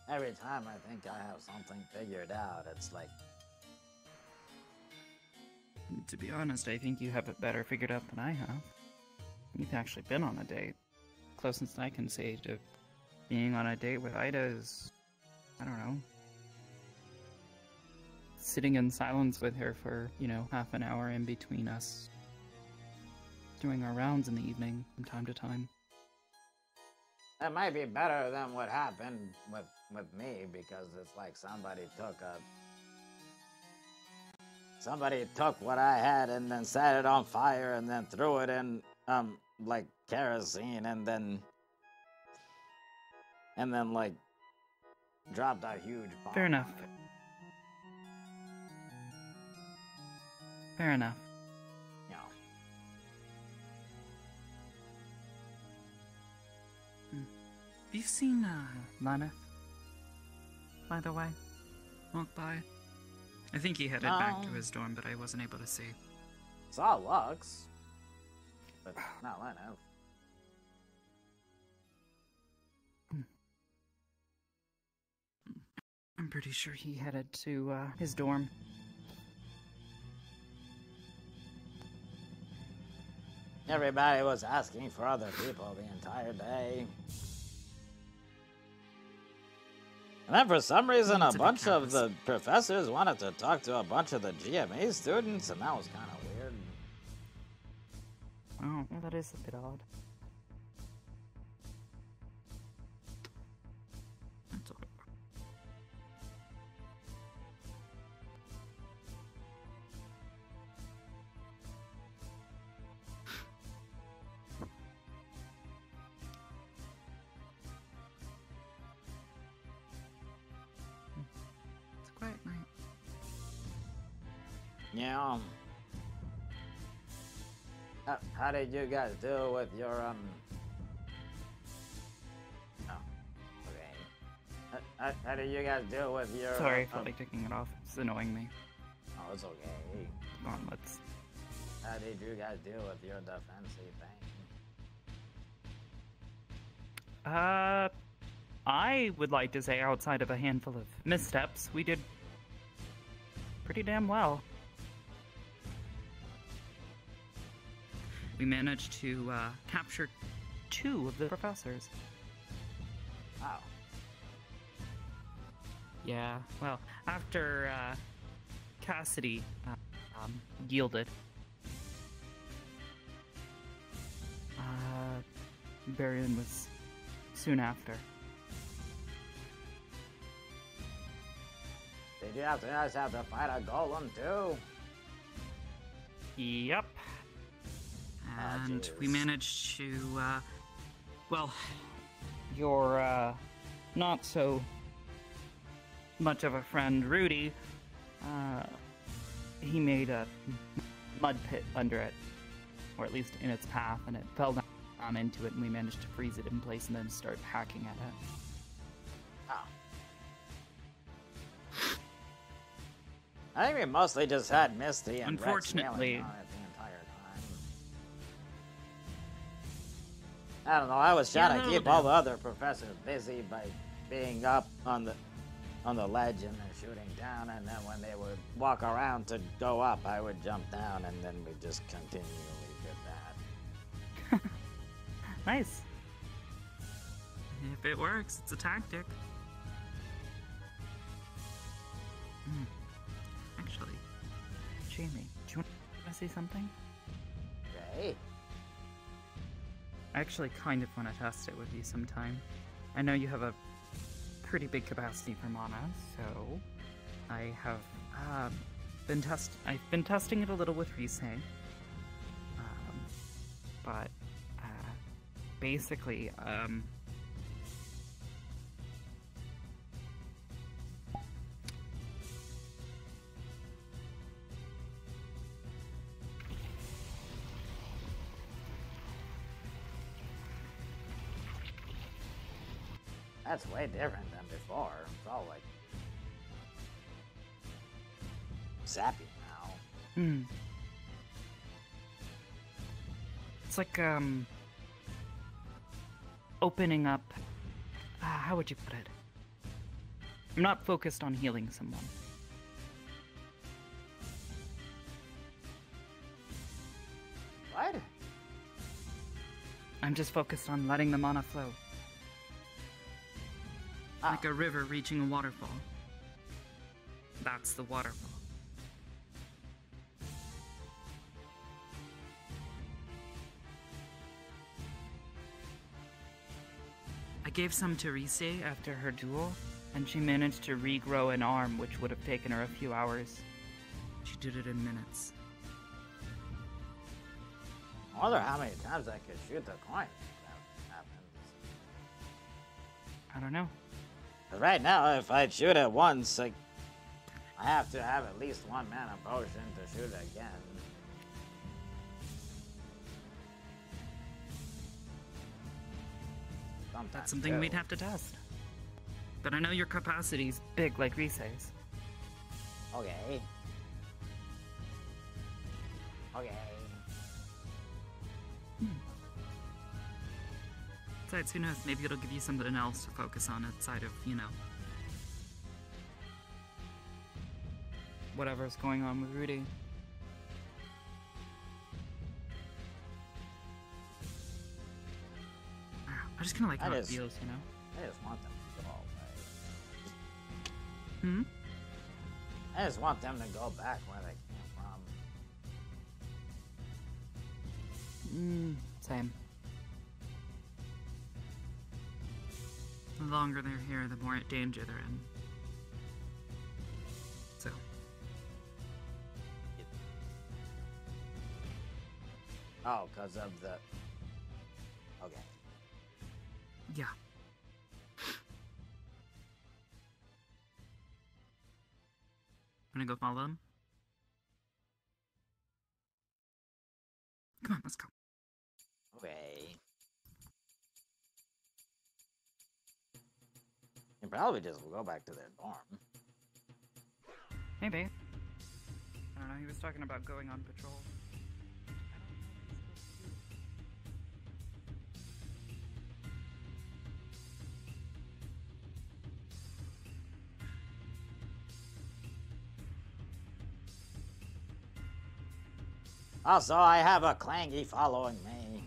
Every time I think I have something figured out, it's like... To be honest, I think you have it better figured out than I have. You've actually been on a date. Closest I can say to being on a date with Ida is... I don't know. Sitting in silence with her for, you know, half an hour in between us. Doing our rounds in the evening from time to time. That might be better than what happened with me, because it's like somebody took what I had and then set it on fire and then threw it in like kerosene and then like dropped a huge bomb. Fair enough. Fair enough. You know. Have you seen, Laneth? By the way? Walk by? I think he headed back to his dorm, but I wasn't able to see. Saw Lux, but not Leno. I'm pretty sure he headed to, his dorm. Everybody was asking for other people the entire day. And then for some reason, a bunch of the professors wanted to talk to a bunch of the GMA students, and that was kind of weird. Oh, yeah, that is a bit odd. That's all. Yeah. How did you guys do with your Oh, okay. How did you guys do with your? Sorry for like taking it off. It's annoying me. Oh, it's okay. Come on, let's. How did you guys deal with your defensive thing? I would like to say outside of a handful of missteps, we did pretty damn well. We managed to capture 2 of the professors. Wow. Yeah, well, after Cassidy yielded, Barian was soon after. Did you guys have to fight a golem too? Yep. And we managed to, well, your not so much of a friend, Rudy, he made a mud pit under it, or at least in its path, and it fell down into it, and we managed to freeze it in place and then start hacking at it. Oh. I think we mostly just had Misty and Unfortunately, Rex yelling on it the entire time. I don't know, I was trying to keep all the other professors busy by being up on the ledge and then shooting down, and then when they would walk around to go up, I would jump down, and then we just continually did that. Nice. if it works, it's a tactic. Actually, Jamie, do you want to say something? Okay. I actually kind of want to test it with you sometime. I know you have a pretty big capacity for mana, so I have I've been testing it a little with Rise, but basically That's way different than before. It's all like sappy now. It's like opening up. How would you put it? I'm not focused on healing someone. What? I'm just focused on letting the mana flow. like a river reaching a waterfall. That's the waterfall. I gave some to Rise after her duel, and she managed to regrow an arm, which would have taken her a few hours. She did it in minutes. I wonder how many times I could shoot the coin. That happens. I don't know. But right now, if I shoot it once, I have to have at least one mana potion to shoot it again. Sometimes That's something we'd have to test. But I know your capacity's big like Rise's. Okay. Okay. Besides, who knows, maybe it'll give you something else to focus on outside of, you know, whatever's going on with Rudy. I just kind of like how it feels, you know? I just want them to go away. I just want them to go back where they came from. Same. The longer they're here, the more danger they're in. So. Oh, because of the... Okay. Yeah. Gonna go follow them? Come on, let's go. Okay. You probably just will go back to their dorm. Maybe. I don't know, he was talking about going on patrol. Also, I have a clangy following me.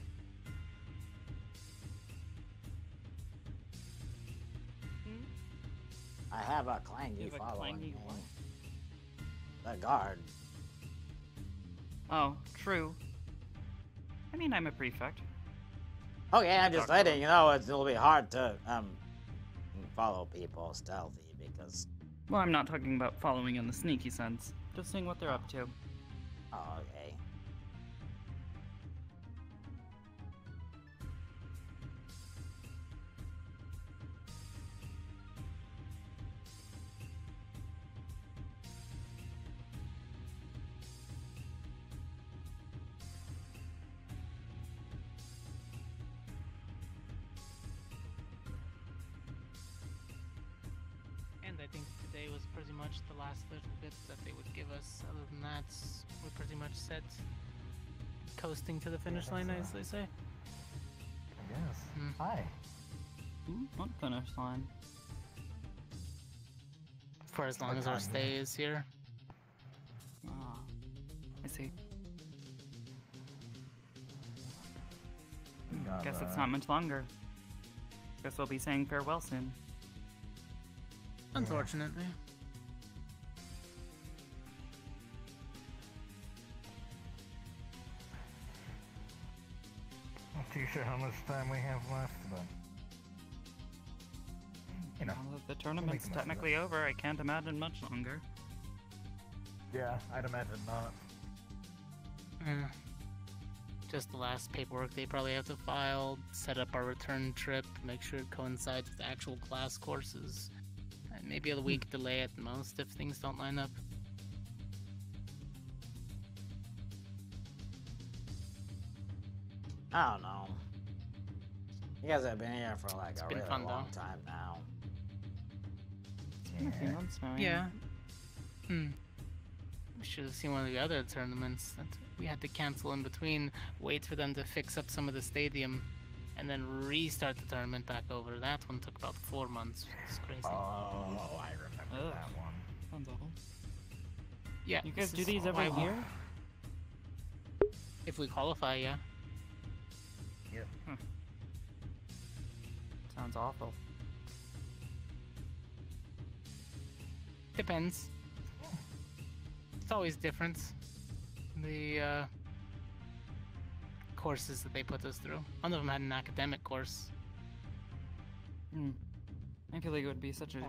I have a clangy following me. The guard. Oh, true. I mean, I'm a prefect. Okay, I'm just letting you know it'll be hard to follow people stealthy because. Well, I'm not talking about following in the sneaky sense. Just seeing what they're up to. Oh, okay. And I think today was pretty much the last little bit that they would give us. Other than that, we're pretty much set. Coasting to the finish line, as they say. Yes. Hmm. Hi. What finish line? For as long as our stay is here. Ah, I see. Guess it's not much longer. Guess we'll be saying farewell soon. Unfortunately. Not too sure how much time we have left, but you know. Now that the tournament's technically over, I can't imagine much longer. Yeah, I'd imagine not. Just the last paperwork they probably have to file, set up our return trip, make sure it coincides with actual class courses. And maybe a week delay at most if things don't line up. I don't know. You guys have been here for like It's a been really fun, long though. time now. A few months now. Yeah. We should have seen one of the other tournaments that we had to cancel in between, wait for them to fix up some of the stadium, and then restart the tournament back over. That one took about 4 months. It's crazy. Oh, I remember that one. Sounds awful. Yeah. You guys this do is these every why- year? If we qualify, yeah. Yep. Sounds awful. Depends. It's always different. The courses that they put us through. One of them had an academic course. I feel like it would be such a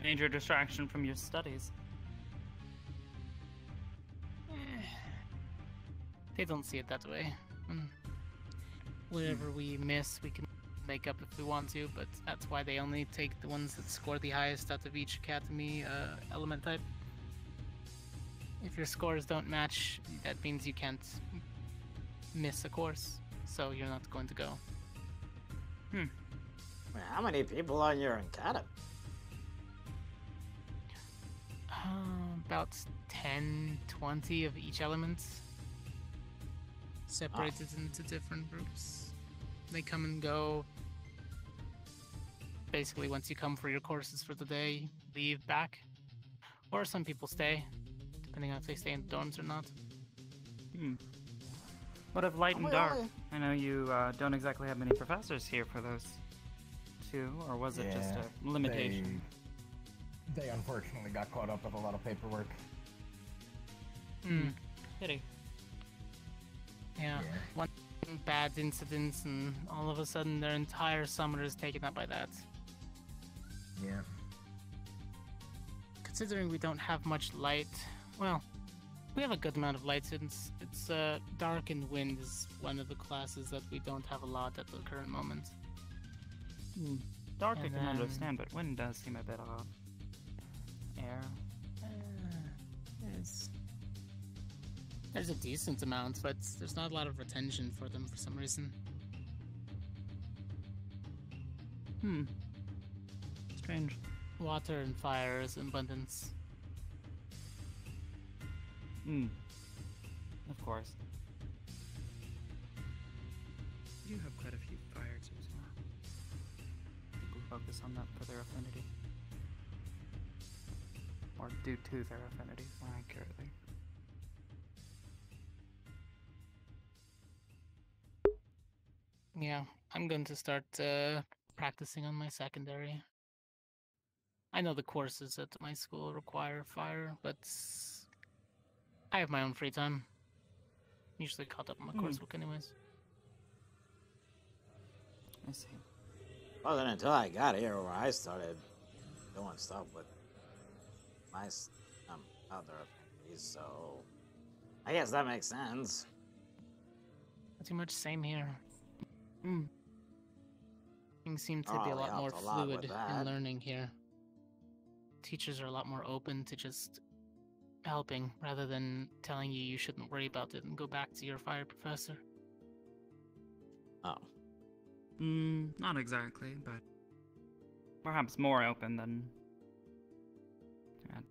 major distraction from your studies. They don't see it that way. Whatever we miss, we can make up if we want to, but that's why they only take the ones that score the highest out of each academy element type. If your scores don't match, that means you can't miss a course, so you're not going to go. Man, how many people are in your academy? About 10, 20 of each element. Separated into different groups. They come and go. Basically, once you come for your courses for the day, leave back. Or some people stay, depending on if they stay in the dorms or not. What of light and dark? I know you don't exactly have many professors here for those two, or was it just a limitation? They unfortunately got caught up with a lot of paperwork. Pity. Yeah, one bad incident and all of a sudden their entire summer is taken up by that. Yeah. Considering we don't have much light, well, we have a good amount of light since it's dark and wind is one of the classes that we don't have a lot at the current moment. Dark I And can then- understand, but wind does seem a bit off. Air. There's a decent amount, but there's not a lot of retention for them for some reason. Strange. Water and fire is in abundance. Of course. You have quite a few fires as well. People focus on that for their affinity. Or due to their affinity, more accurately. Yeah, I'm going to start practicing on my secondary. I know the courses at my school require fire, but I have my own free time. Usually caught up on my coursework anyways. I see. Wasn't until I got here where I started doing stuff with my other affinities, so I guess that makes sense. Not too much, same here. Things seem to be a lot more helped a lot with fluid in that. learning here. Teachers are a lot more open to just helping rather than telling you you shouldn't worry about it and go back to your fire professor. Oh. Not exactly, but perhaps more open than at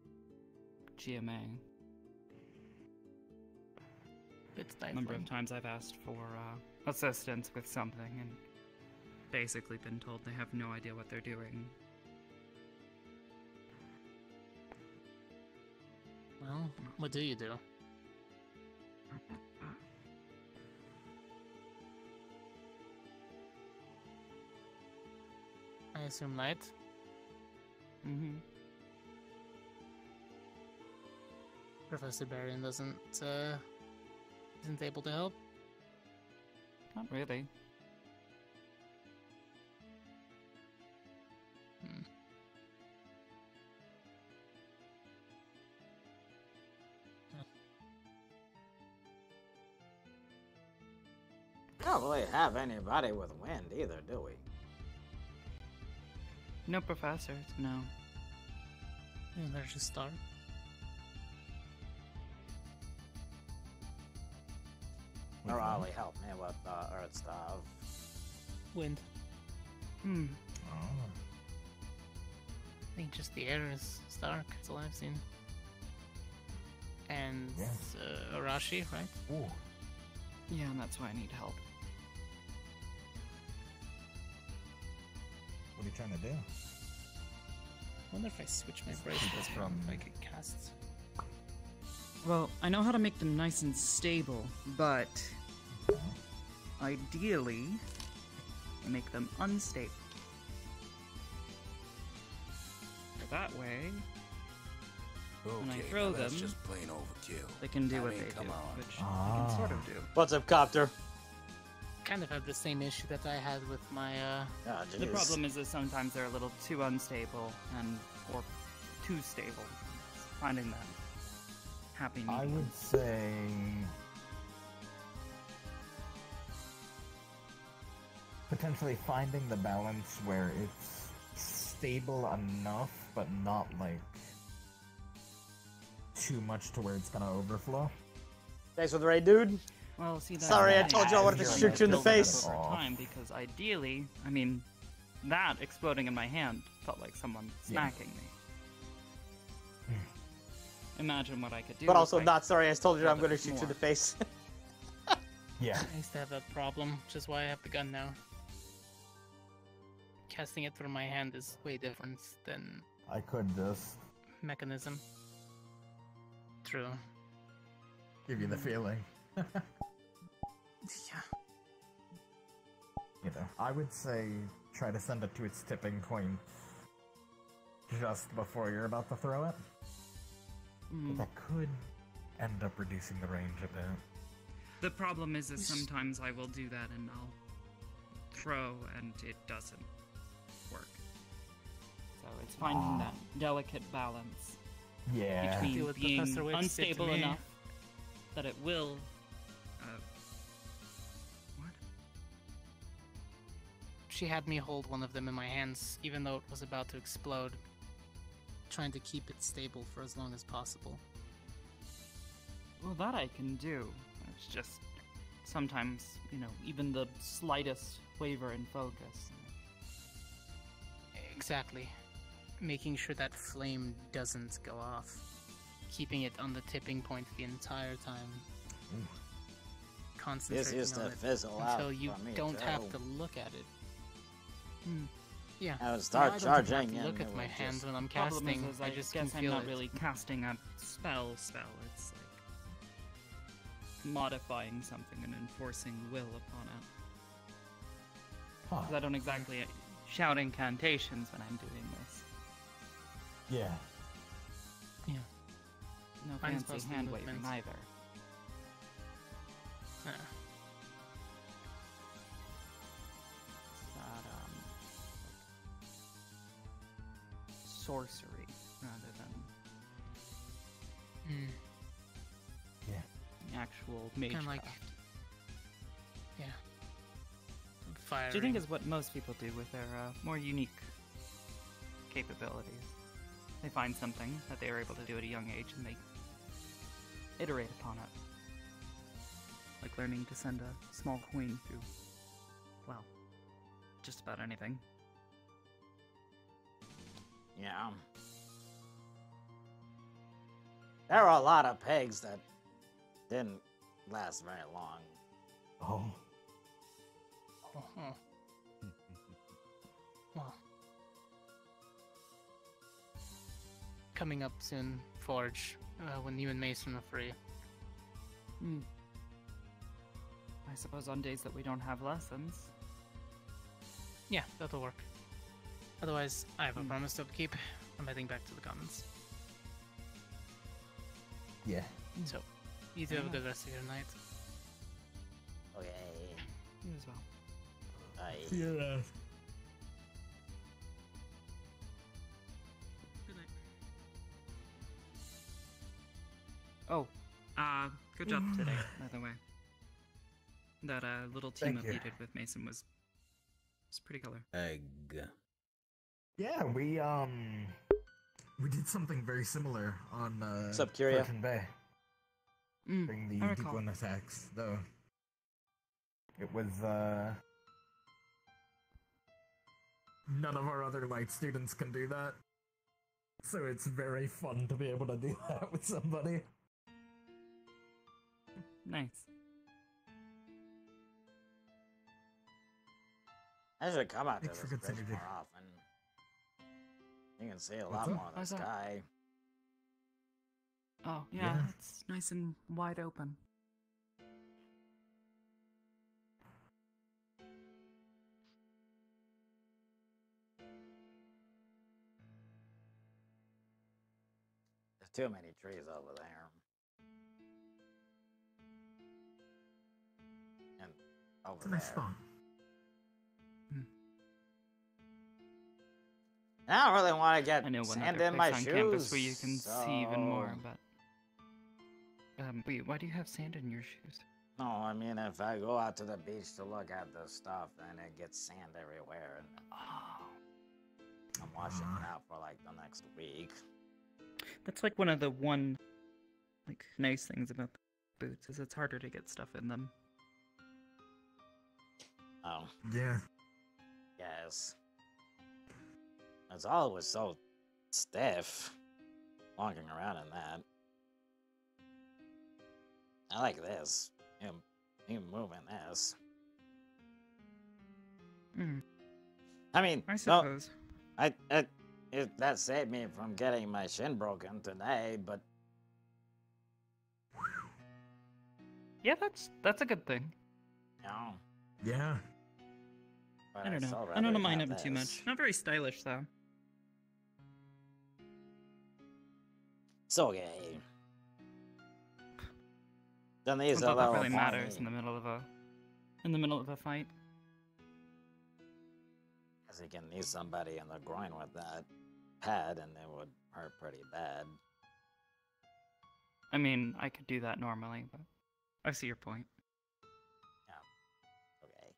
GMA. It's Number of times I've asked for assistance with something and basically been told they have no idea what they're doing. Well, what do you do? I assume light? Professor Barron isn't able to help? Not really. We don't really have anybody with wind either, do we? No professors, no. And there's just Star. Raleigh helped me with earth stuff. Wind. Oh. I think just the air is dark. That's all I've seen. And Arashi, right? Ooh. Yeah, and that's why I need help. What are you trying to do? I wonder if I switch my bracelets from if I could cast. Well, I know how to make them nice and stable, but ideally, make them unstable. That way, when I throw them, that's just plain overkill. they can do I what mean, they come do, on. which I can sort of do. What's up, Copter? Kind of have the same issue that I had with my The problem is that sometimes they're a little too unstable or too stable. It's finding that happy medium. I would say potentially finding the balance where it's stable enough, but not like too much to where it's gonna overflow. Thanks for the raid, dude. Well, see, that's Sorry, I the told thing. you I wanted to shoot you in the face. Over time, because ideally, I mean, that exploding in my hand felt like someone smacking me. Imagine what I could do. But also if I not sorry, I told you I'm built going it to shoot you in more. the face. Yeah. I used to have that problem, which is why I have the gun now. Casting it through my hand is way different than I could just mechanism. True. give you the feeling. Yeah. You know, I would say try to send it to its tipping point just before you're about to throw it. But that could end up reducing the range a bit. The problem is that sometimes I will do that and I'll throw and it doesn't work. So it's finding that delicate balance Yeah. Do between what being Professor Wicks did to unstable me. enough that it will. She had me hold one of them in my hands, even though it was about to explode, trying to keep it stable for as long as possible. Well, that I can do. It's just sometimes, you know, even the slightest waver in focus. Exactly. Making sure that flame doesn't go off. Keeping it on the tipping point the entire time. Concentrating used on to it fizzle out until you for me, don't have too. to look at it. Yeah. I would No, start I don't charging have to and look it at my would hands just- when I'm Problem casting. is, I just guess can I'm feel not it. really casting a spell. It's like modifying something and enforcing will upon it. 'Cause I don't exactly shout incantations when I'm doing this. Yeah. Yeah. No Mine's fancy mostly hand waving movements. either. That, sorcery rather than actual mage Kinda like- craft. Yeah. Fire. Which I think is what most people do with their more unique capabilities. They find something that they were able to do at a young age and they iterate upon it. Like learning to send a small coin through, well, just about anything. Yeah. There were a lot of pegs that didn't last very long. Oh. Uh-huh. Well. Coming up soon, Forge, when you and Mason are free. I suppose on days that we don't have lessons. Yeah, that'll work. Otherwise, I have a promise to upkeep. I'm heading back to the commons. Yeah. So, you two have a good rest of your night. Okay. You as well. Bye. See you later. Good night. Oh, good job today, by the way. That little team Thank up you. you did with Mason was pretty killer. Egg. Yeah, we did something very similar on What's up, Curia? Fortune Bay. During the I deep recall. one attacks, though. It was none of our other light students can do that. So it's very fun to be able to do that with somebody. Nice. I should come out to Thanks this for good bridge synergy. more often. You can see a What's lot up? more of the How's that? sky. Oh, yeah, Yeah. it's nice and wide open. There's too many trees over there. And over It's a nice there. spot. I don't really want to get I know one sand other in my place shoes. on campus where you can see even more, so- but... wait, why do you have sand in your shoes? No, I mean, if I go out to the beach to look at the stuff, then it gets sand everywhere, and I'm washing it out for like the next week. That's like one of the nice things about the boots, is it's harder to get stuff in them. Oh, Yeah. yes. It's always so stiff walking around in that. I like this. You moving this. I mean, I suppose. No, that saved me from getting my shin broken today, but Yeah, that's a good thing. no. Yeah. But I don't know. still I don't rather mind have him too this. much. Not very stylish, though. It's okay. Then these Not are that that little really matters funny. in the middle of a fight. Guess you can knee somebody in the groin with that pad, and it would hurt pretty bad. I mean, I could do that normally, but I see your point. Okay.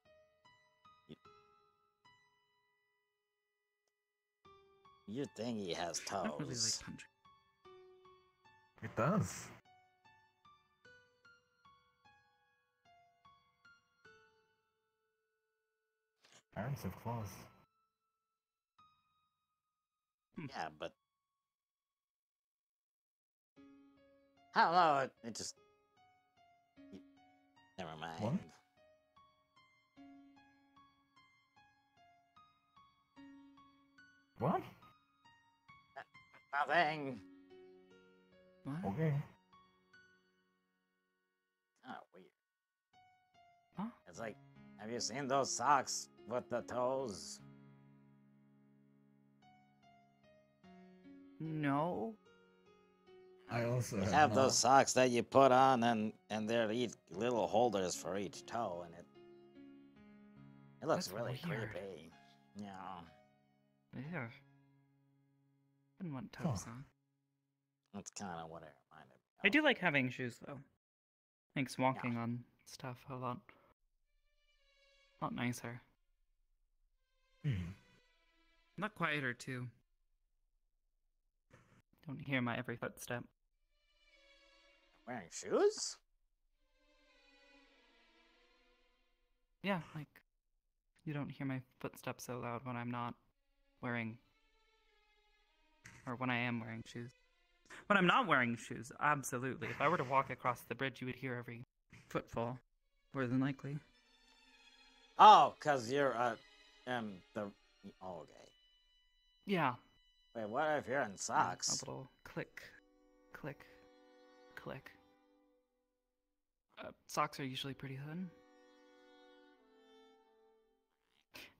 You think he has I don't really like toes? punching. It does. Parents have claws. Yeah, but I don't know. It just never mind. What? What? Nothing. What? Okay. Oh, weird. Huh? It's like, have you seen those socks with the toes? No. I also You have those socks that you put on, and they're each little holders for each toe, and it looks That's really weird. creepy. Yeah. Yeah. Wouldn't want toes on. That's kind of what it reminded me. I do like having shoes though. Makes walking on stuff a lot nicer. A lot quieter too. Don't hear my every footstep. Wearing shoes? Yeah, like you don't hear my footsteps so loud when I'm not wearing, or when I am wearing shoes. When I'm not wearing shoes, absolutely. If I were to walk across the bridge, you would hear every footfall, more than likely. Oh, cause you're okay. Yeah. Wait, what if you're in socks? A little click, click, click. Socks are usually pretty thin.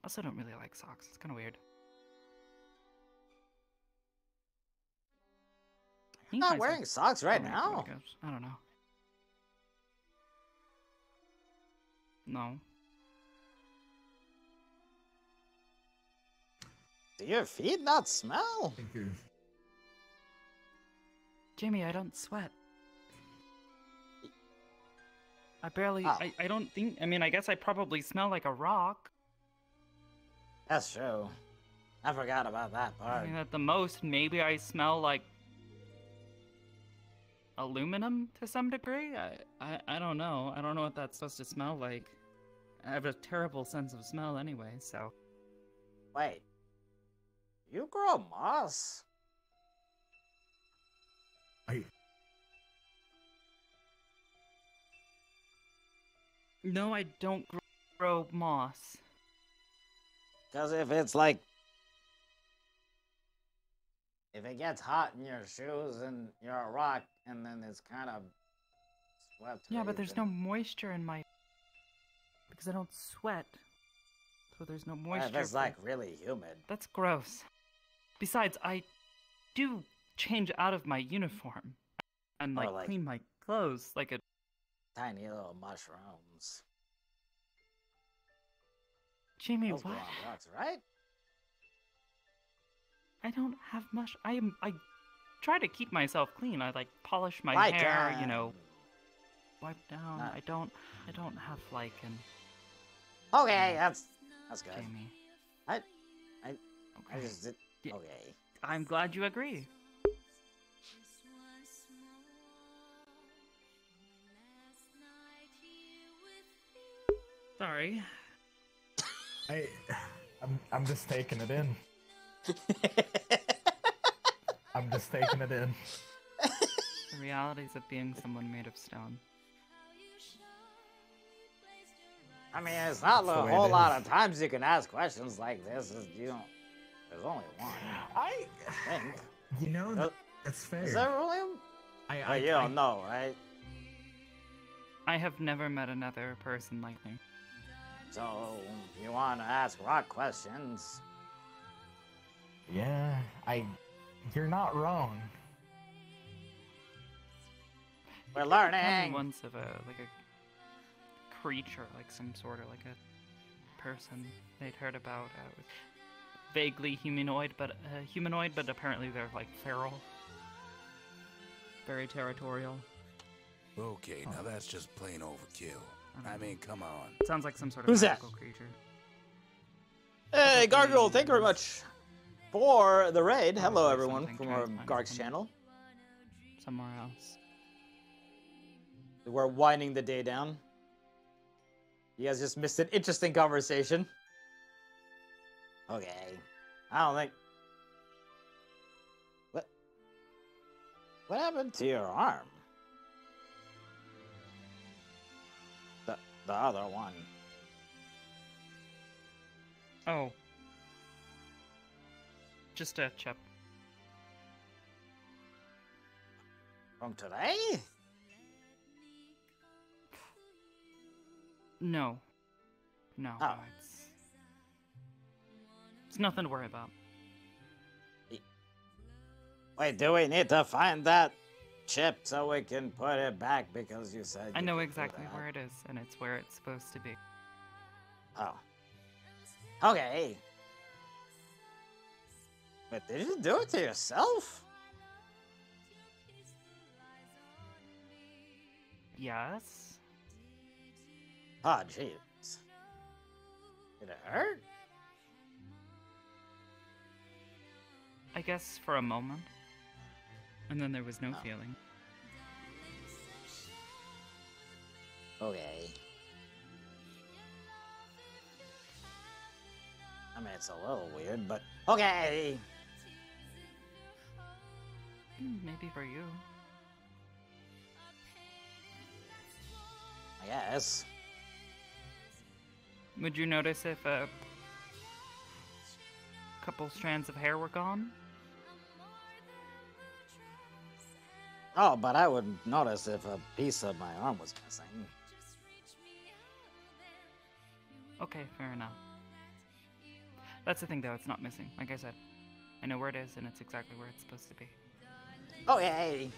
Also don't really like socks. It's kind of weird. You're not wearing socks right now? I don't know. No. Do your feet not smell? Thank you. Jamie, I don't sweat. I barely, I don't think, I mean, I guess I probably smell like a rock. That's true. I forgot about that part. I mean, at the most, maybe I smell like aluminum to some degree? I don't know. I don't know what that's supposed to smell like. I have a terrible sense of smell anyway, so. Wait. You grow moss? No, I don't grow moss. Because if it's like... If it gets hot in your shoes and you're a rock and then it's kind of sweat. Yeah, but there's no moisture in my... Because I don't sweat. So there's no moisture. If it's like really humid. That's gross. Besides, I do change out of my uniform and like clean my clothes like a tiny little mushrooms. Jamie, Those what? go on rocks, right? I don't have much. I try to keep myself clean. I like polish my Like, hair, you know, wipe down. I don't have lichen. Okay, that's good. Jamie. I just did. Okay. I'm glad you agree. Sorry. I'm just taking it in. I'm just taking it in. The realities of being someone made of stone. I mean, it's not a whole lot of times you can ask questions like this. You don't. There's only one. I think. You know, that's fair. Is there really? You don't know, right? I have never met another person like me. So, you want to ask rock questions? Yeah, you're not wrong. We're Told learning. me once of a creature, like some sort of like a person they'd heard about. Vaguely humanoid, but apparently they're like feral, very territorial. Okay, now that's just plain overkill. I mean, come on. Sounds like some sort of Who's that? magical creature. Hey, Gargoyle, thank you very much for the raid. Hello, like everyone, something from our transplanted Garg's from channel. Somewhere else. We're winding the day down. You guys just missed an interesting conversation. Okay. I don't think... What happened to your arm? The other one. Oh. Just a chip. From today? No. No, Oh. no, it's nothing to worry about. Wait, do we need to find that chip so we can put it back because you said I you know could do exactly that? where it is, and it's where it's supposed to be. Oh. Okay. But did you do it to yourself? Yes. Oh, jeez. Did it hurt? I guess for a moment. And then there was no feeling. Okay. I mean, it's a little weird, but okay. Maybe for you. I guess. Would you notice if a couple strands of hair were gone? Oh, but I would notice if a piece of my arm was missing. Okay, fair enough. That's the thing, though. It's not missing. Like I said, I know where it is, and it's exactly where it's supposed to be. Okay.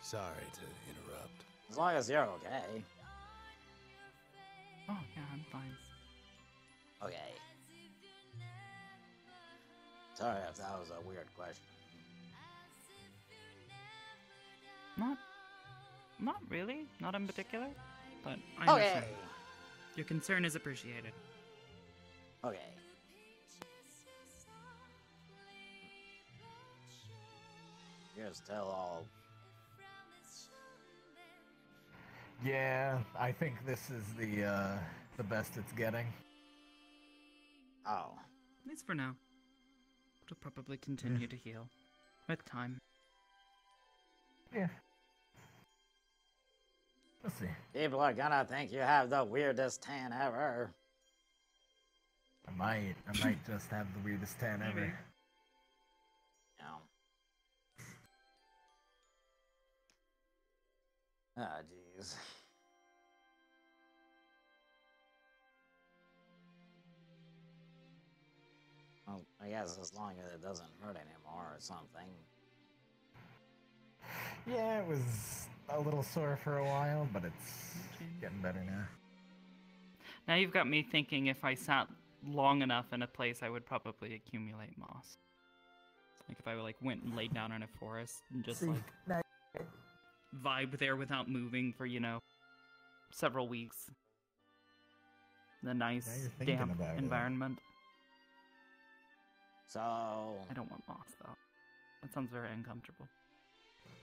Sorry to interrupt. As long as you're okay. Oh, yeah, I'm fine. Okay. Sorry if that was a weird question. Not really. Not in particular. But I Okay. understand. Your concern is appreciated. Okay. You're still all... Yeah, I think this is the best it's getting. Oh. At least for now. It'll probably continue to heal. With time. Yeah. Let's see. People are gonna think you have the weirdest tan ever. I might just have the weirdest tan ever. Maybe. No. Ah, jeez. Well, I guess as long as it doesn't hurt anymore or something. Yeah, it was a little sore for a while, but it's getting better now. Now you've got me thinking if I sat long enough in a place, I would probably accumulate moss. Like if I went and laid down in a forest and just vibe there without moving for, several weeks. The nice, damp environment. So... I don't want moss, though. That sounds very uncomfortable.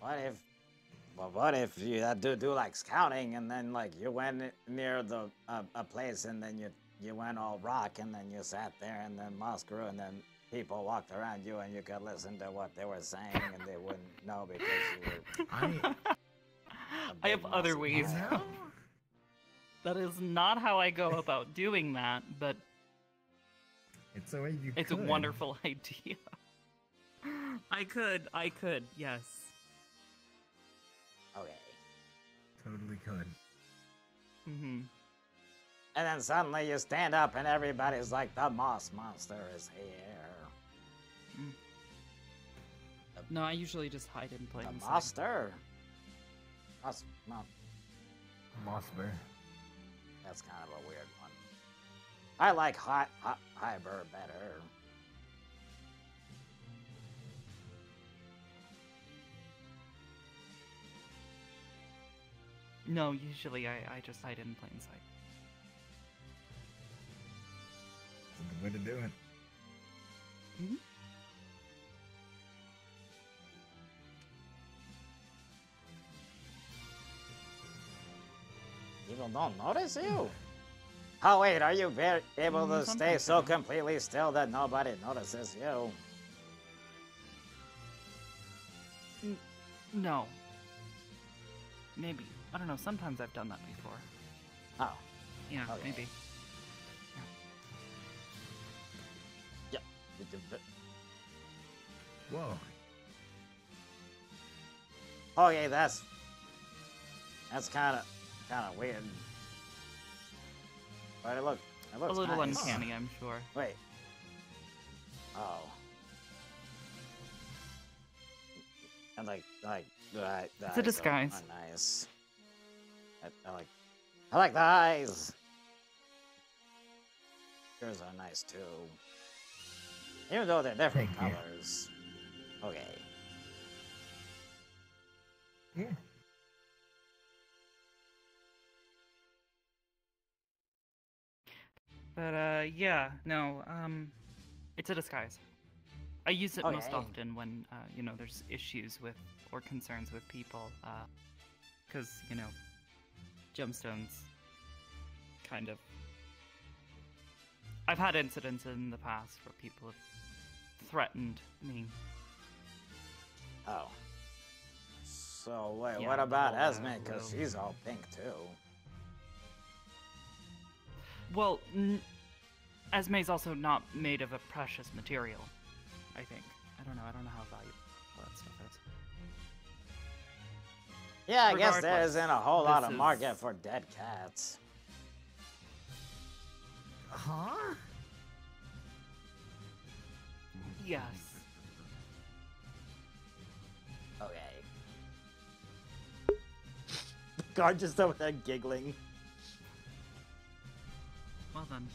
What if you had to do like scouting and then you went near the a place and then you went all rock and then you sat there and then moss grew and then people walked around you and you could listen to what they were saying and they wouldn't know because you were... I have other ways. That is not how I go about doing that, but it's a way it's a wonderful idea. I could, yes. Okay. Totally could. Mm-hmm. And then suddenly you stand up and everybody's like, the moss monster is here. No, I usually just hide in plain sight. Monster? Mossbear. That's kind of a weird one. I like Arbor better. No, usually I just hide in plain sight. That's a good way to do it. Mm-hmm. People don't notice you. Oh wait, are you able to stay sometimes so I do. completely still that nobody notices you? No. Maybe. I don't know. Sometimes I've done that before. Oh. Yeah, Okay. maybe. Yeah. Whoa. Okay, that's kind of weird. But it looks A little nice. uncanny, I'm sure. Wait. Oh. And like the It's a eyes are disguise. nice. I like the eyes. Yours are nice too. Even though they're different Thank you. colors. Okay. Yeah. But, yeah, no, it's a disguise. I use it most Okay. often when, you know, there's issues with, or concerns with people, because, you know, gemstones kind of... I've had incidents in the past where people have threatened me. Oh. So wait, Yeah, what the about whole, Esme? Because row. she's all pink too. Well, Esme's also not made of a precious material, I think. I don't know how valuable that stuff is. Yeah, I guess there Regardless, isn't a whole lot this of is- market for dead cats. Huh? Yes. Okay. The guard just over there giggling. Well then.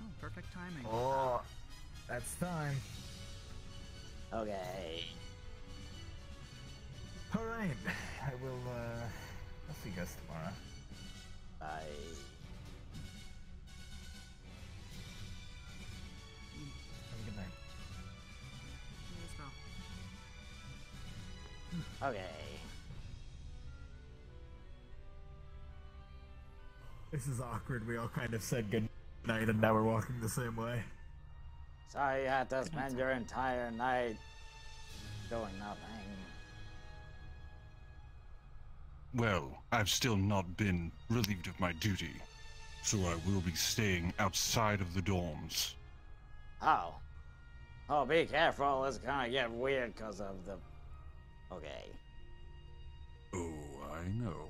Oh, perfect timing. Oh, that's time. Okay. All right. I will. I'll see you guys tomorrow. Bye. Have a good night. Okay. This is awkward. We all kind of said good night, and now we're walking the same way. Sorry you had to spend your entire night doing nothing. Well, I've still not been relieved of my duty, so I will be staying outside of the dorms. Oh. Oh, be careful. It's gonna get weird because of the... Okay. Oh, I know.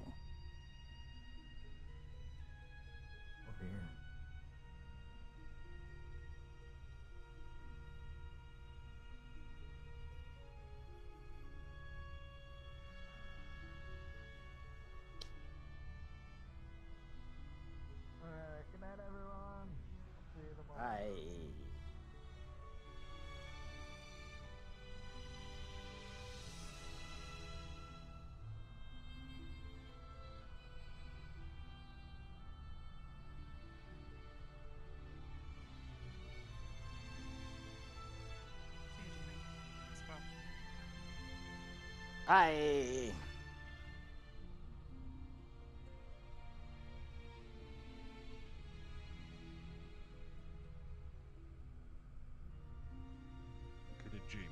Oh dear. Alright, good night everyone. See you tomorrow. Bye. Bye. Look at Jamie.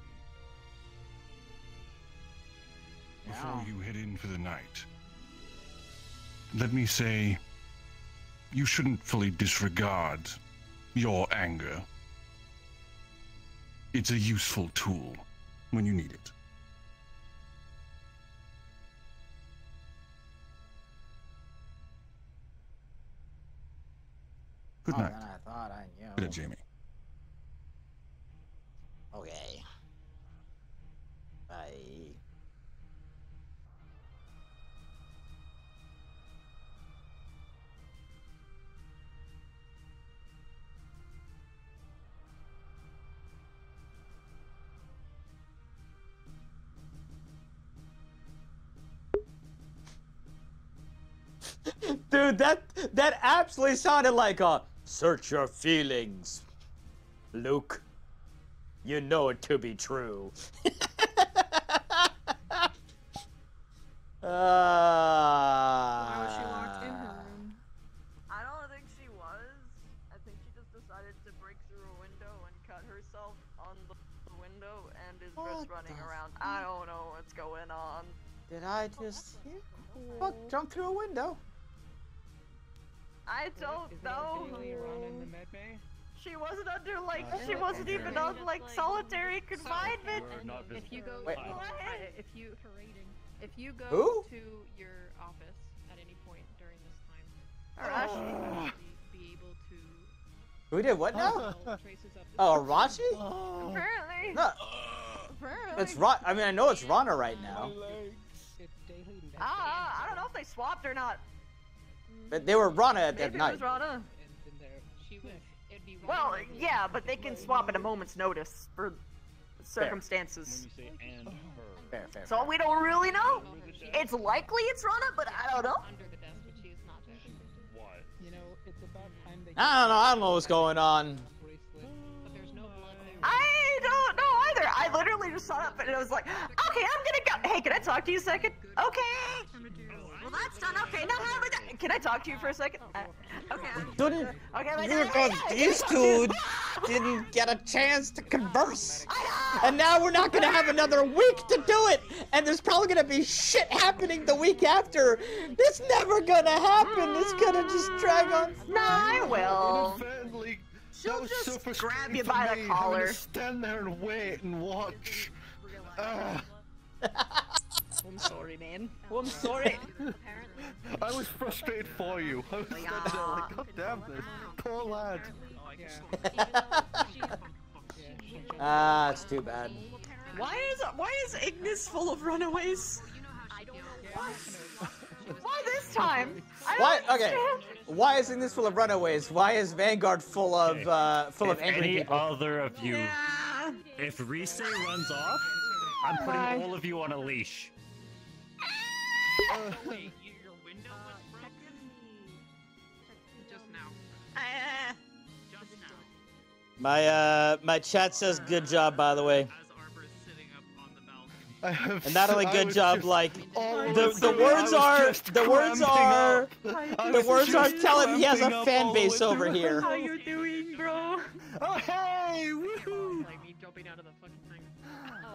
Yeah. Before you head in for the night, let me say, you shouldn't fully disregard your anger. It's a useful tool when you need it. Good Oh, night. then I thought I knew. Good night, Jamie. Okay. Bye. Dude, that absolutely sounded like a search your feelings, Luke. You know it to be true. Why was she locked in her room? I don't think she was. decided to break through a window and cut herself on the window and is just running around. I don't know what's going on. Did I just fuck jump through a window? I don't know. She wasn't under she wasn't even on solitary confinement. If you go, Wait. if you go Who? to your office at any point during this time, Arashi. be able to. Who did what now? traces of the Oh, Arashi? Apparently. No. Apparently. It's Ron. I mean, I know it's Rana right now. I don't know if they swapped or not. But they were Rana at that Maybe night. it was Rana. She was. It'd be Well, yeah, but they can swap at a moment's notice for circumstances. Fair, fair. So we don't really know. It's likely it's Rana, but I don't know. I don't know what's going on. I don't know either. I literally just saw up and it was like, okay, I'm gonna go. Hey, can I talk to you a second? Okay. Well, that's done. Okay, now how about that? Can I talk to you for a second? Okay. These two didn't get a chance to converse. And now we're not gonna have another week to do it. And there's probably gonna be shit happening the week after. It's never gonna happen. It's gonna just drag on. No, I will. She'll just so grab you for by the me, collar. having to stand there and wait and watch. I'm sorry, man. Oh, I'm sorry. I was frustrated for you. I was standing there like, God damn this. Poor lad. It's too bad. Why is Ignis full of runaways? Why this time? Why? Okay. Why isn't this full of runaways? Why is Vanguard full of angry any people? other of you, if Rise runs off, I'm putting all of you on a leash. Wait, your window was broken? Just now. Just now. My chat says good job, by the way. And not only good job, like the words are telling he has a fan base over here. How you doing, bro? Oh hey, woohoo! Like me jumping out of the fucking thing.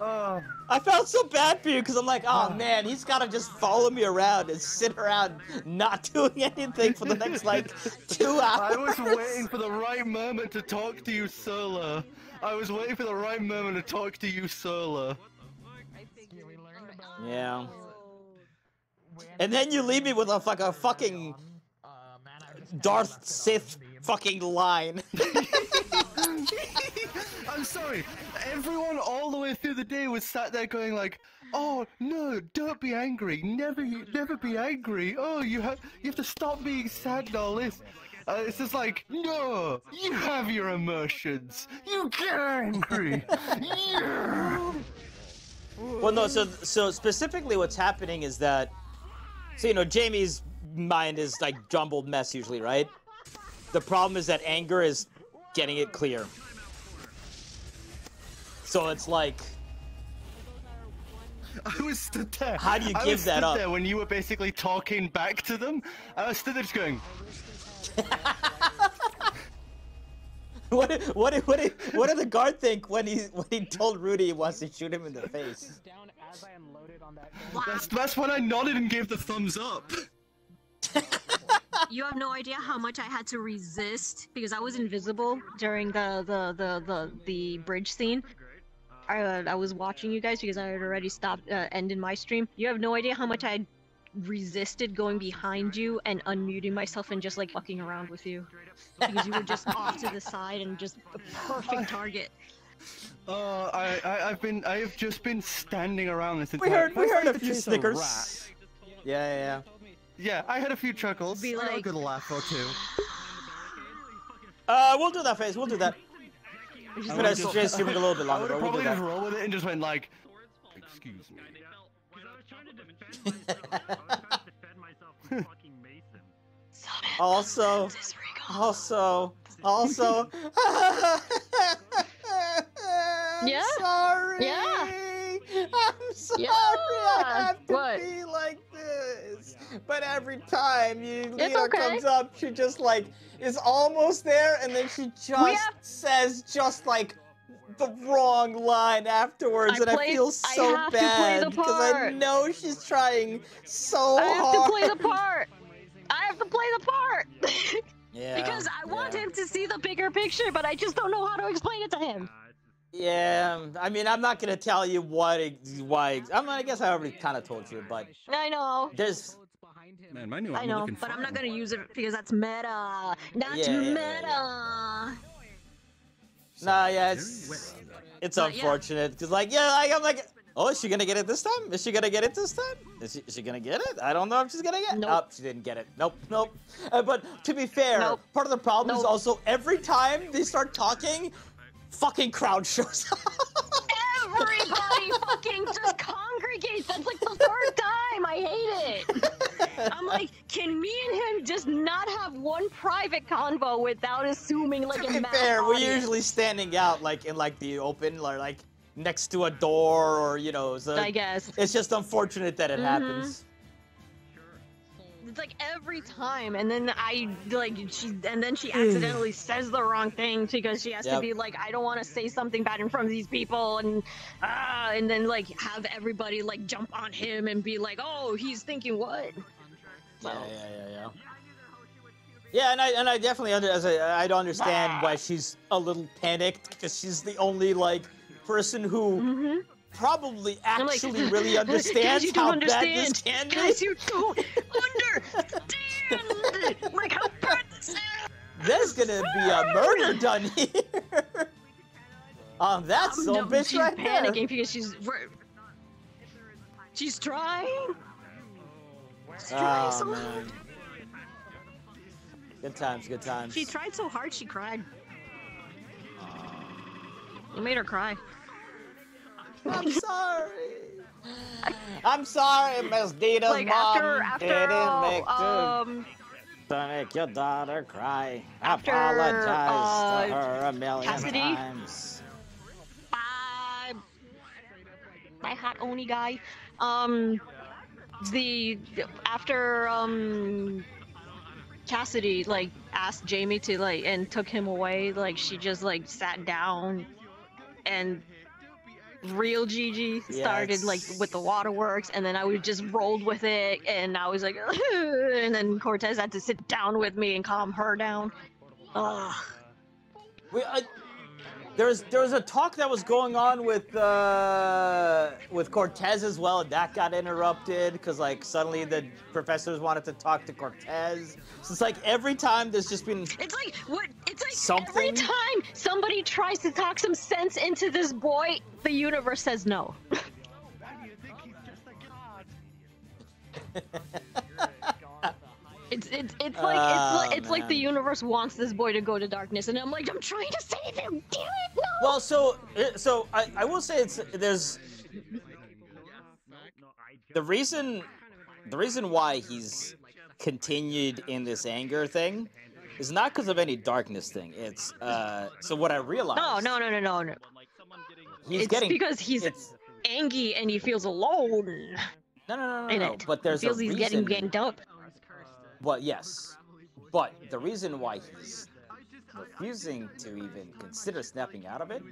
I felt so bad for you because I'm like, oh man, he's gotta just follow me around and sit around not doing anything for the next like 2 hours. I was waiting for the right moment to talk to you, Sola. I was waiting for the right moment to talk to you, Sola. Yeah. And then you leave me with a fucking Darth Sith fucking line. I'm sorry. Everyone all the way through the day was sat there going like, "Oh no, don't be angry. Never be angry. Oh, you have to stop being sad and all this." It's just like, no, you have your emotions. You get angry. Yeah. Well, no. So specifically, what's happening is that, so you know, Jamie's mind is like jumbled mess usually, right? The problem is that anger is getting it clear. So it's like, I was stood there. How do you give that up? There when you were basically talking back to them. I was stood there just going. What did the guard think when he told Rudy he wants to shoot him in the face? That's when I nodded and gave the thumbs up. You have no idea how much I had to resist because I was invisible during the bridge scene. I was watching you guys because I had already stopped ending my stream. You have no idea how much I resisted going behind you and unmuting myself and just like fucking around with you because you were just off to the side and just a perfect target. I have just been standing around this We entire. heard a few snickers. Yeah. Yeah, I had a few chuckles. Be I got a like- good laugh or two. We'll do that, FaZe. We'll do that. I'm gonna stream it a little bit I longer, would but have we'll probably do that. just roll with it and just went like, "Excuse me." Also. Yeah. Sorry. Yeah. I'm sorry. Yeah. I have to What? be like this. But every time Lena okay. comes up, she just like is almost there, and then she just says just like the wrong line afterwards, and I feel so bad because I know she's trying so hard. I have to play the part. I have to play the part. Yeah. Because I want him to see the bigger picture, but I just don't know how to explain it to him. Yeah, I mean, I'm not gonna tell you why. I guess I already kind of told you, but I know. There's. Man, my new I know, but I'm not gonna use it because that's meta. Not meta. Nah, yeah, it's unfortunate because, like, I'm like, oh, is she gonna get it this time? Is she gonna get it this time? Is she gonna get it? I don't know if she's gonna get it. Nope. Oh, she didn't get it. Nope. But to be fair, part of the problem is also every time they start talking, fucking crowd shows up. Everybody fucking just congregates. That's like the third time. I hate it. I'm like, can me and him just not have one private convo without assuming like To be fair, we're usually standing out like in like the open, or like next to a door, or so I guess it's just unfortunate that it happens. It's like every time, and then she accidentally says the wrong thing because she has to be like, I don't want to say something bad in front of these people, and then like have everybody like jump on him and be like, oh, he's thinking what? Yeah, and I definitely I don't understand why she's a little panicked, because she's the only like person who probably actually really understands how bad this can be. Guys, you don't understand like how bad this is. There's gonna be a murder done here. That's some bitch she's right panicking there. because she's trying. Oh, man. Good times, good times. She tried so hard she cried. You made her cry. I'm sorry. I'm sorry, Miss Dita's like mom after didn't make your daughter cry. Apologize to her a million Cassidy? times. My hot Oni guy. After Cassidy like asked Jamie to like and took him away, like she just like sat down and real Gigi started like with the waterworks, and then I was just rolled with it, and I was like and then Cortez had to sit down with me and calm her down. There was a talk that was going on with Cortez as well, and that got interrupted because like suddenly the professors wanted to talk to Cortez. So it's like every time there's just been Every time somebody tries to talk some sense into this boy, the universe says no. It's like the universe wants this boy to go to darkness, and I'm like, I'm trying to save him. Damn it, no. Well, so I will say there's the reason why he's continued in this anger thing is not because of any darkness thing. It's so what I realized. No. He's because he's angry and he feels alone. No. But there's he feels he's getting ganged up. Well, yes, but the reason why he's refusing to even consider snapping out of it,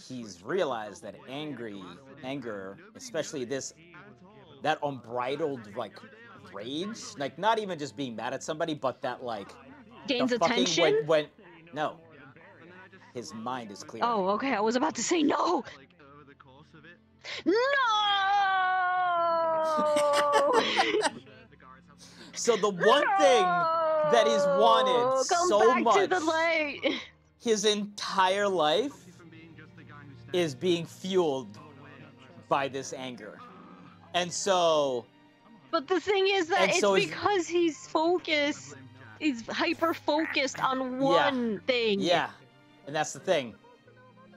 he's realized that anger, especially that unbridled like rage, like not even just being mad at somebody, but that like gains attention. When no, his mind is clear. Oh, okay. I was about to say no. No. So the one thing that he's wanted so much his entire life is being fueled by this anger. And so... But the thing is that it's because he's focused. He's hyper-focused on one thing. Yeah, and that's the thing.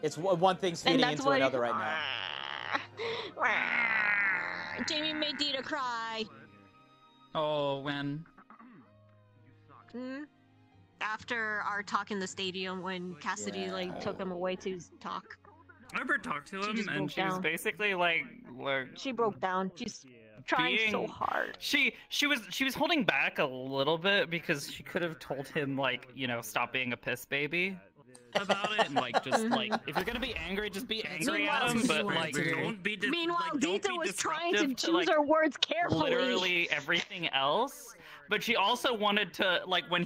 It's one thing's feeding into another right now. Jamie made Dita cry. Oh, when? After our talk in the stadium, when Cassidy like took him away to talk. Arbor talked to him, and she was basically like, she broke down. She's trying so hard. She was holding back a little bit because she could have told him, like, you know, stop being a piss baby about it, and like just like if you're gonna be angry, just be angry at him, but like don't be. Meanwhile, don't Dita be was trying to disruptive choose like, her words carefully. Literally everything else. But she also wanted to, like, when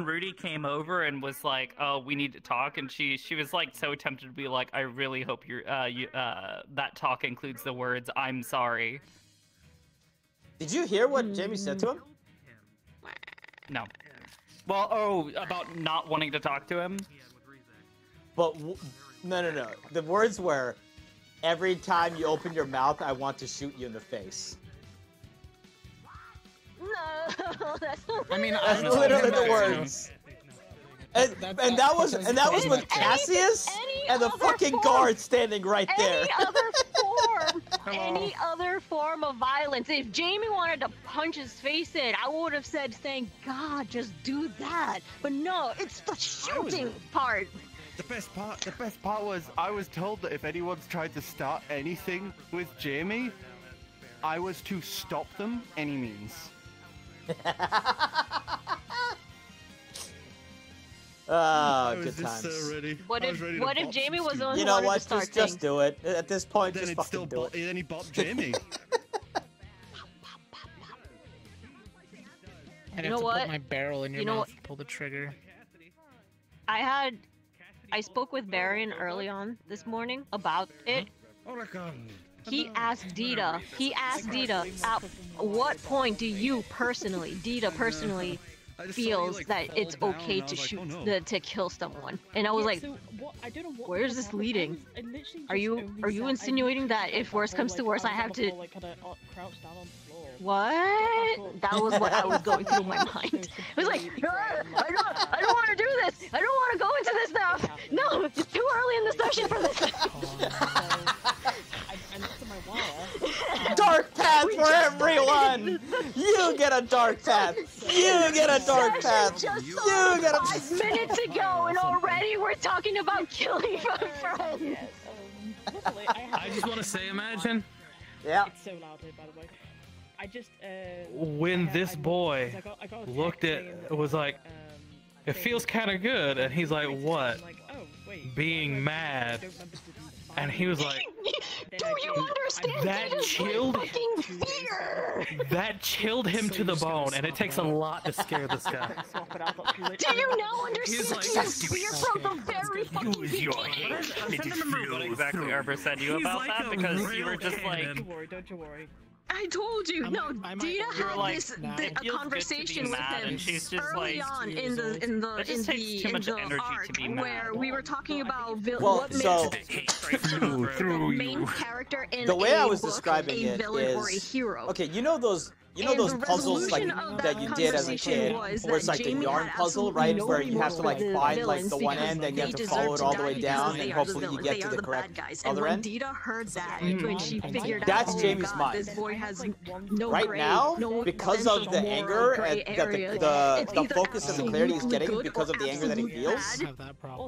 Rudy came over and was like, "Oh, we need to talk," and she was like so tempted to be like, "I really hope that talk includes the words I'm sorry." Did you hear what Jamie said to him? No. Well, about not wanting to talk to him. But no. The words were, "Every time you open your mouth, I want to shoot you in the face." No, that's I mean, that's literally the words. And that was with Cassius and the fucking guard standing right there. Any other form of violence. If Jamie wanted to punch his face in, I would have said, "Thank God, just do that." But no, it's the shooting part. The best part was I was told that if anyone's tried to start anything with Jamie, I was to stop them any means. Oh, good times. What if Jamie was the one You who know wanted what? to start Just do it. At this point, Then just it's fucking still do it. then he bopped Jamie. I'd You have know to what? put my barrel in your You know mouth what? and pull the trigger. I spoke with Barian early on this morning about it. He asked Dita, at what point do you personally, Dita personally, feels that it's okay to shoot, to kill someone? And I was like, where is this leading? Are you insinuating that if worse comes to worse, I have to... What? That was what I was going through my mind. It was like, I don't want to do this. I don't want to go into this now. No, it's too early in the session for this. Dark path for everyone! You get a dark path! You get a dark path! You get a... 5 minutes ago, and already we're talking about killing my friends. I just want to say, imagine. Yeah. It's so loud here, by the way. I just when this boy looked at it, was like, it feels kind of good, and he's like, what? Being mad. And he was like, do you understand? that chilled him to the bone, and it takes a lot to scare this guy. Do you now understand? He's like, fear from the very fucking beginning. I can't remember what exactly Arbor said to you about that, because you were just like... Don't you worry. I told you. No, Dita had like, a conversation with him and she's just early like, on in the arc where we were talking about what makes the main character in the way a I was book describing a it villain or a is hero. okay. You know those puzzles like that you did as a kid, where it's like the yarn puzzle, right? Where you have to like find like the one end, and you have to follow it all the way down, and hopefully you get to the correct other end. Dita heard that when she figured out, That's Jamie's God, mind. this boy has no Right gray, now, no because of the anger gray and area. the focus and the clarity he's getting because of the anger that he feels,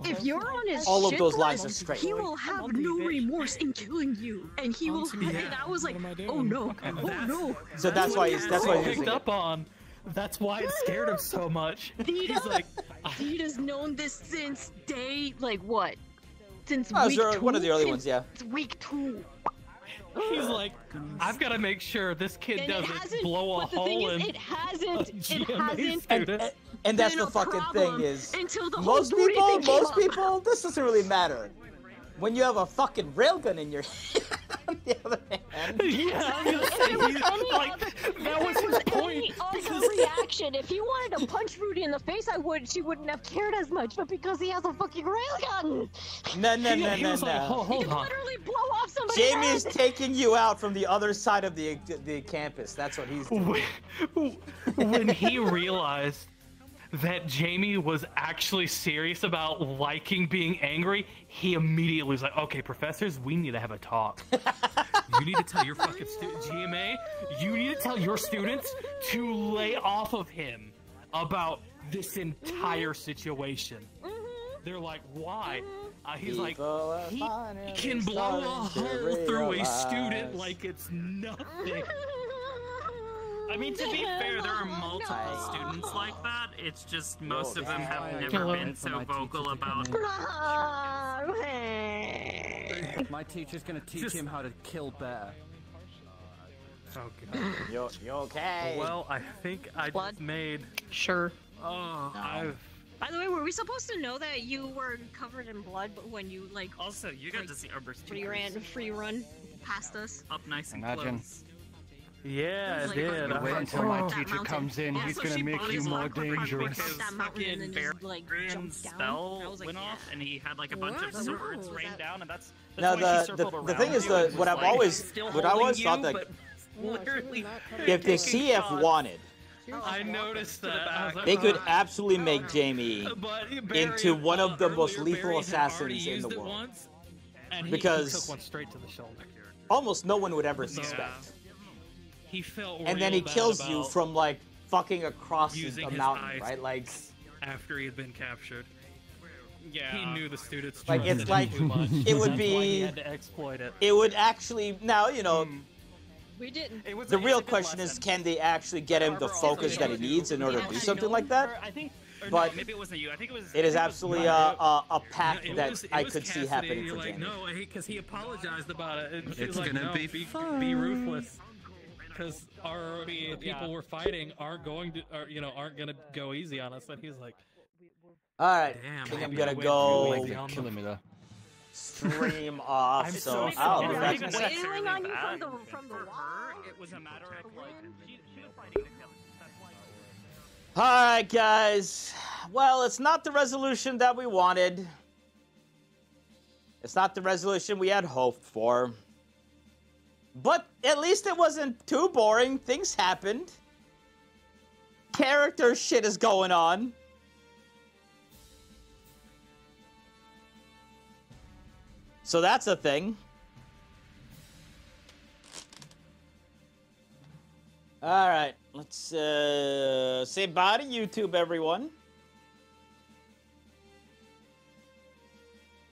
if you're on his all of shit those list, lines are straight. he will have no remorse in killing you, and he will. And I was like, oh no, oh no. So that's why he's picked up on. That's why it scared him so much. He's like, Dita's known this since day, like what? Since Oh, week sure, 2? one of the early ones, yeah. It's week 2. He's like, I've got to make sure this kid And it doesn't hasn't- blow a but the thing hole is, in. it hasn't. And that's been the a fucking problem thing is, until the most whole booty thing came up. this doesn't really matter. When you have a fucking railgun in your hand, on the other hand. Yeah, that was his point. Any other reaction, if he wanted to punch Rudy in the face, she wouldn't have cared as much. But because he has a fucking railgun, No. he can literally blow off somebody's Jamie's head. taking you out from the other side of the campus. That's what he's doing. When he realized that Jamie was actually serious about liking being angry, he immediately was like, okay, professors, we need to have a talk. You need to tell your fucking GMA, you need to tell your students to lay off of him about this entire situation. They're like, why? He's like, he can blow a hole through a student like it's nothing. I mean, to be fair, there are multiple students like that. It's just most of them have never been so vocal about. My teacher's gonna teach him how to kill bear. Oh god. You okay? Well, I think I just made. Sure. Oh, I've. By the way, were we supposed to know that you were covered in blood when you like? Also, you got to see Arbor's free run past us. Up nice and Imagine. close. Yeah, I Like, did. Wait until my teacher comes in. Also, He's gonna she make you bodies more locked up dangerous. Because that mountain and then fucking just, like, Baron's jumped down. spell I was like, went off, yeah. and he had like a bunch of What? swords No, rain that- down, and that's Now why she the circled thing around is you and what was, I've like, always still what I always holding thought you, that but literally if the taking CF shots. wanted, I noticed that. I was like, they could "Oh." absolutely make Jamie But into one of the most earlier, lethal Barry had already assassins in used the it world. once, and he Because took one straight to the shoulder. almost no one would ever Yeah. suspect. He felt And then he real bad kills you about from like fucking across using a his mountain, eyes right? Like after he had been captured. Yeah. He knew the students Like, trusted it's him like- too much. it would That's why he be- had to exploit it. it would actually now We didn't. the real question is, can they actually get him the focus that he needs in order to do something like that? I think, or But no, maybe it wasn't you. I think it was. it is absolutely a path It that was- it I was could see Cassidy, happening for like, Jamie. No, because he apologized about it, and she It's was like, gonna "No, be be ruthless." Because already the people we're fighting aren't going to, aren't gonna go easy on us. And he's like, All right, "Damn, I think I'm maybe gonna I went go too easy on killing me there. stream off. I'm so so I'll sorry. be Not back. even Wailing on you bad. from the For wall. her, it was a matter of like she was fighting to kill. That's why. All right, guys. Well, it's not the resolution that we wanted. It's not the resolution we had hoped for. But at least it wasn't too boring. Things happened. Character shit is going on. So that's a thing. All right, let's say bye to YouTube, everyone.